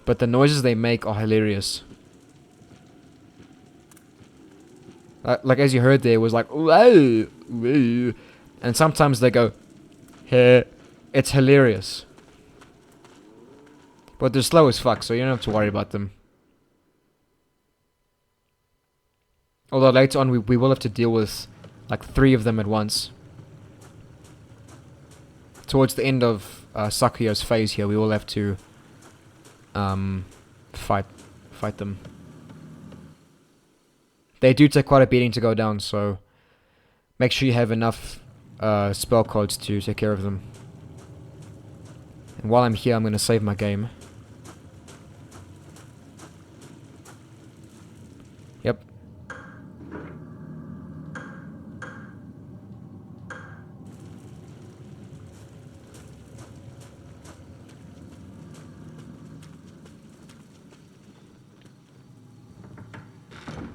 But the noises they make are hilarious. Like as you heard there, it was like, whoa! Whoa! And sometimes they go, hey. It's hilarious. But they're slow as fuck, so you don't have to worry about them. Although later on we will have to deal with like 3 of them at once. Towards the end of Sakuya's phase here, we will have to fight them. They do take quite a beating to go down, so make sure you have enough spell cards to take care of them. And while I'm here, I'm going to save my game. Yep.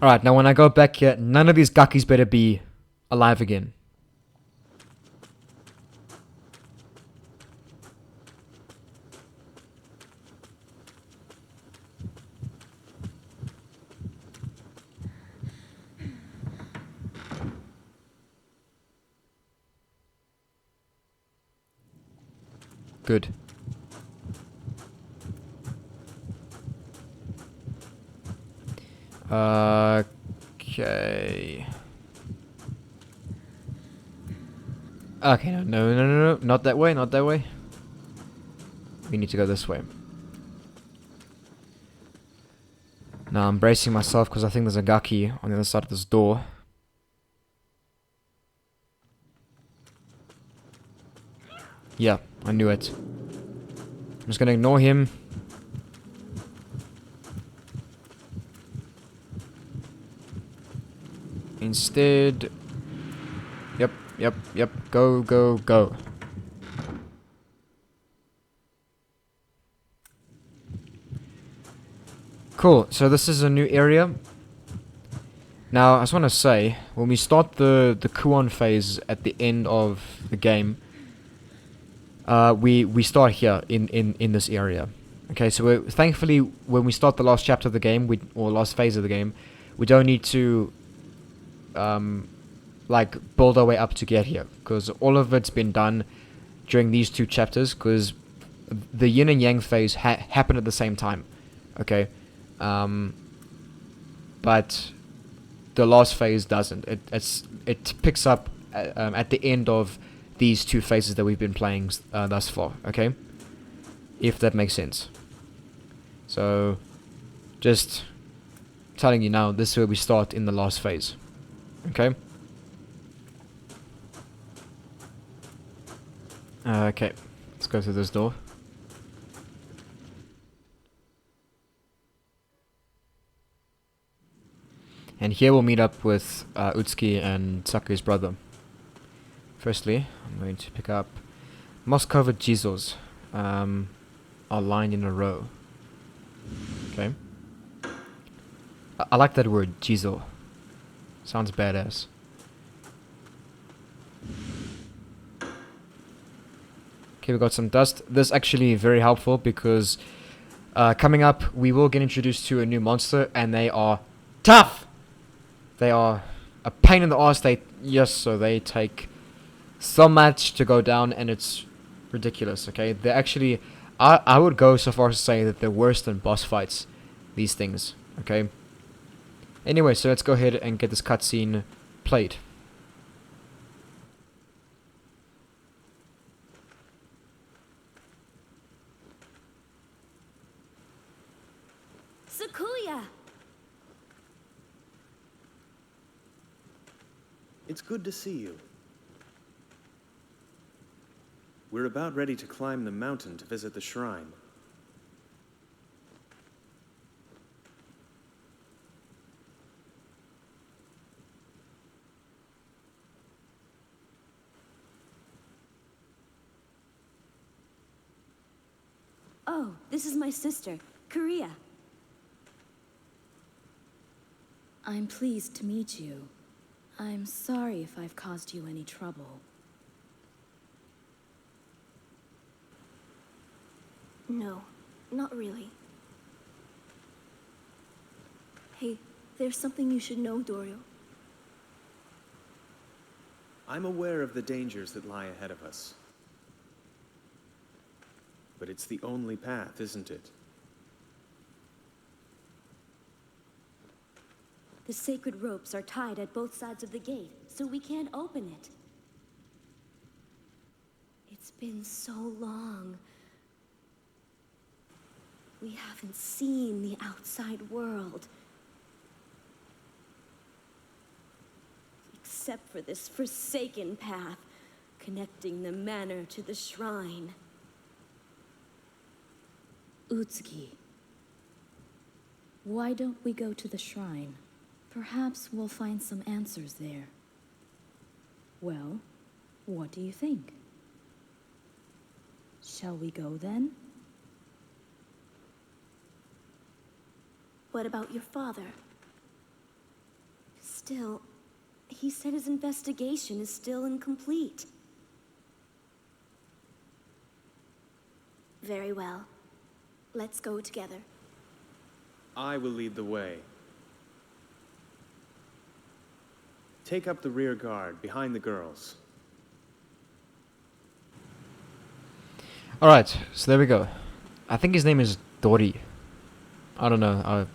Alright, now when I go back here, none of these gakis better be alive again. Good. Okay. Okay, no, not that way, not that way. We need to go this way. Now I'm bracing myself because I think there's a gaki on the other side of this door. Yeah, I knew it. I'm just gonna ignore him. Instead... Yep. Go. Cool, so this is a new area. Now, I just want to say, when we start the Kuon phase at the end of the game, we start here in this area. Okay, so thankfully when we start the last chapter of the game, or last phase of the game, we don't need to like build our way up to get here, because all of it's been done during these 2 chapters, because the yin and yang phase happened at the same time. Okay, but the last phase doesn't. It picks up at the end of these 2 phases that we've been playing thus far, okay? If that makes sense. So, just telling you now, this is where we start in the last phase, okay? Okay, let's go through this door. And here we'll meet up with Utsuki and Sakuya's brother. Firstly, I'm going to pick up moss-covered Jizos, are lined in a row. Okay. I like that word, Jizo. Sounds badass. Okay, we got some dust. This is actually very helpful because coming up, we will get introduced to a new monster, and they are tough! They are a pain in the arse. So they take so much to go down, and it's ridiculous, okay? They're actually... I would go so far as to say that they're worse than boss fights, these things, okay? Anyway, so let's go ahead and get this cutscene played. Sakuya! It's good to see you. We're about ready to climb the mountain to visit the shrine. Oh, this is my sister, Korea. I'm pleased to meet you. I'm sorry if I've caused you any trouble. No, not really. Hey, there's something you should know, Dorio. I'm aware of the dangers that lie ahead of us. But it's the only path, isn't it? The sacred ropes are tied at both sides of the gate, so we can't open it. It's been so long. We haven't seen the outside world. Except for this forsaken path, connecting the manor to the shrine. Utsuki, why don't we go to the shrine? Perhaps we'll find some answers there. Well, what do you think? Shall we go then? What about your father? Still, he said his investigation is still incomplete. Very well. Let's go together. I will lead the way. Take up the rear guard, behind the girls. Alright, so there we go. I think his name is Dori. I don't know, I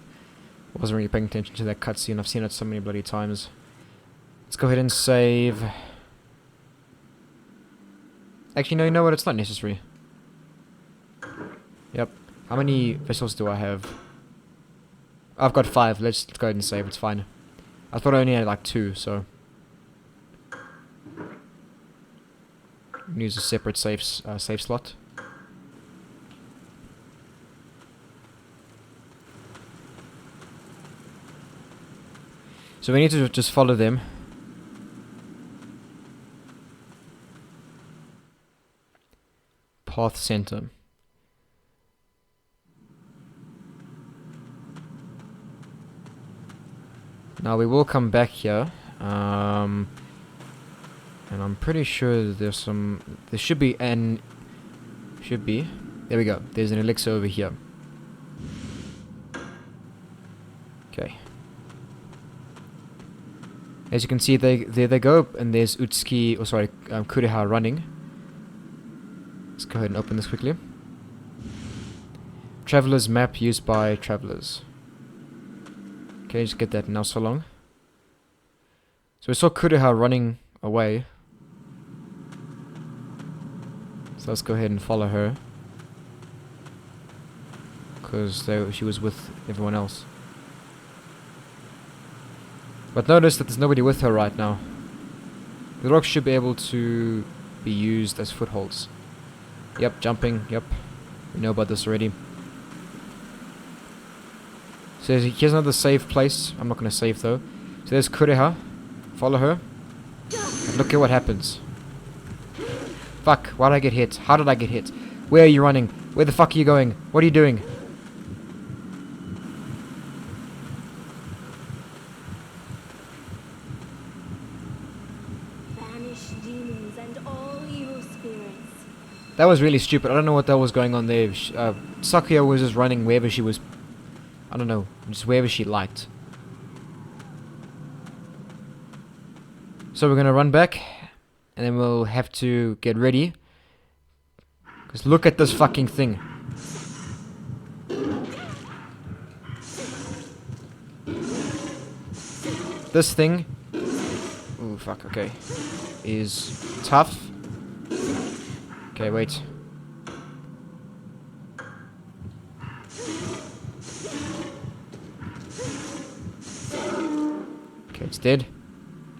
wasn't really paying attention to that cutscene. I've seen it so many bloody times. Let's go ahead and save. Actually, no, you know what? It's not necessary. Yep. How many vessels do I have? I've got 5. Let's go ahead and save. It's fine. I thought I only had like 2, so use a separate save slot. So we need to just follow them. Path center. Now we will come back here, and I'm pretty sure that there should be, there we go, there's an elixir over here. Okay. As you can see, there they go, and there's Utsuki, Kureha running. Let's go ahead and open this quickly. Traveler's map used by travelers. Okay, just get that now so long. So we saw Kureha running away. So let's go ahead and follow her. Because she was with everyone else. But notice that there's nobody with her right now. The rocks should be able to be used as footholds. Yep, jumping, yep. We know about this already. So here's another safe place. I'm not going to save though. So there's Kureha. Follow her. And look at what happens. Fuck, why did I get hit? How did I get hit? Where are you running? Where the fuck are you going? What are you doing? Banish demons and all evil spirits. That was really stupid. I don't know what that was going on there. Sakuya was just running wherever she was. I don't know, just wherever she liked. So we're gonna run back, and then we'll have to get ready Because look at this fucking thing. This thing... Ooh, fuck, okay. Is tough. Okay, wait. Okay, it's dead.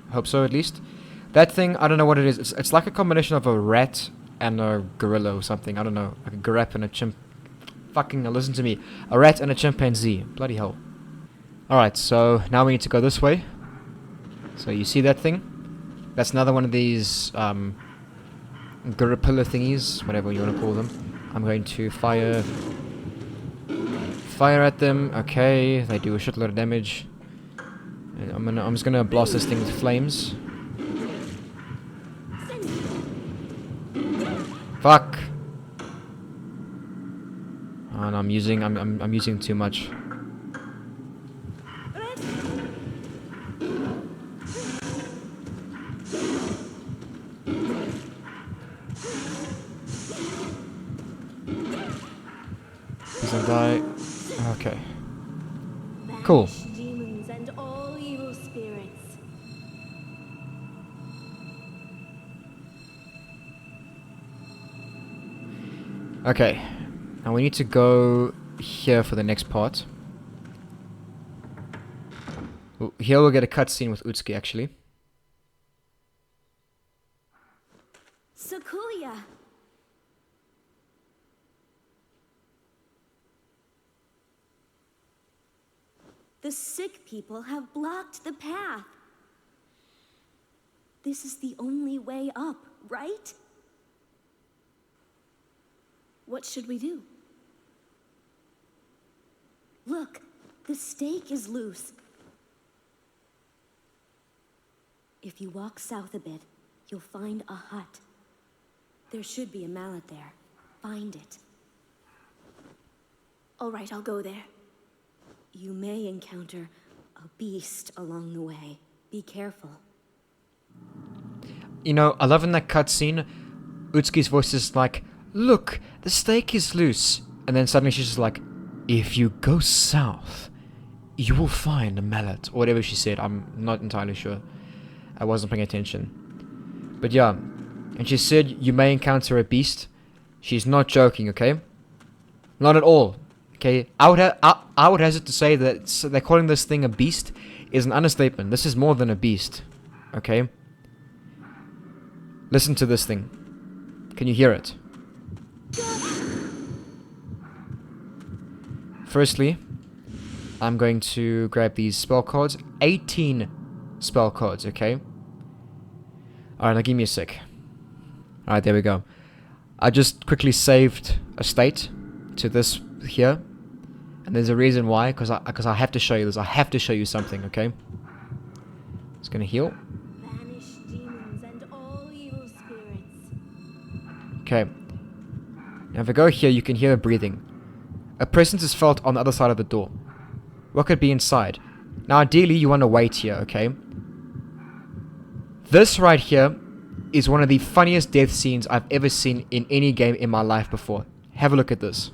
I hope so, at least. That thing, I don't know what it is. It's like a combination of a rat and a gorilla or something. I don't know. Like a giraffe and a chimp. Fucking listen to me. A rat and a chimpanzee. Bloody hell. Alright, so now we need to go this way. So you see that thing? That's another one of these gorilla thingies, whatever you want to call them. I'm going to fire at them. Okay, they do a shitload of damage. And I'm just gonna blast this thing with flames. Fuck. And I'm using too much. Please don't die. Okay. Cool. Demons and all evil spirits. Okay. Now we need to go here for the next part. Here we'll get a cutscene with Utsuki, actually. Sakuya! The sick people have blocked the path. This is the only way up, right? What should we do? Look, the stake is loose. If you walk south a bit, you'll find a hut. There should be a mallet there. Find it. All right, I'll go there. You may encounter a beast along the way. Be careful. You know, I love in that cutscene, Utsuki's voice is like, look, the stake is loose. And then suddenly she's just like, if you go south, you will find a mallet. Or whatever she said, I'm not entirely sure. I wasn't paying attention. But yeah, and she said you may encounter a beast. She's not joking, okay? Not at all. Okay, I would hazard to say that they're calling this thing a beast is an understatement. This is more than a beast. Okay? Listen to this thing. Can you hear it? Firstly, I'm going to grab these spell cards. 18 spell cards, okay? Alright, now give me a sec. Alright, there we go. I just quickly saved a state to this here. And there's a reason why, because I have to show you this. I have to show you something, okay? It's gonna heal. Banish demons and all evil spirits. Okay. Now if I go here, you can hear the breathing. A presence is felt on the other side of the door. What could be inside? Now ideally you want to wait here, okay? This right here is one of the funniest death scenes I've ever seen in any game in my life before. Have a look at this.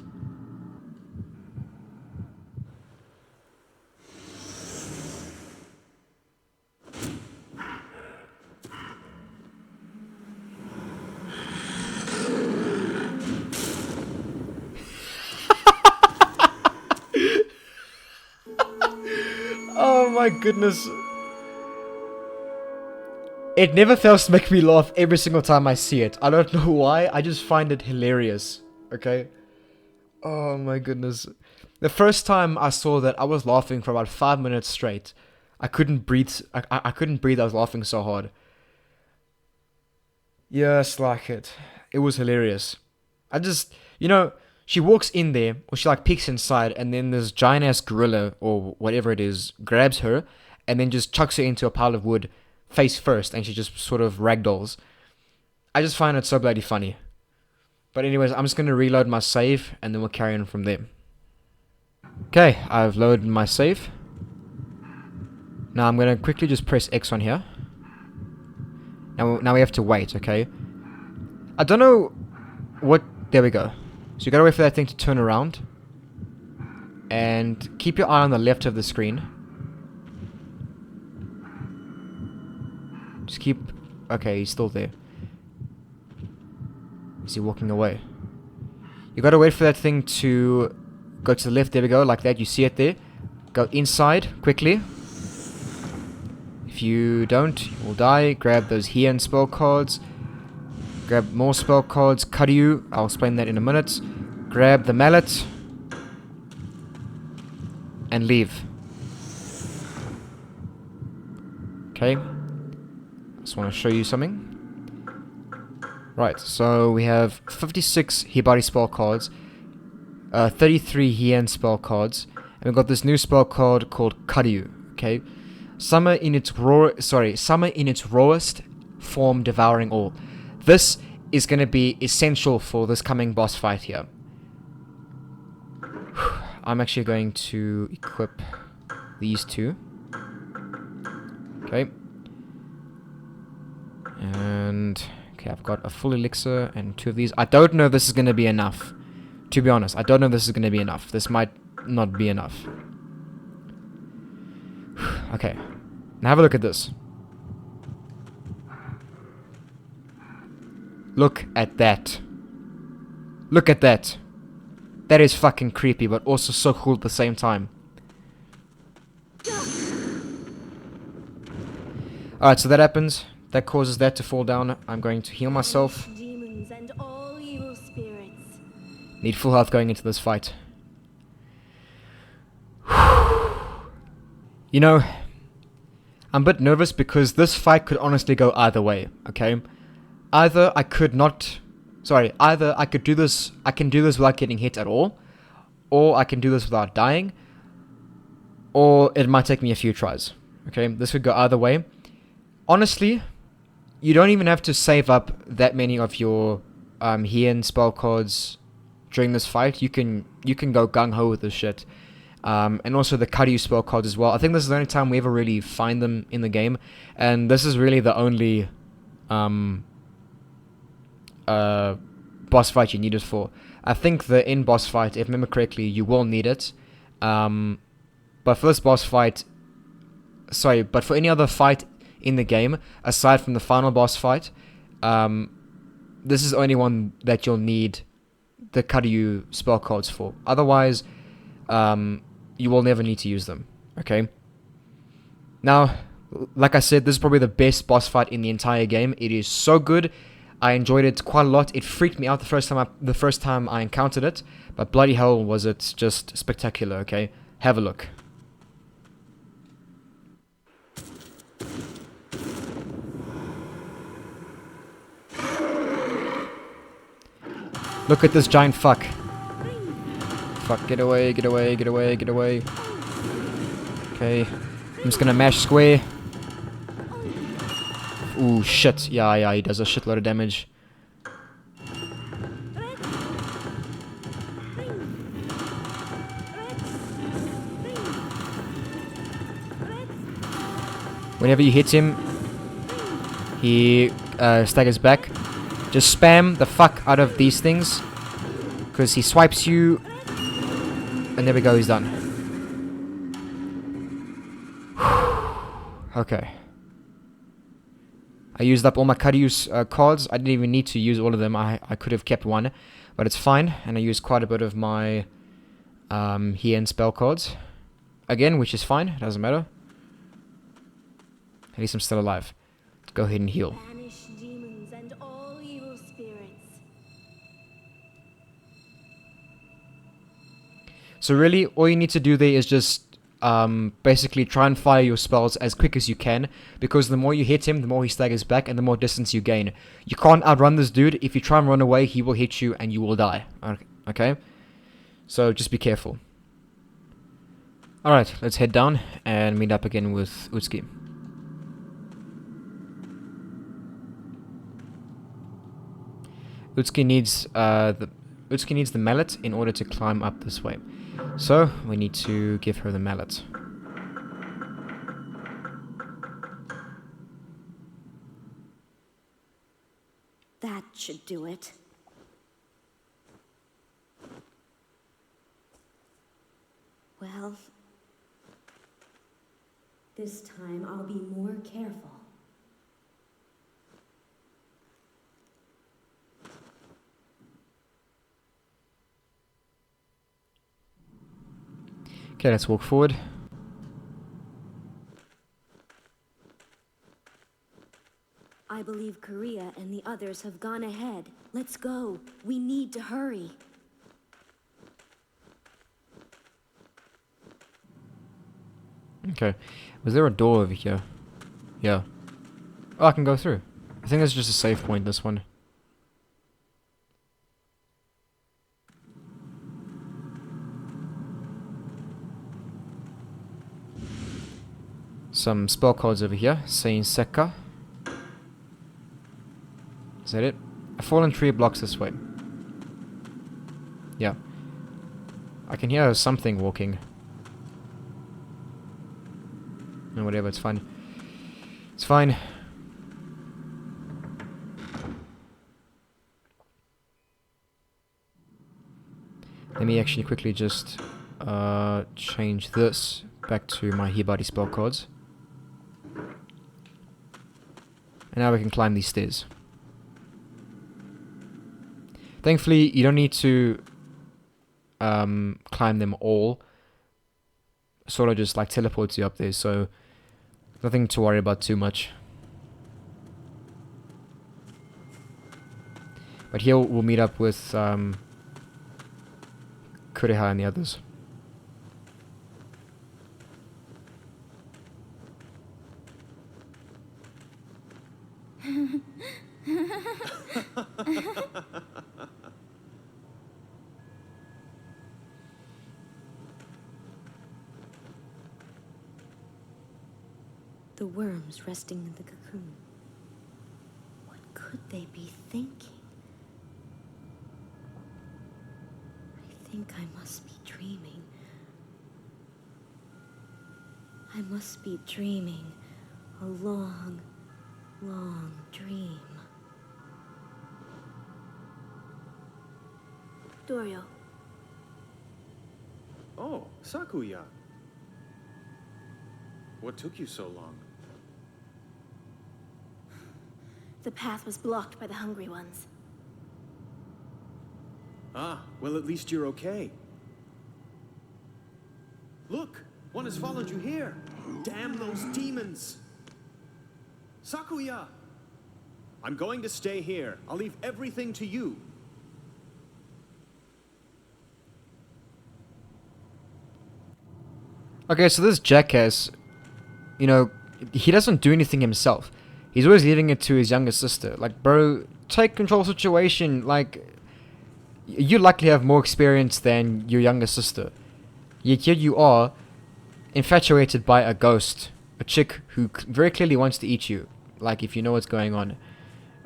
Oh my goodness. It never fails to make me laugh every single time I see it. I don't know why, I just find it hilarious. Okay? Oh my goodness. The first time I saw that, I was laughing for about 5 minutes straight. I couldn't breathe. I couldn't breathe, I was laughing so hard. Yes, like it. It was hilarious. I just, you know, she walks in there, or she like peeks inside, and then this giant ass gorilla, or whatever it is, grabs her, and then just chucks her into a pile of wood, face first, and she just sort of ragdolls. I just find it so bloody funny. But anyways, I'm just going to reload my save, and then we'll carry on from there. Okay, I've loaded my save. Now I'm going to quickly just press X on here. Now we have to wait, okay? I don't know what There we go. So you gotta wait for that thing to turn around. And keep your eye on the left of the screen. Just keep... Okay, he's still there. Is he walking away? You gotta wait for that thing to go to the left. There we go, like that. You see it there. Go inside, quickly. If you don't, you will die. Grab those here and spell cards. Grab more spell cards. Karyu, I'll explain that in a minute. Grab the mallet. And leave. Okay. Just want to show you something. Right, so we have 56 Hibari spell cards, 33 Hien spell cards, and we've got this new spell card called Karyu. Okay, summer in its rawest form, devouring all. This is going to be essential for this coming boss fight here. I'm actually going to equip these two. Okay. And... okay, I've got a full elixir and 2 of these. I don't know if this is going to be enough. To be honest, I don't know if this is going to be enough. This might not be enough. Okay. Now have a look at this. Look at that. Look at that. That is fucking creepy, but also so cool at the same time. Alright, so that happens. That causes that to fall down. I'm going to heal myself. Demons and all evil spirits. Need full health going into this fight. You know, I'm a bit nervous because this fight could honestly go either way, okay? Either I could do this, I can do this without getting hit at all, or I can do this without dying, or it might take me a few tries, okay? This could go either way. Honestly, you don't even have to save up that many of your Hien spell cards during this fight. You can go gung-ho with this shit. And also the Karyu spell cards as well. I think this is the only time we ever really find them in the game. And this is really the only boss fight you need it for. I think the end boss fight, if I remember correctly, you will need it. But for this boss fight... sorry, but for any other fight in the game, aside from the final boss fight, this is the only one that you'll need the Karyu spell cards for. Otherwise, you will never need to use them, okay? Now, like I said, this is probably the best boss fight in the entire game. It is so good. I enjoyed it quite a lot. It freaked me out the first time I encountered it, but bloody hell was it just spectacular, okay? Have a look. Look at this giant fuck. Fuck, get away, get away, get away, get away. Okay. I'm just gonna mash square. Ooh, shit. Yeah, he does a shitload of damage. Whenever you hit him, he staggers back. Just spam the fuck out of these things, because he swipes you, and there we go, he's done. Okay. I used up all my Karyu's cards. I didn't even need to use all of them. I could have kept one, but it's fine. And I used quite a bit of my Hien spell cards. Again, which is fine. It doesn't matter. At least I'm still alive. Let's go ahead and heal. Banish demons and all evil spirits. So really, all you need to do there is just basically try and fire your spells as quick as you can, because the more you hit him, the more he staggers back, and the more distance you gain. You can't outrun this dude. If you try and run away, he will hit you, and you will die. Okay? So just be careful. Alright, let's head down and meet up again with Utsuki. Utsuki needs the mallet in order to climb up this way. So, we need to give her the mallet. That should do it. Well, this time I'll be more careful. Okay, let's walk forward. I believe Korea and the others have gone ahead. Let's go. We need to hurry. Okay. Was there a door over here? Yeah. Oh, I can go through. I think that's just a save point, this one. Some spell cards over here. Saying Sekka. Is that it? A fallen tree blocks this way. Yeah. I can hear something walking. No, whatever, it's fine. It's fine. Let me actually quickly just change this back to my Hibari spell cards. And now we can climb these stairs. Thankfully, you don't need to climb them all. Sort of just like teleports you up there, so nothing to worry about too much. But here we'll meet up with Kureha and the others. The worms resting in the cocoon. What could they be thinking? I think I must be dreaming. I must be dreaming a long, long dream. Dorio. Oh, Sakuya. What took you so long? The path was blocked by the hungry ones. Ah, well at least you're okay. Look! One has followed you here! Damn those demons! Sakuya! I'm going to stay here. I'll leave everything to you. Okay, so this jackass, you know, he doesn't do anything himself. He's always leaving it to his younger sister. Like, bro, take control of the situation. Like, you likely have more experience than your younger sister. Yet here you are, infatuated by a ghost. A chick who very clearly wants to eat you. Like, if you know what's going on.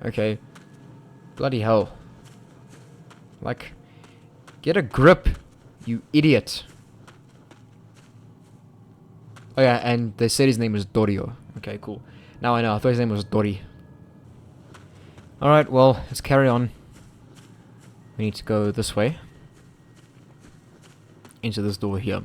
Okay. Bloody hell. Like, get a grip, you idiot. Oh yeah, and they said his name was Dorio. Okay, cool. Now I know, I thought his name was Dori. Alright, well, let's carry on. We need to go this way. Into this door here.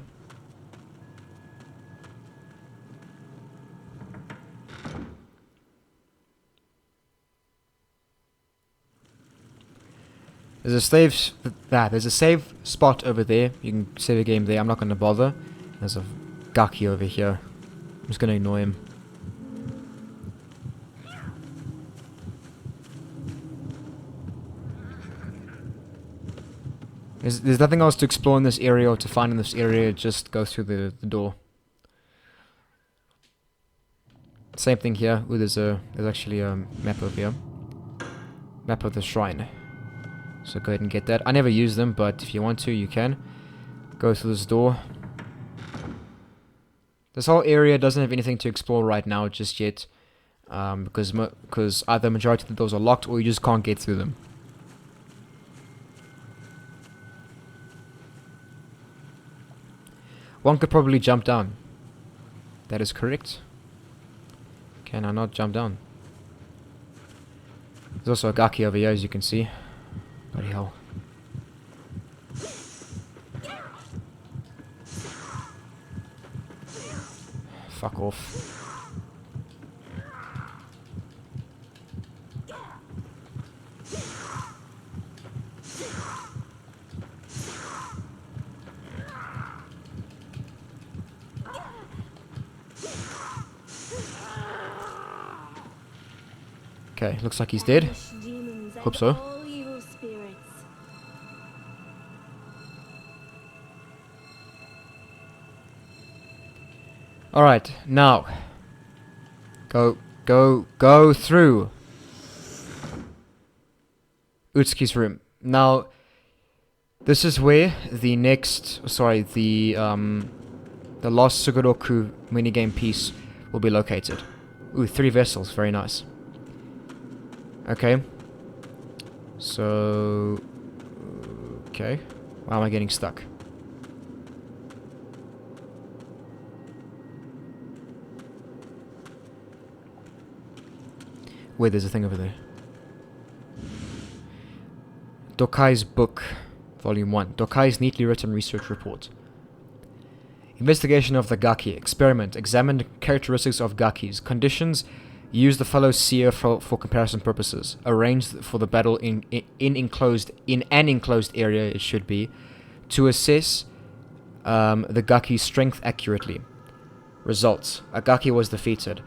There's a save spot over there. You can save a game there. I'm not going to bother. There's a Gaki over here. I'm just going to ignore him. There's nothing else to explore in this area or to find in this area. Just go through the door. Same thing here. Ooh, there's actually a map over here. Map of the shrine. So go ahead and get that. I never use them, but if you want to, you can. Go through this door. This whole area doesn't have anything to explore right now just yet. Because either majority of the doors are locked or you just can't get through them. One could probably jump down. That is correct. Can I not jump down? There's also a Gaki over here, as you can see. Bloody hell. Fuck off. Okay, looks like he's dead. Hope so. Alright, now. Go through Utsuki's room. Now, this is where the last Sugoroku minigame piece will be located. Ooh, 3 vessels, very nice. Okay. So... Okay. Why am I getting stuck? Wait, there's a thing over there. Dokai's book, Volume 1. Dokai's neatly written research report. Investigation of the Gaki. Experiment. Examined characteristics of Gakis. Conditions. Use the fellow seer for comparison purposes. Arranged for the battle in an enclosed area, it should be, to assess the Gaki's strength accurately. Results. A Gaki was defeated.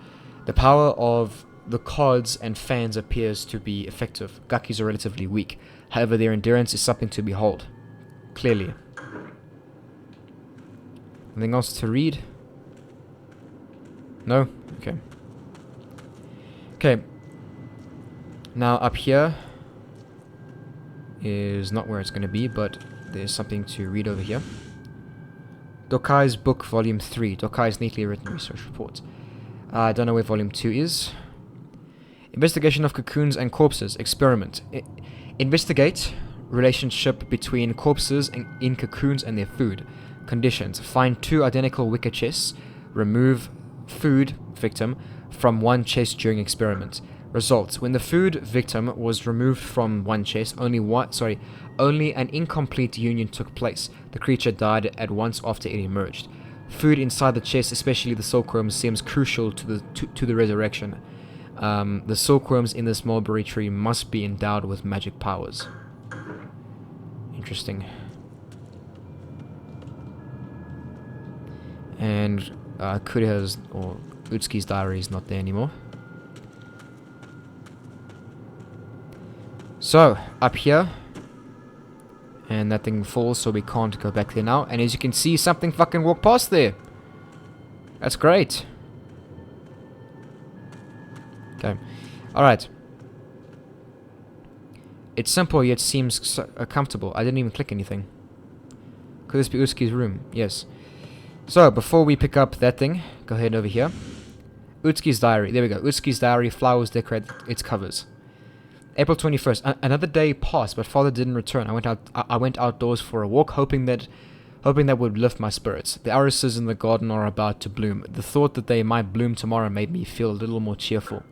The power of the cards and fans appears to be effective. Gakis are relatively weak. However, their endurance is something to behold. Clearly. Anything else to read? No? Okay. Okay. Now up here is not where it's going to be, but there's something to read over here. Dokai's book, Volume 3. Dokai's neatly written research report. I don't know where Volume 2 is. Investigation of cocoons and corpses. Experiment. Investigate relationship between corpses in cocoons and their food. Conditions. Find 2 identical wicker chests. Remove food victim from one chest during experiment. Results. When the food victim was removed from one chest, only an incomplete union took place. The creature died at once after it emerged. Food inside the chest, especially the silkworms, seems crucial to the resurrection. The silkworms in this mulberry tree must be endowed with magic powers. Interesting. And Kuriha's or Utsuki's diary is not there anymore. So, up here. And that thing falls, so we can't go back there now. And as you can see, something fucking walked past there. That's great. Okay. Alright. It's simple, yet seems so, comfortable. I didn't even click anything. Could this be Utsuki's room? Yes. So, before we pick up that thing, go ahead over here. Utsuki's diary. There we go. Utsuki's diary. Flowers decorate its covers. April 21st. Another day passed, but father didn't return. I went outdoors for a walk, hoping that would lift my spirits. The irises in the garden are about to bloom. The thought that they might bloom tomorrow made me feel a little more cheerful.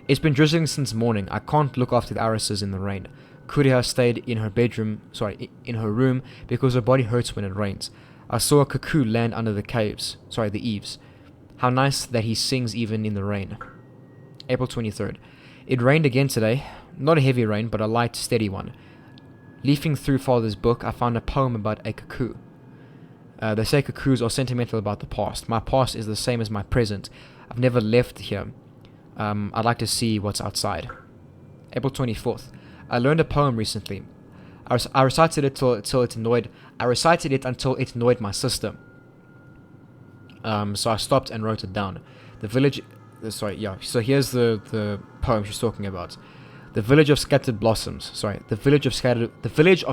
It's been drizzling since morning. I can't look after the irises in the rain. Kuriha stayed in her room because her body hurts when it rains. I saw a cuckoo land under the eaves. How nice that he sings even in the rain. April 23rd. It rained again today. Not a heavy rain, but a light, steady one. Leafing through father's book, I found a poem about a cuckoo. They say cuckoos are sentimental about the past. My past is the same as my present. I've never left here. I'd like to see what's outside. April 24th. I learned a poem recently. I recited it until it annoyed my sister. So I stopped and wrote it down. The village. So here's the poem she's talking about. The village of scattered blossoms. The village of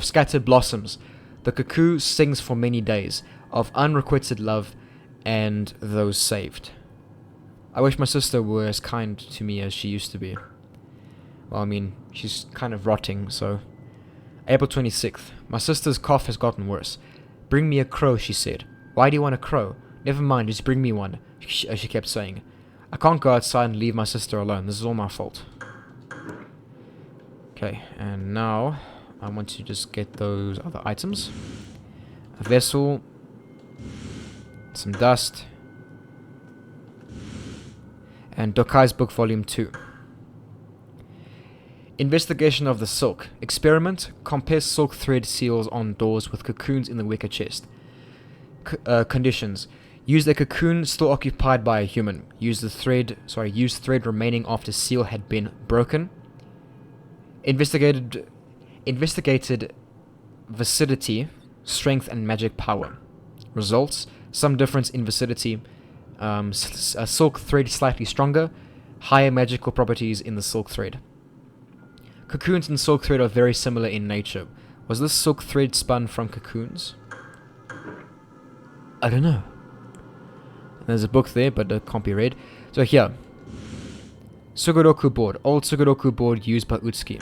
scattered blossoms. The cuckoo sings for many days of unrequited love and those saved. I wish my sister were as kind to me as she used to be. Well, I mean, she's kind of rotting, so... April 26th. My sister's cough has gotten worse. Bring me a crow, she said. Why do you want a crow? Never mind, just bring me one, she kept saying. I can't go outside and leave my sister alone. This is all my fault. Okay, and now I want to just get those other items. A vessel. Some dust. and Dokai's Book Volume 2. Investigation of the silk. Experiment. Compare silk thread seals on doors with cocoons in the wicker chest. Conditions. Use the cocoon still occupied by a human. Use thread remaining after seal had been broken. Investigated viscidity, strength, and magic power. Results: some difference in viscidity. Silk thread slightly stronger. Higher magical properties in the silk thread. Cocoons and silk thread are very similar in nature. Was this silk thread spun from cocoons? I don't know. There's a book there, but it can't be read. So here. Sugoroku board. Old Sugoroku board used by Utsuki.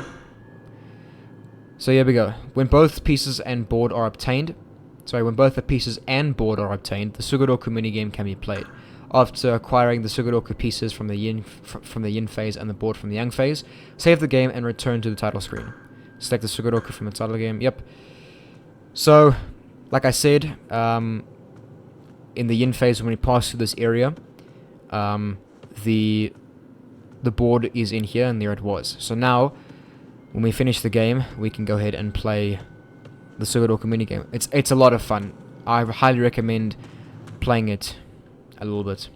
So here we go. When both pieces and board are obtained, the Sugoroku minigame can be played. After acquiring the Sugoroku pieces from the yin phase and the board from the yang phase, save the game and return to the title screen. Select the Sugoroku from the title game. Yep. So, like I said, in the yin phase, when we pass through this area, the board is in here, and there it was. So now, when we finish the game, we can go ahead and play the Sugoroku minigame. It's a lot of fun. I highly recommend playing it a little bit.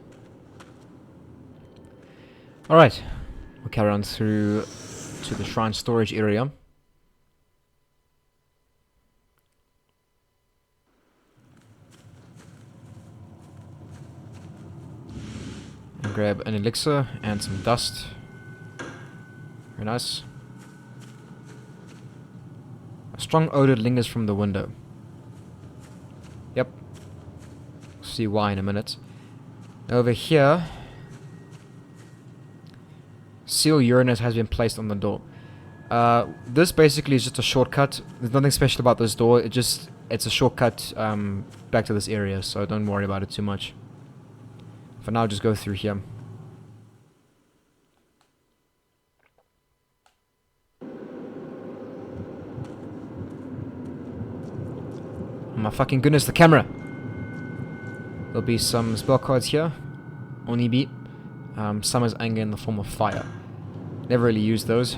Alright, we'll carry on through to the shrine storage area. And grab an elixir and some dust. Very nice. A strong odor lingers from the window. Yep. See why in a minute. Over here, seal urinate has been placed on the door. This basically is just a shortcut. There's nothing special about this door. It's a shortcut back to this area, so don't worry about it too much. For now, just go through here. Oh my fucking goodness, the camera! There'll be some spell cards here. Onibi. Summon's anger in the form of fire. Never really used those.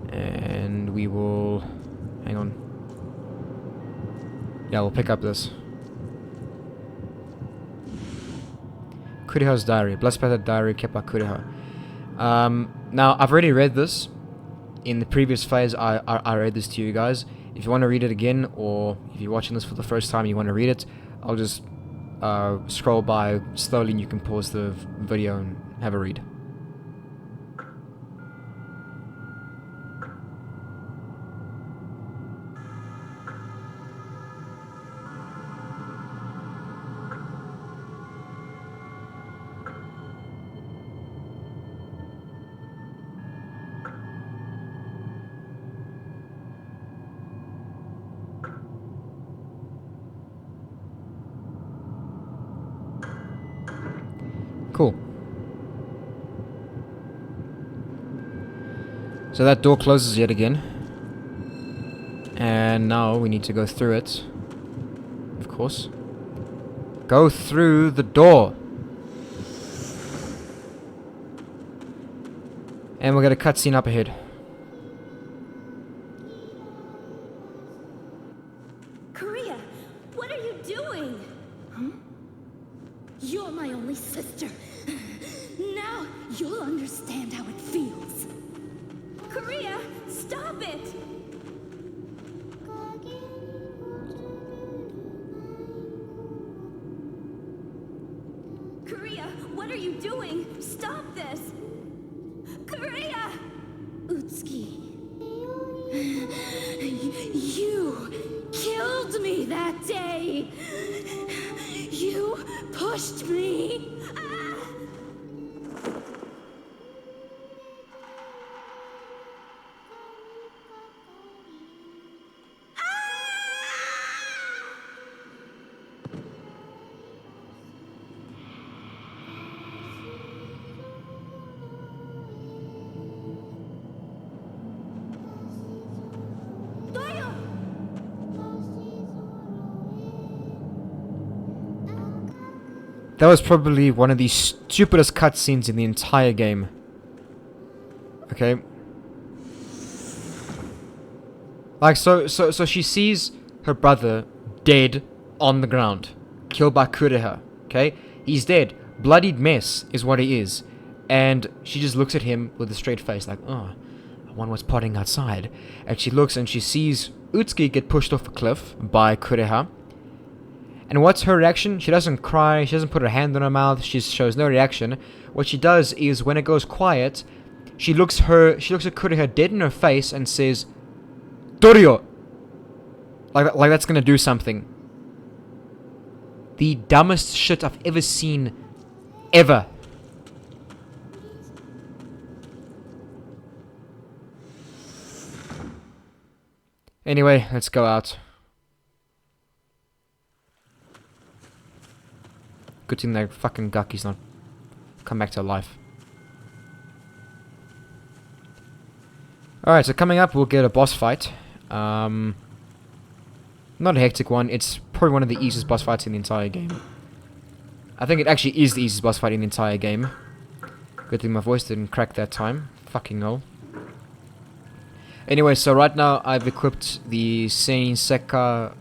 And we will... hang on. Yeah, we'll pick up this. Kuriha's diary. Blood-spattered diary kept by Kuriha. Now, I've already read this. In the previous phase, I read this to you guys. If you want to read it again, or if you're watching this for the first time and you want to read it, I'll just scroll by slowly and you can pause the video and have a read. Cool. So that door closes yet again. And now we need to go through it. Of course. Go through the door! And we'll get a cutscene up ahead. Korea, what are you doing? Huh? You're my only sister. Now you'll understand how it feels. Korea, stop it! Korea, what are you doing? Stop this! Korea! Utsuki. You killed me that day! You pushed me! Ah! That was probably one of the stupidest cutscenes in the entire game. Okay. Like, so she sees her brother dead on the ground. Killed by Kureha. Okay? He's dead. Bloodied mess is what he is. And she just looks at him with a straight face like, oh, I wonder what's potting outside. And she looks and she sees Utsuki get pushed off a cliff by Kureha. And what's her reaction? She doesn't cry, she doesn't put her hand on her mouth, she shows no reaction. What she does is, when it goes quiet, she looks at Kureha dead in her face and says, Torio! Like that's gonna do something. The dumbest shit I've ever seen, ever. Anyway, let's go out. Good thing that fucking Gaki's not come back to life. Alright, so coming up we'll get a boss fight. Not a hectic one, it's probably one of the easiest boss fights in the entire game. I think it actually is the easiest boss fight in the entire game. Good thing my voice didn't crack that time. Fucking hell. Anyway, so right now I've equipped the Sein Sekka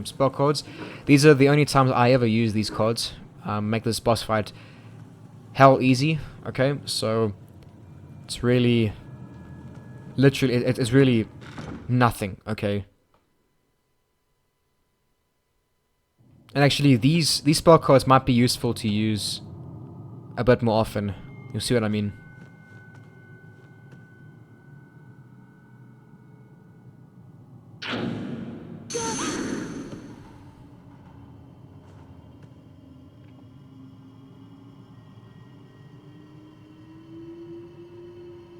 spell cards. These are the only times I ever use these cards. Make this boss fight hell easy. Okay, so it's really, literally, it's really nothing. Okay. And actually, these spell cards might be useful to use a bit more often. You'll see what I mean.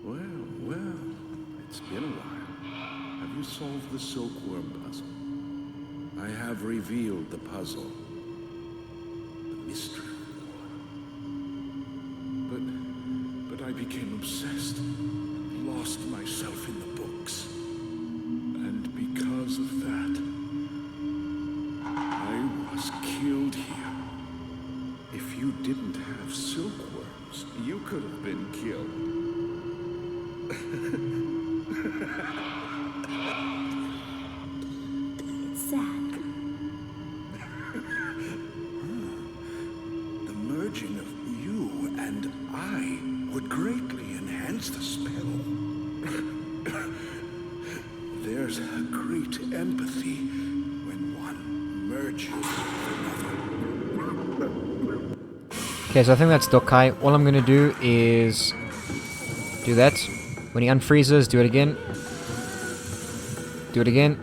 Well, it's been a while. Have you solved the silkworm puzzle? I have revealed the puzzle. The mystery. But I became obsessed. Lost myself in the books. And because of that, I was killed here. If you didn't have silkworms, you could have been killed. It's sad. The merging of you and I would greatly enhance the spell. There's a great empathy when one merges with another. Okay, so I think that's Dokai. All I'm gonna do is do that. When he unfreezes, do it again. Do it again.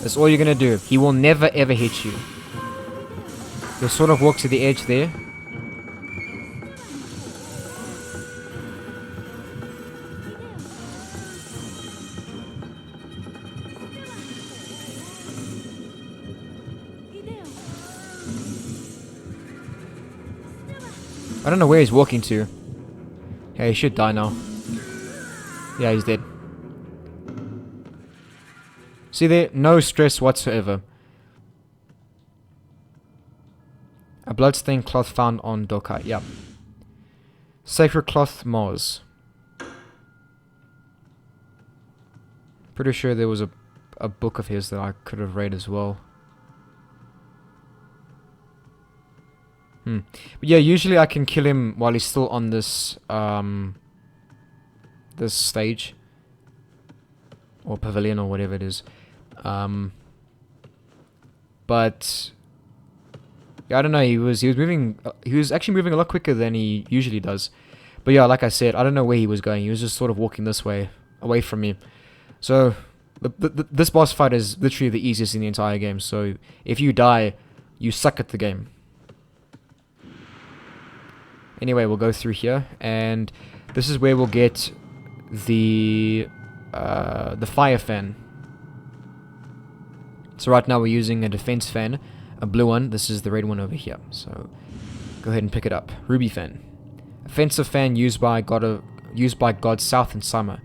That's all you're gonna do. He will never ever hit you. You'll sort of walk to the edge there. I don't know where he's walking to. Yeah, he should die now. Yeah, he's dead. See there? No stress whatsoever. A bloodstained cloth found on Dokai. Yep. Sacred cloth Mars. Pretty sure there was a book of his that I could have read as well. But yeah, usually I can kill him while he's still on this this stage or pavilion or whatever it is. But yeah, I don't know. He was moving. He was actually moving a lot quicker than he usually does. But yeah, like I said, I don't know where he was going. He was just sort of walking this way, away from me. So this boss fight is literally the easiest in the entire game. So if you die, you suck at the game. Anyway, we'll go through here, and this is where we'll get the fire fan. So right now we're using a defense fan, a blue one. This is the red one over here. So go ahead and pick it up. Ruby fan, offensive fan used by gods south and summer.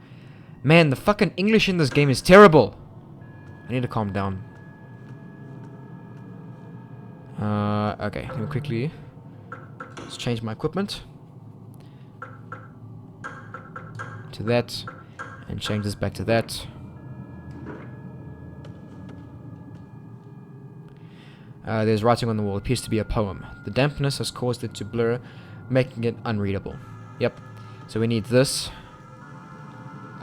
Man, the fucking English in this game is terrible. I need to calm down. Okay, let me quickly let's change my equipment to that, and change this back to that. There's writing on the wall. It appears to be a poem. The dampness has caused it to blur, making it unreadable. Yep. So we need this.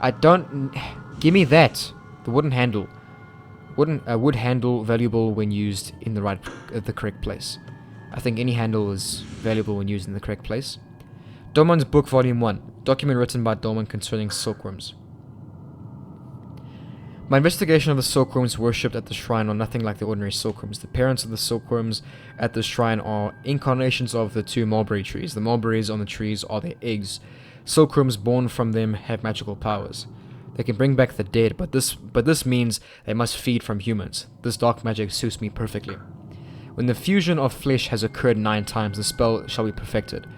I don't... Give me that! The wooden handle. Wood handle valuable when used in the correct place. I think any handle is valuable when used in the correct place. Domon's Book Volume 1. Document written by Domon concerning silkworms. My investigation of the silkworms worshipped at the shrine are nothing like the ordinary silkworms. The parents of the silkworms at the shrine are incarnations of the two mulberry trees. The mulberries on the trees are their eggs. Silkworms born from them have magical powers. They can bring back the dead, but this means they must feed from humans. This dark magic suits me perfectly. When the fusion of flesh has occurred 9 times, the spell shall be perfected.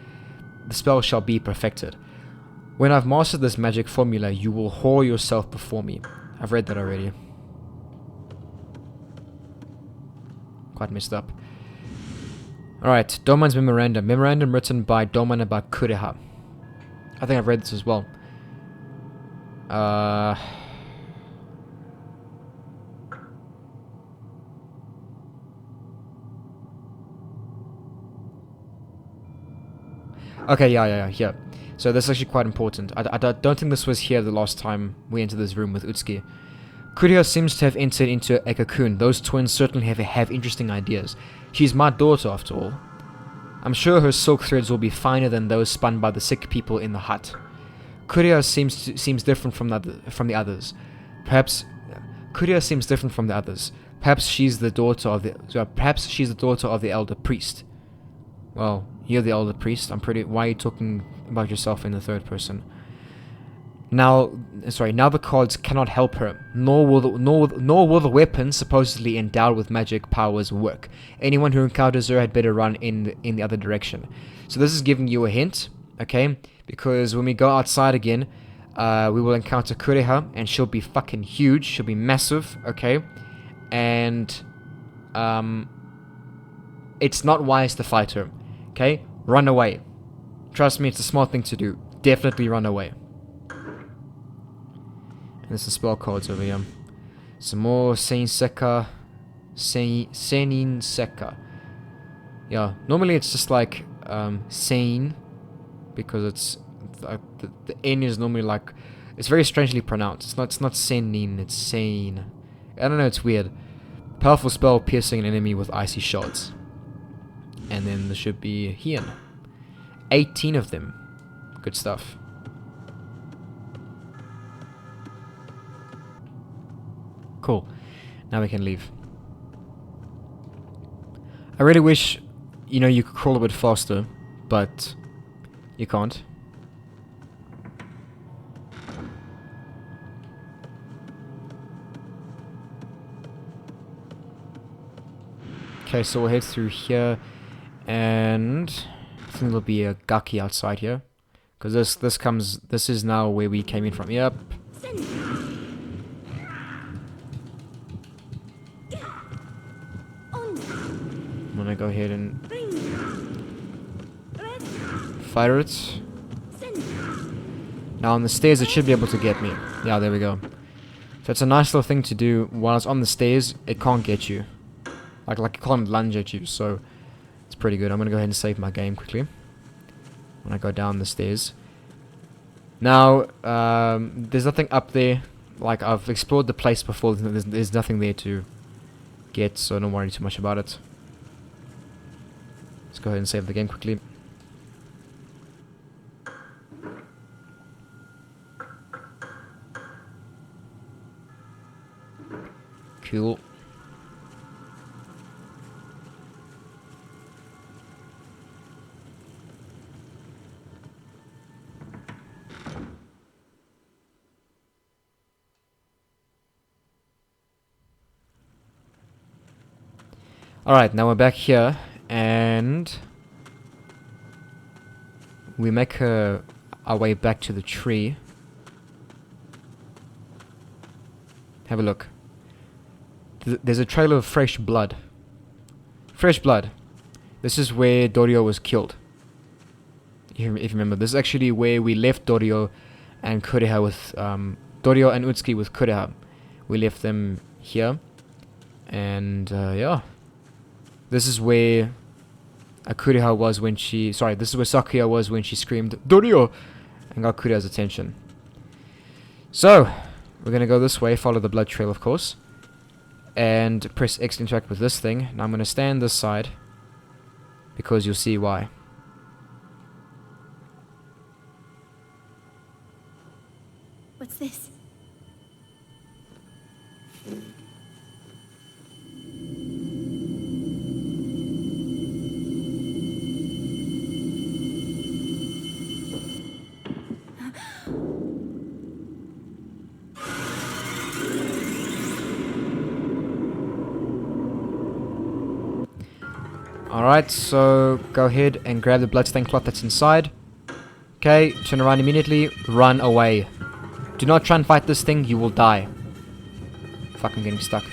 The spell shall be perfected. When I've mastered this magic formula, you will whore yourself before me. I've read that already. Quite messed up. Alright, Domon's Memorandum. Memorandum written by Domon about Kureha. I think I've read this as well. Okay, yeah. So this is actually quite important. I don't think this was here the last time we entered this room with Utsuki. Kurio seems to have entered into a cocoon. Those twins certainly have interesting ideas. She's my daughter, after all. I'm sure her silk threads will be finer than those spun by the sick people in the hut. Kurio seems different from the others. Perhaps Kurio seems different from the others. Perhaps she's the daughter of the elder priest. Well, you're the elder priest. Why are you talking about yourself in the third person? Now the cards cannot help her, nor will the weapons supposedly endowed with magic powers work. Anyone who encounters her had better run in the other direction. So this is giving you a hint, okay? Because when we go outside again, we will encounter Kureha, and she'll be fucking huge. She'll be massive, okay? And it's not wise to fight her, okay? Run away. Trust me, it's a smart thing to do. Definitely run away. And there's some spell cards over here. Some more Senin Seka. Yeah, normally it's just like Sein, because it's the N is normally like, it's very strangely pronounced. It's not Senin, it's Sein. I don't know, it's weird. Powerful spell piercing an enemy with icy shards. And then there should be Hien. 18 of them. Good stuff. Cool. Now we can leave. I really wish, you could crawl a bit faster, but you can't. Okay, so we'll head through here, and I think there'll be a Gaki outside here, because this is now where we came in from. Yep. I'm gonna go ahead and fire it. Now on the stairs it should be able to get me. Yeah, there we go. So it's a nice little thing to do. While it's on the stairs, it can't get you. Like it can't lunge at you, so it's pretty good. I'm gonna go ahead and save my game quickly when I go down the stairs. Now, there's nothing up there. Like, I've explored the place before. There's nothing there to get, so don't worry too much about it. Let's go ahead and save the game quickly. Cool. Alright, now we're back here, and we make our way back to the tree. Have a look. There's a trail of fresh blood Fresh blood. This is where Dorio was killed. If you remember, this is actually where we left Dorio and Kureha with Dorio and Utsuki with Kureha. We left them here, and yeah, this is where Kureha was when she. Sorry, this is where Sakuya was when she screamed Dorio and got Kureha's attention. So we're gonna go this way, follow the blood trail, of course, and press X to interact with this thing. Now I'm gonna stand this side because you'll see why. What's this? Alright, so go ahead and grab the bloodstained cloth that's inside. Okay, turn around immediately, run away. Do not try and fight this thing, you will die. Fuck, I'm getting stuck.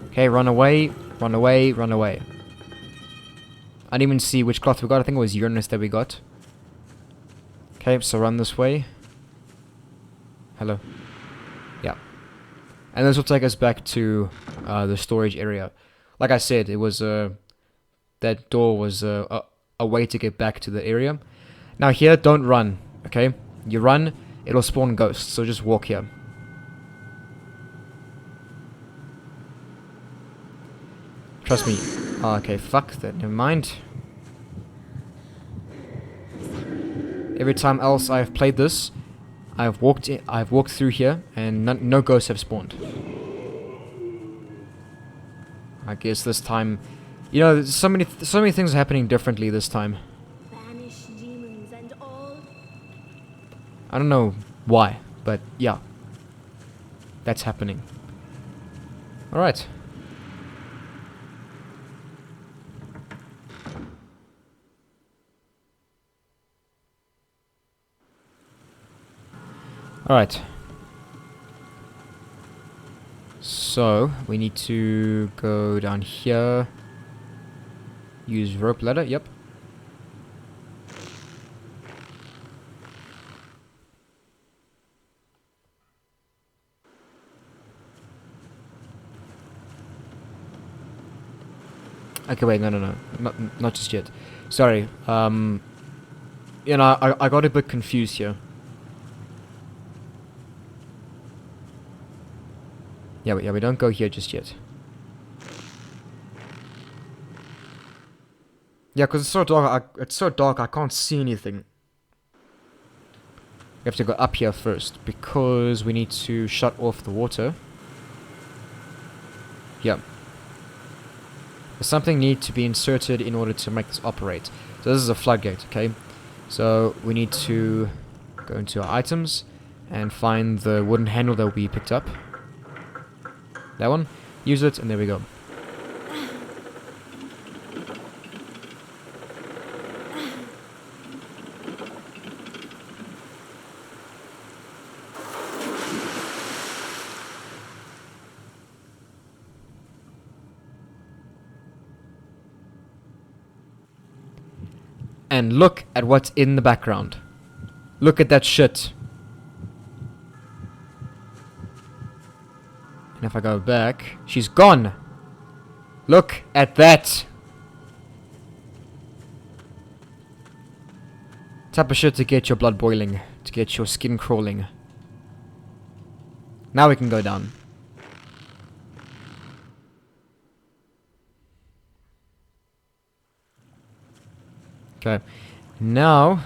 Okay, run away, run away, run away. I didn't even see which cloth we got, I think it was Uranus that we got. Okay, so run this way. Hello. Yeah. And this will take us back to the storage area. Like I said, it was that door was a way to get back to the area. Now here, don't run, okay? You run, it'll spawn ghosts, so just walk here. Trust me. Oh, okay, fuck that, never mind. Every time else I've played this, I've walked through here, and no ghosts have spawned. I guess this time, you know, so many things are happening differently this time. Banish demons and all. I don't know why, but yeah, that's happening. All right. All right. So, we need to go down here. Use rope ladder, yep. Okay, wait, no. Not just yet. Sorry, you know, I got a bit confused here. Yeah, we don't go here just yet. Yeah, because it's so dark, I can't see anything. We have to go up here first, because we need to shut off the water. Yeah. Something needs to be inserted in order to make this operate. So this is a floodgate, okay? So we need to go into our items and find the wooden handle that we picked up. That one. Use it, and there we go. And look at what's in the background. Look at that shit. And if I go back, she's gone. Look at that. Type of shit to get your blood boiling, to get your skin crawling. Now we can go down. Okay, now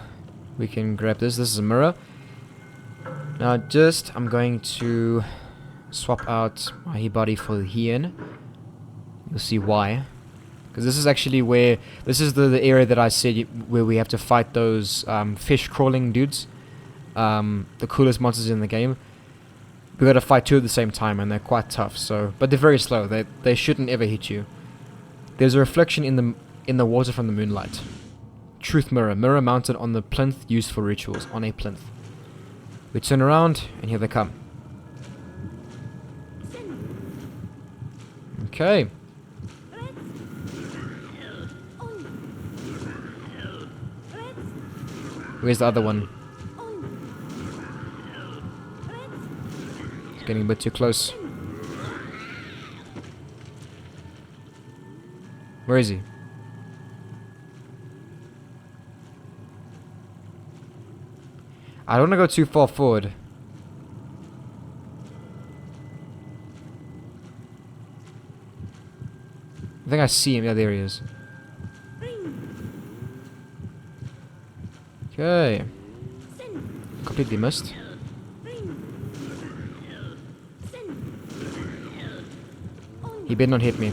we can grab this. This is a mirror. Now I'm going to swap out my Hibari for the Hien. You'll see why. Because this is actually where, this is the area that I said where we have to fight those fish crawling dudes. The coolest monsters in the game. We gotta fight two at the same time, and they're quite tough. So, but they're very slow. They shouldn't ever hit you. There's a reflection in the water from the moonlight. Truth mirror. Mirror mounted on the plinth used for rituals. On a plinth. We turn around, and here they come. Okay. Where's the other one? It's getting a bit too close. Where is he? I don't want to go too far forward. I think I see him. Yeah, there he is. Okay. Completely missed. He better not hit me.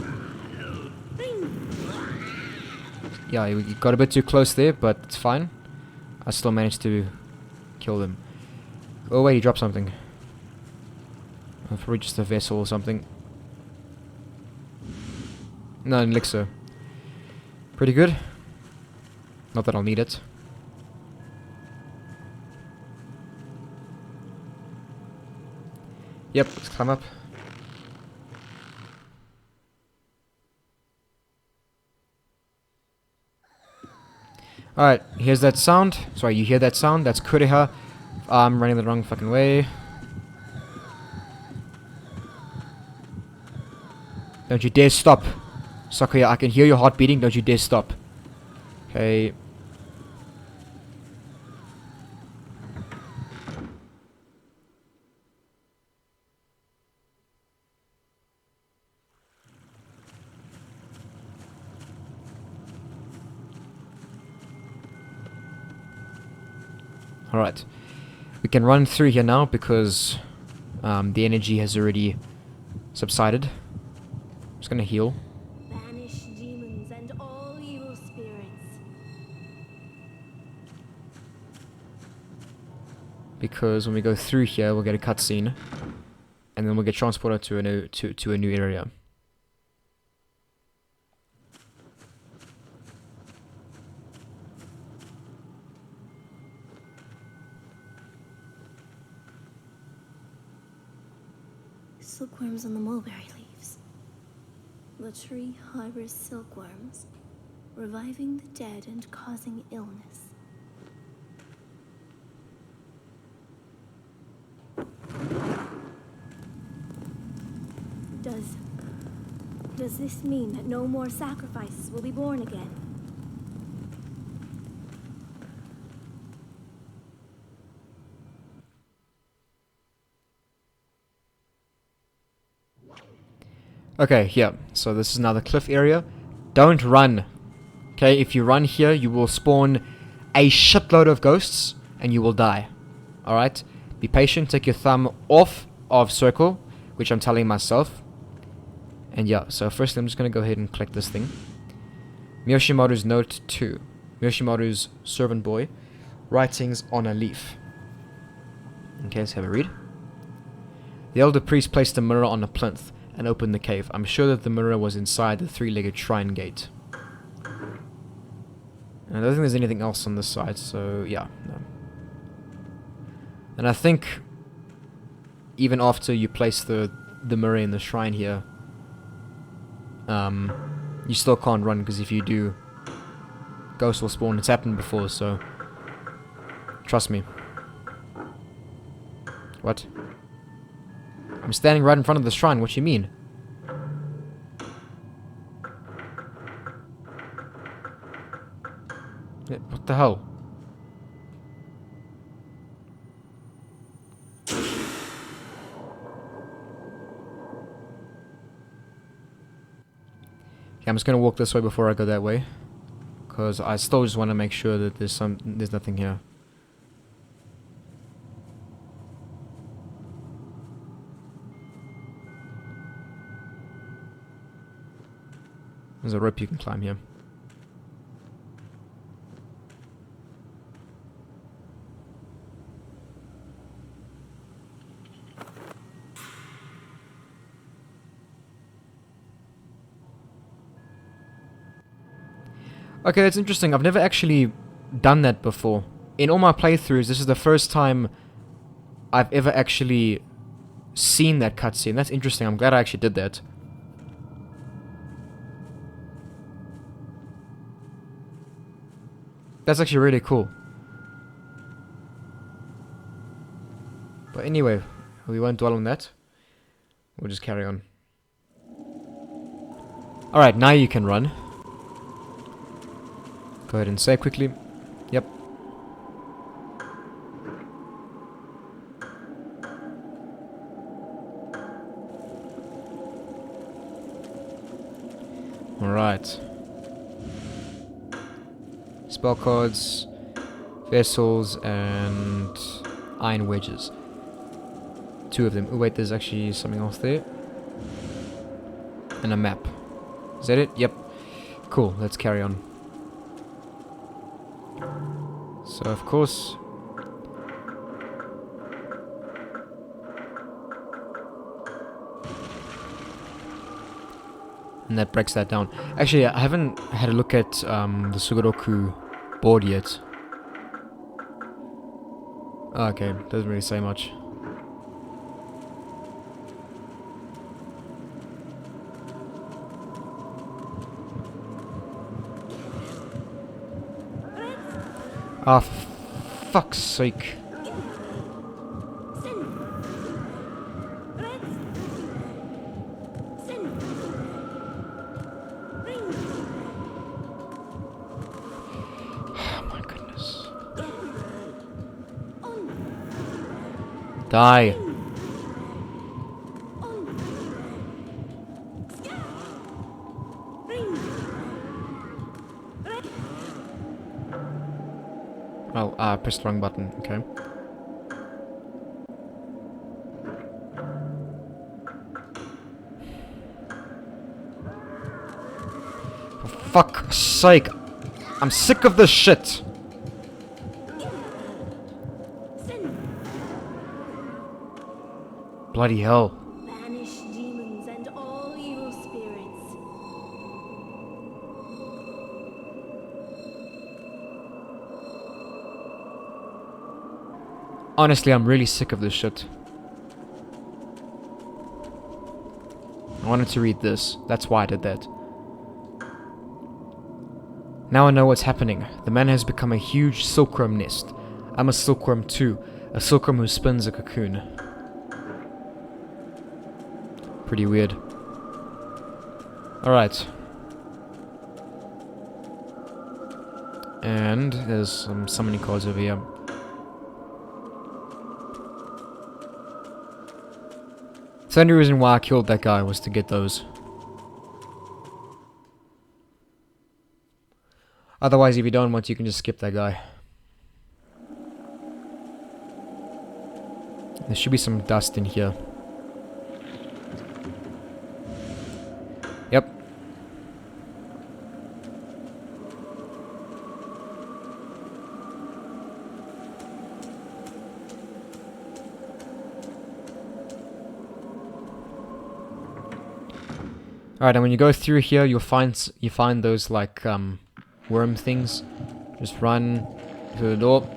Yeah, he got a bit too close there, but it's fine. I still managed to kill them. Oh wait, he dropped something. Probably just a vessel or something. No, an elixir. Pretty good. Not that I'll need it. Yep, let's climb up. Alright, here's that sound. Sorry, you hear that sound? That's Kuriha. I'm running the wrong fucking way. Don't you dare stop. Sakuya, I can hear your heart beating. Don't you dare stop. Okay. Alright. We can run through here now because the energy has already subsided. I'm just gonna heal. Banish demons and all evil spirits. Because when we go through here, we'll get a cutscene. And then we'll get transported to a new area. Silkworms on the mulberry leaves. The tree harbors silkworms, reviving the dead and causing illness. Does this mean that no more sacrifices will be born again? Okay, yeah. So this is another cliff area. Don't run. Okay, if you run here, you will spawn a shitload of ghosts and you will die. Alright? Be patient, take your thumb off of circle, which I'm telling myself. And yeah, so first I'm just going to go ahead and collect this thing. Miyoshimoto's note 2. Miyoshimoto's servant boy. Writings on a leaf. Okay, let's have a read. The elder priest placed a mirror on a plinth and opened the cave. I'm sure that the mirror was inside the three-legged shrine gate. And I don't think there's anything else on this side, so yeah, no. And I think even after you place the mirror in the shrine here, you still can't run, because if you do, ghosts will spawn. It's happened before, so trust me. What? I'm standing right in front of the shrine. What you mean? Yeah, what the hell? Okay, I'm just gonna walk this way before I go that way, because I still just want to make sure that there's nothing here. There's a rope you can climb here. Okay, that's interesting. I've never actually done that before. In all my playthroughs, this is the first time I've ever actually seen that cutscene. That's interesting. I'm glad I actually did that. That's actually really cool. But anyway, we won't dwell on that. We'll just carry on. Alright, now you can run. Go ahead and save quickly. Yep. Alright. Spell cards, vessels, and iron wedges. 2 of them. Oh wait, there's actually something else there. And a map. Is that it? Yep. Cool, let's carry on. So of course... And that breaks that down. Actually, I haven't had a look at the Sugoroku board yet. Okay, doesn't really say much. Ah, fuck's sake. Die. Oh, I pressed the wrong button. Okay. For fuck's sake. I'm sick of this shit. Bloody hell. Banish demons and all evil spirits. Honestly, I'm really sick of this shit. I wanted to read this. That's why I did that. Now I know what's happening. The man has become a huge silkworm nest. I'm a silkworm too. A silkworm who spins a cocoon. Pretty weird. Alright. And there's some summoning cards over here. The only reason why I killed that guy was to get those. Otherwise, if you don't want, you can just skip that guy. There should be some dust in here. Yep. Alright, and when you go through here, you find those like worm things. Just run to the door.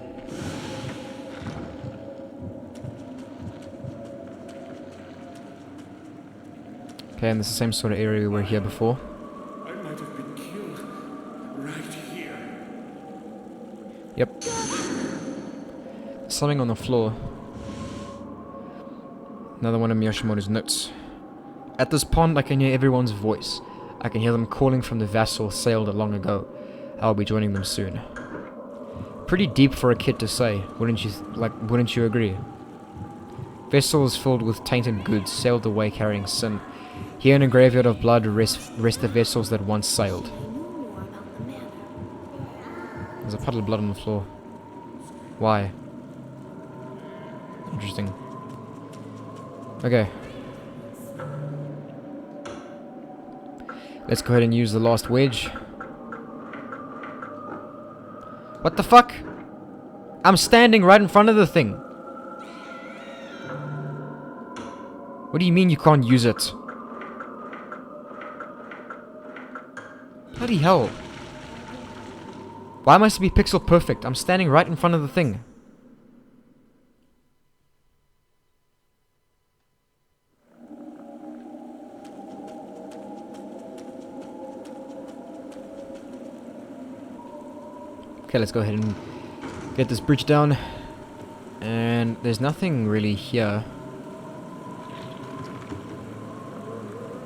Okay, and it's the same sort of area we were here before. I might have been killed right here. Yep. Something on the floor. Another one of Miyoshimoto's notes. At this pond, I can hear everyone's voice. I can hear them calling from the vessel sailed long ago. I'll be joining them soon. Pretty deep for a kid to say, wouldn't you agree? Vessels filled with tainted goods sailed away carrying sin. Here in a graveyard of blood rest the vessels that once sailed. There's a puddle of blood on the floor. Why? Interesting. Okay. Let's go ahead and use the last wedge. What the fuck? I'm standing right in front of the thing. What do you mean you can't use it? Bloody hell. Why must it be pixel perfect? I'm standing right in front of the thing. Okay, let's go ahead and get this bridge down. And there's nothing really here.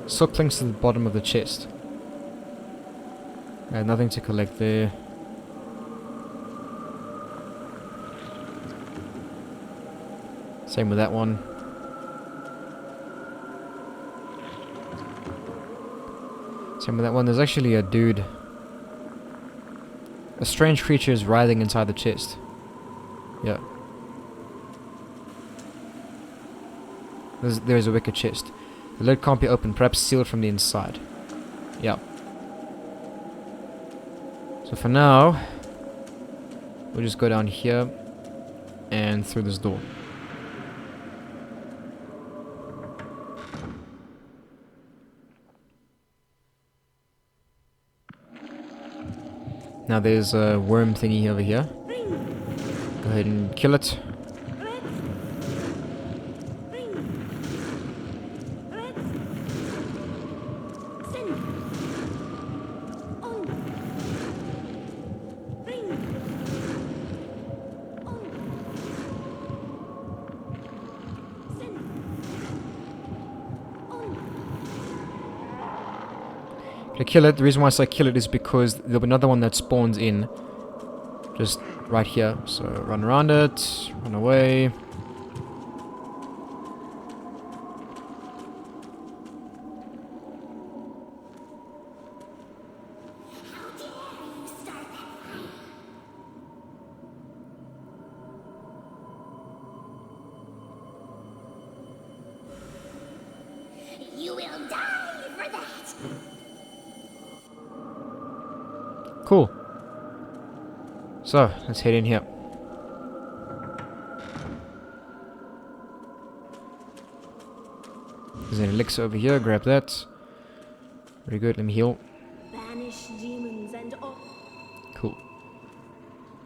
Silk links to the bottom of the chest. Nothing to collect there. Same with that one. Same with that one. There's actually a dude. A strange creature is writhing inside the chest. Yeah. There's a wicked chest. The lid can't be opened, perhaps sealed from the inside. Yeah. So for now, we'll just go down here and through this door. Now there's a worm thingy over here. Go ahead and kill it. To kill it, the reason why I say kill it is because there'll be another one that spawns in just right here. So run around it, run away. You will die for that! Cool. So, let's head in here. There's an elixir over here, grab that. Very good, let me heal. Banish demons and all. Cool.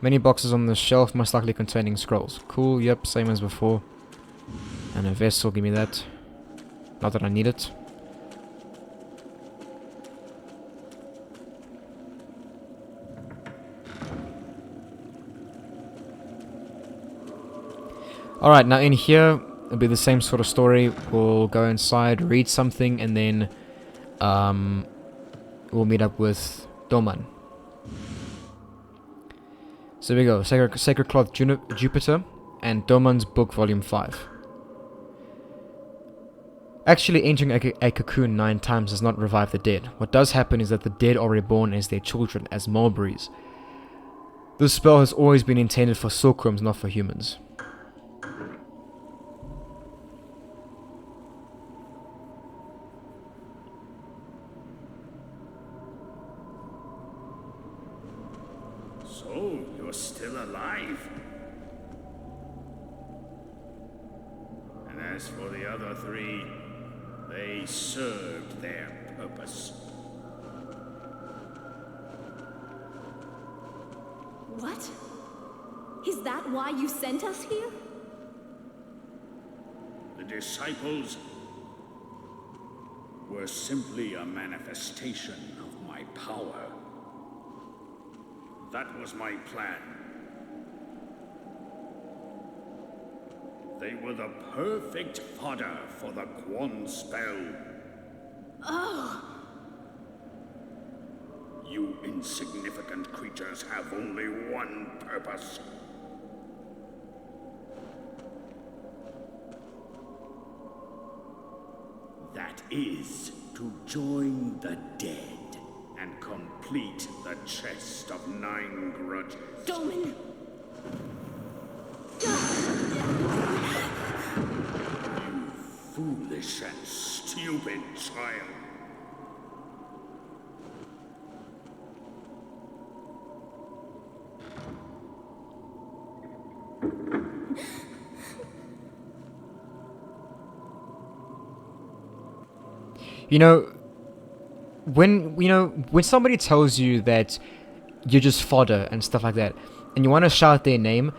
Many boxes on the shelf, most likely containing scrolls. Cool, yep, same as before. And a vessel, give me that. Not that I need it. Alright, now in here, it'll be the same sort of story. We'll go inside, read something, and then we'll meet up with Doman. So here we go, Sacred Cloth Jupiter, and Doman's Book, Volume 5. Actually, entering a cocoon 9 times does not revive the dead. What does happen is that the dead are reborn as their children, as mulberries. This spell has always been intended for silkworms, not for humans. So, you're still alive. And as for the other 3, they served their purpose. What? Is that why you sent us here? The disciples were simply a manifestation of my power. That was my plan. They were the perfect fodder for the Kuon spell. Oh! You insignificant creatures have only one purpose. That is to join the dead and complete the chest of 9 grudges. Doman! You foolish and stupid child. You know, when somebody tells you that you're just fodder and stuff like that, and you want to shout their name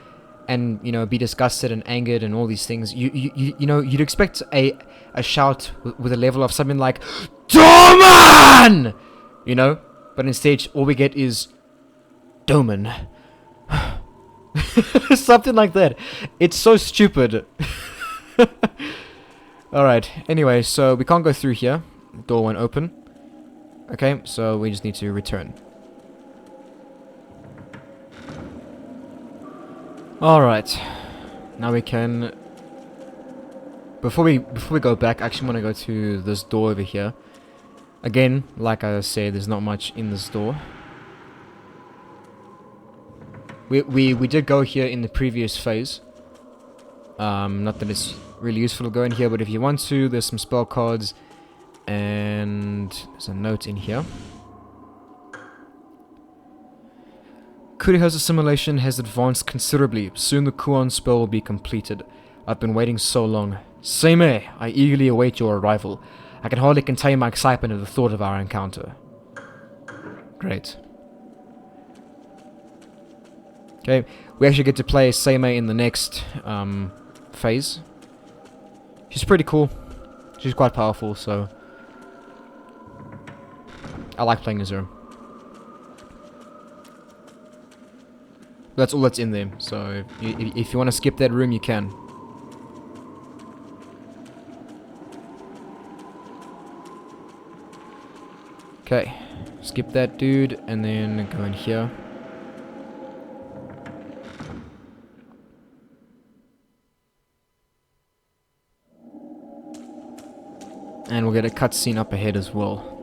and be disgusted and angered and all these things, you'd expect a shout with a level of something like Doman, but instead all we get is Doman. Something like that. It's so stupid. Alright, anyway, so we can't go through here. Door won't open. Okay, so we just need to return. Alright. Now we can... Before we go back, I actually want to go to this door over here. Again, like I said, there's not much in this door. We did go here in the previous phase. Not that it's really useful to go in here, but if you want to, there's some spell cards. And there's a note in here. Kuriho's assimilation has advanced considerably. Soon the Kuon spell will be completed. I've been waiting so long. Seimei, I eagerly await your arrival. I can hardly contain my excitement at the thought of our encounter. Great. Okay, we actually get to play Seimei in the next phase. She's pretty cool. She's quite powerful, so I like playing as her. That's all that's in there, so if you want to skip that room, you can. Okay, skip that dude, and then go in here. And we'll get a cutscene up ahead as well.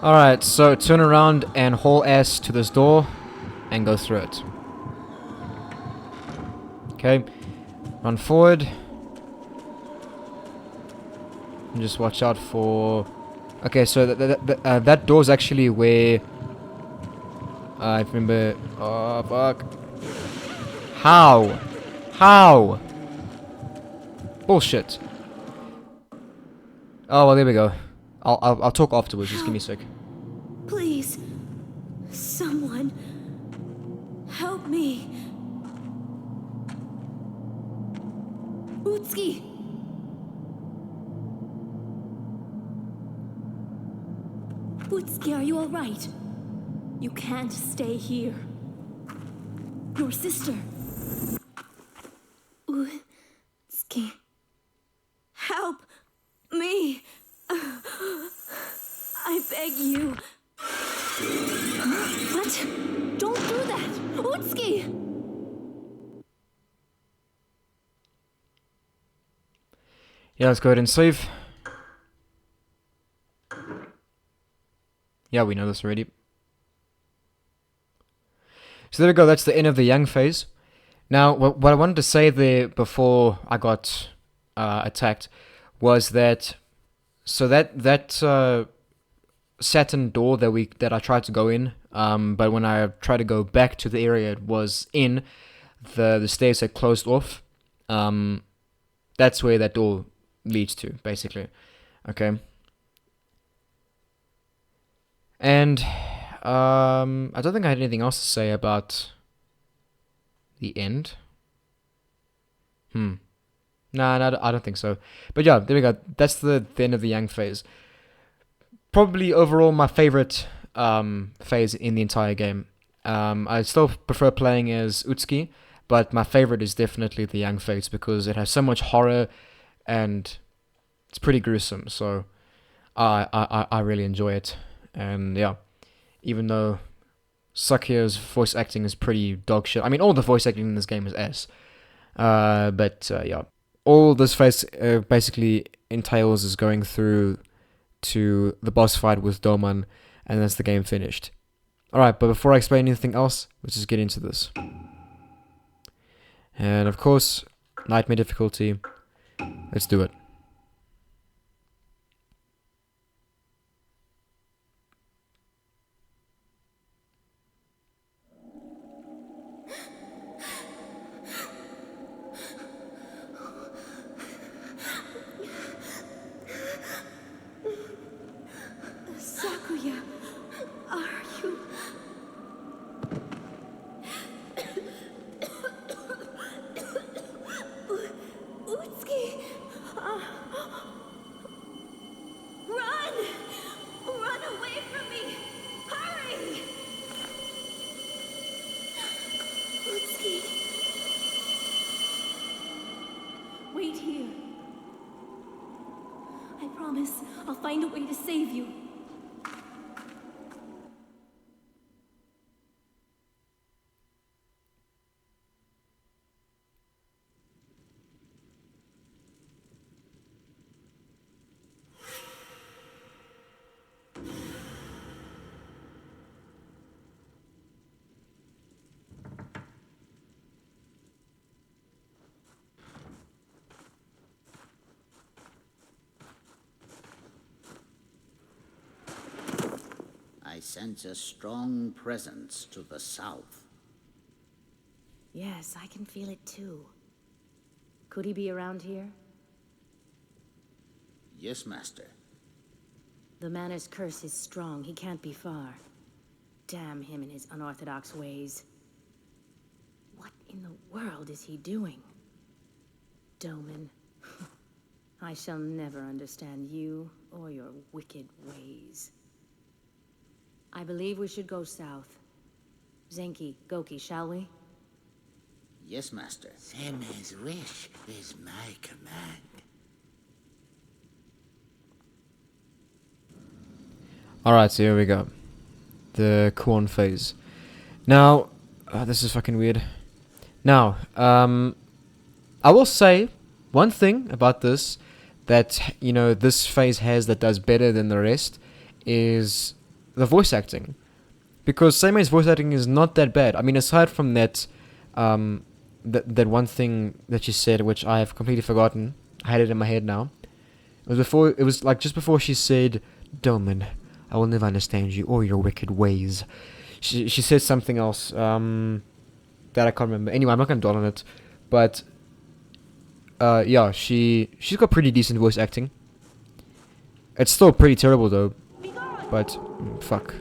Alright, so turn around and haul ass to this door and go through it. Okay, run forward. And just watch out for... Okay, so that door's actually where... I remember... Oh, fuck. How? How? Bullshit. Oh, well, there we go. I'll talk afterwards, just give me a sec. Please, someone, help me. Utsuki! Utsuki, are you alright? You can't stay here. Your sister. Utsuki. Help me! I beg you. What? Don't do that! Utsuki! Yeah, let's go ahead and save. Yeah, we know this already. So there we go, that's the end of the young phase. Now, what I wanted to say there before I got attacked was that... So that Saturn door that I tried to go in, but when I tried to go back to the area it was in, the stairs had closed off. That's where that door leads to, basically. Okay. And I don't think I had anything else to say about the end. No, I don't think so. But yeah, there we go. That's the end of the Yang phase. Probably overall my favorite phase in the entire game. I still prefer playing as Utsuki, but my favorite is definitely the Yang phase because it has so much horror and it's pretty gruesome. So I really enjoy it. And yeah, even though Sakya's voice acting is pretty dog shit. I mean, all the voice acting in this game is ass. But yeah. All this phase basically entails is going through to the boss fight with Doman, and that's the game finished. Alright, but before I explain anything else, let's just get into this. And of course, Nightmare difficulty. Let's do it. find a way to save you. I sense a strong presence to the south. Yes, I can feel it too. Could he be around here? Yes, Master. The manor's curse is strong. He can't be far. Damn him and his unorthodox ways. What in the world is he doing? Doman. I shall never understand you or your wicked ways. I believe we should go south. Zenki, Goki, shall we? Yes, Master. Seme's wish is my command. Alright, so here we go. The Kuon phase. Now, this is fucking weird. Now, I will say one thing about this that, you know, this phase has that does better than the rest is the voice acting. Because Seime's voice acting is not that bad. I mean, aside from that, that one thing that she said, which I have completely forgotten. I had it in my head now. It was like just before she said, "Doman, I will never understand you or your wicked ways." She said something else that I can't remember. Anyway, I'm not gonna dwell on it. But yeah, she's got pretty decent voice acting. It's still pretty terrible though. But fuck.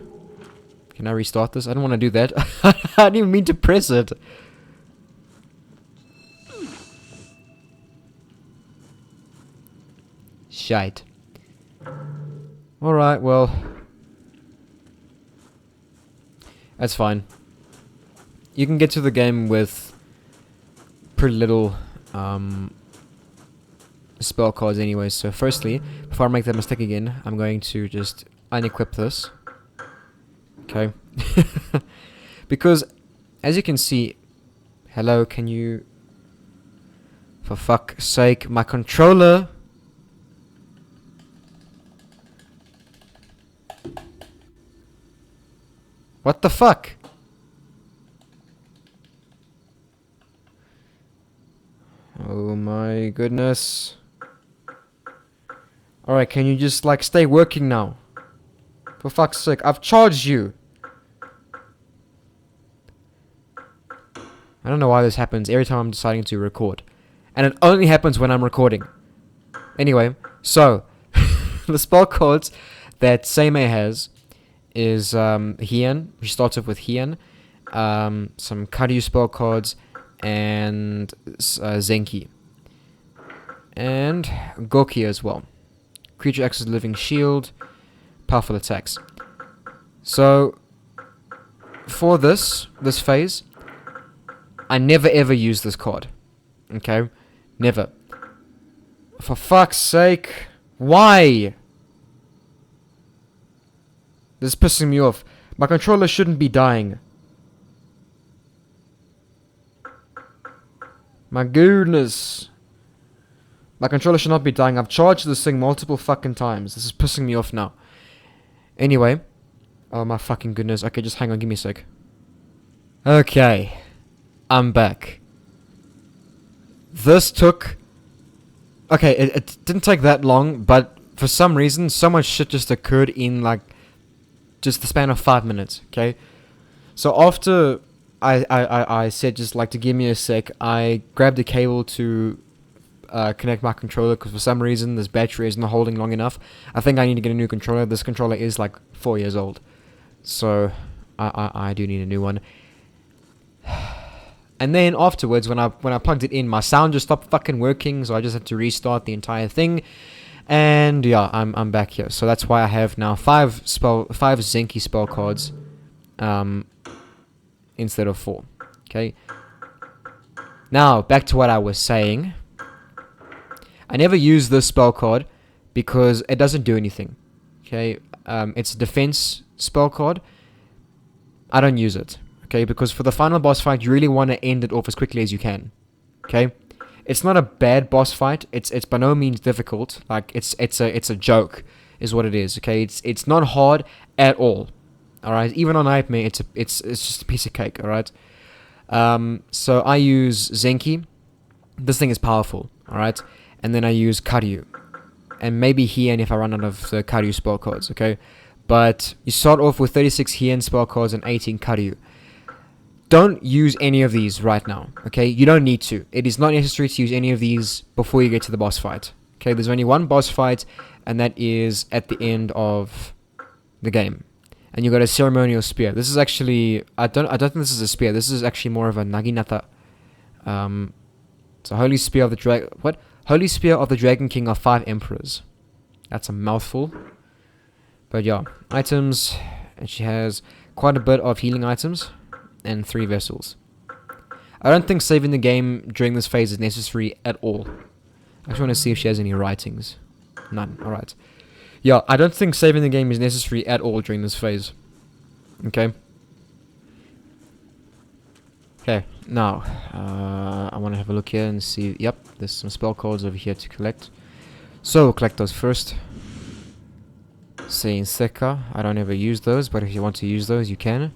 Can I restart this? I don't want to do that. I didn't even mean to press it. Shite. Alright, well. That's fine. You can get to the game with pretty little spell cards anyway. So firstly, before I make that mistake again, I'm going to just unequip this. Okay. Because, as you can see... Hello, can you... For fuck's sake, my controller... What the fuck? Oh my goodness. Alright, can you just like stay working now? For fuck's sake, I've charged you. I don't know why this happens every time I'm deciding to record. And it only happens when I'm recording. Anyway, so the spell cards that Seime has is Hien. She starts off with Hien, some Karyu spell cards, and Zenki. And Goki as well. Creature acts as a living shield, powerful attacks. So, for this phase, I never ever use this card. Okay? Never. For fuck's sake. Why? This is pissing me off. My controller shouldn't be dying. My goodness. My controller should not be dying. I've charged this thing multiple fucking times. This is pissing me off now. Anyway. Oh my fucking goodness. Okay, just hang on. Give me a sec. Okay. I'm back. This took... Okay, it didn't take that long, but for some reason, so much shit just occurred in, like, just the span of 5 minutes, okay? So after I said just, like, to give me a sec, I grabbed a cable to connect my controller, because for some reason, this battery isn't holding long enough. I think I need to get a new controller. This controller is, like, 4 years old. So, I do need a new one. And then afterwards, when I plugged it in, my sound just stopped fucking working, so I just had to restart the entire thing. And yeah, I'm back here. So that's why I have now 5 Zenki spell cards, instead of 4. Okay. Now back to what I was saying. I never use this spell card because it doesn't do anything. Okay, it's a defense spell card. I don't use it. Okay, because for the final boss fight, you really want to end it off as quickly as you can. Okay, it's not a bad boss fight. It's by no means difficult. Like it's a joke, is what it is. Okay, it's not hard at all. All right, even on Nightmare, it's just a piece of cake. All right. So I use Zenki. This thing is powerful. All right, and then I use Karyu, and maybe Hien if I run out of the Karyu spell cards. Okay, but you start off with 36 Hien spell cards and 18 Karyu. Don't use any of these right now, okay? You don't need to. It is not necessary to use any of these before you get to the boss fight. Okay, there's only one boss fight, and that is at the end of the game. And you got a ceremonial spear. This is actually I don't think this is a spear. This is actually more of a naginata. It's a holy spear of the Holy spear of the Dragon King of 5 emperors. That's a mouthful. But yeah, items, and she has quite a bit of healing items. And 3 vessels. I don't think saving the game during this phase is necessary at all. I just want to see if she has any writings. None. Alright. Yeah, I don't think saving the game is necessary at all during this phase. Okay. Okay, now, I want to have a look here and see. Yep, there's some spell cards over here to collect. So, we'll collect those first. Saint Seka. I don't ever use those, but if you want to use those, you can.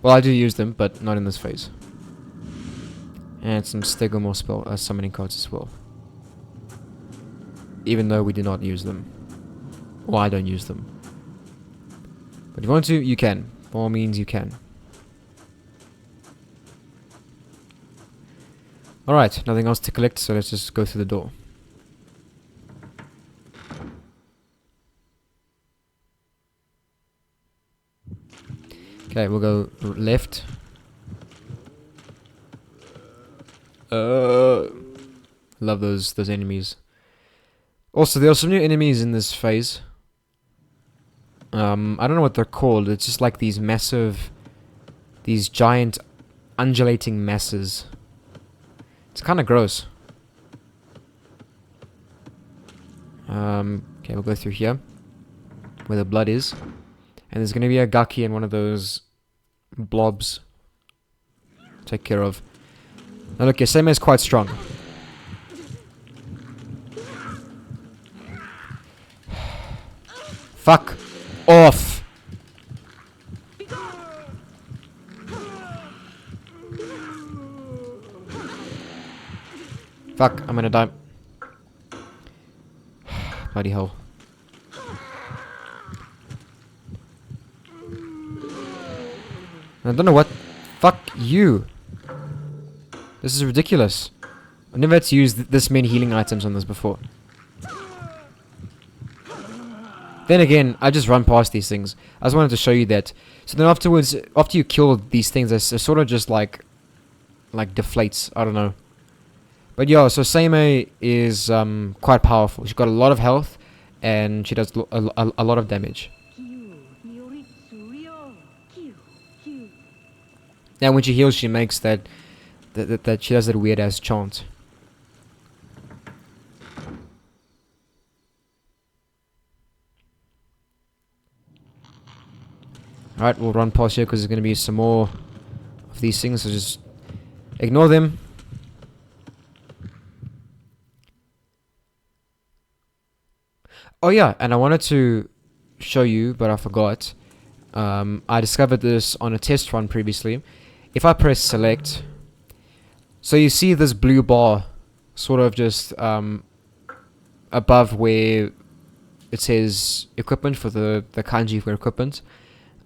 Well, I do use them, but not in this phase. And some Stegomore spell summoning cards as well. Even though we do not use them. Well, I don't use them. But if you want to, you can. By all means, you can. Alright, nothing else to collect, so let's just go through the door. Okay, we'll go left. Love those enemies. Also, there are some new enemies in this phase. I don't know what they're called. It's just like these giant undulating masses. It's kind of gross. Okay, we'll go through here, where the blood is. And there's going to be a Gaki and one of those blobs. Take care of. Now look, Yaseme is quite strong. Fuck off! Fuck, I'm gonna die. Bloody hell. I don't know what. Fuck you. This is ridiculous. I've never had to use this many healing items on this before. Then again, I just run past these things. I just wanted to show you that. So then afterwards, after you kill these things, it sort of just like deflates. I don't know. But yeah, so Seimei is quite powerful. She's got a lot of health, and she does a lot of damage. Now when she heals, she makes that she does that weird ass chant. Alright, we'll run past here because there's going to be some more of these things, so just ignore them. Oh yeah, and I wanted to show you, but I forgot. I discovered this on a test run previously. If I press select, so you see this blue bar sort of just above where it says equipment for the kanji for equipment.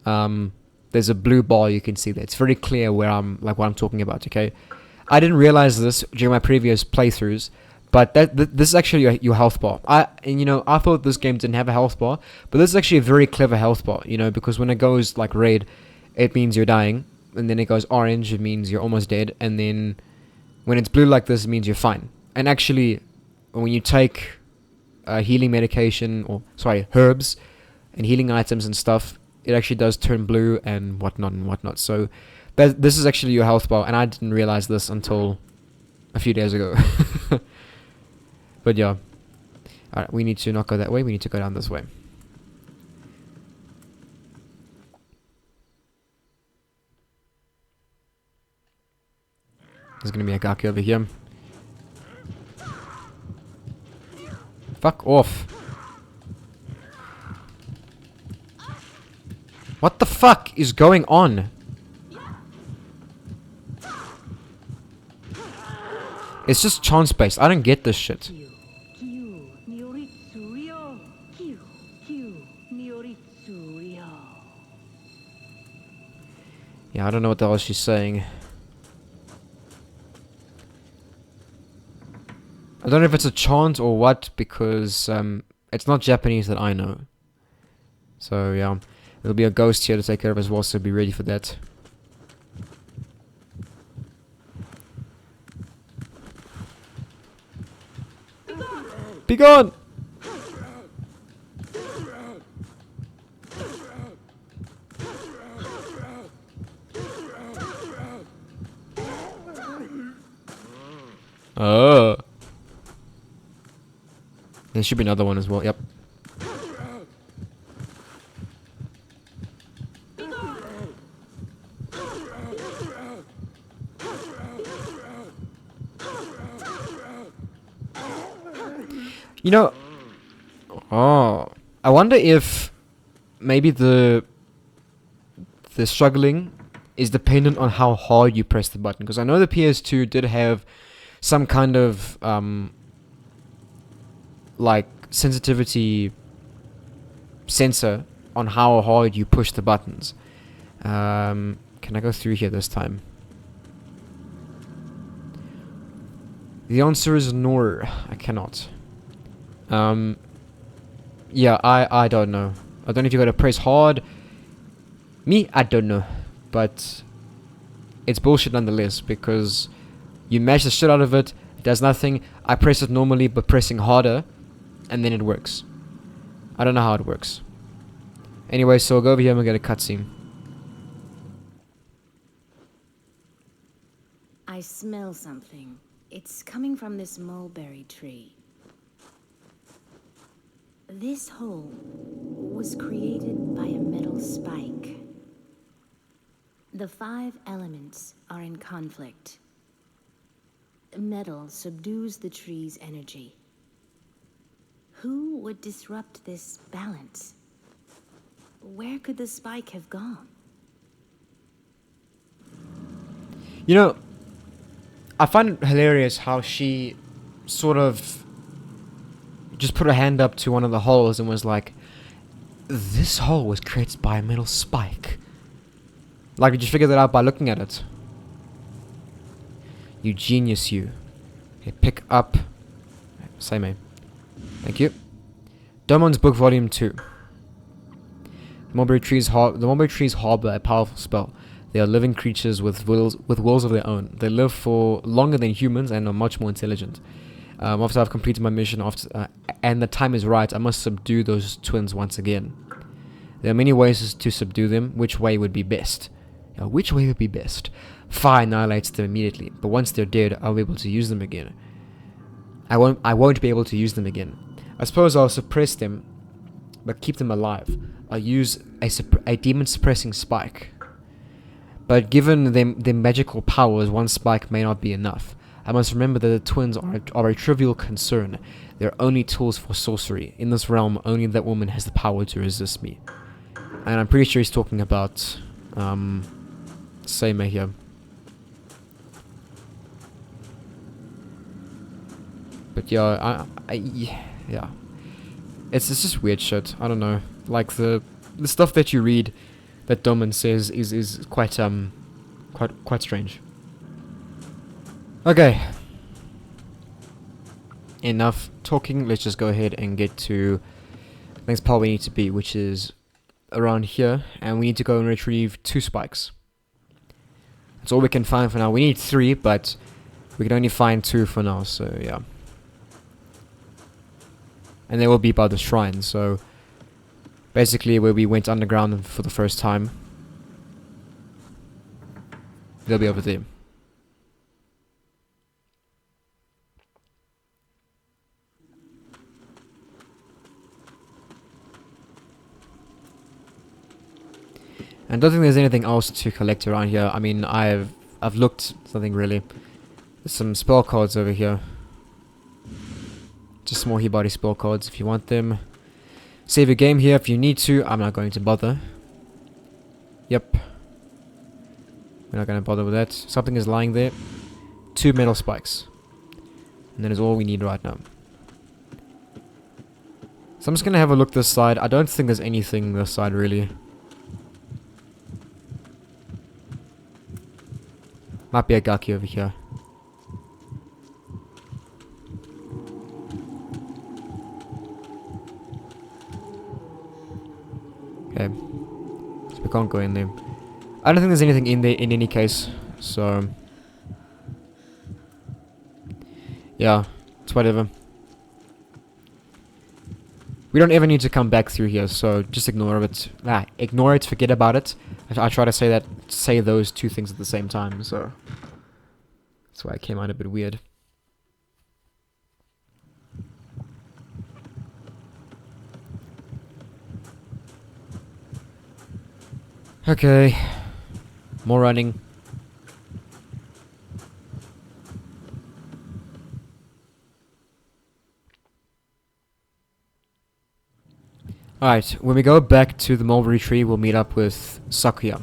There's a blue bar, you can see that. It's very clear where what I'm talking about, okay? I didn't realize this during my previous playthroughs, but this is actually your health bar. I thought this game didn't have a health bar, but this is actually a very clever health bar, because when it goes like red, it means you're dying, and then it goes orange, it means you're almost dead, and then when it's blue like this, it means you're fine. And actually, when you take healing medication, herbs and healing items and stuff, it actually does turn blue and whatnot. So this is actually your health bar, and I didn't realize this until a few days ago. But yeah. Alright, we need to not go that way, we need to go down this way. There's gonna be a Gaki over here. Fuck off. What the fuck is going on? It's just chance based. I don't get this shit. Yeah, I don't know what the hell she's saying. I don't know if it's a chant or what, because it's not Japanese that I know. So yeah, there'll be a ghost here to take care of as well, so be ready for that. Be gone! Oh. There should be another one as well, yep. You know, oh, I wonder if maybe the struggling is dependent on how hard you press the button, because I know the PS2 did have some kind of like sensitivity sensor on how hard you push the buttons. Can I go through here this time? The answer is no. I cannot. Yeah, I don't know. I don't know if you gotta press hard. Me, I don't know. But it's bullshit nonetheless, because you mash the shit out of it, it does nothing. I press it normally, but pressing harder, and then it works. I don't know how it works. Anyway, so I'll go over here and we'll get a cutscene. I smell something. It's coming from this mulberry tree. This hole was created by a metal spike. The 5 elements are in conflict. Metal subdues the tree's energy. Who would disrupt this balance? Where could the spike have gone? You know, I find it hilarious how she sort of just put her hand up to one of the holes and was like, this hole was created by a metal spike. Like, did you figure that out by looking at it? You genius, you. Okay, pick up. Say me. Thank you. Domon's Book Volume 2. The mulberry trees harbor a powerful spell. They are living creatures with wills of their own. They live for longer than humans and are much more intelligent. After I've completed my mission, and the time is right, I must subdue those twins once again. There are many ways to subdue them. Which way would be best? Which way would be best? Fire annihilates them immediately, but once they're dead, I'll be able to use them again. I won't be able to use them again. I suppose I'll suppress them, but keep them alive. I'll use a demon suppressing spike. But given their magical powers, one spike may not be enough. I must remember that the twins are a trivial concern. They're only tools for sorcery. In this realm, only that woman has the power to resist me. And I'm pretty sure he's talking about Seimei here. But yeah, yeah. It's just weird shit. I don't know. Like the stuff that you read that Domon says is quite strange. Okay. Enough talking. Let's just go ahead and get to the next part we need to be, which is around here, and we need to go and retrieve 2 spikes. That's all we can find for now. We need 3, but we can only find 2 for now, so yeah. And they will be by the shrine, so basically where we went underground for the first time. They'll be over there. I don't think there's anything else to collect around here. I mean, I've looked, nothing really. There's some spell cards over here. Just more body spell cards if you want them. Save your game here if you need to. I'm not going to bother. Yep. We're not going to bother with that. Something is lying there. 2 metal spikes. And that is all we need right now. So I'm just going to have a look this side. I don't think there's anything this side really. Might be a Gaki over here. Okay. So we can't go in there. I don't think there's anything in there in any case. So yeah, it's whatever. We don't ever need to come back through here, so just ignore it. Ignore it, forget about it. I try to say those two things at the same time, so that's why it came out a bit weird. Okay, more running. Alright, when we go back to the mulberry tree, we'll meet up with Sakuya.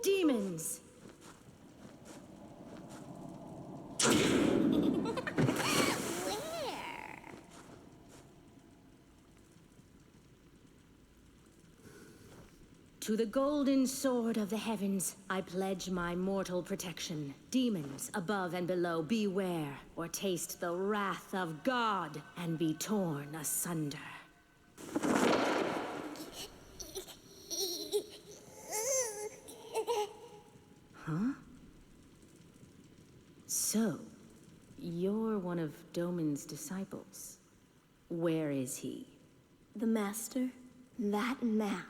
Demons! To the golden sword of the heavens, I pledge my mortal protection. Demons above and below, beware, or taste the wrath of God and be torn asunder. Huh? So, you're one of Doman's disciples. Where is he? The Master, that man,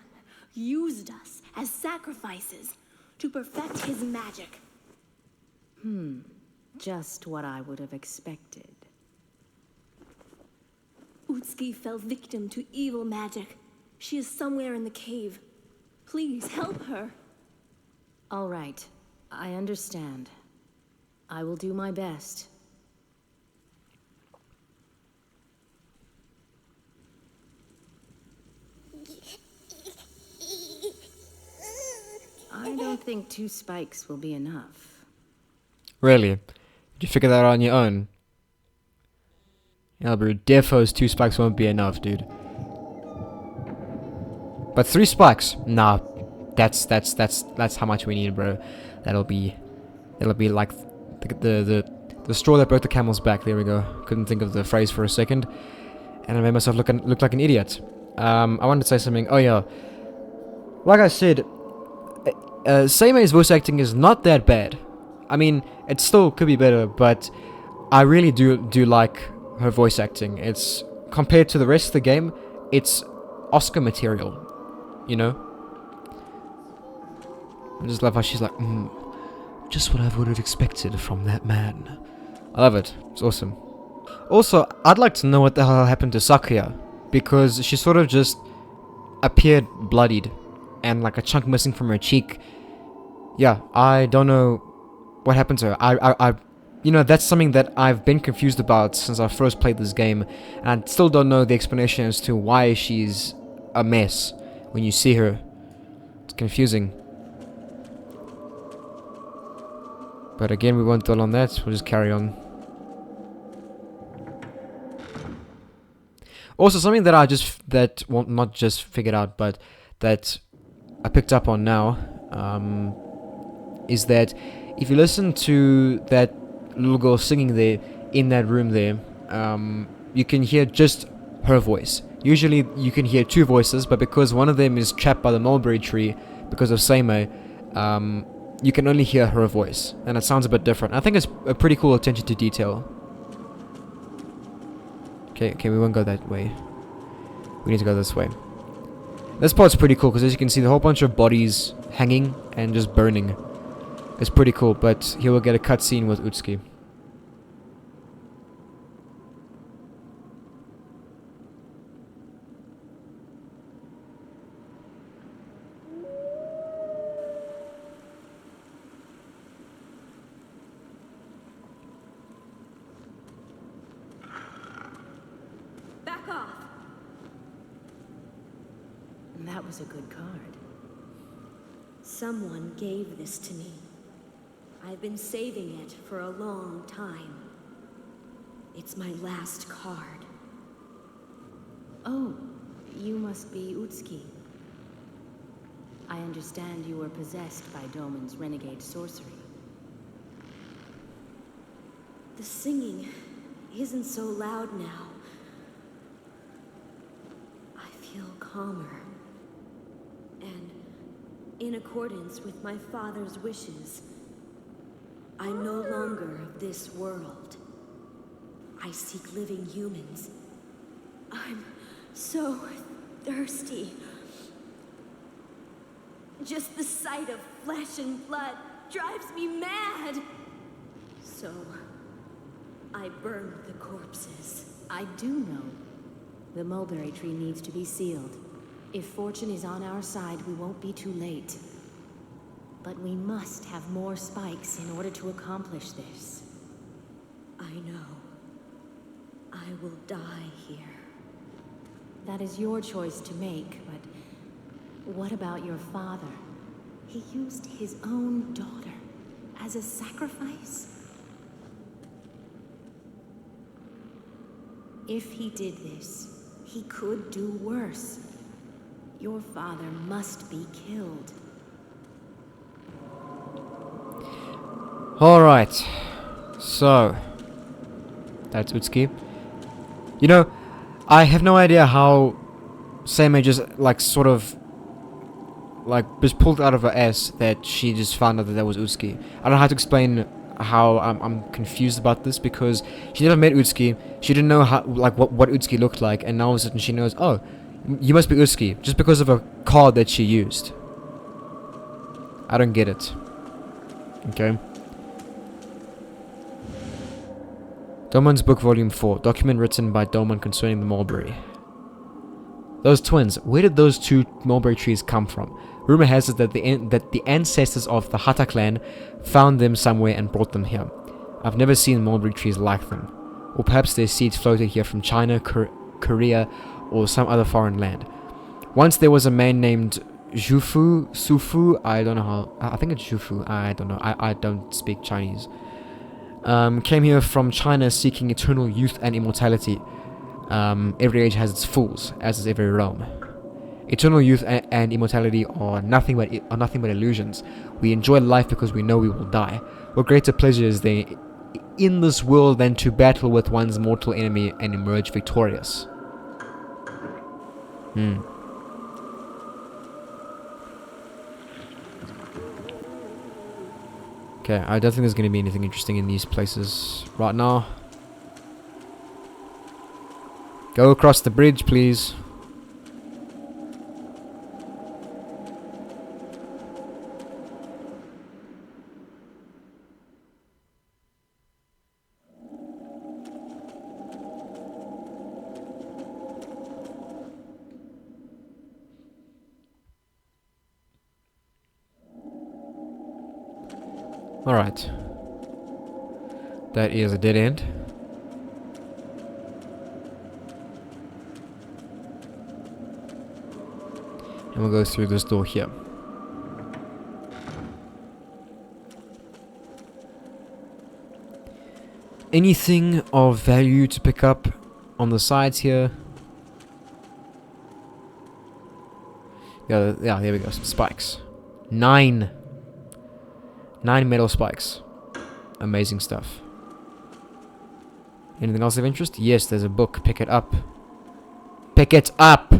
used us as sacrifices to perfect his magic. Just what I would have expected. Utsuki fell victim to evil magic. She is somewhere in the cave. Please help her. All right, I understand. I will do my best. I don't think 2 spikes will be enough. Really? Did you figure that out on your own? Yeah, bro, defo's 2 spikes won't be enough, dude. But 3 spikes? Nah, that's how much we need, bro. That'll be like the straw that broke the camel's back. There we go. Couldn't think of the phrase for a second, and I made myself look like an idiot. I wanted to say something. Oh yeah, like I said, Seimei's voice acting is not that bad. I mean, it still could be better, but I really do like her voice acting. It's compared to the rest of the game, it's Oscar material, you know. I just love how she's like, just what I would have expected from that man. I love it. It's awesome. Also, I'd like to know what the hell happened to Sakuya, because she sort of just appeared bloodied and like a chunk missing from her cheek. Yeah, I don't know what happened to her. I you know, that's something that I've been confused about since I first played this game, and I still don't know the explanation as to why she's a mess when you see her. It's confusing. But again, we won't dwell on that. We'll just carry on. Also, something that not just figured out, but that I picked up on now, is that if you listen to that little girl singing there in that room there, you can hear just her voice. Usually you can hear 2 voices, but because one of them is trapped by the mulberry tree because of Seimei, you can only hear her voice, and it sounds a bit different. I think it's a pretty cool attention to detail. Okay, we won't go that way. We need to go this way. This part's pretty cool, because as you can see, the whole bunch of bodies hanging and just burning. It's pretty cool, but here we'll get a cutscene with Utsuki. was a good card. Someone gave this to me. I've been saving it for a long time. It's my last card. Oh, you must be Utsuki. I understand you were possessed by Doman's renegade sorcery. The singing isn't so loud now. I feel calmer. And in accordance with my father's wishes, I'm no longer of this world. I seek living humans. I'm so thirsty. Just the sight of flesh and blood drives me mad. So, I burned the corpses. I do know. The mulberry tree needs to be sealed. If fortune is on our side, we won't be too late. But we must have more spikes in order to accomplish this. I know. I will die here. That is your choice to make, but what about your father? He used his own daughter as a sacrifice? If he did this, he could do worse. Your father must be killed. Alright. So. That's Utsuki. You know, I have no idea how Seimei just, like, sort of, like, just pulled out of her ass that she just found out that that was Utsuki. I don't know how to explain how I'm confused about this, because she never met Utsuki. She didn't know how, like, what Utsuki looked like, and now all of a sudden she knows, oh, you must be Utsuki, just because of a card that she used. I don't get it. Okay. Doman's Book Volume 4, document written by Doman concerning the mulberry. Those twins, where did those two mulberry trees come from? Rumor has it that the ancestors of the Hata clan found them somewhere and brought them here. I've never seen mulberry trees like them. Or perhaps their seeds floated here from China, Korea, or some other foreign land. Once there was a man named Sufu, I don't know how, I think it's Jufu, I don't know, I don't speak Chinese. Came here from China seeking eternal youth and immortality. Every age has its fools, as is every realm. Eternal youth and immortality are nothing but illusions. We enjoy life because we know we will die. What greater pleasure is there in this world than to battle with one's mortal enemy and emerge victorious? Okay, I don't think there's going to be anything interesting in these places right now. Go across the bridge, please. Alright. That is a dead end. And we'll go through this door here. Anything of value to pick up on the sides here? Yeah, there we go. Some spikes. 9 metal spikes. Amazing stuff. Anything else of interest? Yes, there's a book. Pick it up. Pick it up!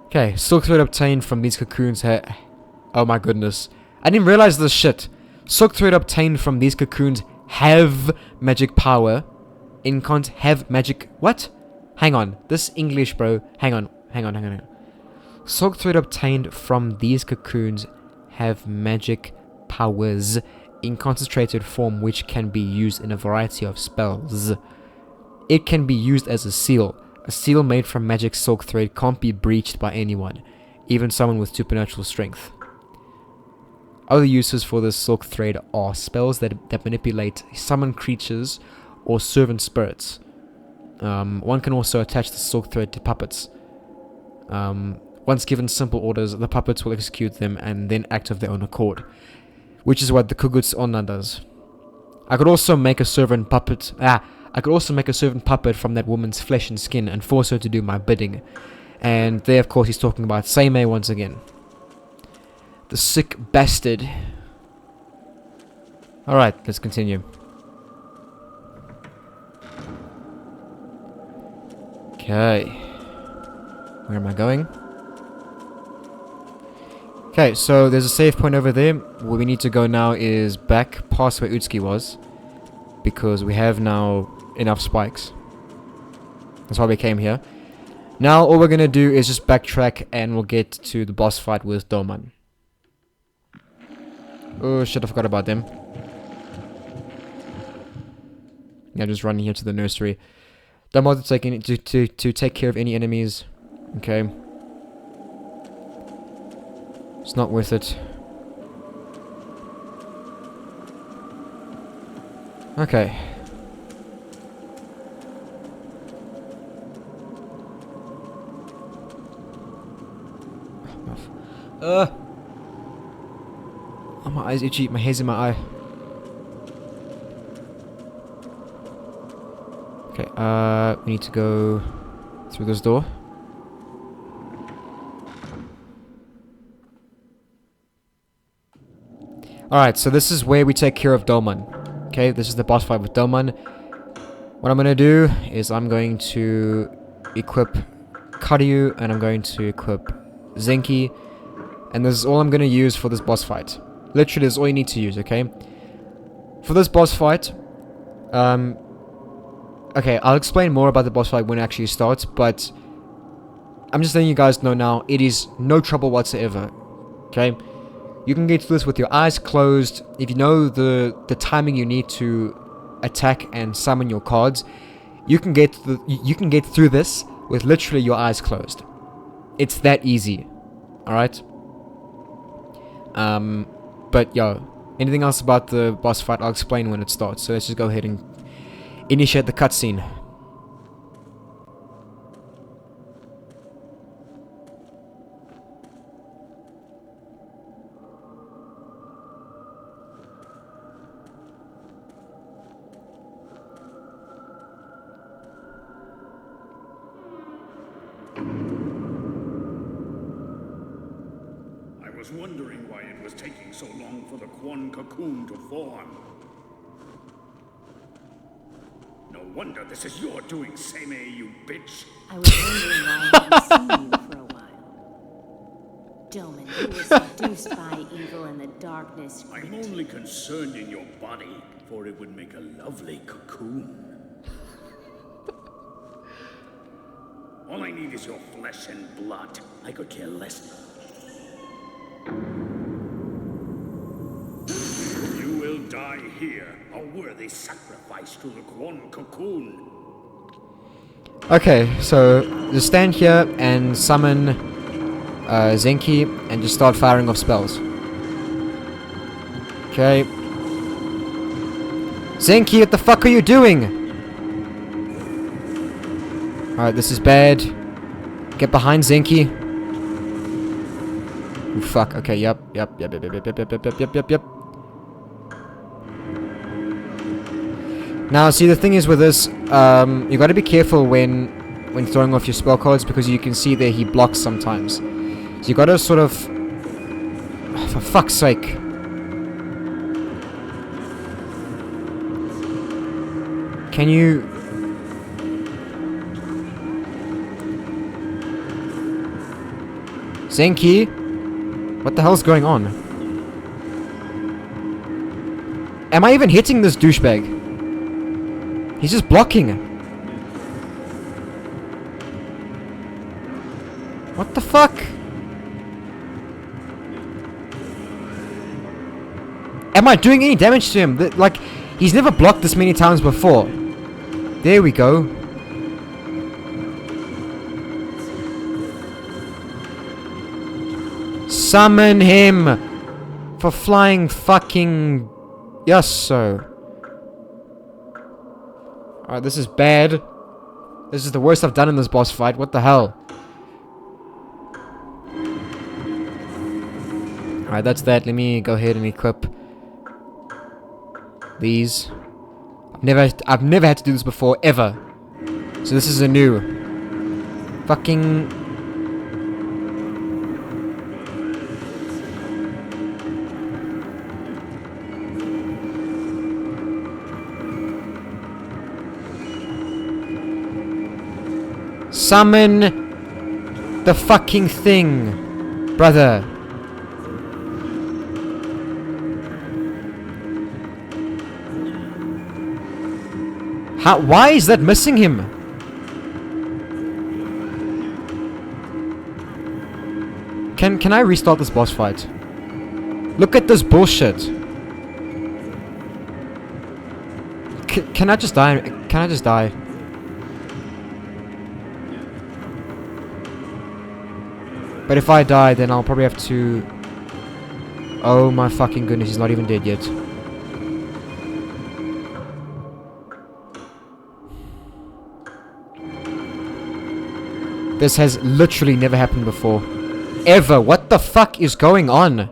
Okay, silk thread obtained from these cocoons. Oh my goodness. I didn't realize this shit. Silk thread obtained from these cocoons have magic power. Have magic... What? Hang on. This English, bro. Hang on. Silk thread obtained from these cocoons have magic powers in concentrated form, which can be used in a variety of spells. It can be used as a seal. A seal made from magic silk thread can't be breached by anyone, even someone with supernatural strength. Other uses for this silk thread are spells that manipulate summon creatures or servant spirits. One can also attach the silk thread to puppets. Once given simple orders, the puppets will execute them and then act of their own accord, which is what the Kuguts Onna does. I could also make a servant puppet. I could also make a servant puppet from that woman's flesh and skin and force her to do my bidding. And there, of course, he's talking about Seimei once again. The sick bastard. Alright, let's continue. Okay. Where am I going? Okay, so there's a save point over there. Where we need to go now is back past where Utsuki was. Because we have now enough spikes. That's why we came here. Now all we're gonna do is just backtrack and we'll get to the boss fight with Doman. Oh shit, I forgot about them. Yeah, just running here to the nursery. Don't bother to take care of any enemies. Okay. It's not worth it. Okay. Oh, my eye's itchy. My hair's in my eye. Okay, we need to go through this door. Alright, so this is where we take care of Doman. Okay, this is the boss fight with Doman. What I'm going to do is I'm going to equip Karyu and I'm going to equip Zenki. And this is all I'm going to use for this boss fight. Literally, this is all you need to use, okay? For this boss fight, okay, I'll explain more about the boss fight when it actually starts, but I'm just letting you guys know now, it is no trouble whatsoever, okay? You can get through this with your eyes closed. If you know the timing you need to attack and summon your cards, you can get through this with literally your eyes closed. It's that easy. Alright? But yo, anything else about the boss fight I'll explain when it starts. So let's just go ahead and initiate the cutscene. I was wondering why it was taking so long for the Kuon cocoon to form. No wonder this is your doing, Seimei, you bitch. I was wondering why I hadn't seen you for a while. Doman, you were seduced by evil and the darkness. I'm only concerned in your body, for it would make a lovely cocoon. All I need is your flesh and blood. I could care less. You will die here, a worthy sacrifice to the Kuon cocoon. Okay, so just stand here and summon Zenki and just start firing off spells. Okay. Zenki, what the fuck are you doing? Alright, this is bad. Get behind Zenki. Oh, fuck, okay, yep. Now, see, the thing is with this, you gotta be careful when throwing off your spell cards, because you can see there he blocks sometimes. So you gotta sort of... Oh, for fuck's sake. Can you... Zenki? What the hell's going on? Am I even hitting this douchebag? He's just blocking. What the fuck? Am I doing any damage to him? Like, he's never blocked this many times before. There we go. Summon him! For flying fucking... Yes, sir. Alright, this is bad. This is the worst I've done in this boss fight. What the hell? Alright, that's that. Let me go ahead and equip these. I've never had to do this before, ever. So this is a new fucking... Summon the fucking thing, brother. Why is that missing him? Can I restart this boss fight? Look at this bullshit. Can I just die? Can I just die? But if I die, then I'll probably have to... Oh my fucking goodness, he's not even dead yet. This has literally never happened before. Ever. What the fuck is going on?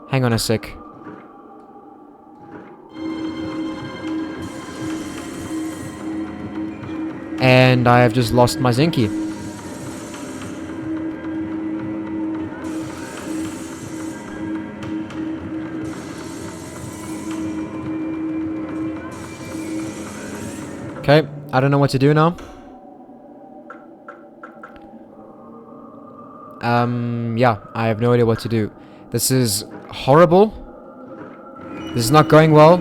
Hang on a sec. And I have just lost my Zinky. Okay, I don't know what to do now. Yeah, I have no idea what to do. This is horrible. This is not going well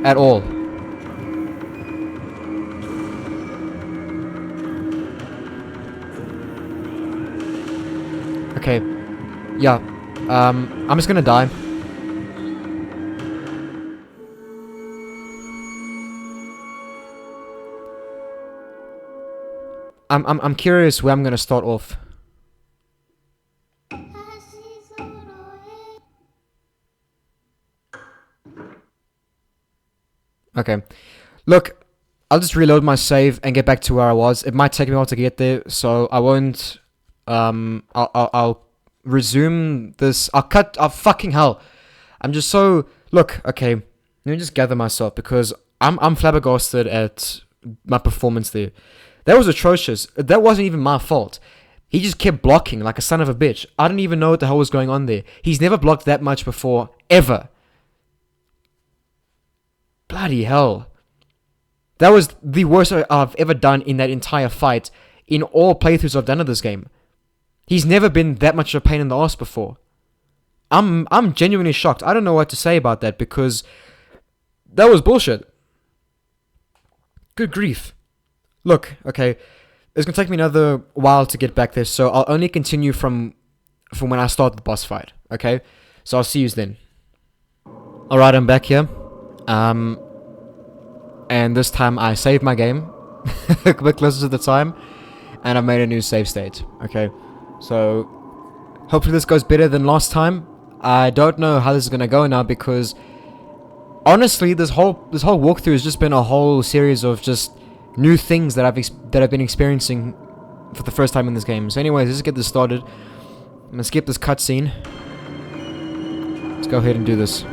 at all. Okay, yeah, I'm just gonna die. I'm curious where I'm gonna start off. Okay, look, I'll just reload my save and get back to where I was. It might take me a while to get there, so I won't. I'll resume this. I'll cut. Oh, fucking hell! I'm just so. Look, okay. Let me just gather myself because I'm flabbergasted at my performance there. That was atrocious. That wasn't even my fault. He just kept blocking like a son of a bitch. I don't even know what the hell was going on there. He's never blocked that much before, ever. Bloody hell. That was the worst I've ever done in that entire fight in all playthroughs I've done of this game. He's never been that much of a pain in the ass before. I'm genuinely shocked. I don't know what to say about that because that was bullshit. Good grief. Look, okay, it's gonna take me another while to get back there, so I'll only continue from when I start the boss fight, okay? So I'll see you then. Alright, I'm back here. And this time I saved my game a bit closer to the time, and I made a new save state, okay? So, hopefully this goes better than last time. I don't know how this is gonna go now because, honestly, this whole walkthrough has just been a whole series of just new things that I've been experiencing for the first time in this game. So anyways, let's get this started. I'm gonna skip this cutscene. Let's go ahead and do this.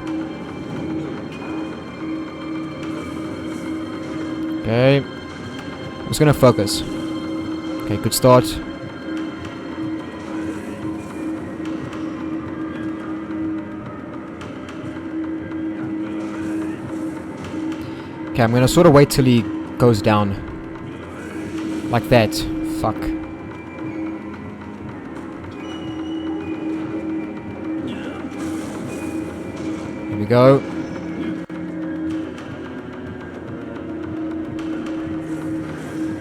Okay. I'm just gonna focus. Okay, good start. Okay, I'm gonna sort of wait till he goes down. Like that. Fuck. Here we go.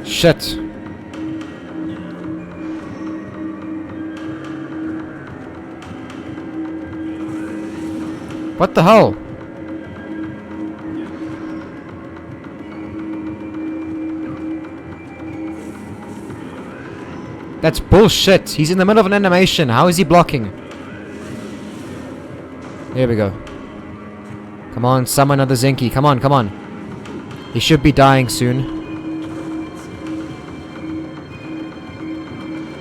Shit. What the hell? That's bullshit. He's in the middle of an animation. How is he blocking? There we go. Come on, summon another Zinky. Come on, come on. He should be dying soon.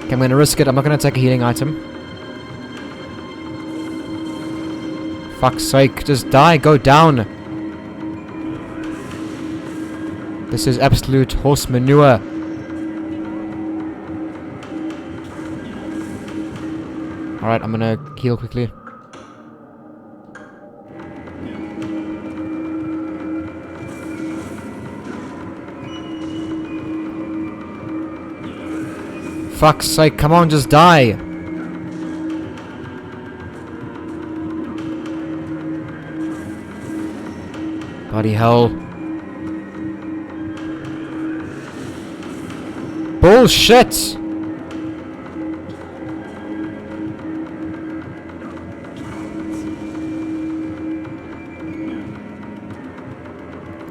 Okay, I'm gonna risk it. I'm not gonna take a healing item. Fuck's sake, just die, go down. This is absolute horse manure. Alright, I'm gonna heal quickly. Fuck's sake, come on, just die! Bloody hell. Bullshit!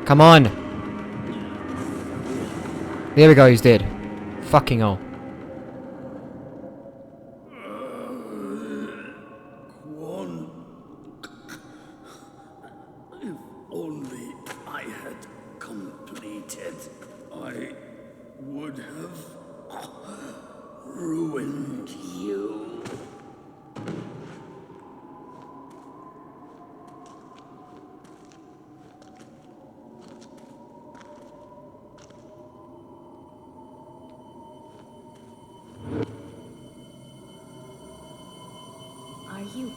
Come on! There we go, he's dead. Fucking hell. Kuon. If only I had completed, I would have ruined you. Are you?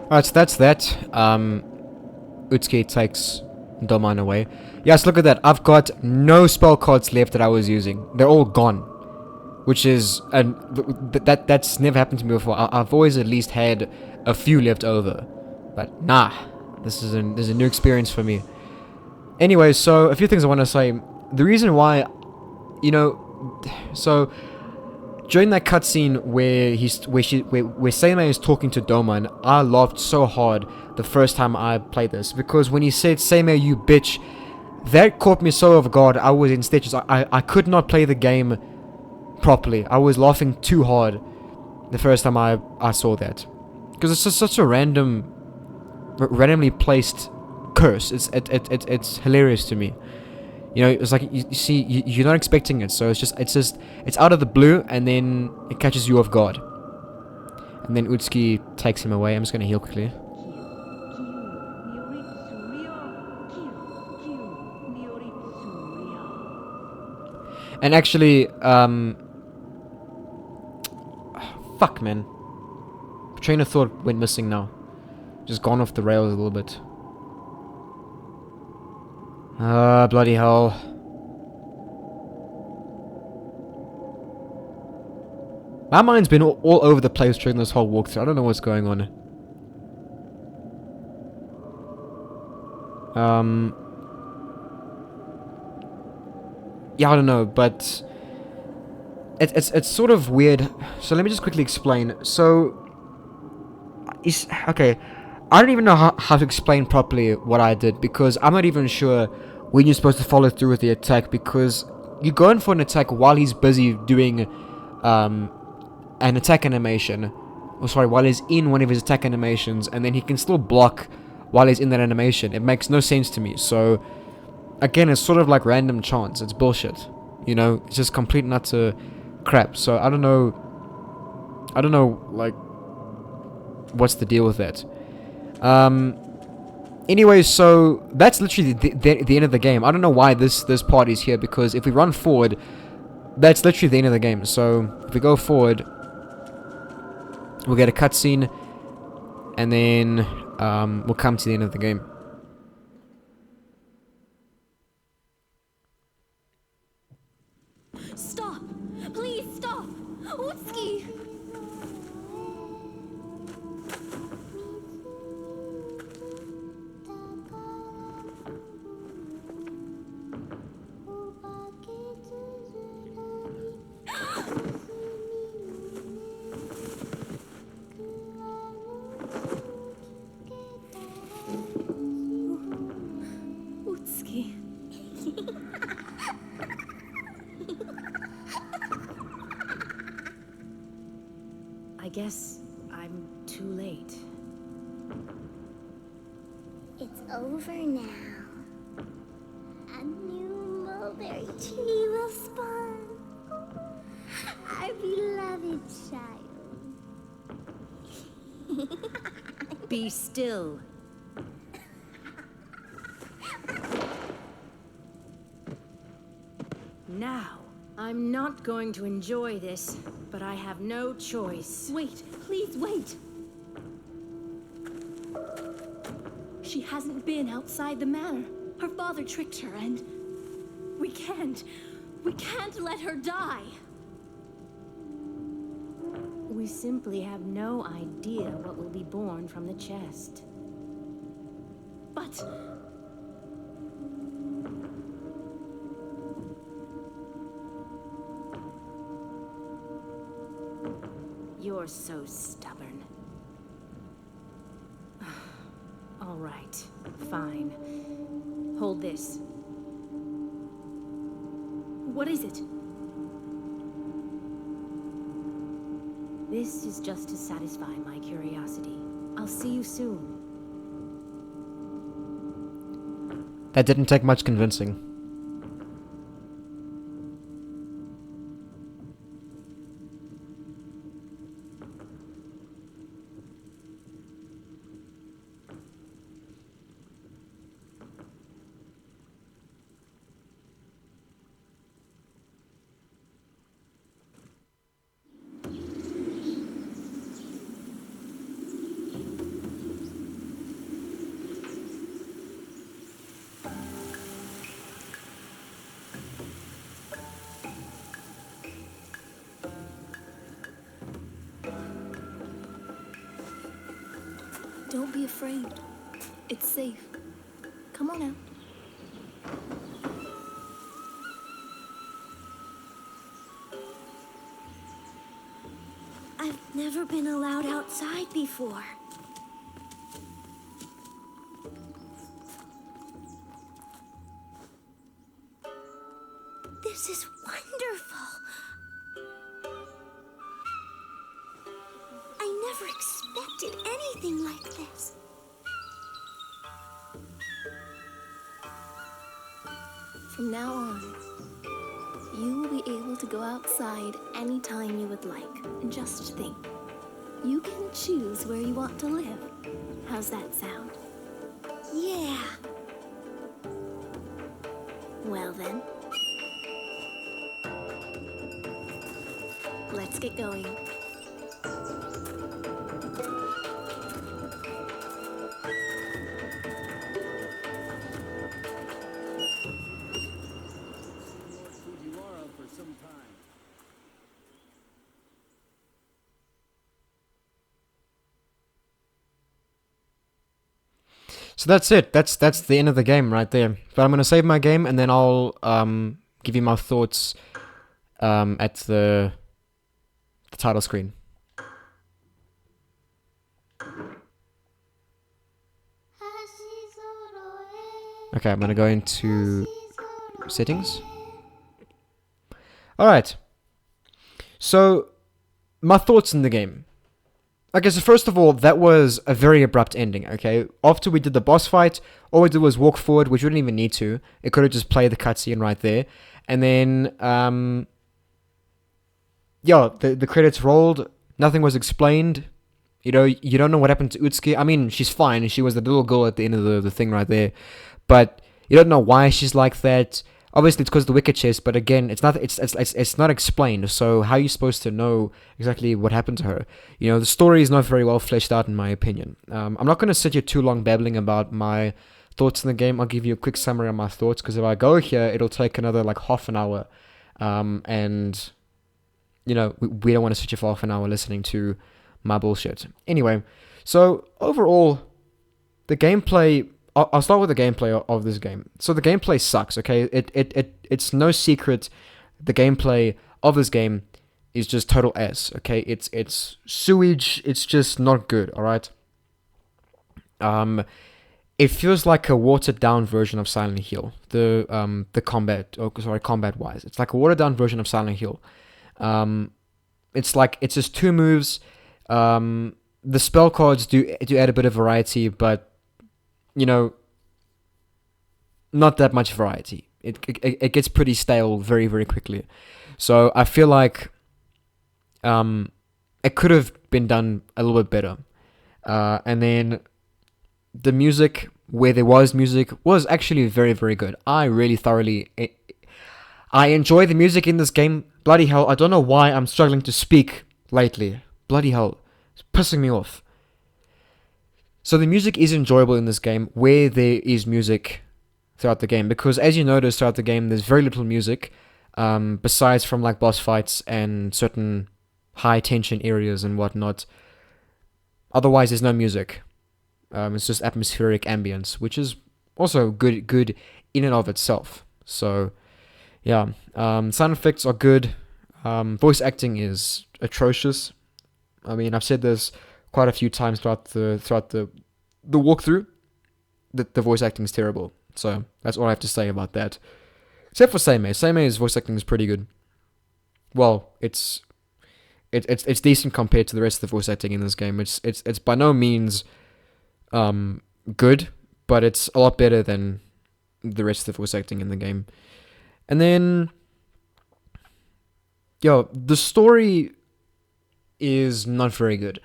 Alright, so that's that. Utsuki takes Doman away. Yes, look at that. I've got no spell cards left that I was using. They're all gone. Which is... and that's never happened to me before. I've always at least had a few left over. But nah. This is a new experience for me. Anyway, so a few things I want to say. The reason why... You know... So... During that cutscene where where Seimei is talking to Doman, I laughed so hard the first time I played this, because when he said "Seimei, you bitch," that caught me so off guard. I was in stitches. I could not play the game properly. I was laughing too hard the first time I saw that, because it's just such a randomly placed curse. It's hilarious to me. You know, it's like you see, you're not expecting it, so it's out of the blue, and then it catches you off guard. And then Utsuki takes him away. I'm just gonna heal quickly. And actually, fuck, man. Train of thought went missing now. Just gone off the rails a little bit. Bloody hell. My mind's been all over the place during this whole walkthrough. I don't know what's going on. Yeah, I don't know, but it's sort of weird. So let me just quickly explain. So, okay. I don't even know how to explain properly what I did, because I'm not even sure when you're supposed to follow through with the attack, because you go in for an attack while he's busy doing an attack animation, or sorry, while he's in one of his attack animations, and then he can still block while he's in that animation. It makes no sense to me. So again, it's sort of like random chance. It's bullshit, you know. It's just complete and utter crap. So I don't know like what's the deal with that. Anyway, so that's literally the end of the game. I don't know why this part is here, because if we run forward, that's literally the end of the game. So if we go forward, we'll get a cutscene, and then we'll come to the end of the game. Stop! Please stop! Utsuki! guess I'm too late. It's over now. A new mulberry tree will spawn. Our beloved child. Be still. Now, I'm not going to enjoy this, but I have no choice. Wait, please wait. She hasn't been outside the manor. Her father tricked her, and we can't let her die. We simply have no idea what will be born from the chest. But you're so stubborn. All right, fine. Hold this. what is it? This is just to satisfy my curiosity. I'll see you soon. That didn't take much convincing. Don't be afraid. It's safe. Come on out. I've never been allowed outside before. This is wonderful. I never expected anything like this. From now on, you will be able to go outside anytime you would like. And just think, you can choose where you want to live. How's that sound? Yeah. Well then, let's get going. So that's it. That's the end of the game right there. But I'm gonna save my game and then I'll give you my thoughts at the title screen. Okay, I'm gonna go into settings. Alright. So my thoughts in the game. Okay, so first of all, that was a very abrupt ending, okay? After we did the boss fight, all we did was walk forward, which we didn't even need to. It could have just played the cutscene right there. And then, yeah, the credits rolled. Nothing was explained. You know, you don't know what happened to Utsuki. I mean, she's fine. She was the little girl at the end of the thing right there. But you don't know why she's like that. Obviously, it's because of the wicked chest, but again, it's not explained. So how are you supposed to know exactly what happened to her? You know, the story is not very well fleshed out, in my opinion. I'm not going to sit here too long babbling about my thoughts in the game. I'll give you a quick summary of my thoughts, because if I go here, it'll take another like half an hour. And, you know, we don't want to sit here for half an hour listening to my bullshit. Anyway, so overall, the gameplay... I'll start with the gameplay of this game. So the gameplay sucks, okay? It's no secret the gameplay of this game is just total ass, okay? It's sewage. It's just not good, all right? It feels like a watered down version of Silent Hill. The combat wise, it's like a watered down version of Silent Hill. It's like it's just two moves. The spell cards do add a bit of variety, but not that much variety. It gets pretty stale very, very quickly. So I feel like it could have been done a little bit better. And then the music, where there was music, was actually very, very good. I really thoroughly... I enjoy the music in this game. Bloody hell, I don't know why I'm struggling to speak lately. Bloody hell, it's pissing me off. So the music is enjoyable in this game, where there is music throughout the game, because as you notice throughout the game, there's very little music, besides from like boss fights and certain high tension areas and whatnot. Otherwise, there's no music. It's just atmospheric ambience, which is also good in and of itself. So, yeah, sound effects are good. Voice acting is atrocious. I mean, I've said this quite a few times throughout the walkthrough. The voice acting is terrible. So that's all I have to say about that. Except for Seimei. Seimei's voice acting is pretty good. Well, it's decent compared to the rest of the voice acting in this game. It's by no means good, but it's a lot better than the rest of the voice acting in the game. And then, the story is not very good.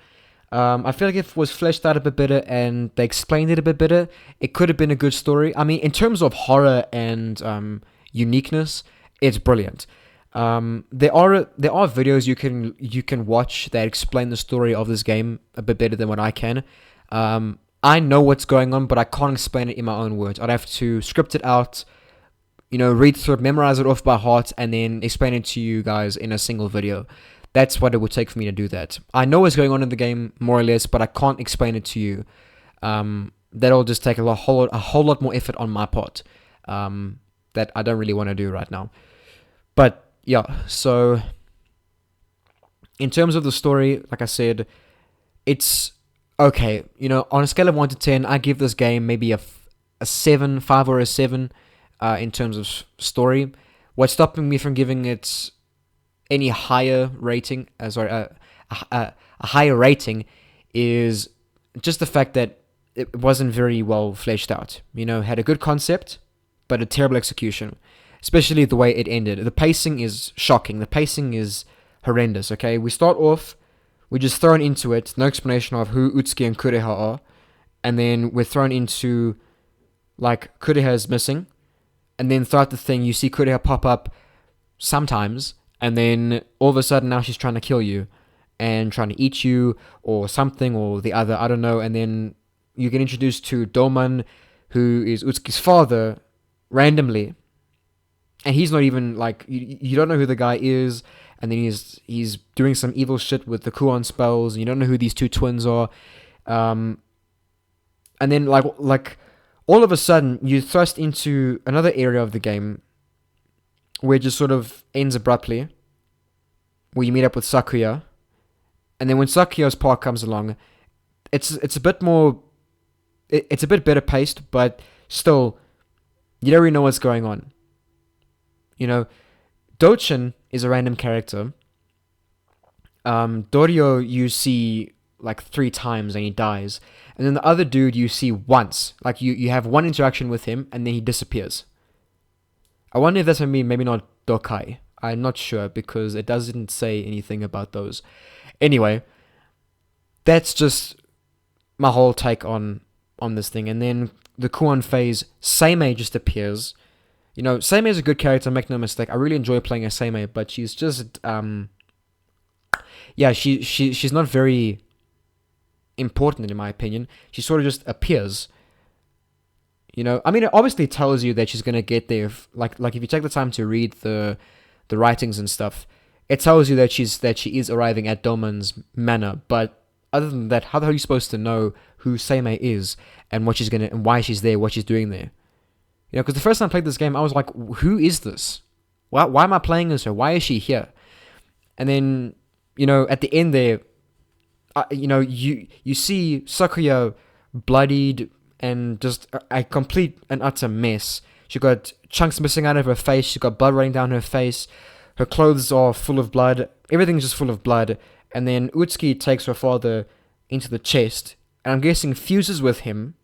I feel like if it was fleshed out a bit better and they explained it a bit better, it could have been a good story. I mean, in terms of horror and uniqueness, it's brilliant. There are videos you can watch that explain the story of this game a bit better than what I can. I know what's going on, but I can't explain it in my own words. I'd have to script it out, read through it, memorize it off by heart, and then explain it to you guys in a single video. That's what it would take for me to do that. I know what's going on in the game, more or less, but I can't explain it to you. That'll just take a whole lot more effort on my part that I don't really want to do right now. But, yeah, so in terms of the story, like I said, it's okay. On a scale of 1 to 10, I give this game maybe a 7, 5 or a 7 in terms of story. What's stopping me from giving it any higher rating, a higher rating, is just the fact that it wasn't very well fleshed out. Had a good concept, but a terrible execution, especially the way it ended. The pacing is shocking. The pacing is horrendous, okay? We start off, we're just thrown into it, no explanation of who Utsuki and Kureha are, and then we're thrown into, like, Kureha is missing, and then throughout the thing, you see Kureha pop up sometimes, and then all of a sudden now she's trying to kill you and trying to eat you or something or the other, I don't know. And then you get introduced to Doman, who is Utsuki's father, randomly. And he's not even, like, you don't know who the guy is. And then he's doing some evil shit with the Kuon spells. And you don't know who these two twins are. And then, like all of a sudden, you're thrust into another area of the game where it just sort of ends abruptly, where you meet up with Sakuya, and then when Sakuya's part comes along, it's a bit more, it's a bit better paced, but still, you don't really know what's going on. Dochin is a random character. Dorio you see like 3 times and he dies, and then the other dude you see once, like you have one interaction with him and then he disappears. I wonder if that's maybe not Dokai. I'm not sure because it doesn't say anything about those. Anyway, that's just my whole take on this thing. And then the Kuon phase, Seimei just appears. Seimei is a good character, make no mistake. I really enjoy playing as Seimei, but she's just she's not very important in my opinion. She sort of just appears. I mean, it obviously tells you that she's gonna get there. Like if you take the time to read the writings and stuff, it tells you that she is arriving at Doman's manor. But other than that, how the hell are you supposed to know who Seimei is and what she's gonna and why she's there, what she's doing there? Because the first time I played this game, I was like, who is this? Why am I playing as her? Why is she here? And then at the end there, you see Sakuya bloodied and just a complete and utter mess. She got chunks missing out of her face. She got blood running down her face. Her clothes are full of blood. Everything's just full of blood. And then Utsuki takes her father into the chest, and I'm guessing fuses with him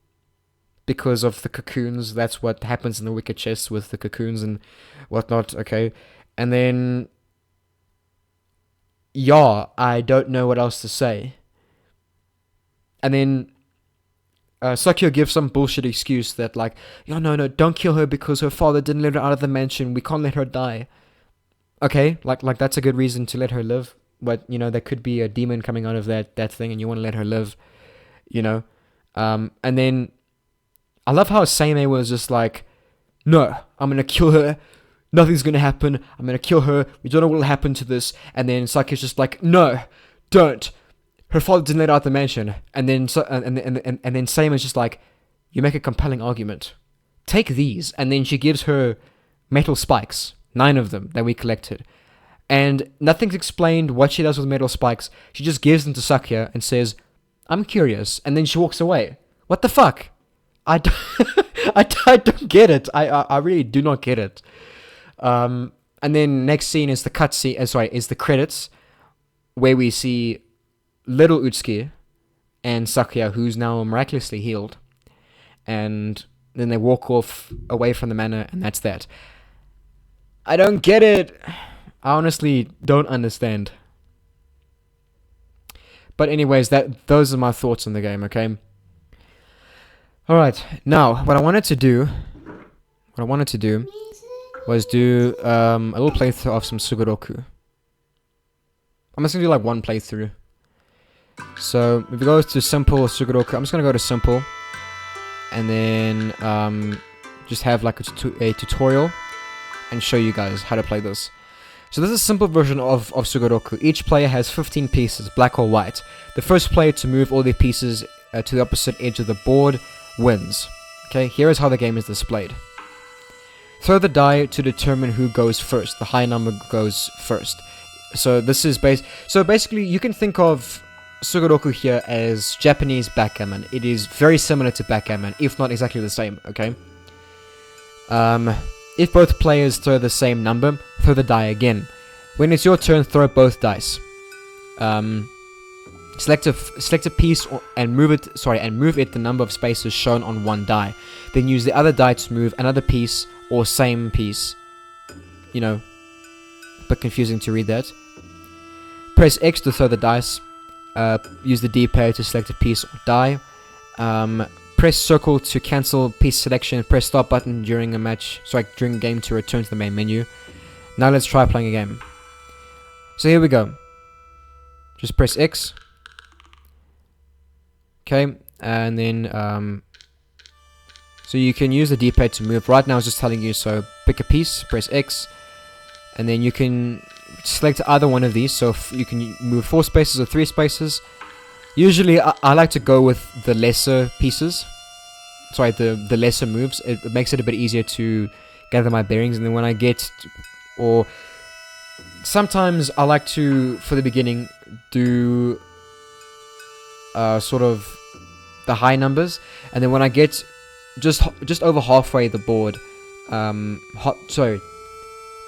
because of the cocoons. That's what happens in the wicked chest with the cocoons and whatnot, okay? And then, yeah, I don't know what else to say. And then Sakya gives some bullshit excuse that like, no, don't kill her because her father didn't let her out of the mansion. We can't let her die. Okay, like that's a good reason to let her live. But, there could be a demon coming out of that thing and you want to let her live, And then I love how Seimei was just like, no, I'm going to kill her. Nothing's going to happen. I'm going to kill her. We don't know what will happen to this. And then Sakya's just like, no, don't. Her father didn't let her out the mansion. And then Seimei's just like, you make a compelling argument. Take these. And then she gives her metal spikes, 9 of them that we collected. And nothing's explained what she does with metal spikes. She just gives them to Sakya and says, I'm curious. And then she walks away. What the fuck? I don't get it. I really do not get it. And then next scene is the cutscene. Is the credits where we see little Utsuki and Sakya, who's now miraculously healed. And then they walk off away from the manor, and that's that. I don't get it. I honestly don't understand. But anyways, those are my thoughts on the game, okay? Alright, now, what I wanted to do was do a little playthrough of some Sugoroku. I'm just going to do like one playthrough. So, if we go to simple Sugoroku, I'm just going to go to simple. And then just have like a tutorial and show you guys how to play this. So this is a simple version of Sugoroku. Each player has 15 pieces, black or white. The first player to move all their pieces to the opposite edge of the board wins. Okay, here is how the game is displayed. Throw the die to determine who goes first. The high number goes first. So this is So basically, you can think of Sugoroku here as Japanese backgammon. It is very similar to backgammon, if not exactly the same. Okay. If both players throw the same number, throw the die again. When it's your turn, throw both dice. Select a piece and move it the number of spaces shown on one die. Then use the other die to move another piece or same piece. A bit confusing to read that. Press X to throw the dice. Use the D-pad to select a piece or die. Press circle to cancel piece selection. Press start button during a game to return to the main menu. Now let's try playing a game. So here we go. Just press X. Okay, and then so you can use the D-pad to move. Right now it's just telling you, so pick a piece, press X, and then you can select either one of these. So you can move 4 spaces or 3 spaces. Usually, I like to go with the lesser pieces. Sorry, the lesser moves. It makes it a bit easier to gather my bearings. And then when I get... Or... Sometimes I like to, for the beginning, do... sort of... the high numbers. And then when I get just over halfway the board...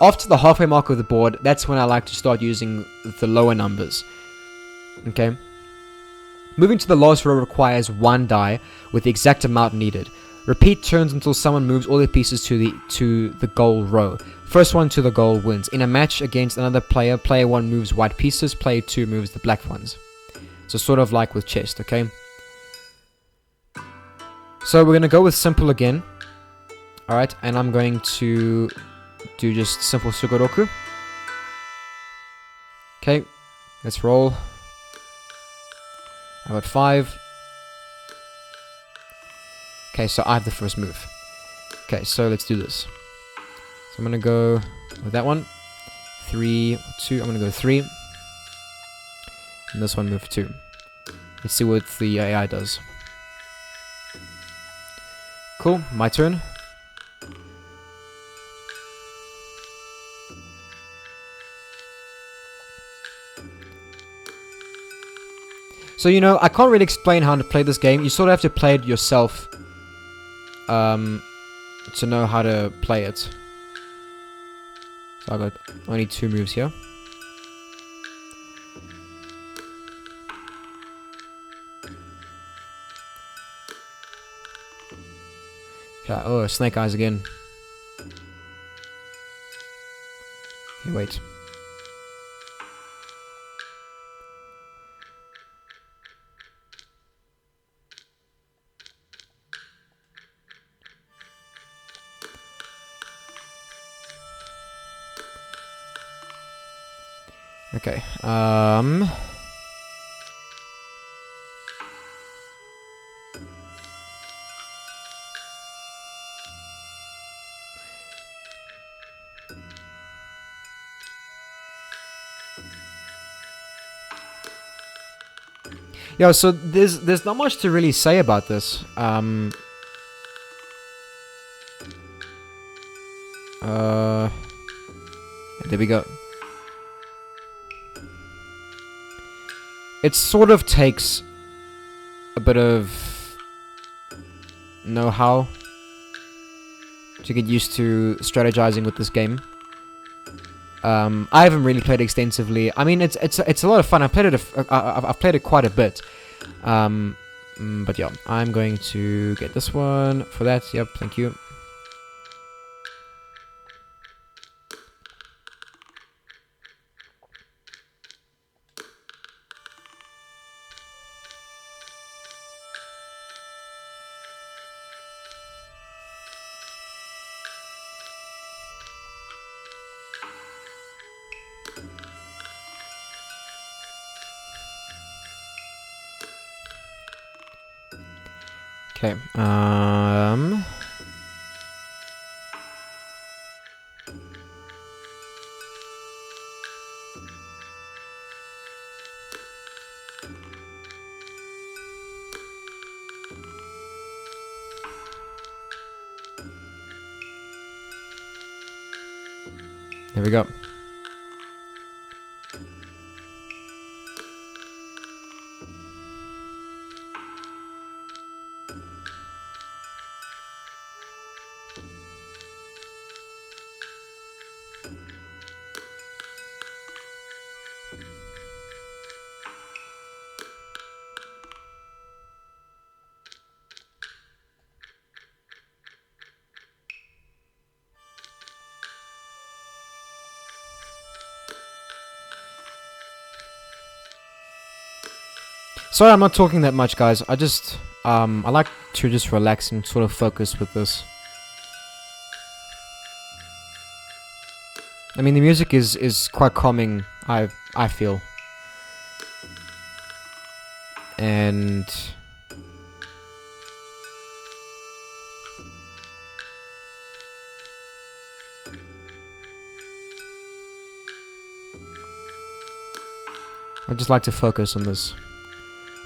After the halfway mark of the board, that's when I like to start using the lower numbers. Okay? Moving to the last row requires 1 die with the exact amount needed. Repeat turns until someone moves all their pieces to the goal row. First one to the goal wins. In a match against another player, player 1 moves white pieces, player 2 moves the black ones. So sort of like with chess, okay? So we're going to go with simple again. Alright, and I'm going to do just simple Sugoroku. Okay, let's roll. I got 5. Okay, so I have the first move. Okay, so let's do this. So I'm gonna go with that one. 3, 2, I'm gonna go 3. And this one move 2. Let's see what the AI does. Cool, my turn. So, I can't really explain how to play this game. You sort of have to play it yourself to know how to play it. So I got only 2 moves here. Yeah, oh, Snake Eyes again. Okay, wait. Okay, yeah, so there's not much to really say about this. There we go. It sort of takes a bit of know-how to get used to strategizing with this game. I haven't really played extensively. I mean, it's a lot of fun. I've played it. I've played it quite a bit. But yeah, I'm going to get this one for that. Yep, thank you. Okay. There we go. Sorry, I'm not talking that much, guys. I just, I like to just relax and sort of focus with this. I mean, the music is quite calming, I feel. And I just like to focus on this.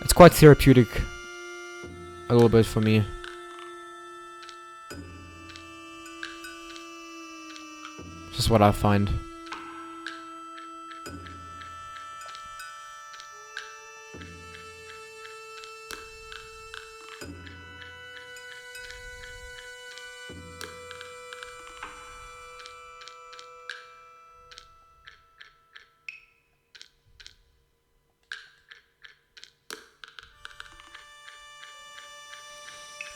It's quite therapeutic, a little bit for me. Just what I find.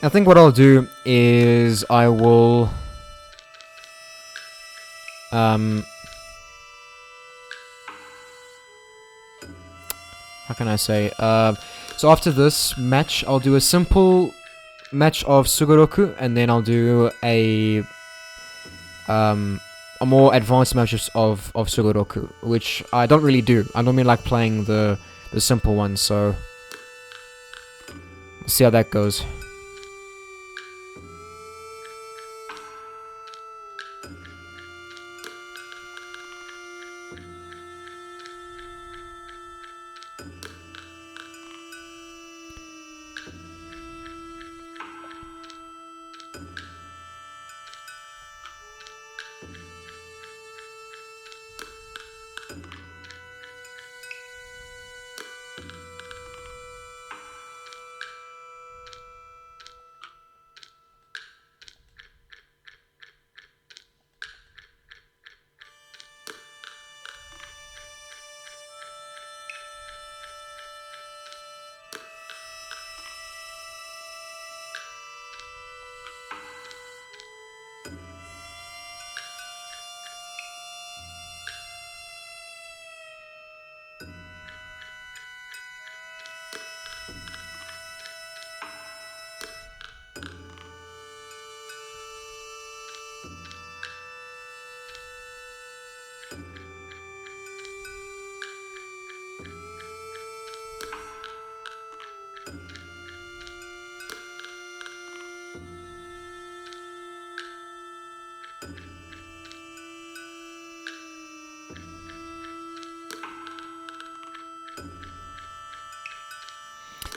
I think what I'll do is I will how can I say, so after this match I'll do a simple match of Sugoroku, and then I'll do a more advanced matches of Sugoroku, which I don't really do. I normally like playing the simple ones, so we'll see how that goes.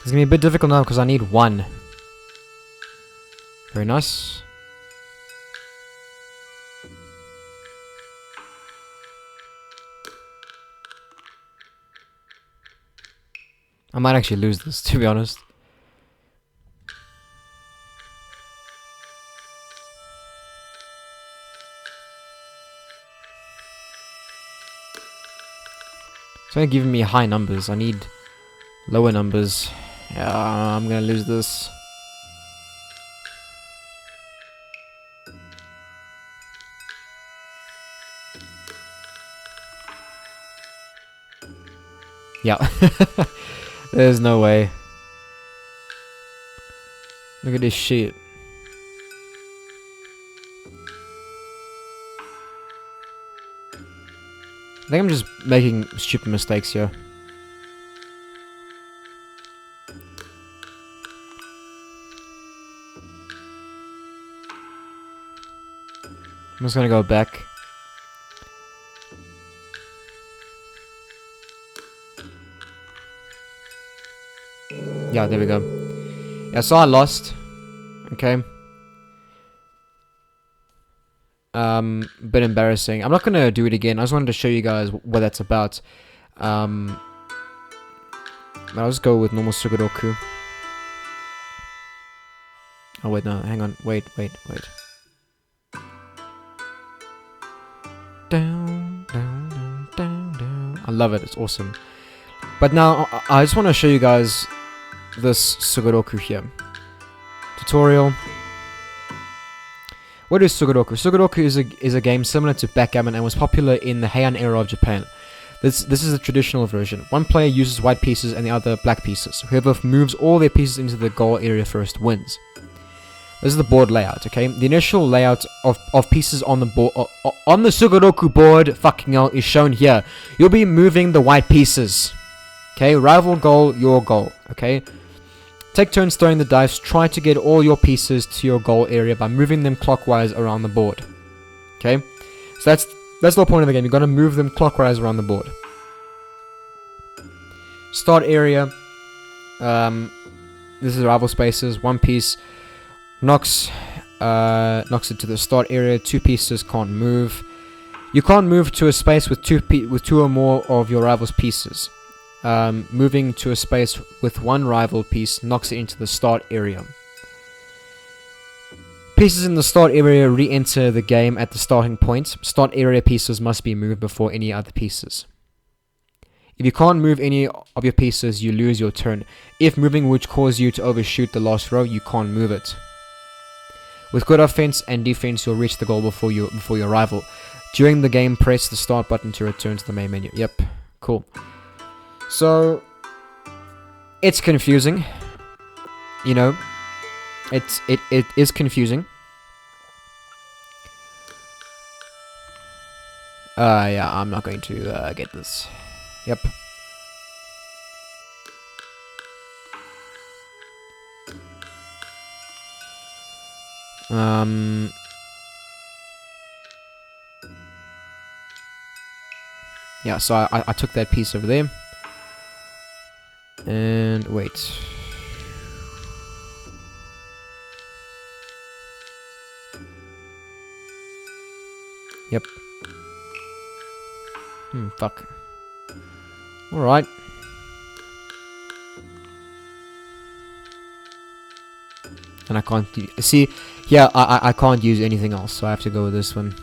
It's gonna be a bit difficult now because I need one. Very nice. I might actually lose this, to be honest. It's only giving me high numbers. I need lower numbers. Yeah, I'm gonna lose this. Yeah. There's no way. Look at this shit. I think I'm just making stupid mistakes here. I'm just gonna go back. Yeah, there we go. Yeah, so I lost. Okay. Bit embarrassing. I'm not gonna do it again. I just wanted to show you guys what that's about. I'll just go with normal Sugadoku. Oh wait, no, hang on. Wait. Down, down, down, down, down. I love it. It's awesome. But now I just want to show you guys this Sugadoku here. Tutorial. What is Sugadoku? Sugadoku is a game similar to backgammon and was popular in the Heian era of Japan. This is a traditional version. One player uses white pieces and the other black pieces. Whoever moves all their pieces into the goal area first wins. This is the board layout, okay? The initial layout of pieces on the board on the Sugadoku board, fucking hell, is shown here. You'll be moving the white pieces. Okay, rival goal, your goal, okay? Take turns throwing the dice. Try to get all your pieces to your goal area by moving them clockwise around the board. Okay? So that's the whole point of the game. You've got to move them clockwise around the board. Start area. This is rival spaces. One piece knocks it to the start area. Two pieces can't move. You can't move to a space with two or more of your rival's pieces. Moving to a space with one rival piece knocks it into the start area. Pieces in the start area re-enter the game at the starting point. Start area pieces must be moved before any other pieces. If you can't move any of your pieces, you lose your turn. If moving would cause you to overshoot the last row, you can't move it. With good offense and defense, you'll reach the goal before your rival. During the game, press the start button to return to the main menu. Yep, cool. So, it's confusing. You know, it is confusing. Yeah, I'm not going to get this. Yep. Yeah, so I took that piece over there. And wait. Yep. Fuck. Alright. And I can't see, yeah, I can't use anything else, so I have to go with this one.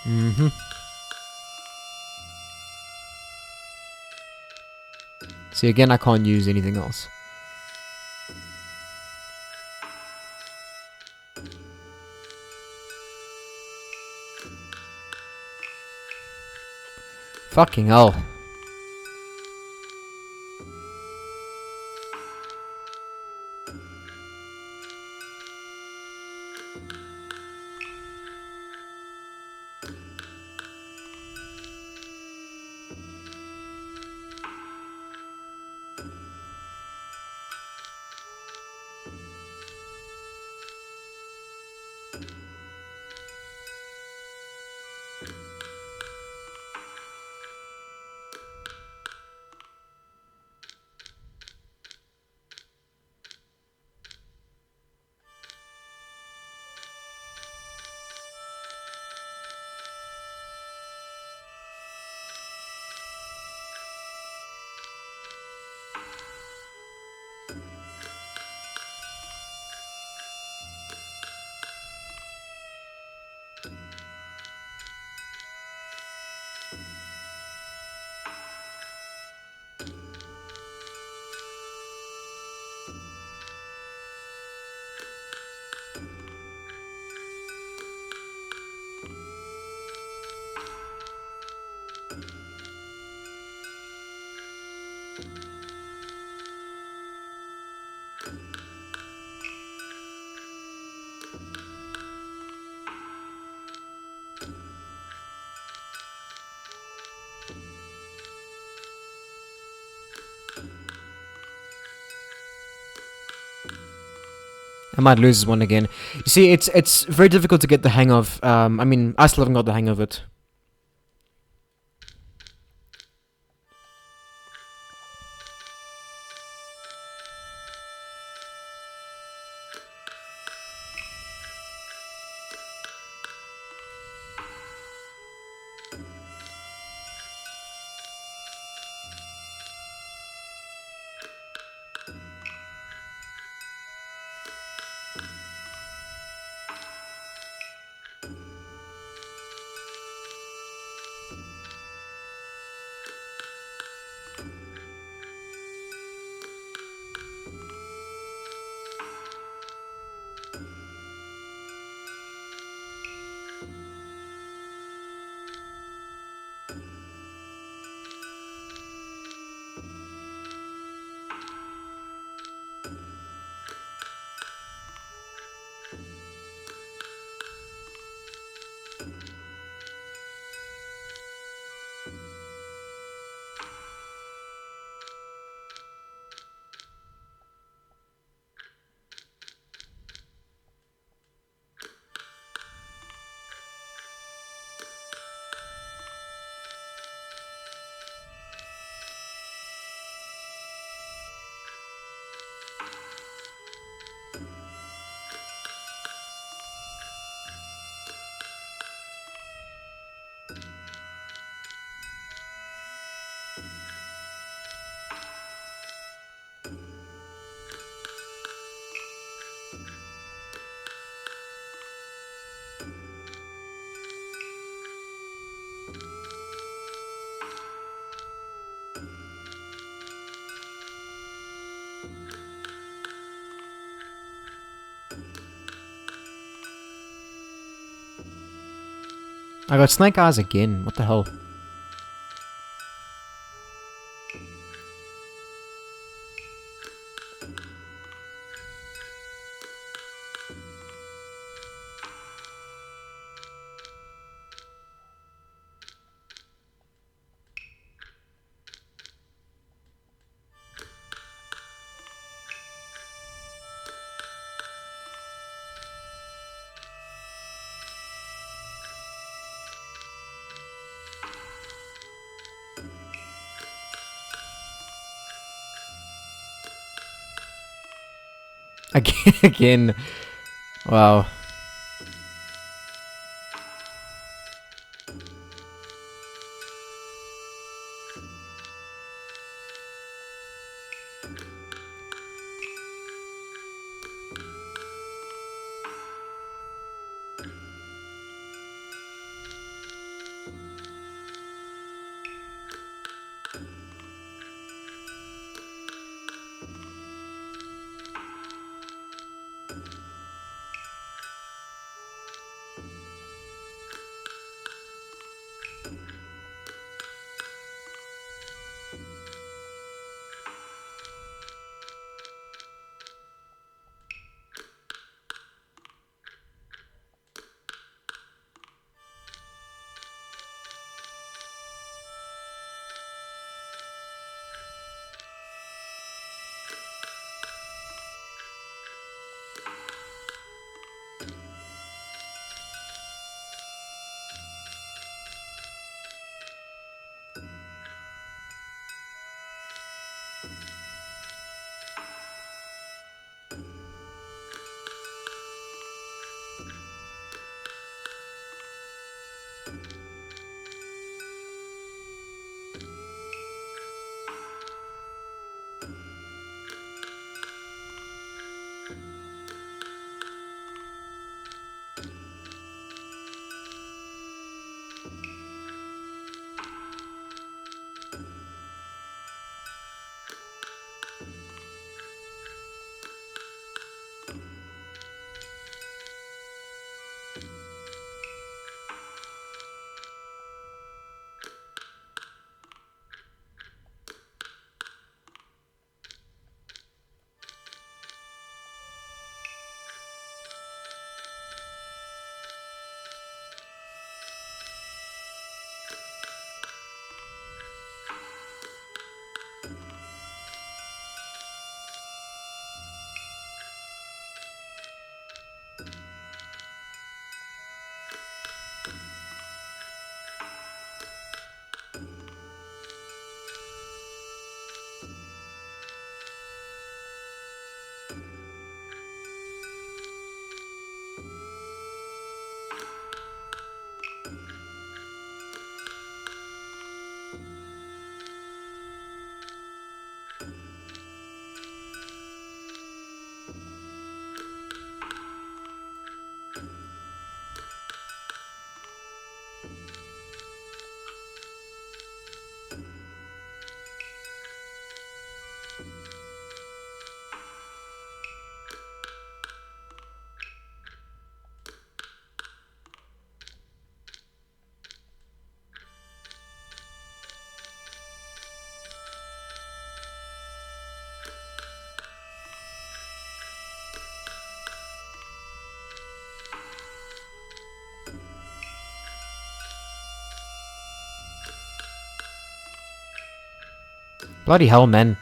Mm-hmm. See, again, I can't use anything else. Fucking hell. I might lose this one again. You see, it's very difficult to get the hang of. I mean, I still haven't got the hang of it. I got snake eyes again. What the hell? Again. Wow. Bloody hell, man.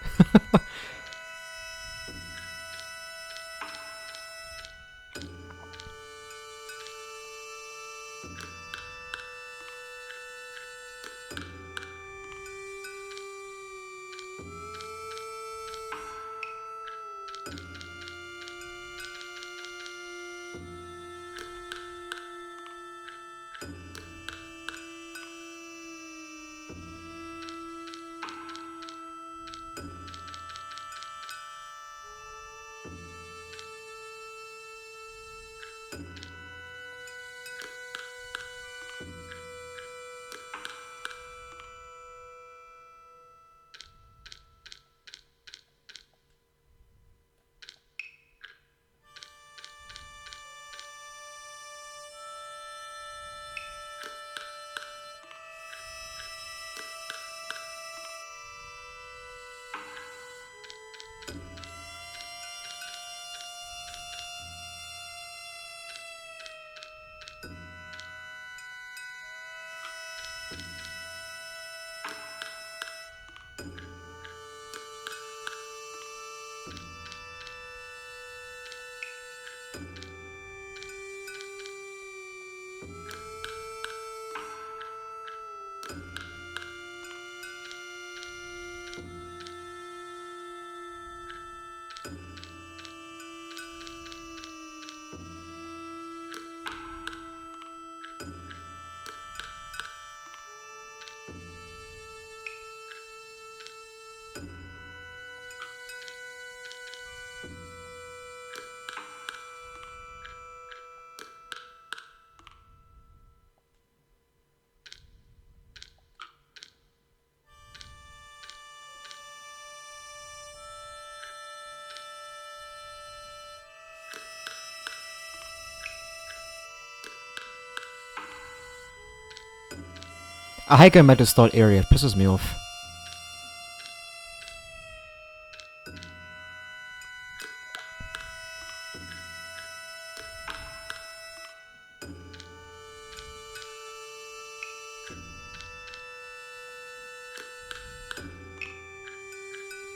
I hate going back to the start area, it pisses me off.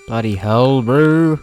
Bloody hell, bro.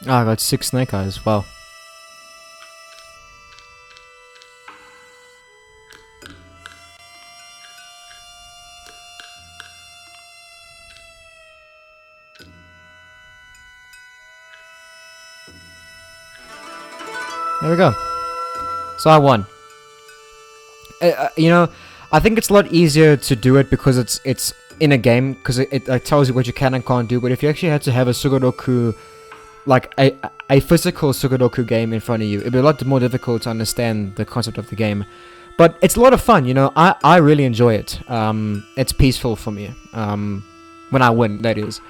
Oh, I got 6 snake eyes. Wow. There we go. So I won. You know, I think it's a lot easier to do it because it's in a game, because it tells you what you can and can't do. But if you actually had to have a Sugoroku, like a physical Sugoroku game in front of you, it'd be a lot more difficult to understand the concept of the game. But it's a lot of fun, you know. I really enjoy it. It's peaceful for me. When I win, that is.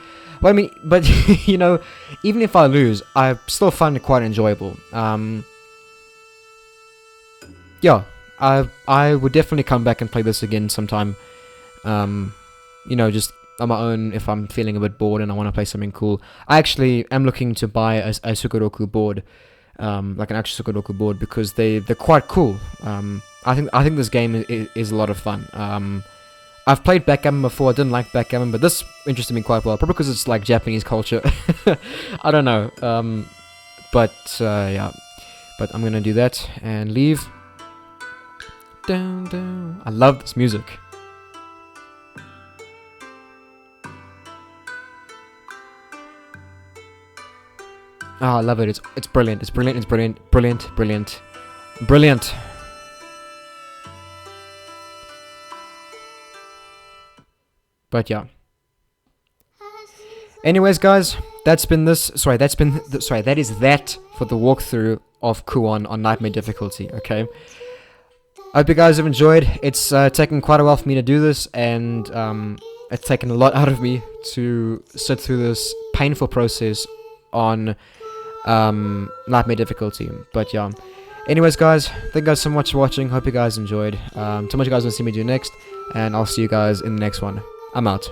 But I mean, but you know, even if I lose, I still find it quite enjoyable. Yeah, I would definitely come back and play this again sometime. You know, just on my own if I'm feeling a bit bored and I want to play something cool. I actually am looking to buy a Sugoroku board, like an actual Sugoroku board, because they're quite cool. I think this game is a lot of fun. I've played backgammon before. I didn't like backgammon, but this interested me quite well. Probably because it's like Japanese culture. I don't know. Yeah. But I'm gonna do that and leave. Down, down. I love this music. Oh, I love it. It's brilliant. It's brilliant. It's brilliant. Brilliant. Brilliant. Brilliant. But yeah. Anyways, guys, that is that for the walkthrough of Kuon on Nightmare difficulty. Okay. I hope you guys have enjoyed. It's taken quite a while for me to do this, and it's taken a lot out of me to sit through this painful process on Nightmare difficulty. But yeah. Anyways, guys, thank you guys so much for watching. Hope you guys enjoyed. So much you guys want to see me do next, and I'll see you guys in the next one. I'm out.